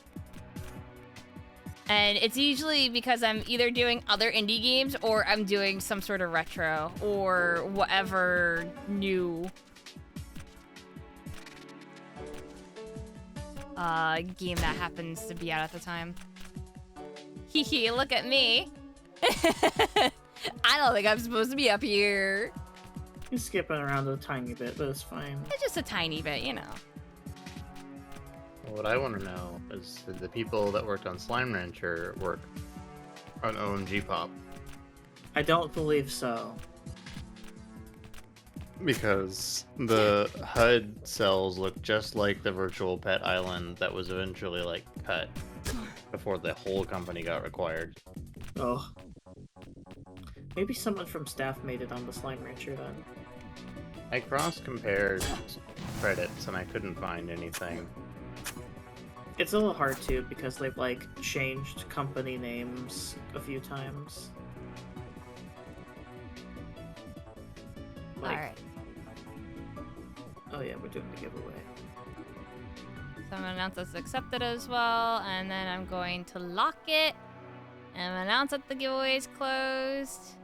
and it's usually because I'm either doing other indie games or I'm doing some sort of retro or whatever new game that happens to be out at the time. Hee look at me. I don't think I'm supposed to be up here. You're skipping around a tiny bit, but it's fine. It's just a tiny bit, you know. What I want to know is, did the people that worked on Slime Rancher work on OMG Pop? I don't believe so. Because the HUD cells look just like the virtual pet island that was eventually like cut before the whole company got required. Oh. Maybe someone from staff made it on the Slime Rancher then. I cross-compared credits and I couldn't find anything. It's a little hard too because they've like changed company names a few times. Like, Alright. oh yeah, we're doing the giveaway. So I'm gonna announce it's accepted as well, and then I'm going to lock it and announce that the giveaway is closed.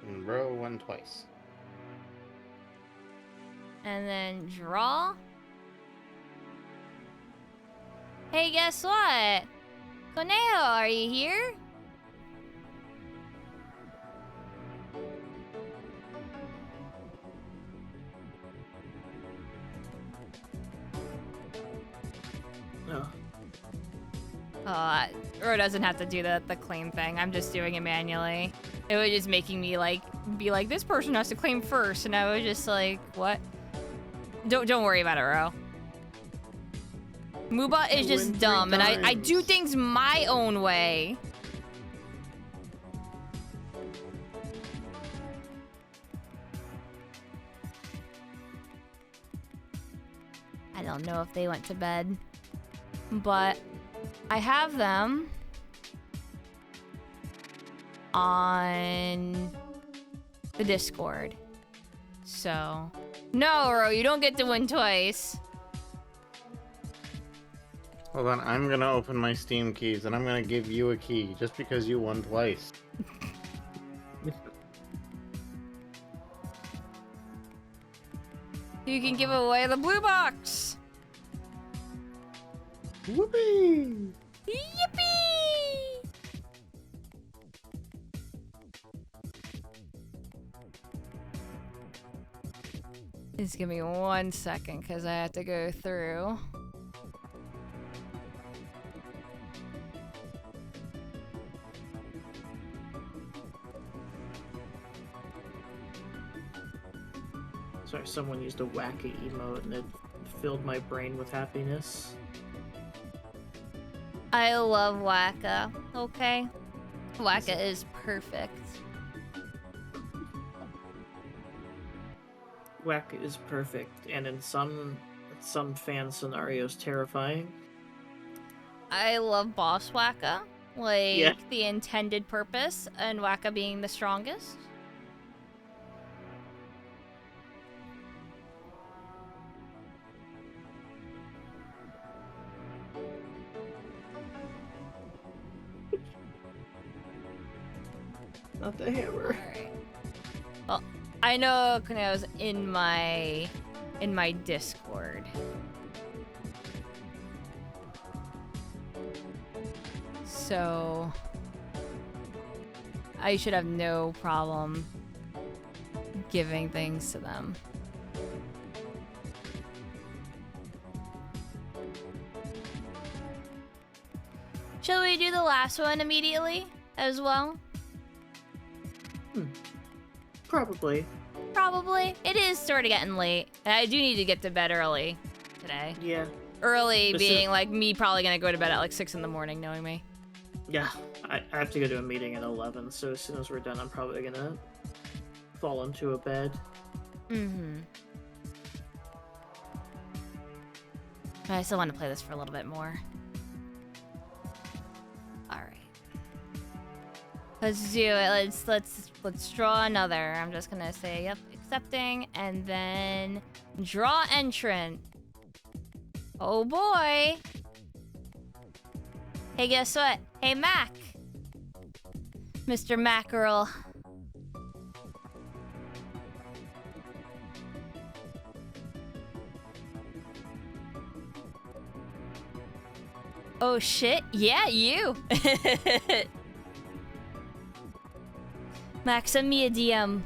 And Bro won twice. And then draw. Hey, guess what? Conejo, are you here? No. Ro doesn't have to do the claim thing. I'm just doing it manually. It was just making me like be like, this person has to claim first, and I was just like, what? Don't worry about it, Ro. Mooba is You just win 3 dumb, and I do times. things my own way. I don't know if they went to bed, but I have them on the Discord. So, no, Ro, you don't get to win twice. Hold on, I'm gonna open my Steam keys and I'm gonna give you a key just because you won twice. You can give away the blue box. Whoopee! Yippee! Just give me 1 second because I have to go through. Sorry, someone used a Wacka emote and it filled my brain with happiness. I love Wacka. Okay. Wacka is perfect. Wacka is perfect, and in some fan scenarios terrifying. I love boss Wacka. Like, Yeah. the intended purpose, and Wacka being the strongest. Not the hammer. Alright. Well, I know Kuneo's in my Discord. So I should have no problem giving things to them. Shall we do the last one immediately as well? Probably. Probably. It is sort of getting late. And I do need to get to bed early today. Yeah. Early This being is- like me probably gonna go to bed at like 6 in the morning, knowing me. Yeah. I have to go to a meeting at 11, so as soon as we're done, I'm probably gonna fall into a bed. Mm-hmm. I still want to play this for a little bit more. Alright. Let's do it. Let's draw another. I'm just gonna say, yep, accepting, and then draw entrant. Oh boy. Hey, guess what? Hey, Mac. Mr. Mackerel. Oh shit, yeah, you. Max, send me a DM.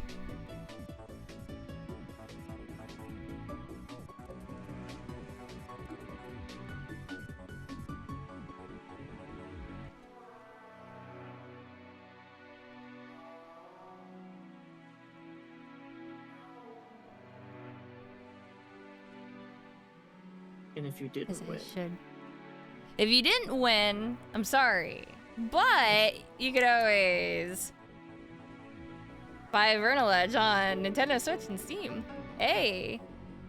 And if you didn't As I win, should. If you didn't win, I'm sorry. But you could always buy Vernal Edge on Nintendo Switch and Steam. Hey,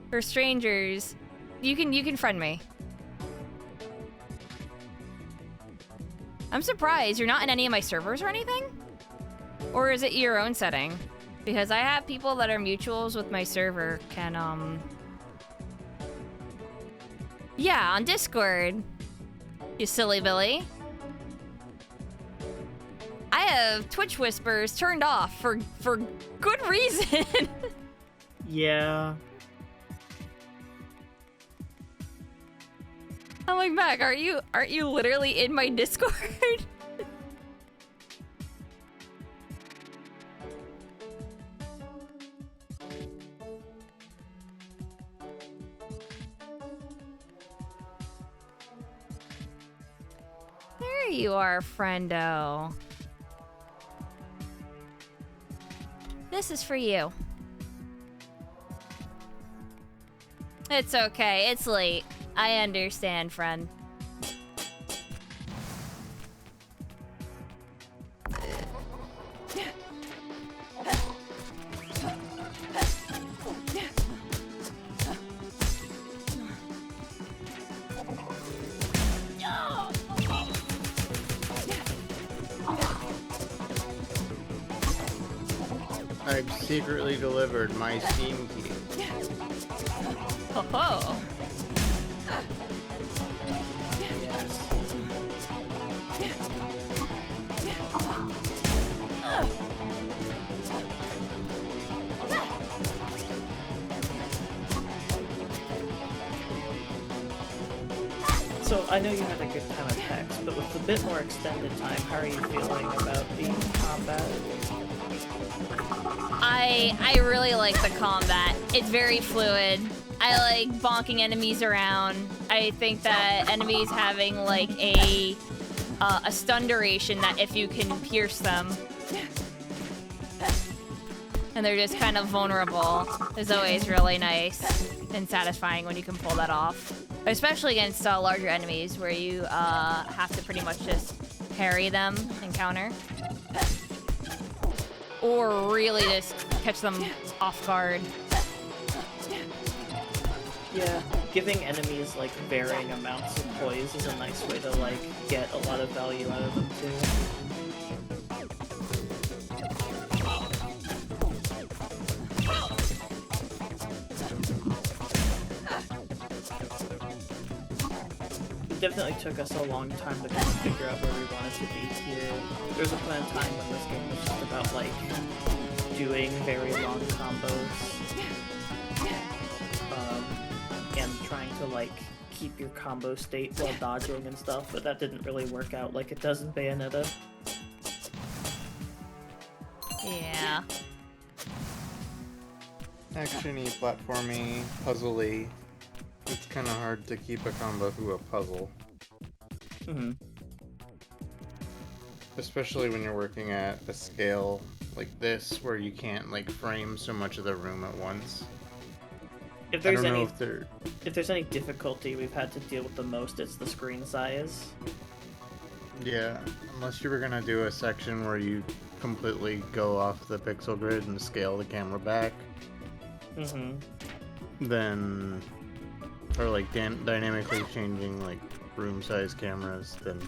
for strangers, you can friend me. I'm surprised you're not in any of my servers or anything? Or is it your own setting? Because I have people that are mutuals with my server can, yeah, on Discord. You silly Billy. I have Twitch Whispers turned off for good reason. yeah. I'm like, Mac, aren't you literally in my Discord? There you are, friendo. This is for you. It's okay, it's late. I understand, friend. I've secretly delivered my Steam key. Oh ho. So I know you had a good time at PAX, but with a bit more extended time, how are you feeling about the combat? I really like the combat. It's very fluid. I like bonking enemies around. I think that enemies having like a stun duration that if you can pierce them, and they're just kind of vulnerable is always really nice and satisfying when you can pull that off. Especially against larger enemies where you have to pretty much just parry them and counter. Or really just catch them off guard. Yeah, giving enemies like varying amounts of poise is a nice way to like get a lot of value out of them too. It definitely took us a long time to kind of figure out where we wanted to be here. There was a point in time when this game was just about like doing very long combos. And trying to like keep your combo state while dodging and stuff, but that didn't really work out like it does in Bayonetta. Yeah. Action-y, platformy, puzzly. It's kind of hard to keep a combo through a puzzle. Mm-hmm. Especially when you're working at a scale like this, where you can't like frame so much of the room at once. If there's I don't know any if there's any difficulty we've had to deal with the most, it's the screen size. Yeah, unless you were gonna do a section where you completely go off the pixel grid and scale the camera back, Mm-hmm. then, or like dynamically changing like room size cameras, then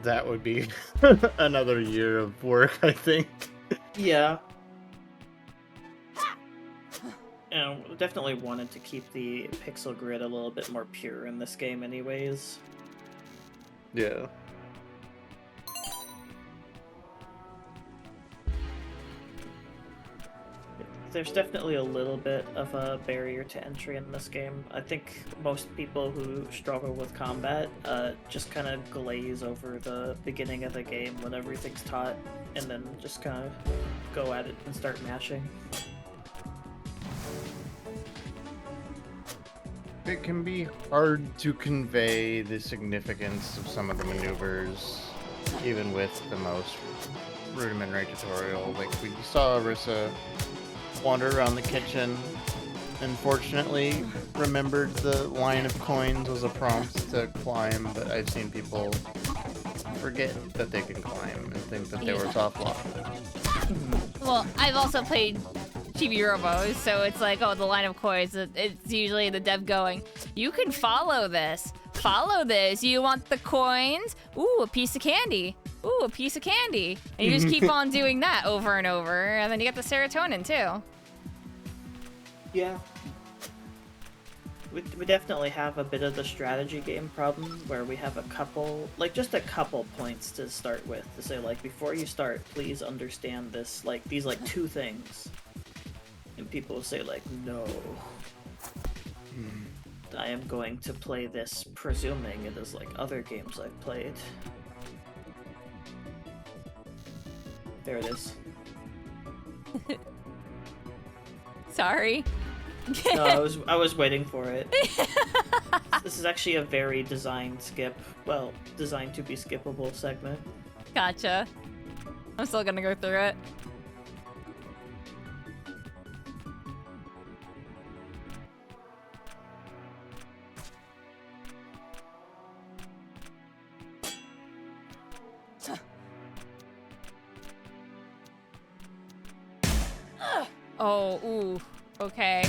that would be another year of work, I think. Yeah. And we definitely wanted to keep the pixel grid a little bit more pure in this game anyways. Yeah. There's definitely a little bit of a barrier to entry in this game. I think most people who struggle with combat just kind of glaze over the beginning of the game when everything's taught, and then just kind of go at it and start mashing. It can be hard to convey the significance of some of the maneuvers, even with the most rudimentary tutorial. Like, we saw Arissa wander around the kitchen, and fortunately remembered the line of coins was a prompt to climb, but I've seen people forget that they can climb and think that they were soft locked. Well, I've also played Chibi Robos, so it's like, oh, the line of coins, it's usually the dev going, you can follow this, you want the coins, ooh, a piece of candy, ooh, a piece of candy, and you just keep on doing that over and over, and then you get the serotonin too. Yeah. We definitely have a bit of the strategy game problem where we have a couple, like just a couple points to start with to say like, before you start, please understand this, like these like two things. And people will say like, no. I am going to play this presuming it is like other games I've played. There it is. Sorry. No, I was waiting for it. This is actually a very designed skip. Well, designed to be skippable segment. Gotcha. I'm still gonna go through it. Oh, ooh, okay.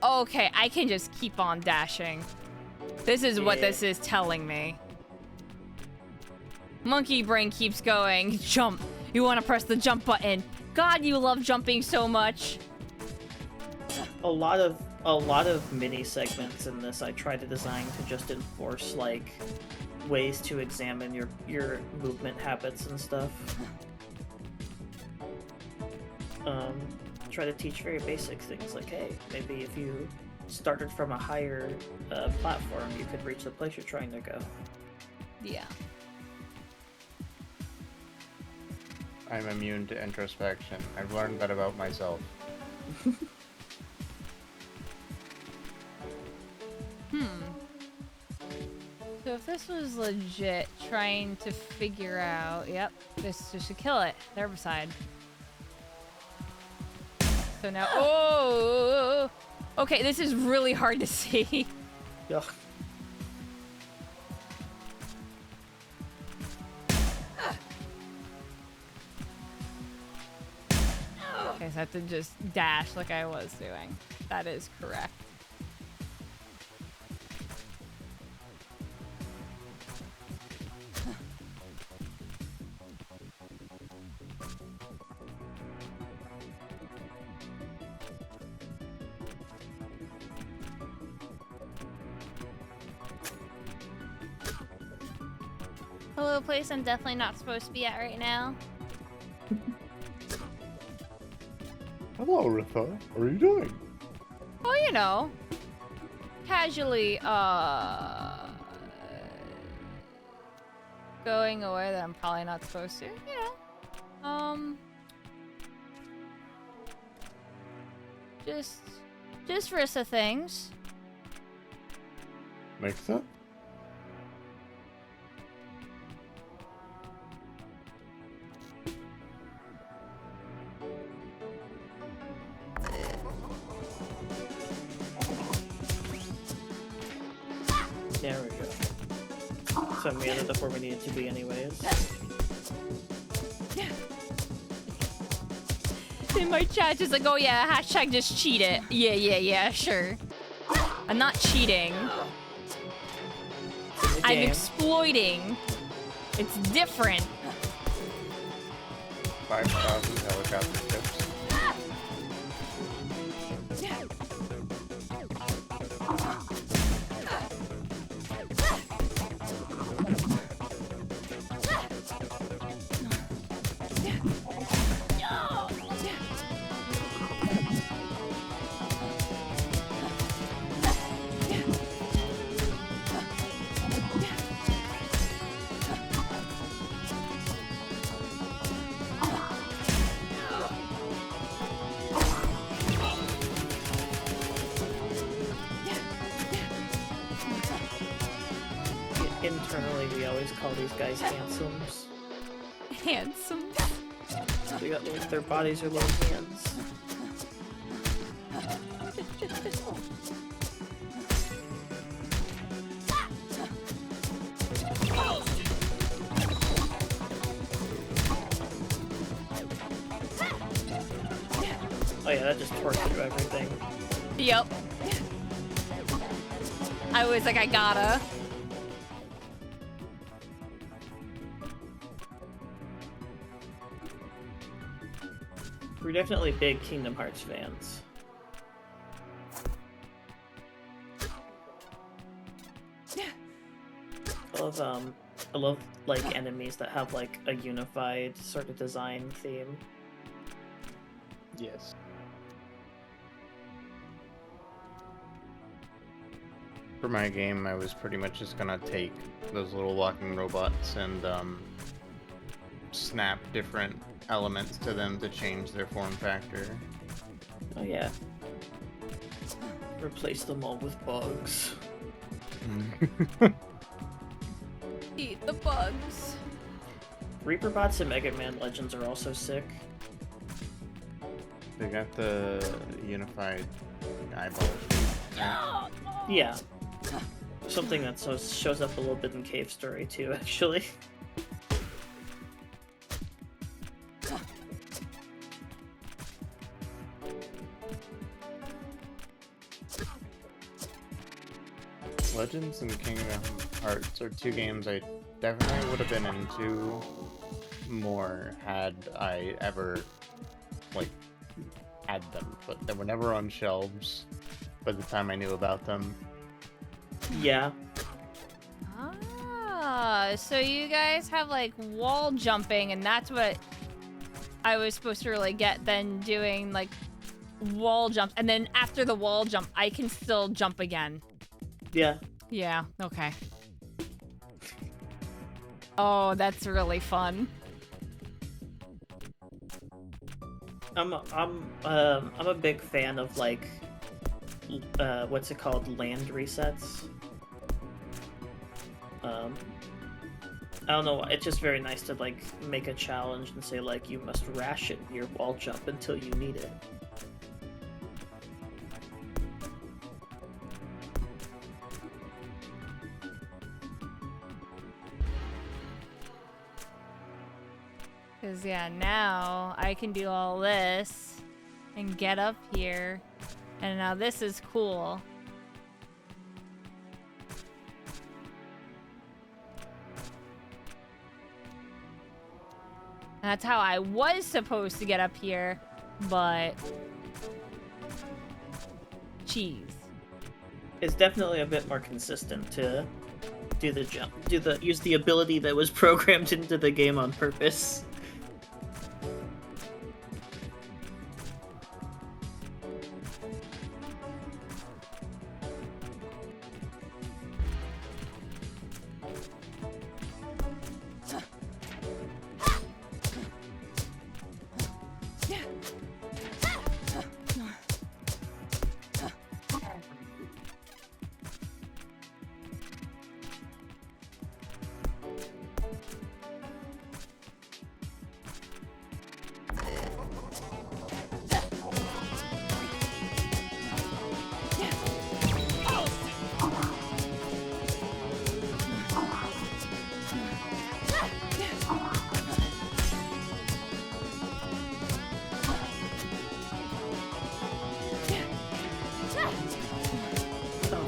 Okay, I can just keep on dashing. This is what this is telling me. Monkey brain keeps going. Jump. You want to press the jump button. God, you love jumping so much. A lot of mini segments in this I try to design to just enforce like ways to examine your movement habits and stuff. Try to teach very basic things like, hey, maybe if you started from a higher platform, you could reach the place you're trying to go. Yeah. I'm immune to introspection. I've learned that about myself. So if this was legit trying to figure out, yep, this should kill it. The herbicide. So now, oh, okay, this is really hard to see. Ugh. Okay, so I have to just dash like I was doing. That is correct. Hello, place I'm definitely not supposed to be at right now. Hello, Ritha. What are you doing? Oh, you know, casually, going away that I'm probably not supposed to, you know. Just risk of things. Makes sense. There we go. So we ended up where we needed to be anyways. In my chat, just like, oh yeah, hashtag just cheat it. Yeah, sure. I'm not cheating. I'm exploiting. It's different. 5,000 helicopter tips. Internally, we always call these guys handsomes. Handsome. They got little, their bodies are little hands. Oh yeah, that just tore through everything. Yep. I was like, I gotta. We're definitely big Kingdom Hearts fans. I love like enemies that have like a unified sort of design theme. Yes. For my game, I was pretty much just gonna take those little walking robots and snap different elements to them to change their form factor. Oh yeah. Replace them all with bugs. Eat the bugs. Reaper bots and Mega Man Legends are also sick. They got the unified eyeball shape. Right? Yeah. Something that shows up a little bit in Cave Story too, actually. Legends and Kingdom Hearts are two games I definitely would have been into more had I ever, like, had them, but they were never on shelves by the time I knew about them. Yeah. Ah, so you guys have like wall jumping, and that's what I was supposed to really get, then doing like wall jumps, and then after the wall jump, I can still jump again. Yeah. Yeah, okay. Oh, that's really fun. I'm a big fan of like what's it called, land resets. I don't know. It's just very nice to like make a challenge and say like you must ration your wall jump until you need it. Because, yeah, now I can do all this and get up here. And now this is cool. And that's how I was supposed to get up here, but... Jeez. It's definitely a bit more consistent to do the jump, use the ability that was programmed into the game on purpose.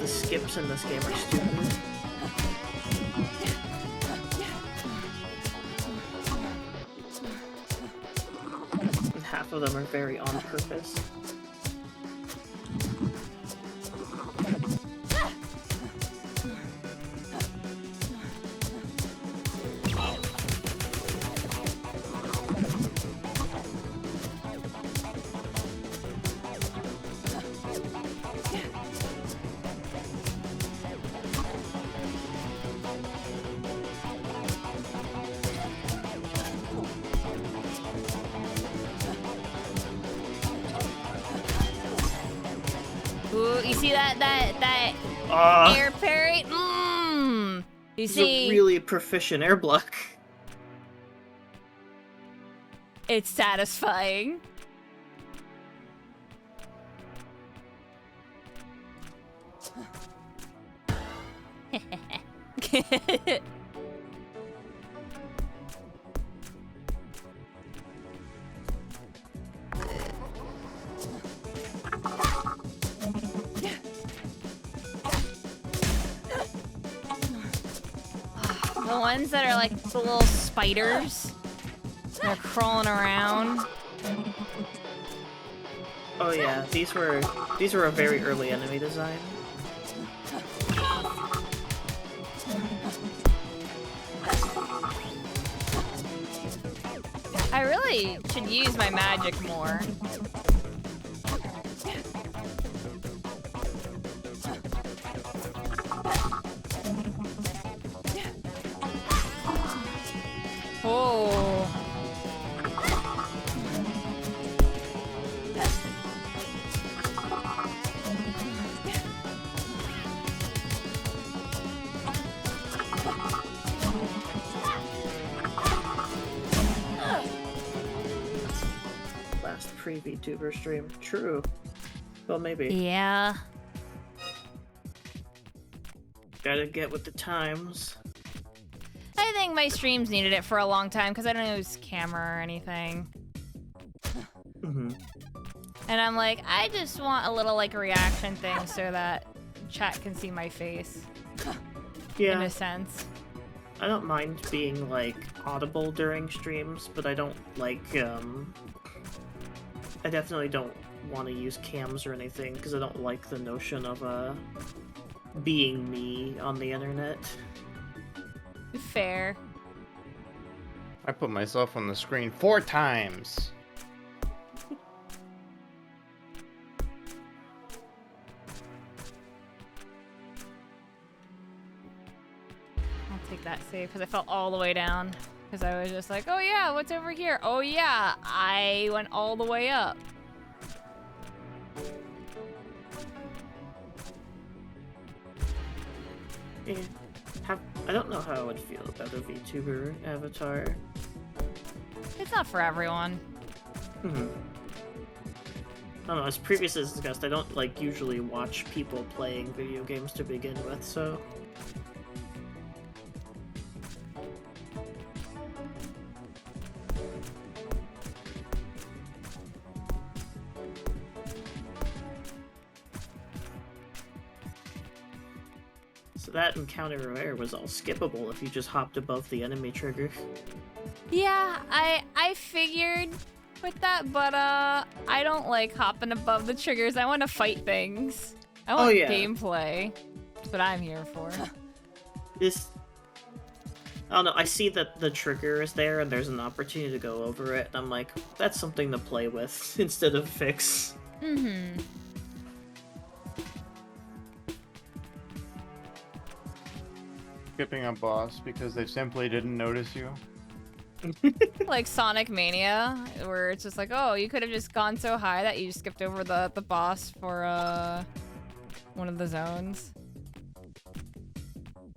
Skips in this game are stupid. And half of them are very on purpose. Ooh, you see that air parry? You He's see, a really proficient air block. it's satisfying. The ones that are like the little spiders. They're crawling around. Oh yeah, these were a very early enemy design. I really should use my magic more. Oh. Last pre-VTuber stream. True. Well, maybe. Yeah. Gotta get with the times. I think my streams needed it for a long time because I don't use camera or anything. Mm-hmm. And I'm like, I just want a little like reaction thing so that chat can see my face. In Yeah, a sense. I don't mind being like audible during streams, but I don't like I definitely don't want to use cams or anything because I don't like the notion of being me on the internet. Fair. I put myself on the screen 4 times. I'll take that save because I fell all the way down. Because I was just like, oh yeah, what's over here? Oh yeah, I went all the way up. Yeah. I don't know how I would feel about a VTuber avatar. It's not for everyone. Hmm. I don't know, as previously discussed, I don't, like, usually watch people playing video games to begin with, so... So that encounter of air was all skippable if you just hopped above the enemy trigger. Yeah, I figured with that, but I don't like hopping above the triggers. I want to fight things. I want yeah. gameplay. That's what I'm here for. This... I don't know, I see that the trigger is there and there's an opportunity to go over it, and I'm like, that's something to play with instead of fix. Mm-hmm. Skipping a boss because they simply didn't notice you. Like Sonic Mania, where it's just like, oh, you could have just gone so high that you skipped over the boss for one of the zones.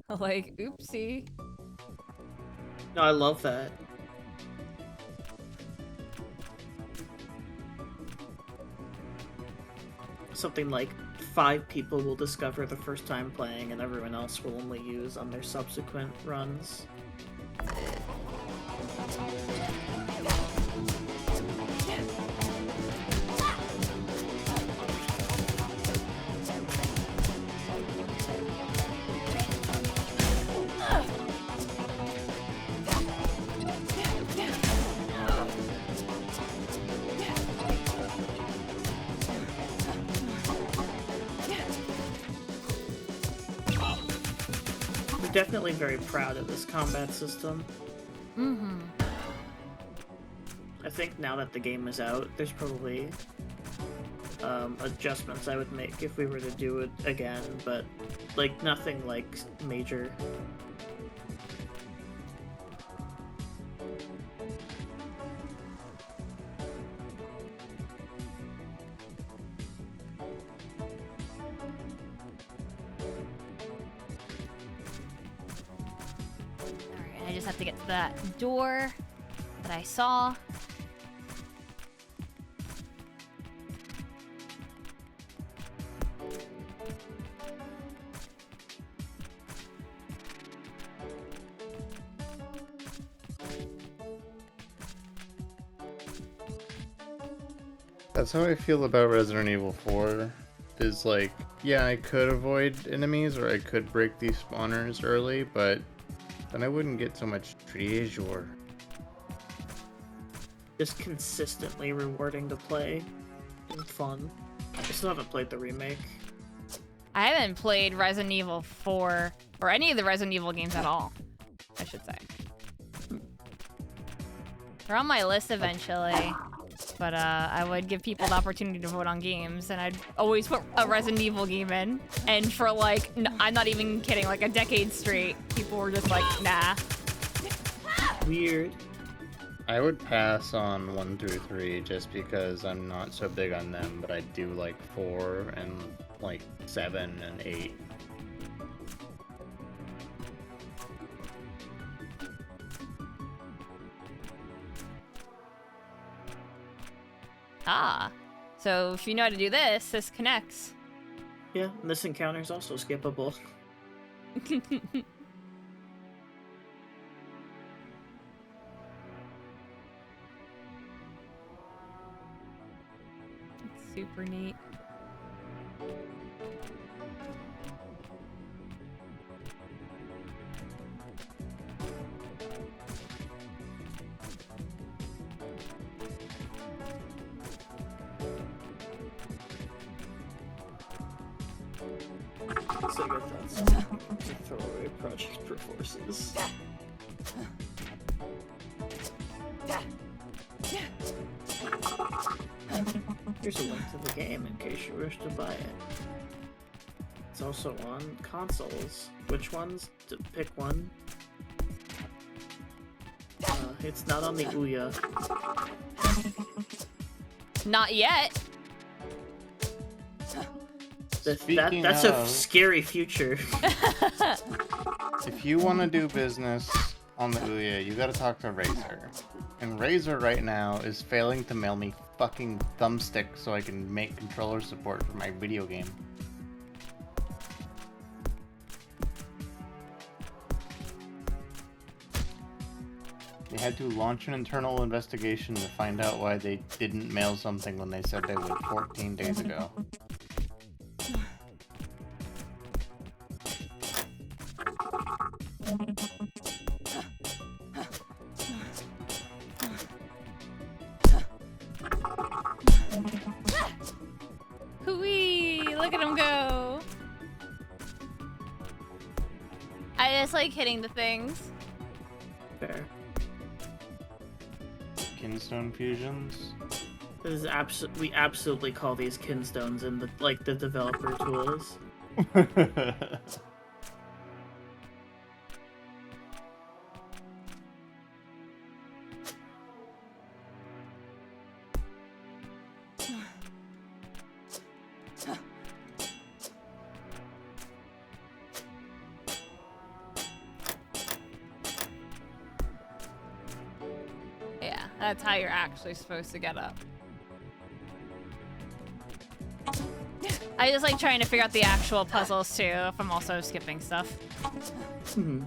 Like, oopsie. No, I love that. Something like 5 people will discover the first time playing and everyone else will only use on their subsequent runs. Definitely very proud of this combat system. Mm-hmm. I think now that the game is out, there's probably adjustments I would make if we were to do it again, but like nothing like major. I just have to get to that door that I saw. That's how I feel about Resident Evil 4. Is like, yeah, I could avoid enemies or I could break these spawners early, but then I wouldn't get so much treasure. Just consistently rewarding to play and fun. I still haven't played the remake. I haven't played Resident Evil 4 or any of the Resident Evil games at all, I should say. They're on my list eventually, but I would give people the opportunity to vote on games, and I'd always put a Resident Evil game in, and for like, I'm not even kidding, like a decade straight, people were just like, nah. Weird. I would pass on 1 through 3 just because I'm not so big on them, but I do like 4 and like 7 and 8. Ah, so if you know how to do this, this connects. Yeah, and this encounter is also skippable. It's super neat. So I guess that's to throw away Project Perforces. Here's a link to the game in case you wish to buy it. It's also on consoles. Which ones? To pick one. It's not on the Ouya. Not yet. That's a scary future. If you want to do business on the Ouya, you gotta talk to Razor. And Razor right now is failing to mail me fucking thumbstick so I can make controller support for my video game. They had to launch an internal investigation to find out why they didn't mail something when they said they would 14 days ago. Hooey! Look at him go! I just like hitting the things. Fair. Kinstone fusions? This is we absolutely call these kinstones in the the developer tools. Yeah, that's how you're actually supposed to get up. I just like trying to figure out the actual puzzles too, if I'm also skipping stuff. Hmm.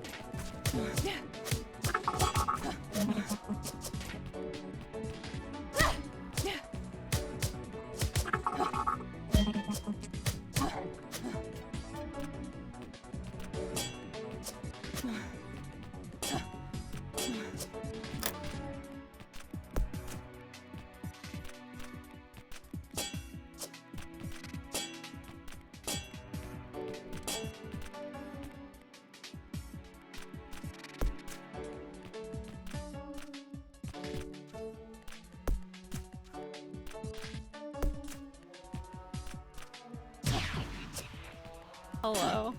Hello.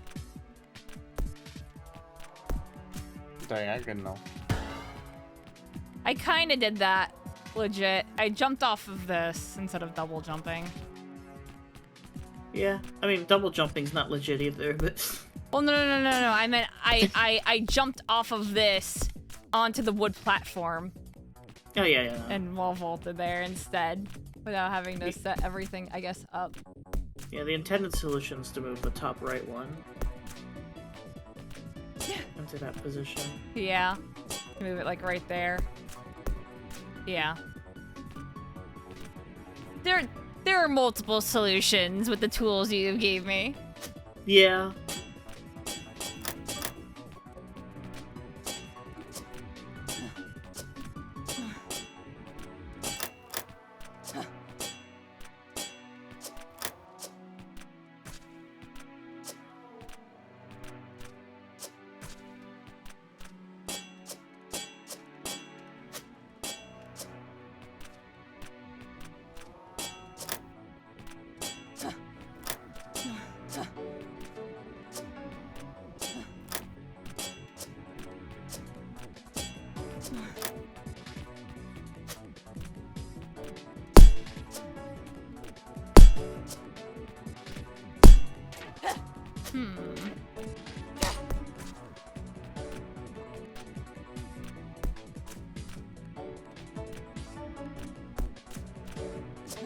Diagonal. I kinda did that. Legit. I jumped off of this instead of double jumping. Yeah, I mean, double jumping's not legit either, but... Well, no. I meant I jumped off of this onto the wood platform Oh, yeah. and wall vaulted there instead without having to set everything, I guess, up. Yeah, the intended solution is to move the top right one into that position. Yeah. Move it like right there. Yeah. There are multiple solutions with the tools you gave me. Yeah.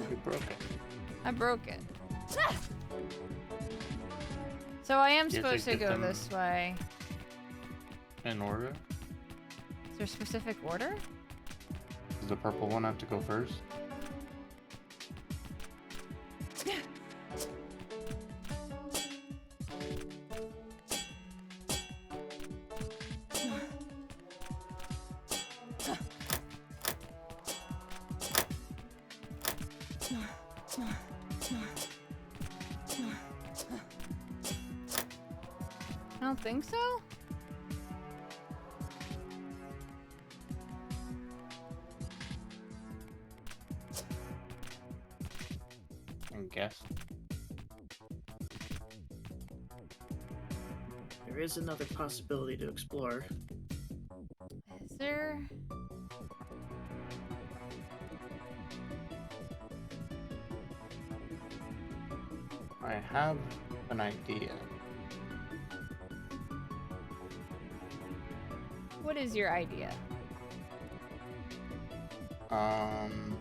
You broke it. I broke it. So I am You have supposed to get go them this way. In order? Is there a specific order? Does the purple one have to go first? I don't think so. I guess. There is another possibility to explore. Is there? I have an idea. What is your idea? I'm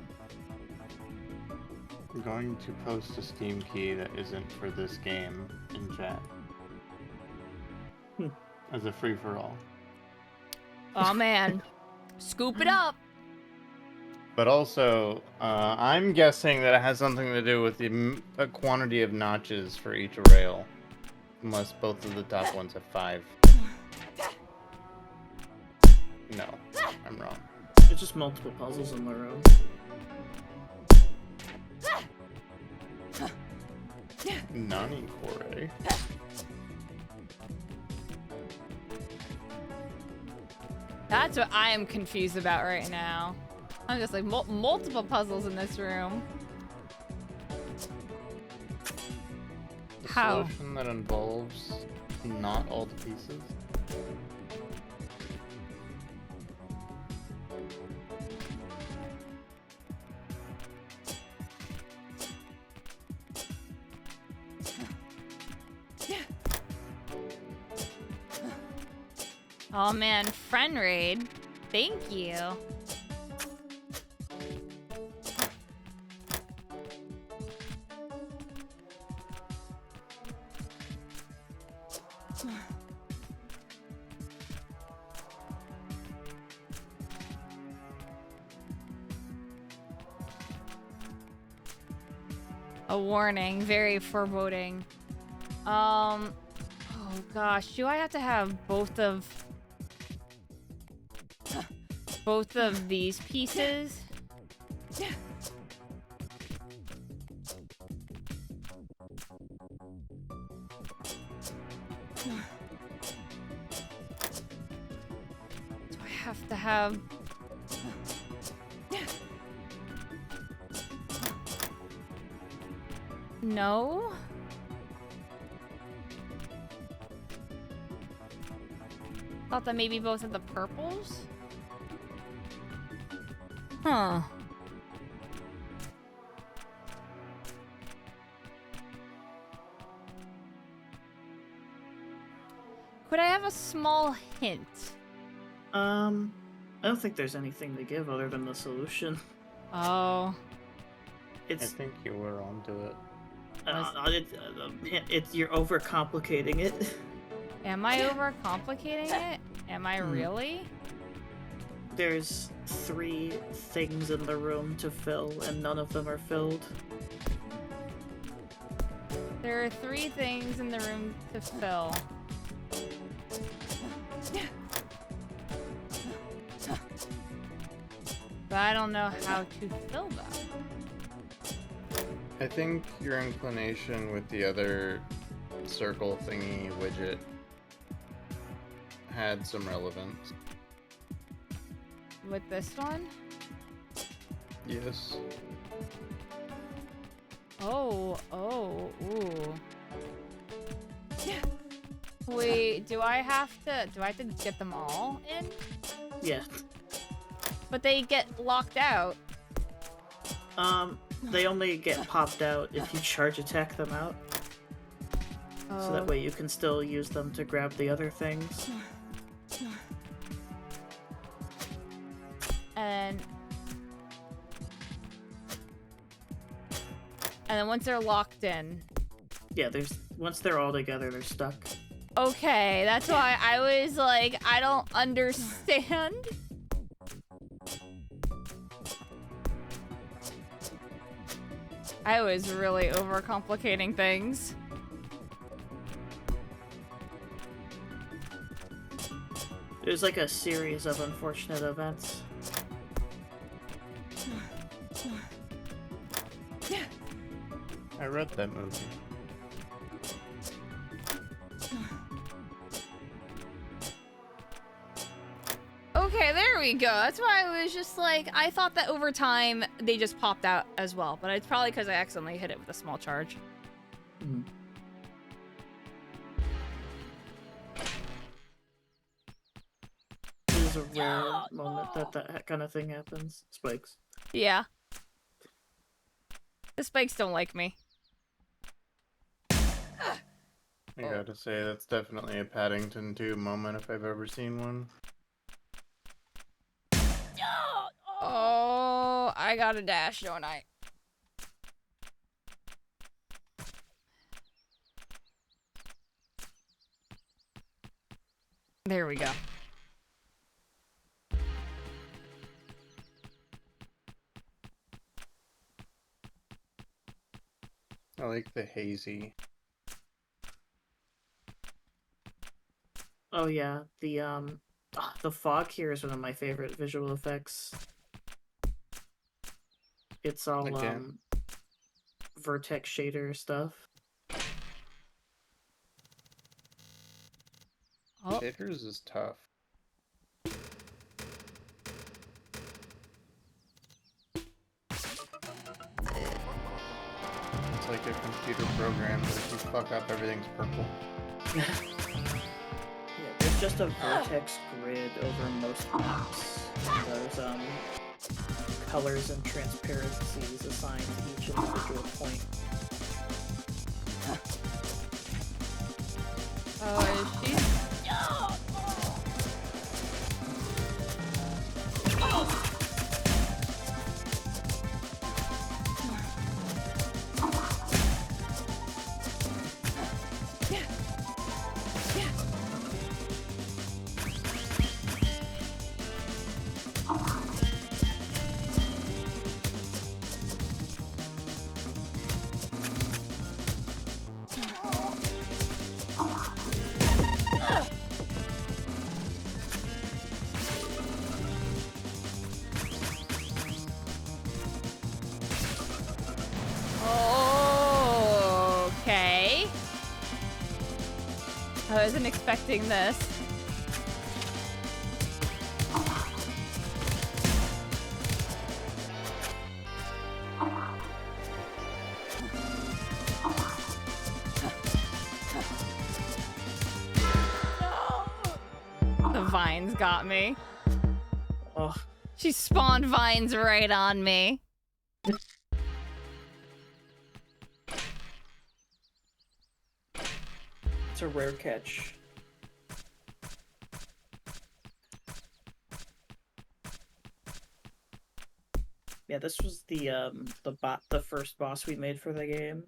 going to post a Steam key that isn't for this game in chat. As a free-for-all. Oh man. Scoop it up. But also, I'm guessing that it has something to do with the quantity of notches for each rail. Unless both of the top ones have 5. No, I'm wrong. It's just multiple puzzles in the room. Nani Kore. That's what I am confused about right now. I'm just like multiple puzzles in this room. The How? solution that involves not all the pieces. Oh man, friend raid. Thank you. A warning, very foreboding. Oh gosh, do I have to have both of these pieces? Do I have to have... No? Thought that maybe both of the purples? Huh. Could I have a small hint? I don't think there's anything to give other than the solution. Oh. I It's think you were onto it. you're overcomplicating it. Am I overcomplicating it? Am I really? There's 3 things in the room to fill, and none of them are filled. There are 3 things in the room to fill. But I don't know how to fill them. I think your inclination with the other circle thingy widget had some relevance. With this one? Yes. Oh, ooh. Wait, do I have to get them all in? Yeah. But they get locked out. They only get popped out if you charge attack them out. So that way you can still use them to grab the other things. And then once they're locked in. Yeah, once they're all together, they're stuck. Okay, that's why I was like, I don't understand. I was really overcomplicating things. There's like a series of unfortunate events. I read that movie. Okay, there we go. That's why I was just like, I thought that over time they just popped out as well, but it's probably because I accidentally hit it with a small charge. Mm-hmm. There's a rare moment that kind of thing happens. Spikes. Yeah. The spikes don't like me. I gotta say, that's definitely a Paddington 2 moment if I've ever seen one. Oh, I got a dash, don't I? There we go. I like the hazy. Oh yeah, the fog here is one of my favorite visual effects. It's all Again. vertex shader stuff. Oh, Shaders is tough. It's like a computer program, but if you fuck up, everything's purple. Yeah, there's just a vertex grid over most maps. Those colors and transparencies assigned to each individual point. oh, is she? Okay. I wasn't expecting this. The vines got me. Oh, She spawned vines right on me. it's a rare catch. Yeah, this was the first boss we made for the game.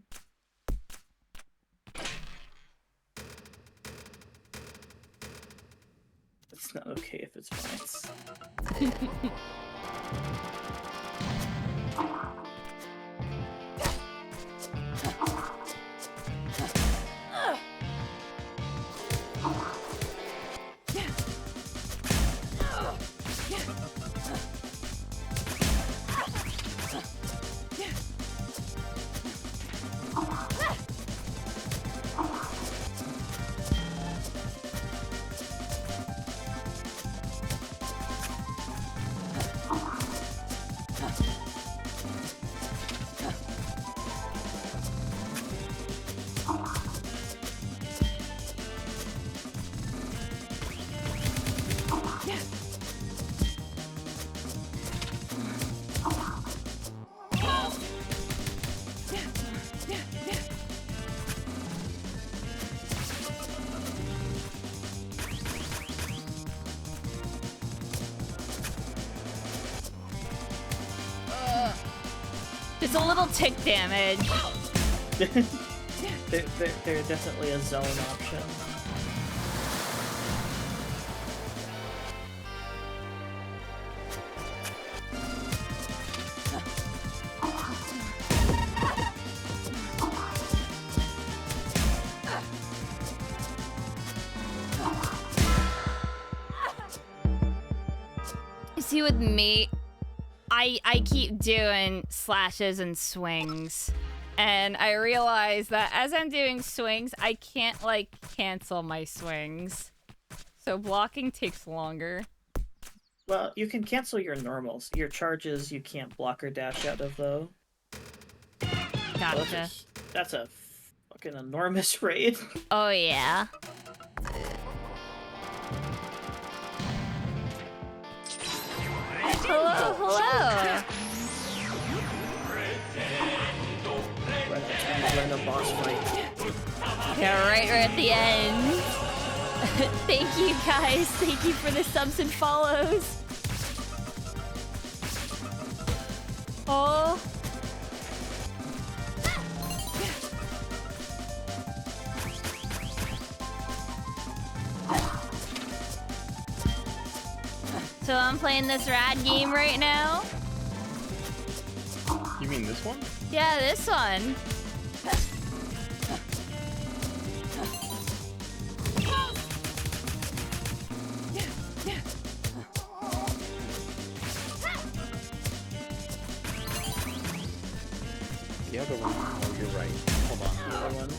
It's not okay if it's vines. It's a little tick damage. They're definitely a zone option. See, with me, I keep doing slashes and swings. And I realize that as I'm doing swings, I can't, like, cancel my swings. So blocking takes longer. Well, you can cancel your normals. Your charges you can't block or dash out of, though. Gotcha. That's a fucking enormous raid. Oh, yeah. Hello, hello. We're in a boss fight. Yeah, right at the end. Thank you, guys. Thank you for the subs and follows. Oh. So I'm playing this rad game right now. You mean this one? Yeah, this one. The other one. Oh, you're right. Hold on. The other one.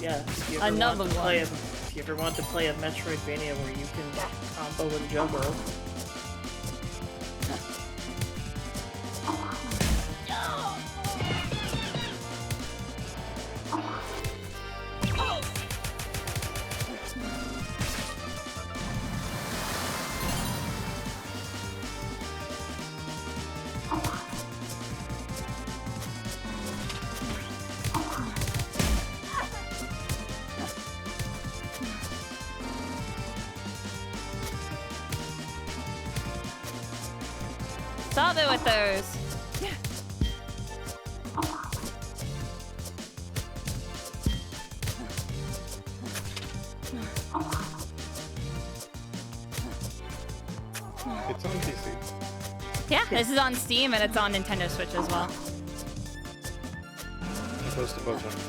Yeah, if you ever Another want to one. play if you ever want to play a Metroidvania where you can combo and juggle. Stop it with those. It's on PC. Yeah, this is on Steam and it's on Nintendo Switch as well. I'm close to both ones.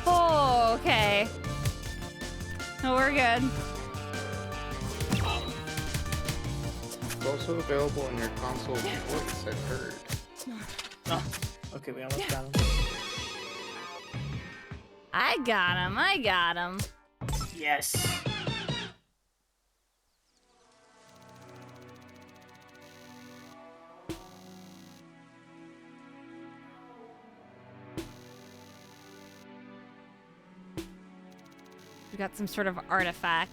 Oh, okay. No, we're good. It's also available on your console voice, I've heard. Oh, okay, we almost got him. I got him. I got him. Yes. We got some sort of artifact.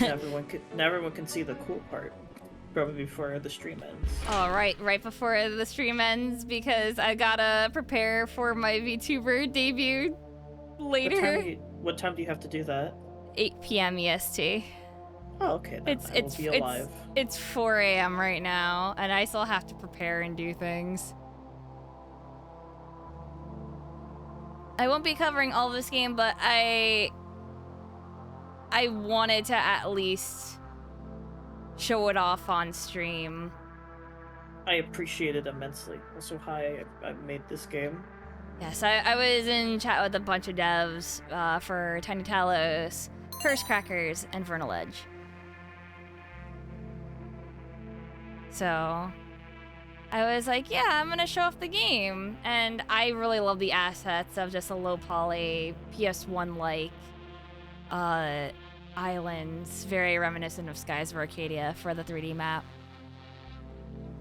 Now everyone can see the cool part. Probably before the stream ends. All right, right before the stream ends because I gotta prepare for my VTuber debut later. What time do you have to do that? 8 p.m. EST. Oh, okay. Then I will be alive. It's 4 a.m. right now, and I still have to prepare and do things. I won't be covering all of this game, but I wanted to at least show it off on stream. I appreciate it immensely. Also, hi, I made this game. Yes, I was in chat with a bunch of devs for Tiny Talos, Curse Crackers, and Vernal Edge. So I was like, yeah, I'm gonna show off the game. And I really love the assets of just a low poly PS1-like islands, very reminiscent of Skies of Arcadia for the 3D map.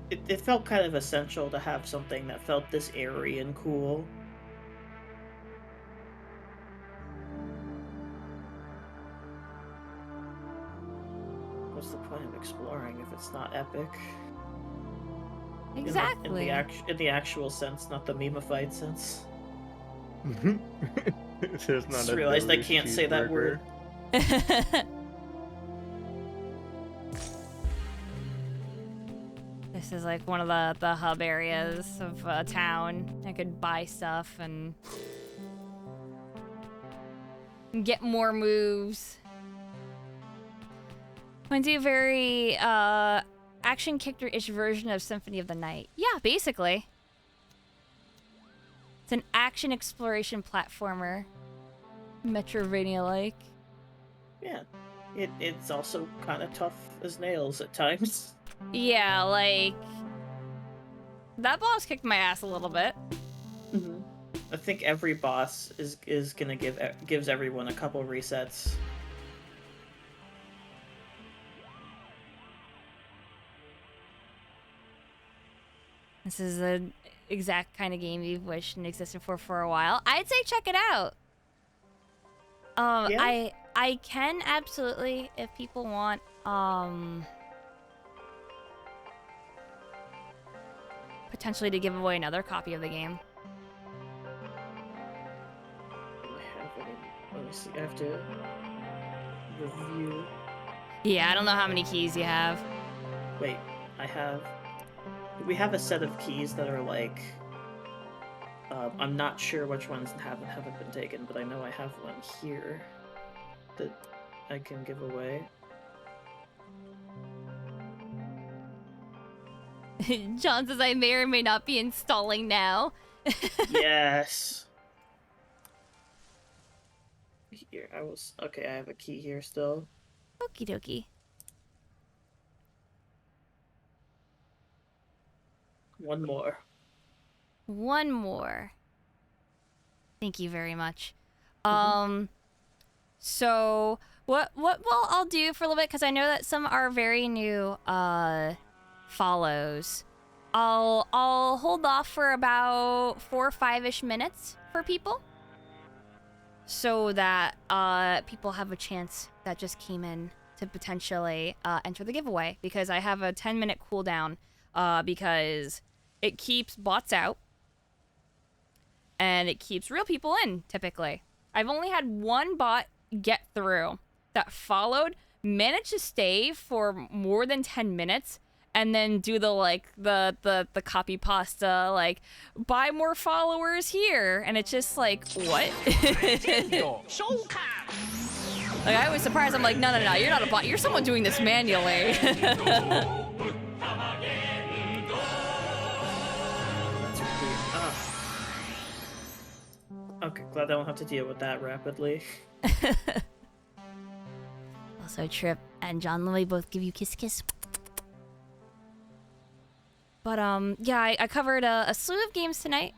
It felt kind of essential to have something that felt this airy and cool. What's the point of exploring if it's not epic? Exactly. In the actual sense, not the meme-ified sense. There's not Just realized I can't say that word. This is like one of the hub areas of a town. I could buy stuff and get more moves. Want to do a very action character-ish version of Symphony of the Night. Yeah, basically. It's an action exploration platformer. Metroidvania-like. Yeah. It's also kind of tough as nails at times. Yeah, like... that boss kicked my ass a little bit. Mm-hmm. I think every boss is gonna gives everyone a couple resets. This is the exact kind of game you've wished and existed for a while. I'd say check it out. Yeah. I can absolutely, if people want, potentially to give away another copy of the game. Do I have any? Let me see. I have to review. Yeah, I don't know how many keys you have. Wait, we have a set of keys that are like, I'm not sure which ones haven't been taken, but I know I have one here that I can give away. John says I may or may not be installing now. Yes. Here, okay, I have a key here still. Okie dokie. One more. One more. Thank you very much. So what I'll do for a little bit, because I know that some are very new follows. I'll hold off for about 4 or 5-ish minutes for people, so that people have a chance that just came in to potentially enter the giveaway, because I have a 10-minute cooldown because it keeps bots out and it keeps real people in typically. I've only had one bot get through that followed, managed to stay for more than 10 minutes, and then do the copy pasta, like, buy more followers here. And it's just like, what? Like, I was surprised. I'm like, no, you're not a bot. You're someone doing this manually. Okay, glad I don't have to deal with that rapidly. Also, Trip and John, let me both give you kiss. But yeah, I covered a slew of games tonight.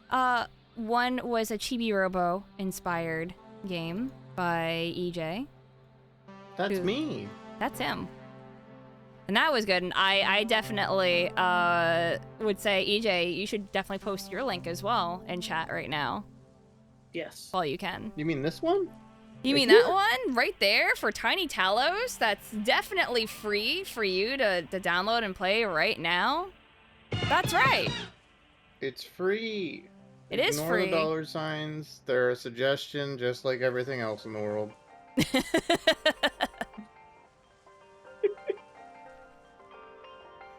One was a Chibi Robo inspired game by EJ. That's me. That's him. And that was good. And I definitely would say, EJ, you should definitely post your link as well in chat right now. Yes. While you can. You mean this one? You mean that one right there for Tiny Tallows? That's definitely free for you to download and play right now. That's right. It's free. It is Ignore free. the dollar signs. They're a suggestion, just like everything else in the world.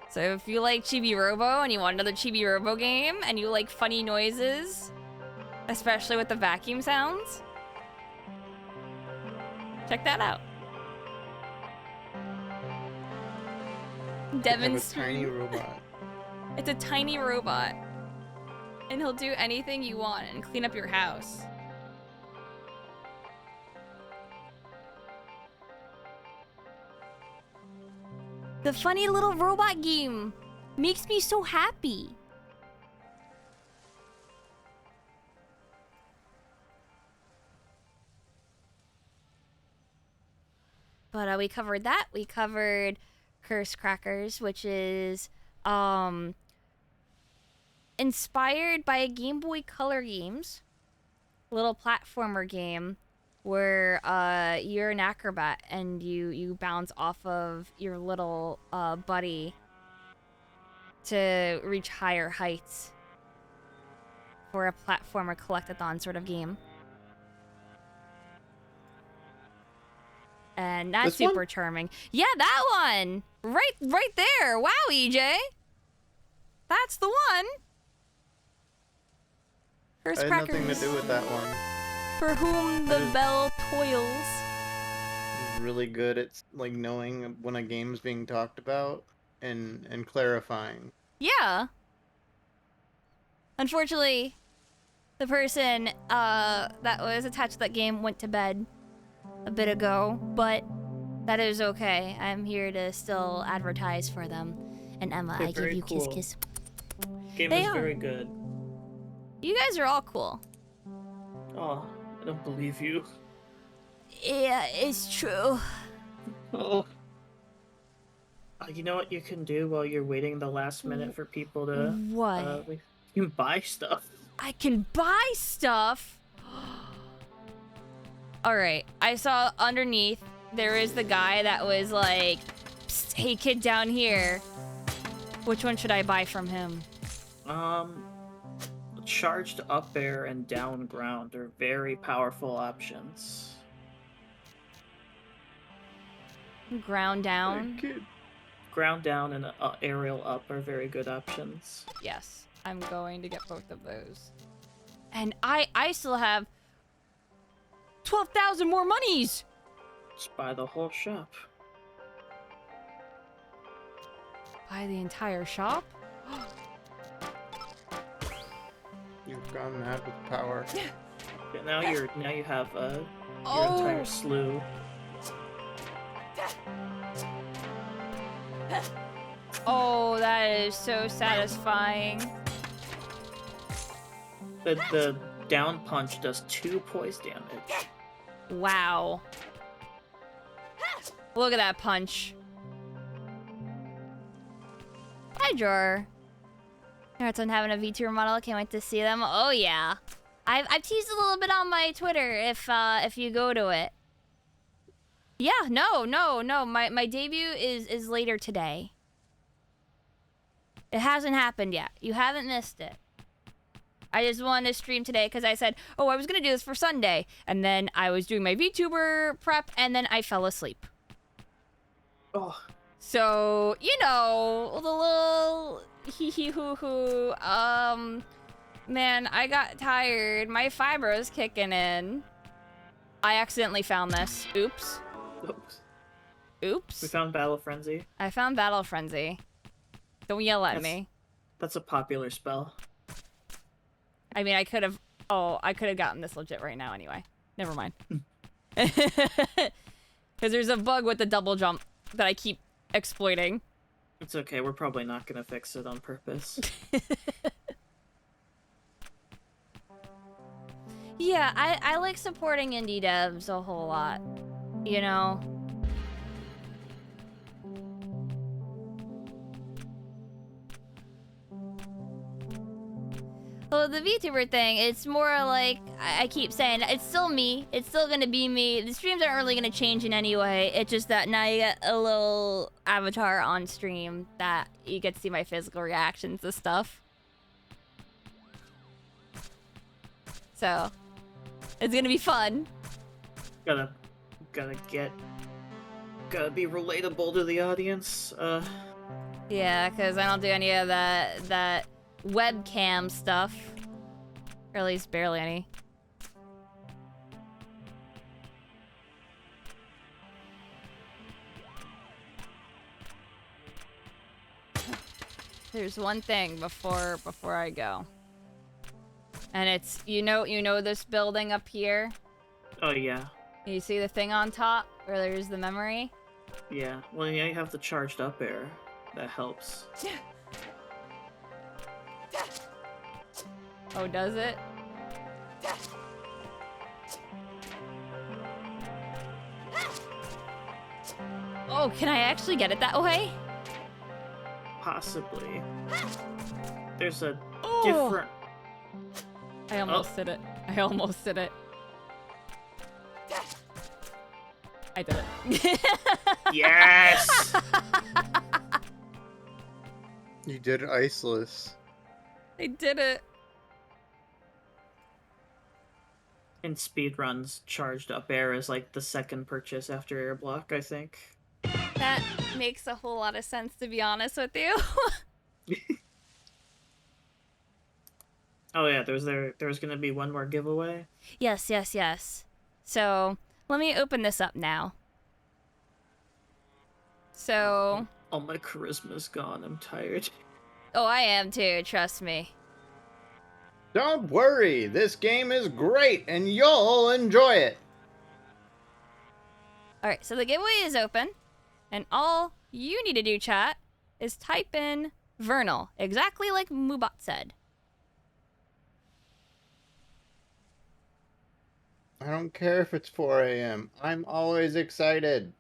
So if you like Chibi Robo and you want another Chibi Robo game and you like funny noises, especially with the vacuum sounds, check that out. Devin's I have a tiny robot. It's a tiny robot. And he'll do anything you want and clean up your house. The funny little robot game makes me so happy. But we covered that. We covered Curse Crackers, which is inspired by a Game Boy Color games, little platformer game where you're an acrobat and you bounce off of your little buddy to reach higher heights for a platformer collectathon sort of game. And that's This one? super charming. Yeah, that one! Right there! Wow, EJ! That's the one! Curse I had Crackers. nothing to do with that one. For whom the bell toils. I'm really good at like knowing when a game's being talked about and clarifying. Yeah. Unfortunately, the person that was attached to that game went to bed a bit ago, but that is okay. I'm here to still advertise for them. And Emma, They're I give very you cool. kiss. Game They is are. very good. You guys are all cool. Oh, I don't believe you. Yeah, it's true. Oh. You know what you can do while you're waiting the last minute for people to... What? You can buy stuff. I can buy stuff? Alright, I saw underneath there is the guy that was like, "Psst, hey kid down here. Which one should I buy from him?" Um, charged up air and down ground are very powerful options. Ground down. Kid. Ground down and aerial up are very good options. Yes, I'm going to get both of those. And I still have 12,000 more monies. Just buy the whole shop. Buy the entire shop? You've gone mad with power. Yeah, now you have your Oh. entire slew. Oh, that is so satisfying. The down punch does 2 poise damage. Wow. Look at that punch. Hi, drawer. Congrats on having a VTuber model. Can't wait to see them. Oh yeah, I've teased a little bit on my Twitter. If you go to it. Yeah, no. My debut is later today. It hasn't happened yet. You haven't missed it. I just wanted to stream today because I said, oh, I was gonna do this for Sunday, and then I was doing my VTuber prep, and then I fell asleep. Oh, So, you know, the little hee-hee-hoo-hoo, man, I got tired. My fibro's kicking in. I accidentally found this. Oops. oops. Oops. We found Battle Frenzy. I found Battle Frenzy. Don't yell at That's- me. That's a popular spell. I mean, I could have gotten this legit right now anyway. Never mind. Because there's a bug with the double jump that I keep exploiting. It's okay, we're probably not gonna fix it on purpose. Yeah, I like supporting indie devs a whole lot. You know? Well, the VTuber thing, it's more like, I keep saying, it's still me. It's still gonna be me. The streams aren't really gonna change in any way. It's just that now you get a little avatar on stream that you get to see my physical reactions to stuff. So, it's gonna be fun. Gotta be relatable to the audience. Yeah, because I don't do any of that webcam stuff. Or at least barely any. There's one thing before I go. And it's, you know this building up here? Oh yeah. You see the thing on top where there's the memory? Yeah. Well, yeah, you have the charged up air. That helps. Oh, does it? Oh, can I actually get it that way? Possibly. There's a Oh. different. I almost did it. I almost did it. I did it. Yes. You did iceless. I did it. In speedruns, charged up air is like the second purchase after air block, I think. That makes a whole lot of sense, to be honest with you. Oh yeah, there's gonna be one more giveaway. Yes. So, let me open this up now. So, All my charisma's gone. I'm tired. oh, I am too, trust me. Don't worry, this game is great and you'll enjoy it. Alright, so the giveaway is open, and all you need to do, chat, is type in Vernal, exactly like Mubot said. I don't care if it's 4 a.m. I'm always excited.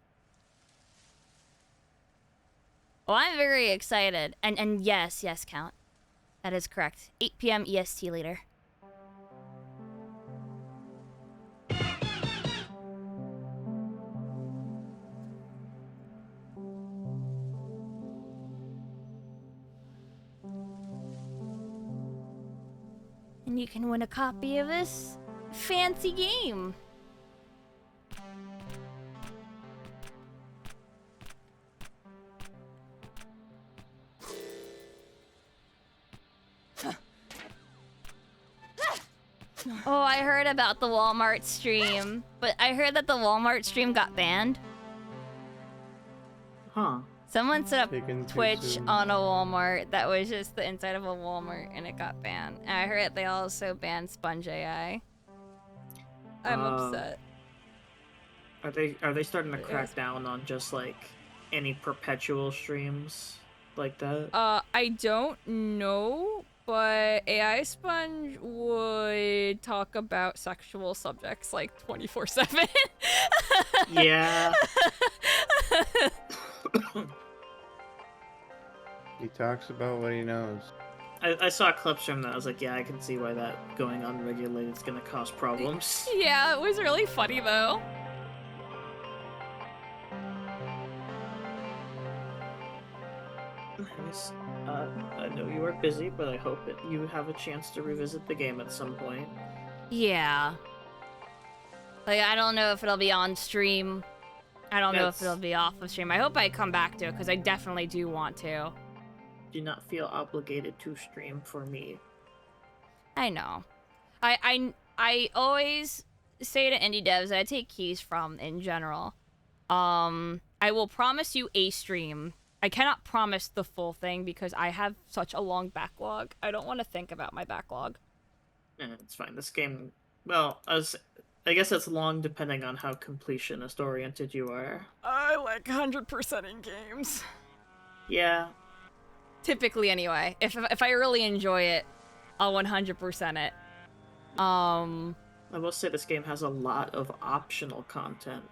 Well, I'm very excited, and yes, Count. That is correct. 8 p.m. EST later. and you can win a copy of this fancy game. Oh, I heard about the Walmart stream, but I heard that the Walmart stream got banned. Huh. Someone set up Taken too Twitch soon. on a Walmart that was just the inside of a Walmart and it got banned. And I heard they also banned Sponge AI. I'm upset. Are they starting to Yes. crack down on just like any perpetual streams like that? I don't know, but AI Sponge would talk about sexual subjects like 24/7. Yeah. He talks about what he knows. I saw clips from that. I was like, yeah, I can see why that going unregulated is gonna cause problems. Yeah, it was really funny though. Anyways, I know you are busy, but I hope that you have a chance to revisit the game at some point. Yeah. Like, I don't know if it'll be on stream. I don't know if That's- it'll be off of stream. I hope I come back to it, because I definitely do want to. Do not feel obligated to stream for me. I know. I always say to indie devs that I take keys from in general. I will promise you a stream. I cannot promise the full thing because I have such a long backlog. I don't want to think about my backlog. It's fine. This game, well, I guess it's long depending on how completionist oriented you are. I like 100%ing games. Yeah. Typically, anyway. If I really enjoy it, I'll 100% it. I will say this game has a lot of optional content.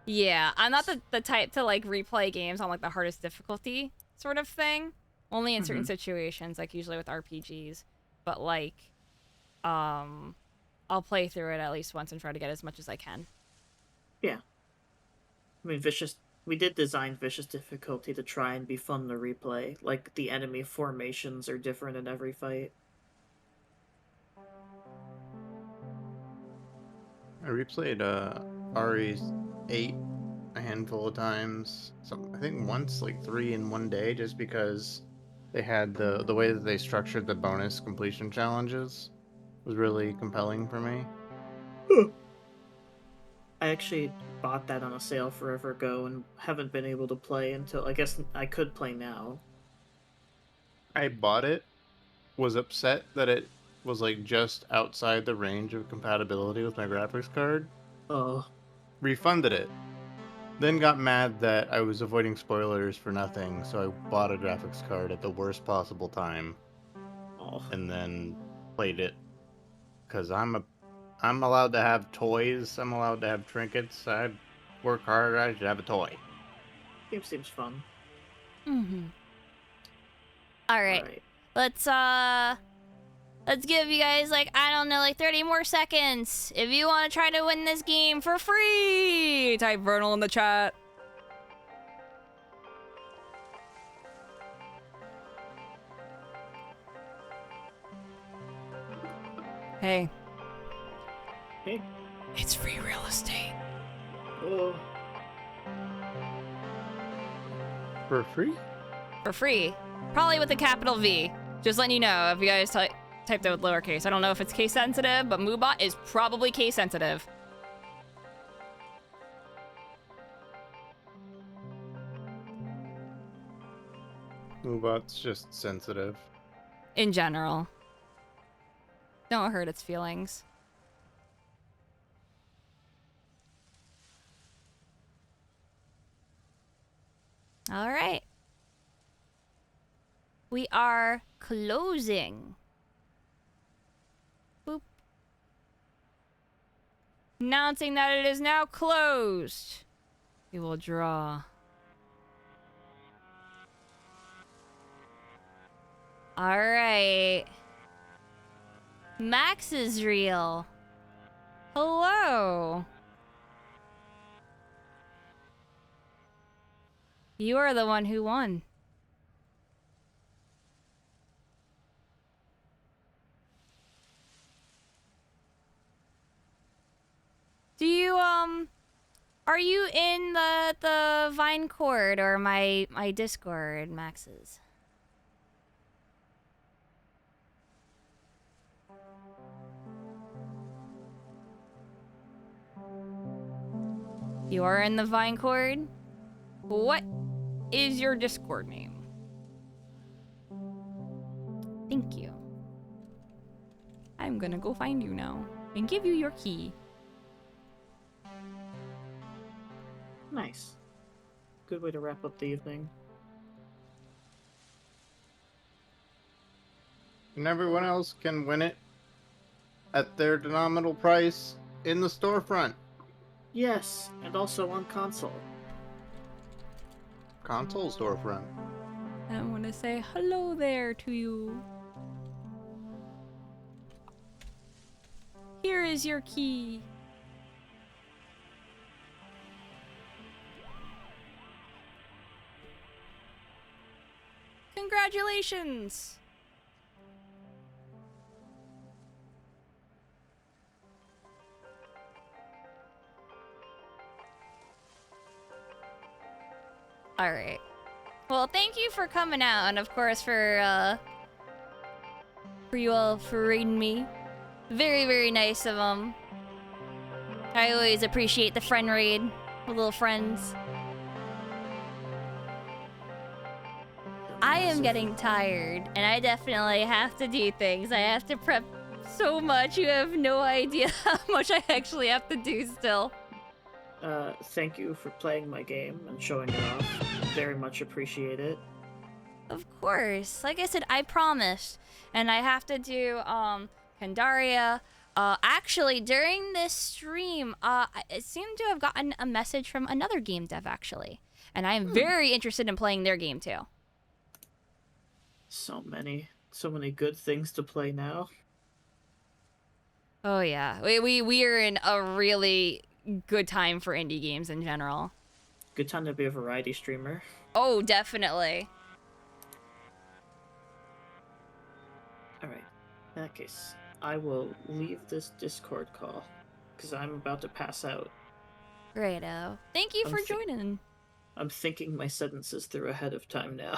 Yeah, I'm not the type to like replay games on like the hardest difficulty sort of thing. Only in certain situations, like usually with RPGs. But like, I'll play through it at least once and try to get as much as I can. Yeah. I mean, we did design Vicious difficulty to try and be fun to replay. Like, the enemy formations are different in every fight. I replayed Ari's 8 a handful of times. I think once, like 3 in one day, just because they had the way that they structured the bonus completion challenges was really compelling for me. I actually bought that on a sale forever ago and haven't been able to play until, I guess I could play now. I bought it, was upset that it was like just outside the range of compatibility with my graphics card, Oh, refunded it, then got mad that I was avoiding spoilers for nothing, so I bought a graphics card at the worst possible time oh. and then played it because I'm allowed to have toys, I'm allowed to have trinkets. I work hard, I should have a toy. Game seems fun. Alright. Let's give you guys like, I don't know, like 30 more seconds. If you want to try to win this game for free, type Vernal in the chat. Hey. Hey. It's free real estate. Oh. For free? For free. Probably with a capital V. Just letting you know if you guys typed it with lowercase. I don't know if it's case sensitive, but Moobot is probably case sensitive. Moobot's just sensitive. In general. Don't hurt its feelings. All right. We are closing. Boop. Announcing that it is now closed. We will draw. All right. Max is real. Hello. You are the one who won. are you in the Vine Cord or my Discord, Max's? You are in the Vine Cord? What is your Discord name? Thank you. I'm gonna go find you now and give you your key. Nice. Good way to wrap up the evening. And everyone else can win it at their nominal price in the storefront. Yes, and also on console. Console storefront. I want to say hello there to you. Here is your key. Congratulations! All right. Well, thank you for coming out, and of course for you all for reading me. Very, very nice of them. I always appreciate the friend raid with little friends. I am getting tired, and I definitely have to do things. I have to prep so much. You have no idea how much I actually have to do still. Thank you for playing my game and showing it off. Very much appreciate it. Of course. Like I said, I promised. And I have to do, Pandaria. Actually, during this stream, I seem to have gotten a message from another game dev, actually. And I am very interested in playing their game, too. So many good things to play now. Oh, yeah. We are in a really good time for indie games in general. Good time to be a variety streamer. Oh, definitely. Alright, in that case, I will leave this Discord call, because I'm about to pass out. Righto. Thank you for joining. I'm thinking my sentences through ahead of time now.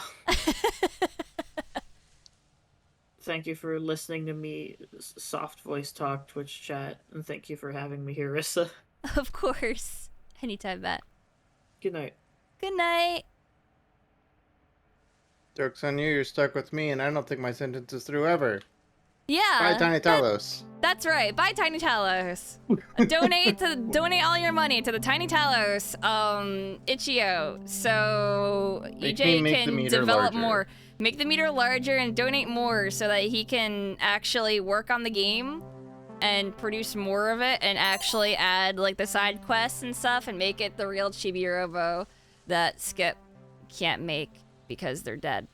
Thank you for listening to me soft voice talk Twitch chat, and thank you for having me here, Rissa. Of course. Anytime, Matt. Good night. Good night. Joke's on you, you're stuck with me, and I don't think my sentence is through ever. Yeah. Bye, Tiny Talos. That's right. Bye, Tiny Talos. donate all your money to the Tiny Talos itch.io, so EJ can develop more. Make the meter larger and donate more so that he can actually work on the game and produce more of it and actually add like the side quests and stuff and make it the real Chibi Robo that Skip can't make because they're dead.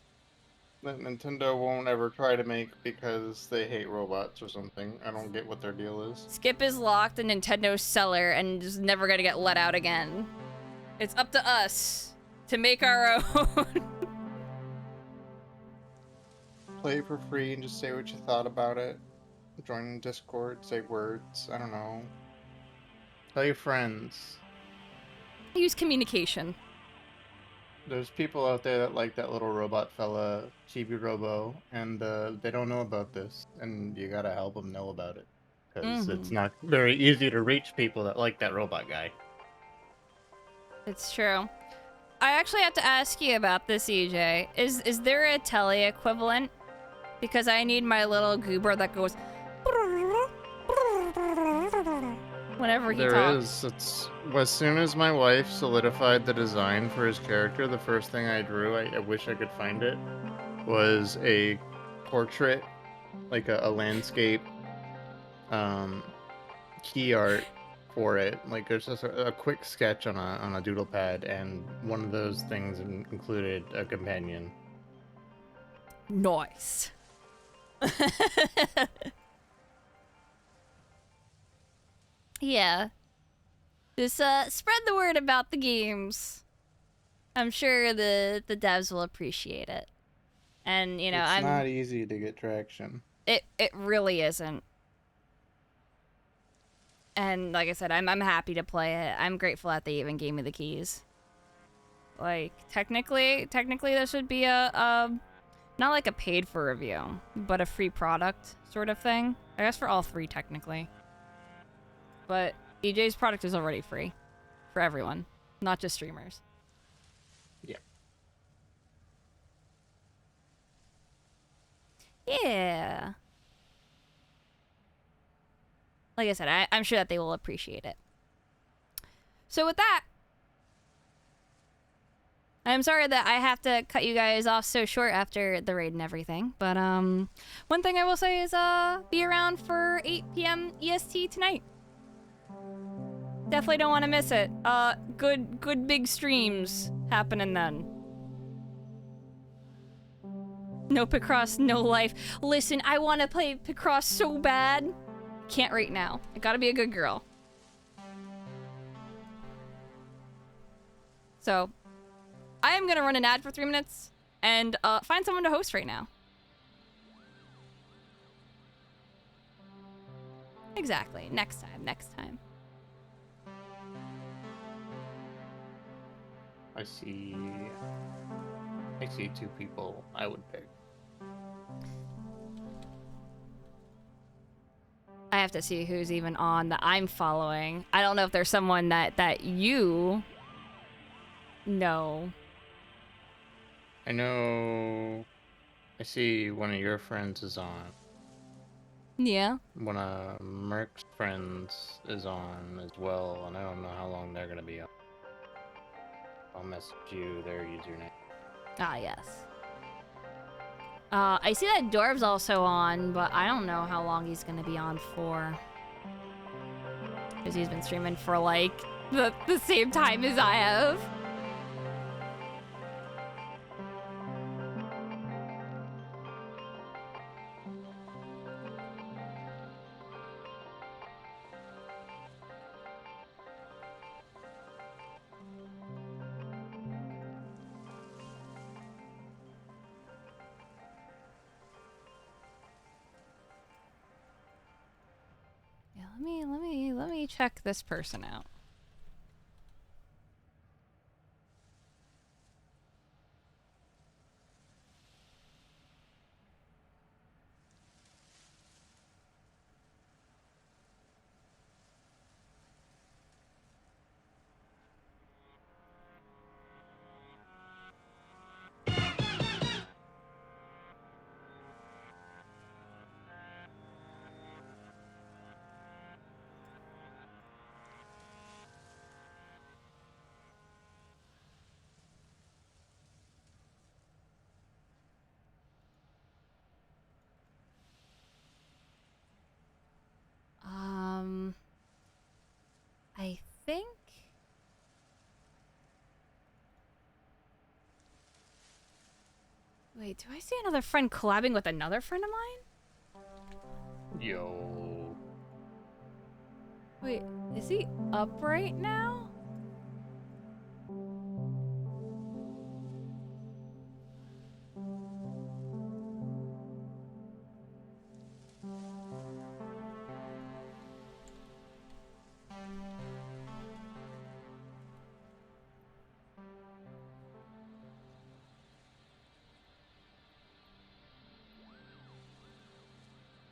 That Nintendo won't ever try to make because they hate robots or something. I don't get what their deal is. Skip is locked in Nintendo's cellar and is never gonna get let out again. It's up to us to make our own. Play for free and just say what you thought about it. Join Discord, say words, I don't know. Tell your friends. Use communication. There's people out there that like that little robot fella, Chibi Robo, and they don't know about this, and you gotta help them know about it. Because it's not very easy to reach people that like that robot guy. It's true. I actually have to ask you about this, EJ. Is there a tele equivalent? Because I need my little goober that goes whenever he talks. There is. It's as soon as my wife solidified the design for his character, the first thing I drew, I wish I could find it, was a portrait, like a landscape key art for it. Like there's just a quick sketch on a doodle pad, and one of those things included a companion. Nice. Yeah. Just spread the word about the games. I'm sure the devs will appreciate it. And you know, it's not easy to get traction. It really isn't. And like I said, I'm happy to play it. I'm grateful that they even gave me the keys. Like, technically this would be a not like a paid for review, but a free product sort of thing. I guess for all three, technically. But EJ's product is already free for everyone, not just streamers. Yeah. Yeah. Like I said, I'm sure that they will appreciate it. So with that, I'm sorry that I have to cut you guys off so short after the raid and everything. But one thing I will say is be around for 8 p.m. EST tonight. Definitely don't want to miss it. Good big streams happening then. No Picross, no life. Listen, I want to play Picross so bad. Can't right now. I gotta be a good girl. So, I am gonna run an ad for 3 minutes and find someone to host right now. Exactly. Next time. I see 2 people I would pick. I have to see who's even on that I'm following. I don't know if there's someone that you know. I know. I see one of your friends is on. Yeah. One of Merc's friends is on as well, and I don't know how long they're gonna be on. I'll message you their username. Ah, yes. I see that Dwarv's also on, but I don't know how long he's gonna be on for. Because he's been streaming for like the same time as I have. Let me check this person out. I think wait, do I see another friend collabing with another friend of mine? Yo. Wait, is he up right now?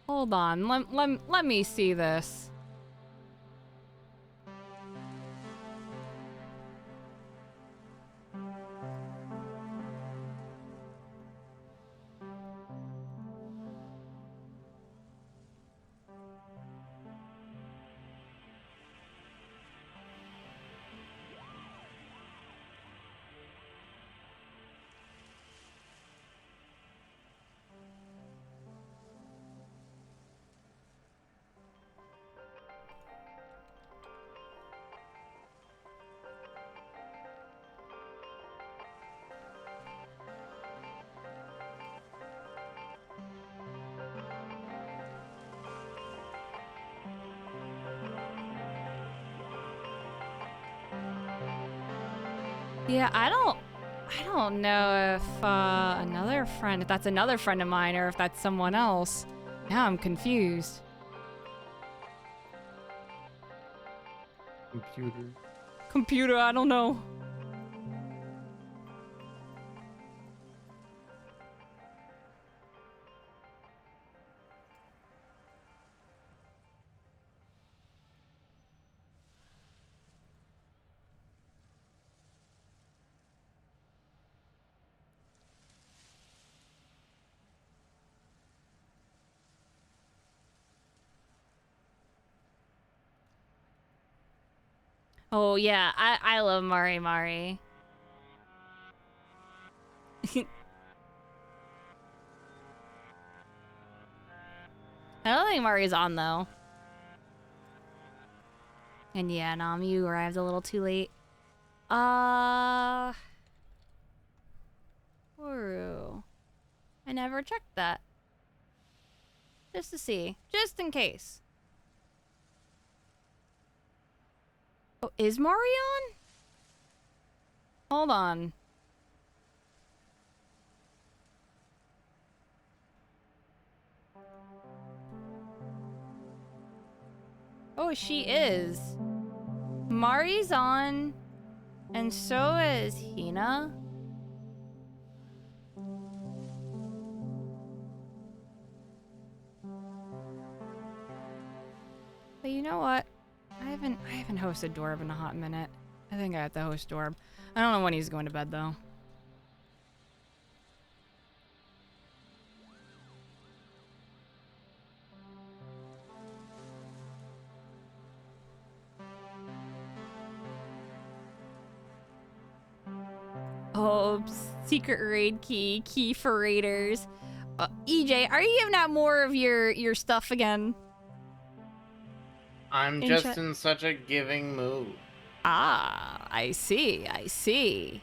Hold on, let me see this. Yeah, I don't know if if that's another friend of mine or if that's someone else. Now I'm confused. Computer. Computer, I don't know. Oh yeah, I love Mari Mari. I don't think Mari's on though. And yeah, Nam, you arrived a little too late. Whoa. I never checked that. Just to see. Just in case. Oh, is Mari on? Hold on. Oh, she is. Mari's on, and so is Hina. But you know what? I haven't hosted Dorb in a hot minute. I think I have to host Dorb. I don't know when he's going to bed though. Oh, secret raid key for raiders. EJ, are you giving out more of your stuff again? I'm just in such a giving mood. Ah, I see, I see.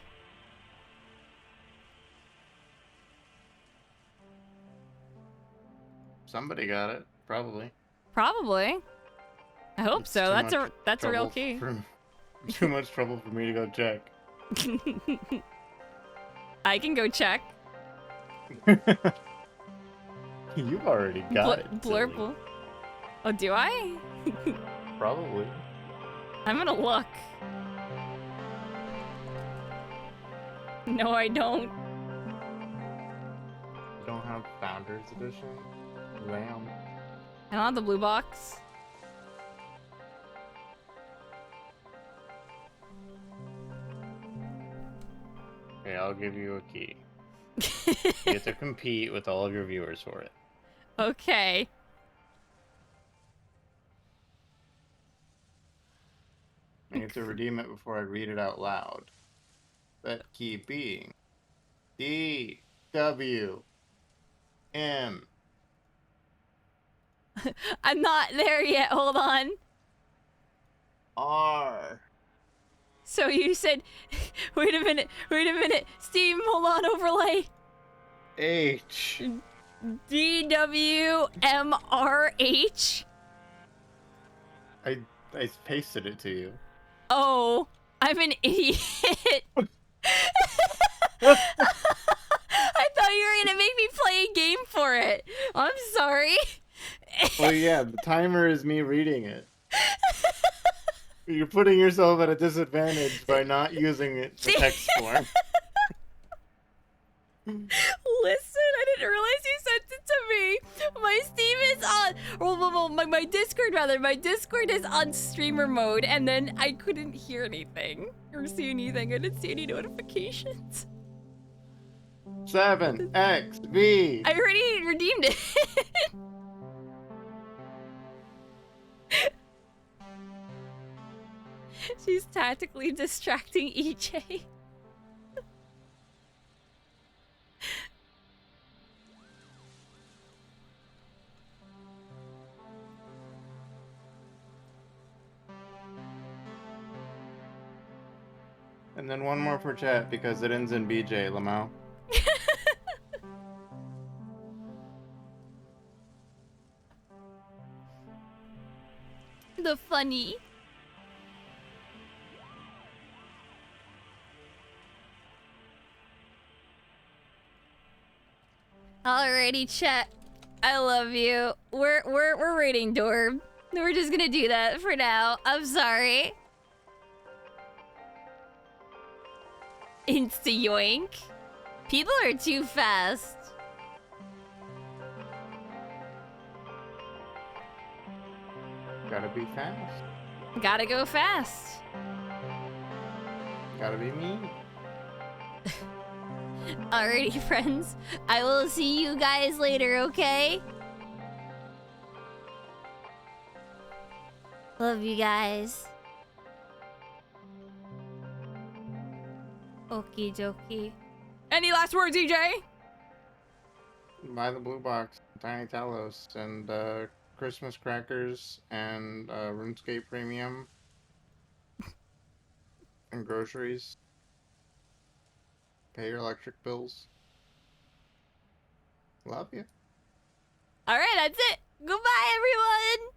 Somebody got it, probably. Probably. I hope It's so. too That's much a real trouble key. Too much trouble for me to go check. I can go check. You've already got it. Blurple. Silly. Oh, do I? Probably. I'm gonna look. No, I don't. You don't have Founders Edition? Lamb. I don't have the blue box. Okay, I'll give you a key. You get to compete with all of your viewers for it. Okay. I get to redeem it before I read it out loud. That key being D W M. I'm not there yet. Hold on. R. So you said, wait a minute, Steam, hold on, overlay. H. DWMRH? I pasted it to you. Oh, I'm an idiot. I thought you were gonna make me play a game for it. I'm sorry. Oh yeah, the timer is me reading it. You're putting yourself at a disadvantage by not using it for text form. Listen, I didn't realize you sent it to me. My Steam is on, well, my Discord rather. My Discord is on streamer mode, and then I couldn't hear anything or see anything. I didn't see any notifications. 7XV. I already redeemed it. She's tactically distracting EJ. And then one more for chat because it ends in BJ, Lamau. The funny. Alrighty, chat. I love you. We're raiding Dorb. We're just gonna do that for now. I'm sorry. Insta yoink. People are too fast. Gotta be fast. Gotta go fast. Gotta be me. Alrighty, friends. I will see you guys later, okay? Love you guys. Okie dokie. Any last words, EJ? Buy the blue box, Tiny Talos, and Christmas crackers, and RuneScape Premium, and groceries. Pay your electric bills. Love you. Alright, that's it. Goodbye, everyone.